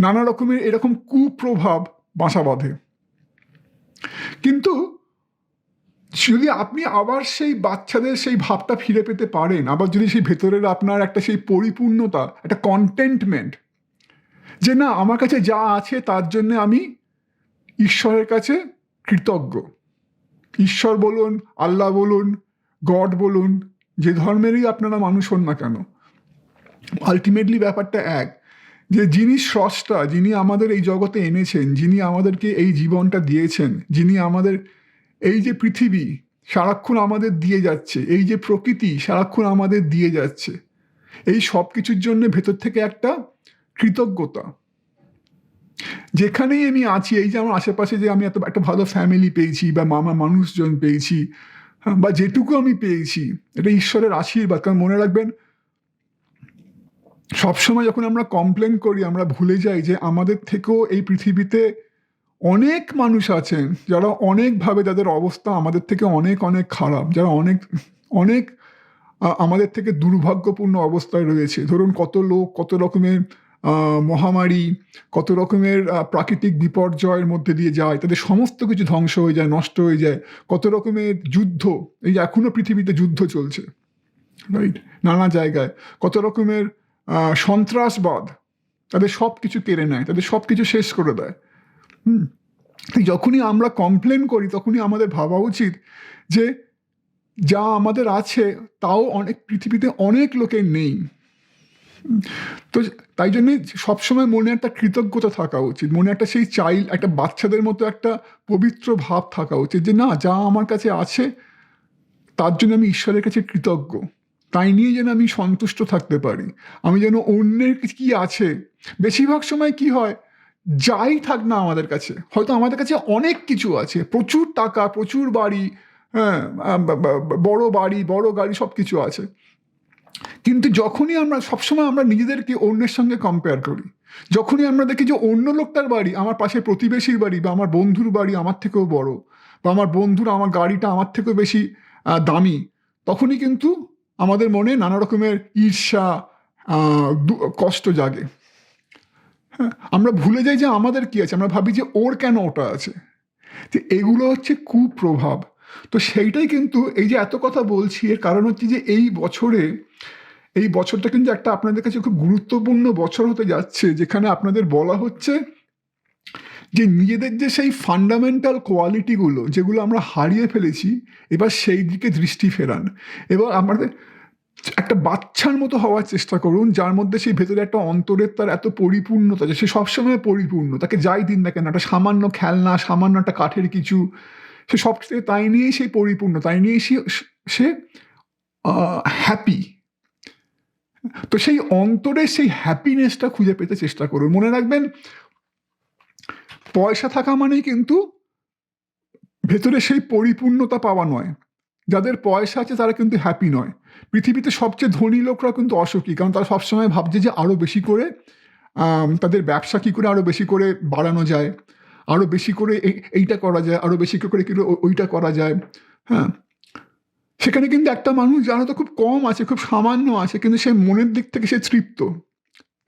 [SPEAKER 1] নানা রকমের এরকম কুপ্রভাব বাসা বাঁধে। কিন্তু যদি আপনি আবার সেই বাচ্চাদের সেই ভাবটা ফিরে পেতে পারেন, আবার যদি সেই ভেতরের আপনার একটা সেই পরিপূর্ণতা, একটা কন্টেন্টমেন্ট, যে না, আমার কাছে যা আছে তার জন্য আমি ঈশ্বরের কাছে কৃতজ্ঞ। ঈশ্বর বলুন, আল্লাহ বলুন, গড বলুন, যে ধর্মেরই আপনারা মানুষ হন না কেন, আলটিমেটলি ব্যাপারটা এক, যে যিনি স্রষ্টা, যিনি আমাদের এই জগতে এনেছেন, যিনি আমাদেরকে এই জীবনটা দিয়েছেন, যিনি আমাদের এই যে পৃথিবী সারাক্ষণ আমাদের দিয়ে যাচ্ছে, এই যে প্রকৃতি সারাক্ষণ আমাদের দিয়ে যাচ্ছে, এই সব কিছুর জন্য ভেতর থেকে একটা কৃতজ্ঞতা। যেখানেই আমি আছি, এই যে আমার আশেপাশে যে আমি একটা ভালো ফ্যামিলি পেয়েছি বা মানুষজন পেয়েছি, বা যেটুকু আমি পেয়েছি, এটা ঈশ্বরের আশীর্বাদ। কারণ মনে রাখবেন, সবসময় যখন আমরা কমপ্লেন করি, আমরা ভুলে যাই যে আমাদের থেকেও এই পৃথিবীতে অনেক মানুষ আছেন যারা অনেকভাবে, যাদের অবস্থা আমাদের থেকে অনেক অনেক খারাপ, যারা অনেক অনেক আমাদের থেকে দুর্ভাগ্যপূর্ণ অবস্থায় রয়েছে। ধরুন, কত লোক কত রকমের মহামারী, কত রকমের প্রাকৃতিক বিপর্যয়ের মধ্যে দিয়ে যায়, তাদের সমস্ত কিছু ধ্বংস হয়ে যায়, নষ্ট হয়ে যায়। কত রকমের যুদ্ধ, এই যে এখনো পৃথিবীতে যুদ্ধ চলছে, রাইট, নানা জায়গায়। কত রকমের সন্ত্রাসবাদ, তাদের সব কিছু কেড়ে নেয়, তাদের সব কিছু শেষ করে দেয়। যখনই আমরা কমপ্লেন করি, তখনই আমাদের ভাবা উচিত যে যা আমাদের আছে তাও পৃথিবীতে অনেক লোকের নেই। তো তাই জন্যে সবসময় মনে একটা কৃতজ্ঞতা থাকা উচিত, মনে একটা সেই একটা বাচ্চাদের মতো একটা পবিত্র ভাব থাকা উচিত, যে না, যা আমার কাছে আছে তার জন্য আমি ঈশ্বরের কাছে কৃতজ্ঞ, তাই নিয়ে যেন আমি সন্তুষ্ট থাকতে পারি। আমি যেন অন্যের কি আছে, বেশিরভাগ সময় কি হয়, যাই থাক না আমাদের কাছে, হয়তো আমাদের কাছে অনেক কিছু আছে, প্রচুর টাকা, প্রচুর বাড়ি, হ্যাঁ, বড় বাড়ি, বড় গাড়ি, সব কিছু আছে। কিন্তু যখনই সবসময় আমরা নিজেদেরকে অন্যের সঙ্গে কম্পেয়ার করি, যখনই আমরা দেখি যে অন্য লোকটার বাড়ি, আমার পাশে প্রতিবেশীর বাড়ি বা আমার বন্ধুর বাড়ি আমার থেকেও বড়, বা আমার বন্ধুরা আমার গাড়িটা আমার থেকেও বেশি দামি, তখনই কিন্তু আমাদের মনে নানা রকমের ঈর্ষা, কষ্ট জাগে। হ্যাঁ, আমরা ভুলে যাই যে আমাদের কি আছে, আমরা ভাবি যে ওর কেন ওটা আছে। যে এগুলো হচ্ছে কুপ্রভাব। তো সেইটাই কিন্তু এই যে এত কথা বলছি এর কারণ হচ্ছে যে এই বছরটা কিন্তু একটা আপনাদের কাছে খুব গুরুত্বপূর্ণ বছর হতে যাচ্ছে, যেখানে আপনাদের বলা হচ্ছে যে নিজেদের যে সেই ফান্ডামেন্টাল কোয়ালিটিগুলো যেগুলো আমরা হারিয়ে ফেলেছি, এবার সেই দিকে দৃষ্টি ফেরান। এবার আমাদের একটা বাচ্চার মতো হওয়ার চেষ্টা করুন, যার মধ্যে সেই ভেতরে একটা অন্তরের তার এত পরিপূর্ণতা যে সে সবসময় পরিপূর্ণ, তাকে যাই দিন না কেন, একটা সামান্য খেলনা, সামান্য একটা কাঠের কিছু, সে সব থেকে তাই নিয়েই সেই পরিপূর্ণ, তাই নিয়েই সে হ্যাপি। তো সেই অন্তরের সেই হ্যাপিনেসটা খুঁজে পেতে চেষ্টা করুন। মনে রাখবেন, পয়সা থাকা মানেই কিন্তু ভেতরে সেই পরিপূর্ণতা পাওয়া নয়। যাদের পয়সা আছে তারা কিন্তু হ্যাপি নয়। পৃথিবীতে সবচেয়ে ধনী লোকরা কিন্তু অসুখী, কারণ তারা সবসময় ভাবছে যে আরও বেশি করে তাদের ব্যবসা কী করে আরও বেশি করে বাড়ানো যায়, আরও বেশি করে এইটা করা যায়, আরও বেশি করে কি ওইটা করা যায়। হ্যাঁ, সেখানে কিন্তু একটা মানুষ যার হয়তো খুব কম আছে, খুব সামান্য আছে, কিন্তু সে মনের দিক থেকে সে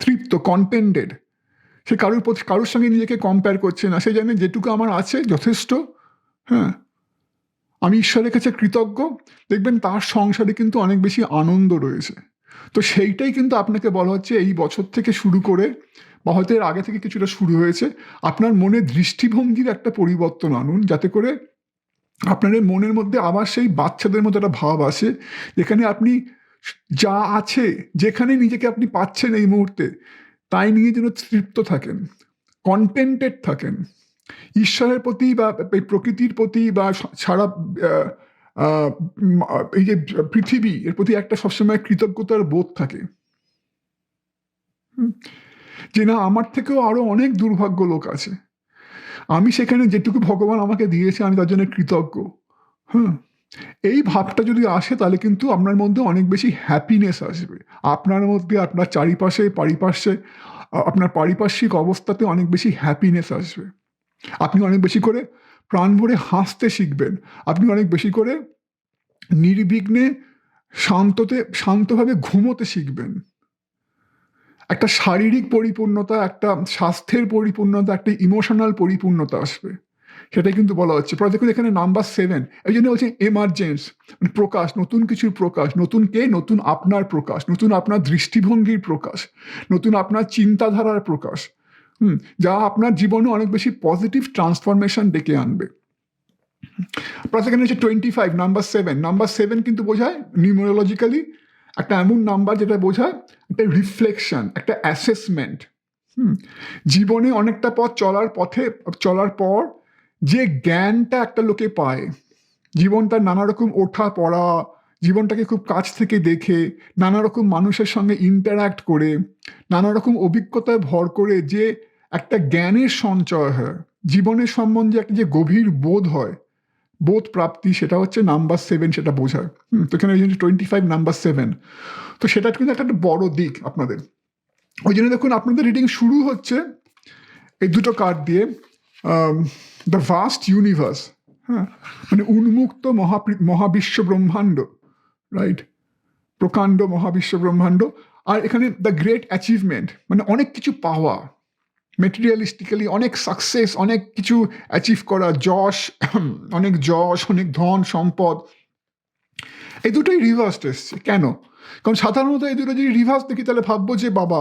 [SPEAKER 1] তৃপ্ত কন্টেন্টেড। সে কারোর সঙ্গে নিজেকে কম্পেয়ার করছে না, সে জানে যেটুকু আমার আছে যথেষ্ট। হ্যাঁ, আমি ঈশ্বরের কাছে কৃতজ্ঞ। দেখবেন তার সংসারে কিন্তু অনেক বেশি আনন্দ রয়েছে। তো সেইটাই কিন্তু আপনাকে বলা হচ্ছে এই বছর থেকে শুরু করে, বা হয়তো এর আগে থেকে কিছুটা শুরু হয়েছে, আপনার মনের দৃষ্টিভঙ্গির একটা পরিবর্তন আনুন, যাতে করে আপনার মনের মধ্যে আবার সেই বাচ্চাদের মতো একটা ভাব আসে, যেখানে আপনি যা আছে, যেখানে নিজেকে আপনি পাচ্ছেন এই মুহূর্তে, তাই নিয়ে যেন তৃপ্ত থাকেন, কন্টেন্টেড থাকেন। ঈশ্বরের প্রতি বা এই প্রকৃতির প্রতি বা সারা এই যে পৃথিবী, এর প্রতি একটা সবসময় কৃতজ্ঞতার বোধ থাকে, যে না, আমার থেকেও আরো অনেক দুর্ভাগ্য লোক আছে, আমি সেখানে যেটুকু ভগবান আমাকে দিয়েছে আমি তার জন্য কৃতজ্ঞ। হ্যাঁ, এই ভাবটা যদি আসে তাহলে কিন্তু আপনার মধ্যে অনেক বেশি হ্যাপিনেস আসবে। আপনার মধ্যে, আপনার আপনার পারিপার্শ্বিক অবস্থাতে অনেক বেশি হ্যাপিনেস আসবে। আপনি অনেক বেশি করে প্রাণ ভরে হাসতে শিখবেন। আপনি অনেক বেশি করে নির্বিঘ্নে শান্তভাবে ঘুমোতে শিখবেন। একটা শারীরিক পরিপূর্ণতা, একটা স্বাস্থ্যের পরিপূর্ণতা, একটা ইমোশনাল পরিপূর্ণতা আসবে। সেটাই কিন্তু বলা হচ্ছে। পরে দেখুন এখানে নাম্বার 7, এই জন্য বলছে এমার্জেন্স, মানে প্রকাশ, নতুন কিছুর প্রকাশ। নতুন কে? নতুন আপনার প্রকাশ, নতুন আপনার দৃষ্টিভঙ্গির প্রকাশ, নতুন আপনার চিন্তাধারার প্রকাশ, যা আপনার জীবনে অনেক বেশি পজিটিভ ট্রান্সফরমেশন ডেকে আনবে। এখানে হচ্ছে 25, নাম্বার 7 কিন্তু বোঝায় নিউমেরোলজিক্যালি একটা এমন নাম্বার যেটা বোঝায় একটা রিফ্লেকশন, একটা অ্যাসেসমেন্ট। জীবনে অনেকটা পথ চলার পর যে জ্ঞানটা একটা লোকে পায়, জীবনটার নানা রকম ওঠা পড়া, জীবনটাকে খুব কাছ থেকে দেখে, নানা রকম মানুষের সঙ্গে ইন্টারাক্ট করে, নানা রকম অভিজ্ঞতায় ভর করে যে একটা জ্ঞানের সঞ্চয় হয়, জীবনের সম্বন্ধে একটা যে গভীর বোধ প্রাপ্তি, সেটা হচ্ছে নাম্বার 7, সেটা বোঝায়। তো এখানে 25 নাম্বার 7, তো সেটা কিন্তু একটা বড় দিক আপনাদের। ওই জন্য দেখুন আপনাদের রিডিং শুরু হচ্ছে এই দুটো কার্ড দিয়ে, দ্য ভাস্ট ইউনিভার্স। হ্যাঁ, মানে উন্মুক্ত মহাবিশ্ব ব্রহ্মাণ্ড, রাইট, প্রকাণ্ড মহাবিশ্ব ব্রহ্মাণ্ড। আর এখানে দ্য গ্রেট অ্যাচিভমেন্ট, মানে অনেক কিছু পাওয়া, মেটেরিয়ালিস্টিক্যালি অনেক সাকসেস, অনেক কিছু অ্যাচিভ করা, অনেক ধন সম্পদ। এই দুটোই রিভার্সড এসছে। কেন? কারণ সাধারণত এই দুটো যদি রিভার্স দেখি তাহলে ভাববো যে বাবা,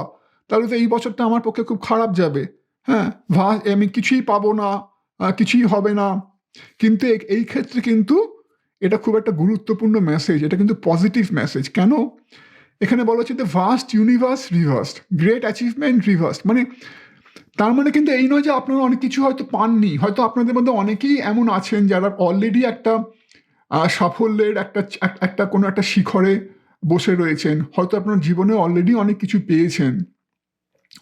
[SPEAKER 1] তাহলে তো এই বছরটা আমার পক্ষে খুব খারাপ যাবে। হ্যাঁ, আমি কিছুই পাবো না, কিছুই হবে না। কিন্তু এই ক্ষেত্রে কিন্তু এটা খুব একটা গুরুত্বপূর্ণ মেসেজ, এটা কিন্তু পজিটিভ মেসেজ। কেন? এখানে বলা হচ্ছে the vast universe reversed, great achievement reversed. মানে তার মানে কিন্তু এই নয় যে আপনারা অনেক কিছু হয়তো পাননি। হয়তো আপনাদের মধ্যে অনেকেই এমন আছেন যারা অলরেডি একটা সাফল্যের একটা কোনো একটা শিখরে বসে রয়েছেন। হয়তো আপনার জীবনে অলরেডি অনেক কিছু পেয়েছেন,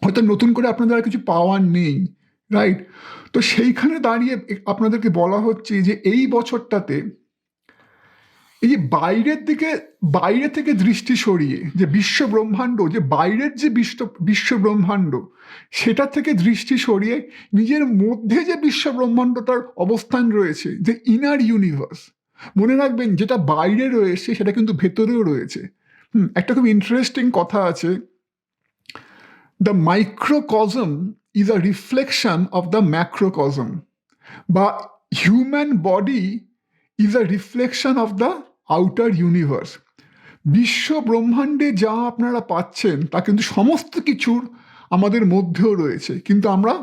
[SPEAKER 1] হয়তো নতুন করে আপনাদের আর কিছু পাওয়ার নেই, রাইট? তো সেইখানে দাঁড়িয়ে আপনাদেরকে বলা হচ্ছে যে এই বছরটাতে এই যে বাইরে থেকে দৃষ্টি সরিয়ে যে বিশ্ব ব্রহ্মাণ্ড, যে বাইরের যে বিশ্ব ব্রহ্মাণ্ড, সেটা থেকে দৃষ্টি সরিয়ে নিজের মধ্যে যে বিশ্ব ব্রহ্মাণ্ডটার অবস্থান রয়েছে, যে ইনার ইউনিভার্স, মনে রাখবেন যেটা বাইরে রয়েছে সেটা কিন্তু ভেতরেও রয়েছে। একটা খুব ইন্টারেস্টিং কথা আছে, the microcosm is a reflection of the macrocosm, বা human body is a reflection of the outer universe. বিশ্ব ব্রহ্মাণ্ডে যা আপনারা পাচ্ছেন তা কিন্তু সমস্ত কিছুর আমাদের মধ্যেও রয়েছে, কিন্তু আমরা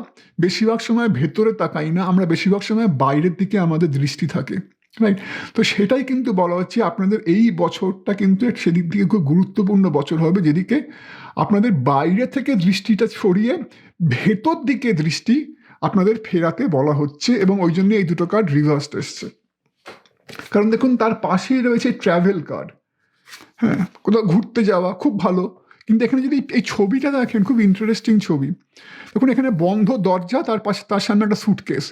[SPEAKER 1] বেশিরভাগ সময় ভেতরে তাকাই না, আমরা বেশিরভাগ সময় বাইরের দিকে আমাদের দৃষ্টি থাকে, রাইট? তো সেটাই কিন্তু বলা হচ্ছে আপনাদের এই বছরটা কিন্তু সেদিক থেকে খুব গুরুত্বপূর্ণ বছর হবে, যেদিকে আপনাদের বাইরে থেকে দৃষ্টিটা সরিয়ে ভেতর দিকে দৃষ্টি আপনাদের ফেরাতে বলা হচ্ছে, এবং ওই জন্য এই দুটো কার্ড রিভার্সড এসছে। কারণ দেখুন তার পাশেই রয়েছে ট্র্যাভেল কার্ড। হ্যাঁ, কোথাও ঘুরতে যাওয়া খুব ভালো, কিন্তু এখানে যদি এই ছবিটা দেখেন, খুব ইন্টারেস্টিং ছবি। দেখুন এখানে বন্ধ দরজা, তার সামনে একটা সুটকেস,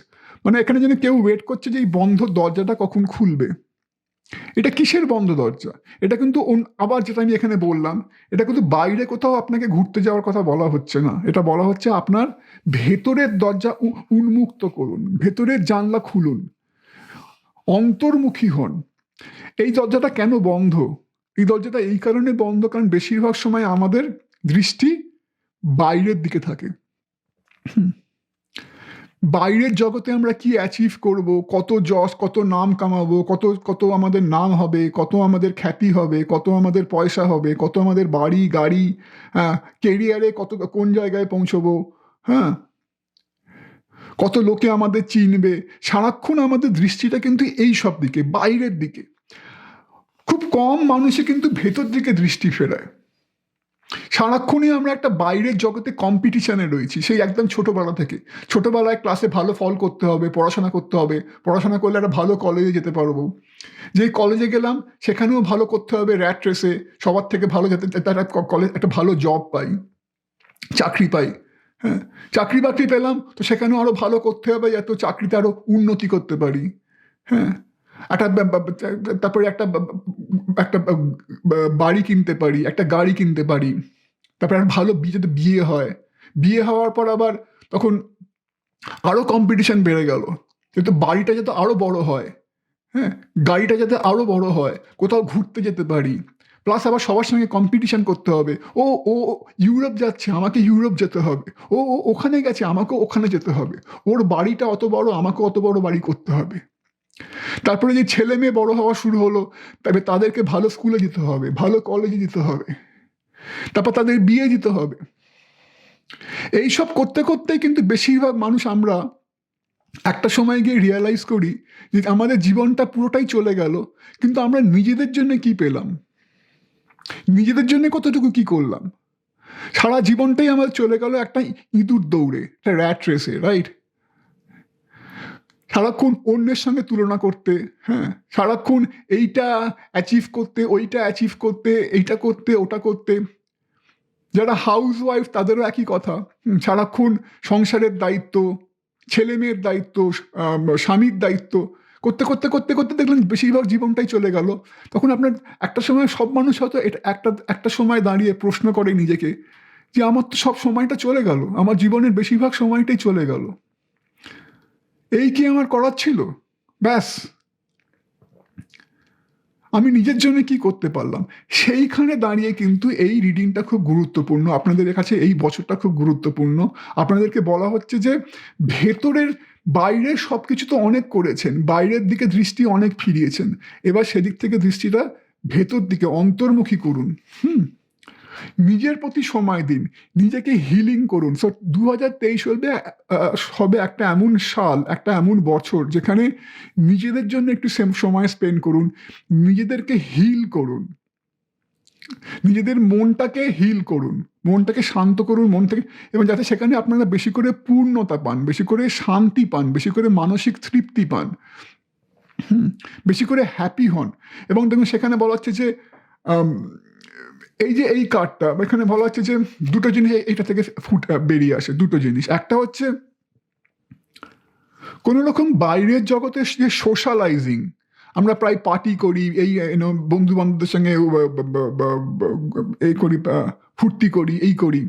[SPEAKER 1] মানে এখানে যেন কেউ ওয়েট করছে যে এই বন্ধ দরজাটা কখন খুলবে। এটা কিসের বন্ধ দরজা? এটা কিন্তু আবার যেটা আমি এখানে বললাম, এটা কিন্তু বাইরে কোথাও আপনাকে ঘুরতে যাওয়ার কথা বলা হচ্ছে না, এটা বলা হচ্ছে আপনার ভেতরের দরজা উন্মুক্ত করুন, ভেতরের জানলা খুলুন, অন্তর্মুখী হন। এই দরজাটা কেন বন্ধ? এই দরজাটা এই কারণে বন্ধ কারণ বেশিরভাগ সময় আমাদের দৃষ্টি বাইরের দিকে থাকে। বাইরের জগতে আমরা কি অ্যাচিভ করব, কত যশ, কত নাম কামাবো, কত কত আমাদের নাম হবে, কত আমাদের খ্যাতি হবে, কত আমাদের পয়সা হবে, কত আমাদের বাড়ি গাড়ি, হ্যাঁ, কেরিয়ারে কত কোন জায়গায় পৌঁছবো, হ্যাঁ, কত লোকে আমাদের চিনবে, সারাক্ষণ আমাদের দৃষ্টিটা কিন্তু এই সব দিকে, বাইরের দিকে। খুব কম মানুষই কিন্তু ভেতর দিকে দৃষ্টি ফেরায়। সারাক্ষণই আমরা একটা বাইরের জগতে কম্পিটিশনে রয়েছি, সেই একদম ছোটবেলায় ক্লাসে ভালো ফল করতে হবে, পড়াশোনা করতে হবে, পড়াশোনা করলে একটা ভালো কলেজে যেতে পারবো, যেই কলেজে গেলাম সেখানেও ভালো করতে হবে, র্যাট রেসে সবার থেকে ভালো যাতে কলেজ একটা ভালো জব পাই, চাকরি পাই। হ্যাঁ, চাকরি বাকরি পেলাম তো সেখানেও আরো ভালো করতে হবে যাতে চাকরিতে আরো উন্নতি করতে পারি। হ্যাঁ, তারপরে একটা বাড়ি কিনতে পারি, একটা গাড়ি কিনতে পারি, তারপরে একটা ভালো যাতে বিয়ে হয়, বিয়ে হওয়ার পর আবার তখন আরো কম্পিটিশন বেড়ে গেল, কিন্তু বাড়িটা যাতে আরো বড় হয়, হ্যাঁ, গাড়িটা যাতে আরো বড় হয়, কোথাও ঘুরতে যেতে পারি, প্লাস আবার সবার সঙ্গে কম্পিটিশন করতে হবে। ও ও ইউরোপ যাচ্ছে, আমাকে ইউরোপ যেতে হবে, ও ওখানে গেছে, আমাকেও ওখানে যেতে হবে, ওর বাড়িটা অত বড়, আমাকে অত বড় বাড়ি করতে হবে। তারপরে যে ছেলে মেয়ে বড় হওয়া শুরু হলো, তবে তাদেরকে ভালো স্কুলে দিতে হবে, ভালো কলেজে দিতে হবে, তারপর তাদের বিয়ে দিতে হবে। এইসব করতে করতেই কিন্তু বেশিরভাগ মানুষ আমরা একটা সময় গিয়ে রিয়েলাইজ করি যে আমাদের জীবনটা পুরোটাই চলে গেল, কিন্তু আমরা নিজেদের জন্য কি পেলাম, নিজেদের জন্য কতটুকু কি করলাম। সারা জীবনটাই আমাদের চলে গেল একটা ইঁদুর দৌড়ে, একটা র্যাট রেসে, রাইট? সারাক্ষণ অন্যের সঙ্গে তুলনা করতে, হ্যাঁ, সারাক্ষণ এইটা অ্যাচিভ করতে, ওইটা অ্যাচিভ করতে, এইটা করতে, ওটা করতে। যারা হাউস ওয়াইফ তাদেরও একই কথা, সারাক্ষণ সংসারের দায়িত্ব, ছেলে মেয়ের দায়িত্ব, স্বামীর দায়িত্ব করতে করতে করতে করতে দেখলেন বেশিরভাগ জীবনটাই চলে গেল। তখন আপনার একটা সময় সব মানুষ হয়তো এটা একটা সময় দাঁড়িয়ে প্রশ্ন করে নিজেকে যে আমার তো সব সময়টা চলে গেল, আমার জীবনের বেশিরভাগ সময়টাই চলে গেল, এই কি আমার করার ছিল? ব্যাস, আমি নিজের জন্য কি করতে পারলাম? সেইখানে দাঁড়িয়ে কিন্তু এই রিডিংটা খুব গুরুত্বপূর্ণ, আপনাদের কাছে এই বছরটা খুব গুরুত্বপূর্ণ। আপনাদেরকে বলা হচ্ছে যে ভেতরের বাইরের সব কিছু তো অনেক করেছেন, বাইরের দিকে দৃষ্টি অনেক ফিরিয়েছেন, এবার সেদিক থেকে দৃষ্টিটা ভেতর দিকে অন্তর্মুখী করুন। নিজের প্রতি সময় দিন, নিজেকে হিলিং করুন। সো 2023 হবে একটা এমন সাল, একটা এমন বছর যেখানে নিজেদের জন্য একটু সময় স্পেন্ড করুন, নিজেদেরকে হিল করুন, নিজেদের মনটাকে হিল করুন, মনটাকে শান্ত করুন, মন থেকে, এবং যাতে সেখানে আপনারা বেশি করে পূর্ণতা পান, বেশি করে শান্তি পান, বেশি করে মানসিক তৃপ্তি পান, বেশি করে হ্যাপি হন। এবং দেখুন সেখানে বলা হচ্ছে যে এই যে এই কার্ডটা এখানে বলা হচ্ছে যে দুটো জিনিস এইটা থেকে বেরিয়ে আসে, দুটো জিনিস। একটা হচ্ছে কোনো রকম বাইরের জগতে যে সোশ্যালাইজিং, আমরা প্রায় পার্টি করি, এই বন্ধু বান্ধবদের সঙ্গে এই করি, ফুর্তি করি, এই করি।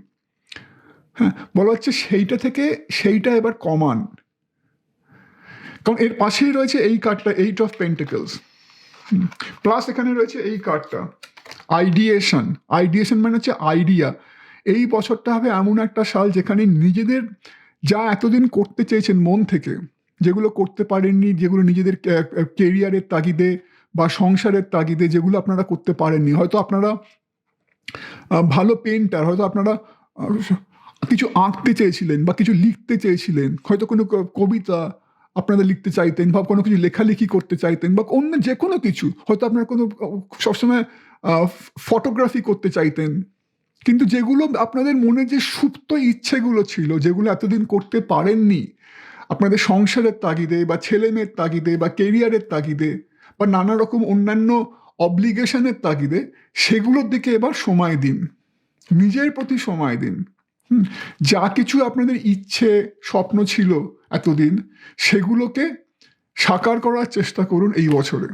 [SPEAKER 1] হ্যাঁ, বলা হচ্ছে সেইটা এবার কমান। কারণ এর পাশেই রয়েছে এই কার্ডটা, 8 অফ পেন্টিকলস, প্লাস এখানে রয়েছে এই কার্ডটা আইডিয়েশন। আইডিয়েশন মানে হচ্ছে আইডিয়া। এই বছরটা হবে এমন একটা সাল যেখানে নিজেদের যা এতদিন করতে চেয়েছেন মন থেকে, যেগুলো করতে পারেননি, যেগুলো নিজেদের কেরিয়ারের তাগিদে বা সংসারের তাগিদে যেগুলো আপনারা করতে পারেননি, হয়তো আপনারা ভালো পেন্টার, হয়তো আপনারা কিছু আঁকতে চেয়েছিলেন বা কিছু লিখতে চেয়েছিলেন, হয়তো কোনো কবিতা আপনারা লিখতে চাইতেন বা কোনো কিছু লেখালেখি করতে চাইতেন বা অন্য যে কোনো কিছু, হয়তো আপনারা কোনো সবসময় ফটোগ্রাফি করতে চাইতেন, কিন্তু যেগুলো আপনাদের মনে যে সুপ্ত ইচ্ছেগুলো ছিল, যেগুলো এতদিন করতে পারেননি আপনাদের সংসারের তাগিদে বা ছেলে মেয়ের তাগিদে বা কেরিয়ারের তাগিদে বা নানা রকম অন্যান্য অব্লিগেশনের তাগিদে, সেগুলোর দিকে এবার সময় দিন, নিজের প্রতি সময় দিন। যা কিছু আপনাদের ইচ্ছে স্বপ্ন ছিল এতদিন, সেগুলোকে সাকার করার চেষ্টা করুন এই বছরে।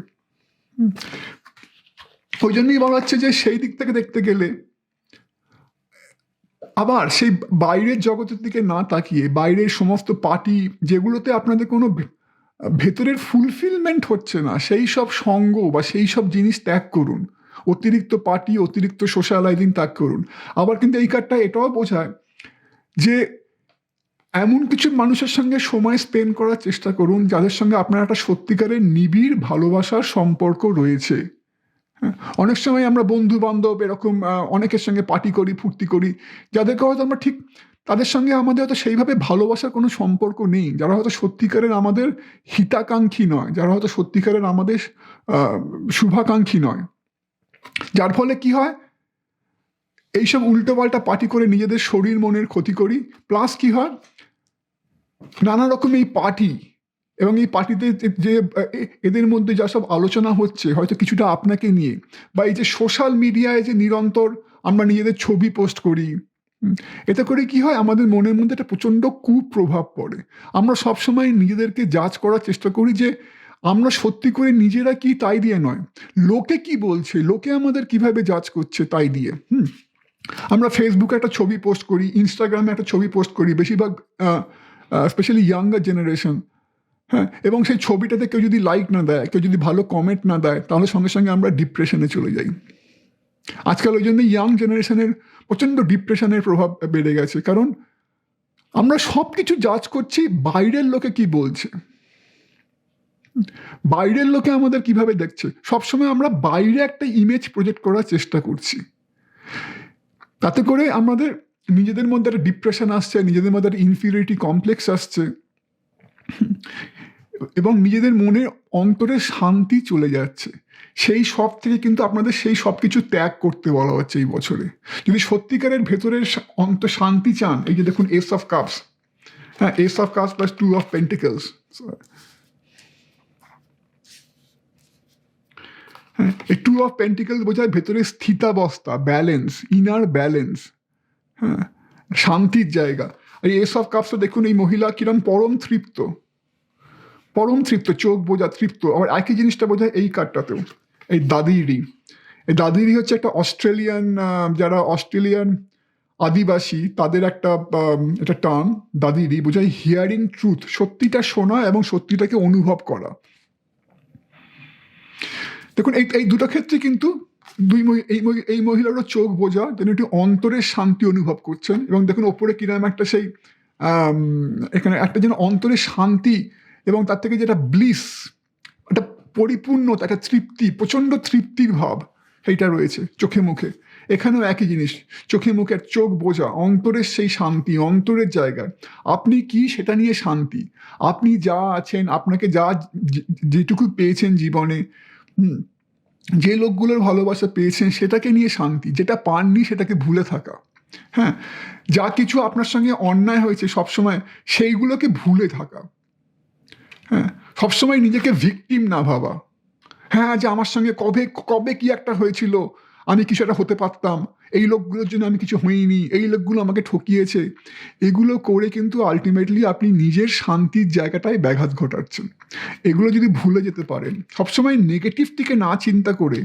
[SPEAKER 1] ওই জন্যই বলা হচ্ছে যে সেই দিক থেকে দেখতে গেলে আবার সেই বাইরের জগতের দিকে না তাকিয়ে, বাইরের সমস্ত পার্টি যেগুলোতে আপনাদের কোনো ভেতরের ফুলফিলমেন্ট হচ্ছে না, সেই সব সঙ্গ বা সেই সব জিনিস ত্যাগ করুন। অতিরিক্ত পার্টি, অতিরিক্ত সোশ্যালাইজিং ত্যাগ করুন। আবার কিন্তু এই কার্ডটা এটাও বোঝায় যে এমন কিছু মানুষের সঙ্গে সময় স্পেন্ড করার চেষ্টা করুন যাদের সঙ্গে আপনার একটা সত্যিকারের নিবিড় ভালোবাসার সম্পর্ক রয়েছে। অনেক সময় আমরা বন্ধু বান্ধব এরকম অনেকের সঙ্গে পার্টি করি, ফুর্তি করি, যাদেরকে হয়তো আমরা ঠিক, তাদের সঙ্গে আমাদের হয়তো সেইভাবে ভালোবাসার কোনো সম্পর্ক নেই, যারা হয়তো সত্যিকারের আমাদের হিতাকাঙ্ক্ষী নয়, যারা হয়তো সত্যিকারের আমাদের শুভাকাঙ্ক্ষী নয়। যার ফলে কি হয়, এইসব উল্টোপাল্টা পার্টি করে নিজেদের শরীর মনের ক্ষতি করি। প্লাস কি হয়, নানা রকম এই পার্টি এবং এই পার্টিতে যে এদের মধ্যে যা সব আলোচনা হচ্ছে, হয়তো কিছুটা আপনাকে নিয়ে, বা এই যে সোশ্যাল মিডিয়ায় যে নিরন্তর আমরা নিজেদের ছবি পোস্ট করি, এতে করে কি হয়, আমাদের মনের মধ্যে একটা প্রচণ্ড কুপ্রভাব পড়ে। আমরা সবসময় নিজেদেরকে জাজ করার চেষ্টা করি যে আমরা সত্যি করে নিজেরা কি, তাই দিয়ে নয়, লোকে কি বলছে, লোকে আমাদের কিভাবে জাজ করছে তাই দিয়ে। আমরা ফেসবুকে একটা ছবি পোস্ট করি, ইনস্টাগ্রামে একটা ছবি পোস্ট করি, বেশিরভাগ স্পেশালি ইয়াঙ্গার জেনারেশন। হ্যাঁ, এবং সেই ছবিটাতে কেউ যদি লাইক না দেয়, কেউ যদি ভালো কমেন্ট না দেয়, তাহলে সঙ্গে সঙ্গে আমরা ডিপ্রেশনে চলে যাই। আজকাল ওই জন্য ইয়াং জেনারেশনের প্রচণ্ড ডিপ্রেশনের প্রভাব বেড়ে গেছে, কারণ আমরা সব কিছু জাজ করছি বাইরের লোকে কি বলছে, বাইরের লোকে আমাদের কিভাবে দেখছে, সবসময় আমরা বাইরে একটা ইমেজ প্রজেক্ট করার চেষ্টা করছি। তাতে করে আমাদের নিজেদের মধ্যে একটা ডিপ্রেশন আসছে, নিজেদের মধ্যে একটা ইনফিরিয়রিটি কমপ্লেক্স আসছে, এবং নিজেদের মনের অন্তরে শান্তি চলে যাচ্ছে। সেই সব থেকে কিন্তু আপনাদের সেই সব কিছু ত্যাগ করতে বলা হচ্ছে এই বছরে। যদি সত্যিকারের ভেতরের শান্তি চান, এই যে দেখুন এস অফ কাপস, হ্যাঁ, S of cups plus 2 of pentacles, হ্যাঁ, এই 2 অফ পেন্টিকলস বোঝায় ভেতরে স্থিতাবস্থা, ব্যালেন্স, ইনার ব্যালেন্স, হ্যাঁ, শান্তির জায়গা। এই এস অফ কাপসও দেখুন এই মহিলা কিরম পরম তৃপ্ত, চোখ বোঝা তৃপ্ত। আবার একই জিনিসটা বোঝায় এই কার্ডটাতেও, এই দাদিরি। এই দাদিরি হচ্ছে একটা অস্ট্রেলিয়ান, যারা অস্ট্রেলিয়ান আদিবাসী তাদের একটা টার্ম। দাদিরি বোঝায় হিয়ারিং ট্রুথ, সত্যিটা শোনা এবং সত্যিটাকে অনুভব করা। দেখুন এই দুটো ক্ষেত্রে কিন্তু এই মহিলারও চোখ বোঝা, যেন একটি অন্তরের শান্তি অনুভব করছেন। এবং দেখুন ওপরে কিরম একটা সেই এখানে একটা যেন অন্তরের শান্তি, এবং তার থেকে যেটা ব্লিস, একটা পরিপূর্ণতা, একটা তৃপ্তি, প্রচণ্ড তৃপ্তির ভাব সেইটা রয়েছে চোখে মুখে। এখানেও একই জিনিস, চোখে মুখে চোখ বোঝা, অন্তরের সেই শান্তি, অন্তরের জায়গায় আপনি কি সেটা নিয়ে শান্তি, আপনি যা আছেন, আপনাকে যা যেটুকু পেয়েছেন জীবনে, যে লোকগুলোর ভালোবাসা পেয়েছেন সেটাকে নিয়ে শান্তি, যেটা পাননি সেটাকে ভুলে থাকা। হ্যাঁ, যা কিছু আপনার সঙ্গে অন্যায় হয়েছে সবসময় সেইগুলোকে ভুলে থাকা। হ্যাঁ, সবসময় নিজেকে ভিকটিম না ভাবা। হ্যাঁ, যে আমার সঙ্গে কবে কি একটা হয়েছিল, আমি কিছু একটা হতে পারতাম, এই লোকগুলোর জন্য আমি কিছু হইনি, এই লোকগুলো আমাকে ঠকিয়েছে, এগুলো করে কিন্তু আলটিমেটলি আপনি নিজের শান্তির জায়গাটায় ব্যাঘাত ঘটাচ্ছেন। এগুলো যদি ভুলে যেতে পারেন, সবসময় নেগেটিভ দিকে না চিন্তা করে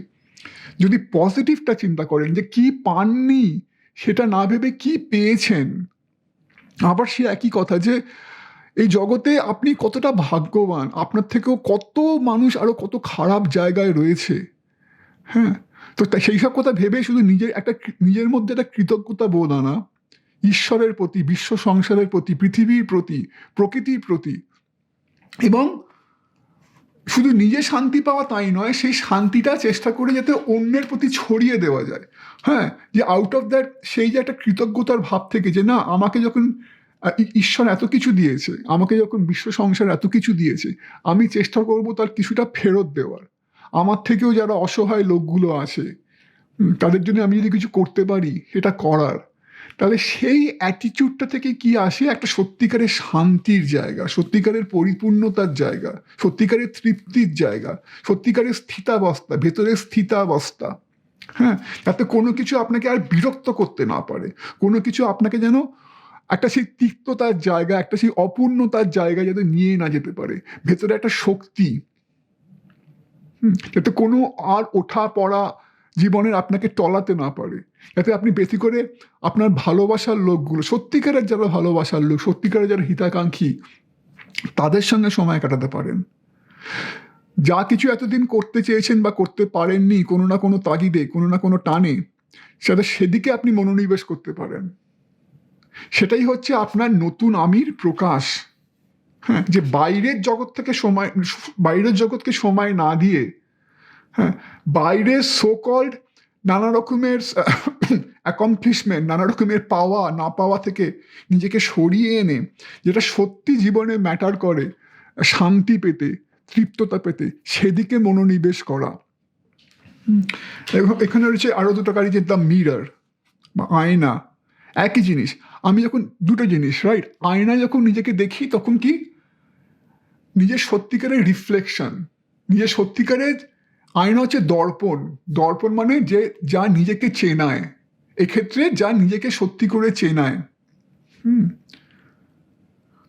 [SPEAKER 1] যদি পজিটিভটা চিন্তা করেন, যে কি পাননি সেটা না ভেবে কি পেয়েছেন। আবার সে একই কথা যে এই জগতে আপনি কতটা ভাগ্যবান, আপনার থেকেও কত মানুষ আরো কত খারাপ জায়গায় রয়েছে। হ্যাঁ, তো সেই সব কথা ভেবে শুধু নিজের মধ্যে একটা কৃতজ্ঞতা বোধ আনা, ঈশ্বরের প্রতি, বিশ্ব সংসারের প্রতি, পৃথিবীর প্রতি, প্রকৃতির প্রতি, এবং শুধু নিজে শান্তি পাওয়া তাই নয়, সেই শান্তিটা চেষ্টা করে যাতে অন্যের প্রতি ছড়িয়ে দেওয়া যায়। হ্যাঁ, যে আউট অফ দ্যাট, সেই যে একটা কৃতজ্ঞতার ভাব থেকে, যে না, আমাকে যখন ঈশ্বর এত কিছু দিয়েছে, আমাকে যখন বিশ্ব সংসার এত কিছু দিয়েছে, আমি চেষ্টা করব তার কিছুটা ফেরত দেওয়ার। আমার থেকেও যারা অসহায় লোকগুলো আছে, তাদের জন্য আমি যদি কিছু করতে পারি সেটা করার, তাহলে সেই অ্যাটিটিউডটা থেকে কি আসে, একটা সত্যিকারের শান্তির জায়গা, সত্যিকারের পরিপূর্ণতার জায়গা, সত্যিকারের তৃপ্তির জায়গা, সত্যিকারের স্থিতাবস্থা, ভেতরের স্থিতাবস্থা। হ্যাঁ, যাতে কোনো কিছু আপনাকে আর বিরক্ত করতে না পারে, কোনো কিছু আপনাকে যেন একটা সেই তিক্ততার জায়গা, একটা সেই অপূর্ণতার জায়গা যাতে নিয়ে না যেতে পারে, ভেতরে একটা শক্তি, যাতে কোনো আর ওঠা পড়া জীবনের আপনাকে টলাতে না পারে, যাতে আপনি বেশি করে আপনার ভালোবাসার লোকগুলো, সত্যিকারের যারা ভালোবাসার লোক, সত্যিকারের যারা হিতাকাঙ্ক্ষী, তাদের সঙ্গে সময় কাটাতে পারেন। যা কিছু এতদিন করতে চেয়েছেন বা করতে পারেননি কোনো না কোনো তাগিদে, কোনো না কোনো টানে, সেদিকে আপনি মনোনিবেশ করতে পারেন। সেটাই হচ্ছে আপনার নতুন আমির প্রকাশ। হ্যাঁ, যে বাইরের জগৎকে সময় না দিয়ে, হ্যাঁ, বাইরের সো কল্ড নানা রকমের অ্যাকমপ্লিশমেন্ট, নানা রকমের পাওয়া না পাওয়া থেকে নিজেকে সরিয়ে এনে যেটা সত্যি জীবনে ম্যাটার করে, শান্তি পেতে, তৃপ্ততা পেতে, সেদিকে মনোনিবেশ করা। এখানে রয়েছে আরো দুটো কাজ, যে দ্য মিরর বা আয়না। একই জিনিস, আমি যখন দুটো জিনিস, রাইট, আয়না যখন নিজেকে দেখি তখন কি নিজের সত্যিকারের রিফ্লেকশন, নিজের সত্যিকারের আয়না হচ্ছে দর্পণ। দর্পণ মানে যে যা নিজেকে চেনায়, এক্ষেত্রে যা নিজেকে সত্যি করে চেনায়।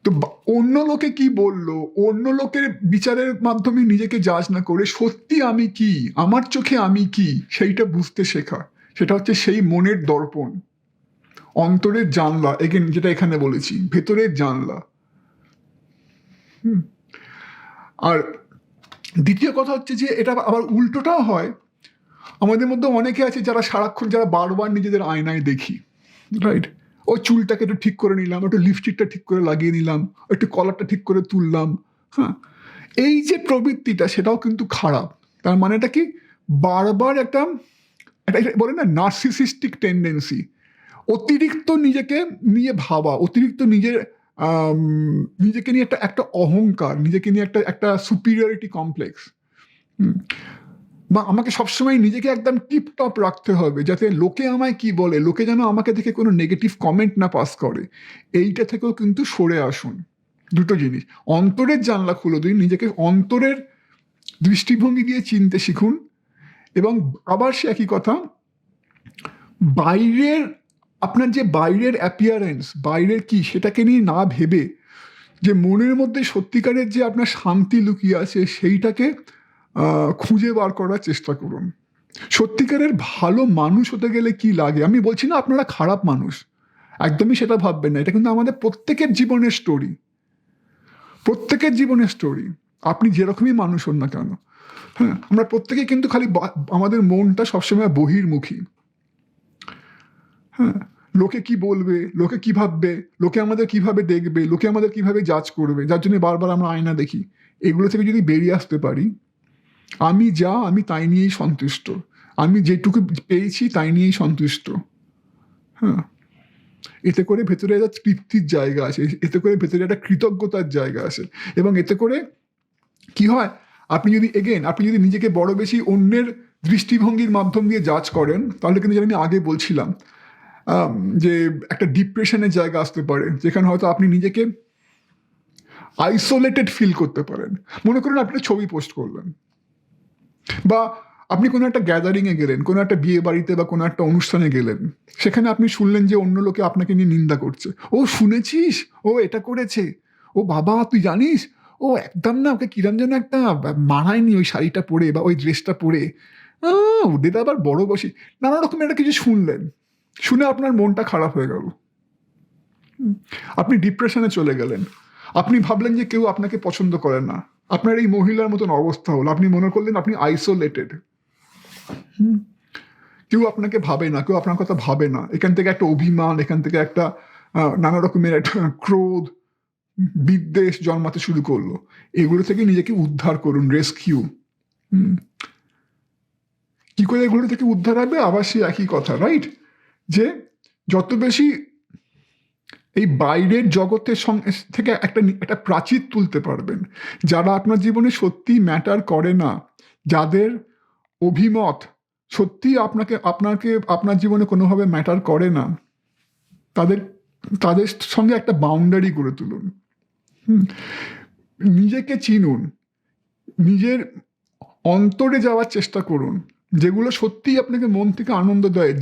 [SPEAKER 1] তো অন্য লোকে কি বললো, অন্য লোকের বিচারের মাধ্যমে নিজেকে জাজ না করে সত্যি আমি কি, আমার চোখে আমি কি, সেইটা বুঝতে শেখা, সেটা হচ্ছে সেই মনের দর্পণ, অন্তরের জানলা। এগেন যেটা এখানে বলেছি, ভেতরের জানলা। আর দ্বিতীয় কথা হচ্ছে যে এটা আবার উল্টোটাও হয়। আমাদের মধ্যে অনেকে আছে যারা সারাক্ষণ, যারা বারবার নিজেদের আয়নায় দেখি, রাইট, ওই চুলটাকে একটু ঠিক করে নিলাম, একটু লিপস্টিকটা ঠিক করে লাগিয়ে নিলাম, একটু কলারটা ঠিক করে তুললাম। হ্যাঁ, এই যে প্রবৃত্তিটা, সেটাও কিন্তু খারাপ। তার মানেটা কি, বারবার একটা বলে না, নার্সিসিস্টিক টেন্ডেন্সি, অতিরিক্ত নিজেকে নিয়ে ভাবা, অতিরিক্ত নিজেকে নিয়ে একটা অহংকার, নিজেকে নিয়ে একটা সুপিরিয়রিটি কমপ্লেক্স, বা আমাকে সবসময় নিজেকে একদম টিপটপ রাখতে হবে, যাতে লোকে আমায় কি বলে, লোকে যেন আমাকে দেখে কোনো নেগেটিভ কমেন্ট না পাস করে। এইটা থেকেও কিন্তু সরে আসুন। দুটো জিনিস, অন্তরের জানলা খুলে দিন, নিজেকে অন্তরের দৃষ্টিভঙ্গি দিয়ে চিনতে শিখুন, এবং আবার সে একই কথা, বাইরের আপনার যে বাইরের অ্যাপিয়ারেন্স, বাইরের কি, সেটাকে নিয়ে না ভেবে যে মনের মধ্যে সত্যিকারের যে আপনার শান্তি লুকিয়ে আছে, সেইটাকে খুঁজে বার করার চেষ্টা করুন। সত্যিকারের ভালো মানুষ হতে গেলে কি লাগে, আমি বলছি না আপনারা খারাপ মানুষ, একদমই সেটা ভাববেন না। এটা কিন্তু আমাদের প্রত্যেকের জীবনের স্টোরি, প্রত্যেকের জীবনের স্টোরি, আপনি যেরকমই মানুষ হন না কেন। হ্যাঁ, আমরা প্রত্যেকে কিন্তু খালি আমাদের মনটা সবসময় বহির্মুখী। হ্যাঁ, লোকে কি বলবে, লোকে কি ভাববে, লোকে আমাদের কিভাবে দেখবে, লোকে আমাদের কিভাবে জাজ করবে, যার জন্য বারবার আমরা আয়না দেখি। এগুলো থেকে যদি বেরিয়ে আসতে পারি, আমি তাই নিয়েই সন্তুষ্ট, আমি যেটুকু পেয়েছি তাই নিয়েই সন্তুষ্ট। হ্যাঁ, এতে করে ভেতরে একটা তৃপ্তির জায়গা আছে, এতে করে ভেতরে একটা কৃতজ্ঞতার জায়গা আছে, এবং এতে করে কি হয়, আপনি যদি নিজেকে বড় বেশি অন্যের দৃষ্টিভঙ্গির মাধ্যম দিয়ে জাজ করেন, তাহলে কিন্তু যেটা আমি আগে বলছিলাম, যে একটা ডিপ্রেশনের জায়গা আসতে পারে, যেখানে হয়তো আপনি নিজেকে আইসোলেটেড ফিল করতে পারেন। মনে করুন আপনি ছবি পোস্ট করলেন, বা আপনি কোনো একটা গ্যাদারিংয়ে গেলেন, কোনো একটা বিয়ে বাড়িতে বা কোনো একটা অনুষ্ঠানে গেলেন, সেখানে আপনি শুনলেন যে অন্য লোকে আপনাকে নিয়ে নিন্দা করছে। ও শুনেছিস, ও এটা করেছে, ও বাবা তুই জানিস, ও একদম না, ওকে কিরম যেন একটা মানায়নি ওই শাড়িটা পরে বা ওই ড্রেসটা পরে, ওদের আবার বড় বসি, নানা রকমের একটা কিছু শুনলেন, শুনে আপনার মনটা খারাপ হয়ে গেল, আপনি ডিপ্রেশনে চলে গেলেন, আপনি ভাবলেন যে কেউ আপনাকে পছন্দ করে না, আপনার এই মহিলার মতন অবস্থা হলো, আপনি মনে করলেন আপনি আইসোলেটেড, কেউ আপনাকে ভাবে না, কেউ আপনার কথা ভাবে না, এখান থেকে একটা অভিমান, এখান থেকে একটা নানা রকমের একটা ক্রোধ, বিদ্বেষ জন্মাতে শুরু করলো। এগুলো থেকে নিজেকে উদ্ধার করুন, রেস্কিউ। কি করে এগুলো থেকে উদ্ধার হবে? আবার সেই একই কথা, রাইট? যে যত বেশি এই বাইরের জগতের থেকে একটা প্রাচীর তুলতে পারবেন, যারা আপনার জীবনে সত্যি ম্যাটার করে না, যাদের অভিমত সত্যি আপনার জীবনে কোনোভাবে ম্যাটার করে না, তাদের সঙ্গে একটা বাউন্ডারি গড়ে তুলুন। নিজেকে চিনুন, নিজের অন্তরে যাওয়ার চেষ্টা করুন, যেগুলো সত্যিই আপনাকে মন থেকে আনন্দ দেয়,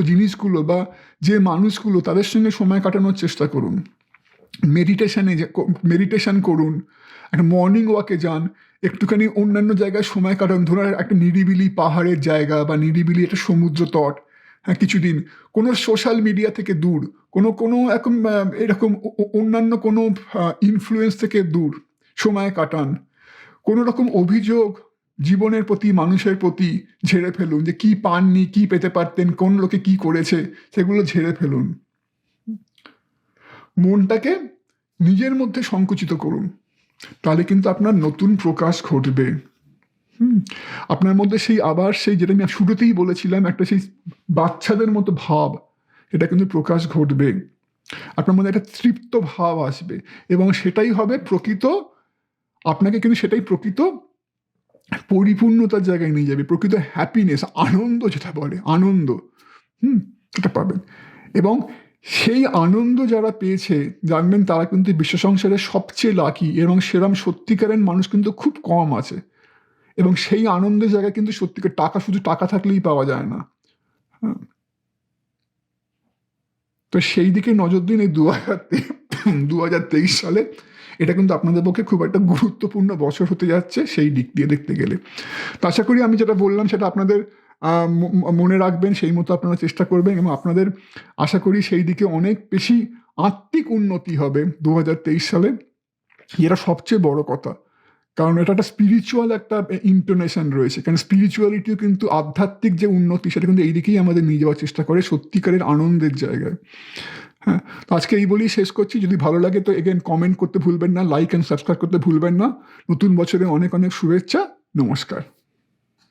[SPEAKER 1] জিনিসগুলো বা যে মানুষগুলো, তাদের সঙ্গে সময় কাটানোর চেষ্টা করুন। মেডিটেশন করুন, একটা মর্নিং ওয়াকে যান, একটুখানি অন্যান্য জায়গায় সময় কাটান, ধরুন একটা নিরিবিলি পাহাড়ের জায়গা বা নিরিবিলি একটা সমুদ্র তট, হ্যাঁ কিছুদিন কোনো সোশ্যাল মিডিয়া থেকে দূর, এরকম অন্যান্য কোনো ইনফ্লুয়েন্স থেকে দূর সময় কাটান। কোনো রকম অভিযোগ জীবনের প্রতি, মানুষের প্রতি ঝেড়ে ফেলুন, যে কি পাননি, কি পেতে পারতেন, কোন লোকে কি করেছে, সেগুলো ঝেড়ে ফেলুন। মনটাকে নিজের মধ্যে সংকুচিত করুন, তাহলে কিন্তু আপনার নতুন প্রকাশ ঘটবে। আপনার মধ্যে সেই যেটা আমি শুরুতেই বলেছিলাম, একটা সেই বাচ্চাদের মতো ভাব, এটা কিন্তু প্রকাশ ঘটবে। আপনার মধ্যে একটা তৃপ্ত ভাব আসবে, এবং সেটাই হবে প্রকৃত, আপনাকে কিন্তু সেটাই প্রকৃত পরিপূর্ণতার জায়গায় নিয়ে যাবে, প্রকৃত হ্যাপিনেস, আনন্দ যেটা বলে, আনন্দ এটা পাবেন। এবং সেই আনন্দ যারা পেয়েছে, জানবেন তারা কিন্তু বিশ্ব সংসারে সবচেয়ে লাকি, এবং সেরম সত্যিকারের মানুষ কিন্তু খুব কম আছে। এবং সেই আনন্দের জায়গায় কিন্তু সত্যিকার শুধু টাকা থাকলেই পাওয়া যায় না। তো সেই দিকে নজর দিন এই 2023 সালে। এটা কিন্তু আপনাদের পক্ষে খুব একটা গুরুত্বপূর্ণ বছর হতে যাচ্ছে সেই দিক দিয়ে দেখতে গেলে। তো আশা করি আমি যেটা বললাম সেটা আপনাদের মনে রাখবেন, সেই মতো আপনারা চেষ্টা করবেন, এবং আপনাদের আশা করি সেই দিকে অনেক বেশি আত্মিক উন্নতি হবে 2023 সালে। এটা সবচেয়ে বড় কথা, কারণ এটা একটা স্পিরিচুয়াল একটা ইন্টোনেশন রয়েছে, কারণ স্পিরিচুয়ালিটিও কিন্তু আধ্যাত্মিক যে উন্নতি, সেটা কিন্তু এই দিকেই আমাদের নিয়ে যাওয়ার চেষ্টা করে, সত্যিকারের আনন্দের জায়গায়। হ্যাঁ, তো আজকে এই বলেই শেষ করছি। যদি ভালো লাগে তো এগেন কমেন্ট করতে ভুলবেন না, লাইক অ্যান্ড সাবস্ক্রাইব করতে ভুলবেন না। নতুন বছরে অনেক অনেক শুভেচ্ছা, নমস্কার।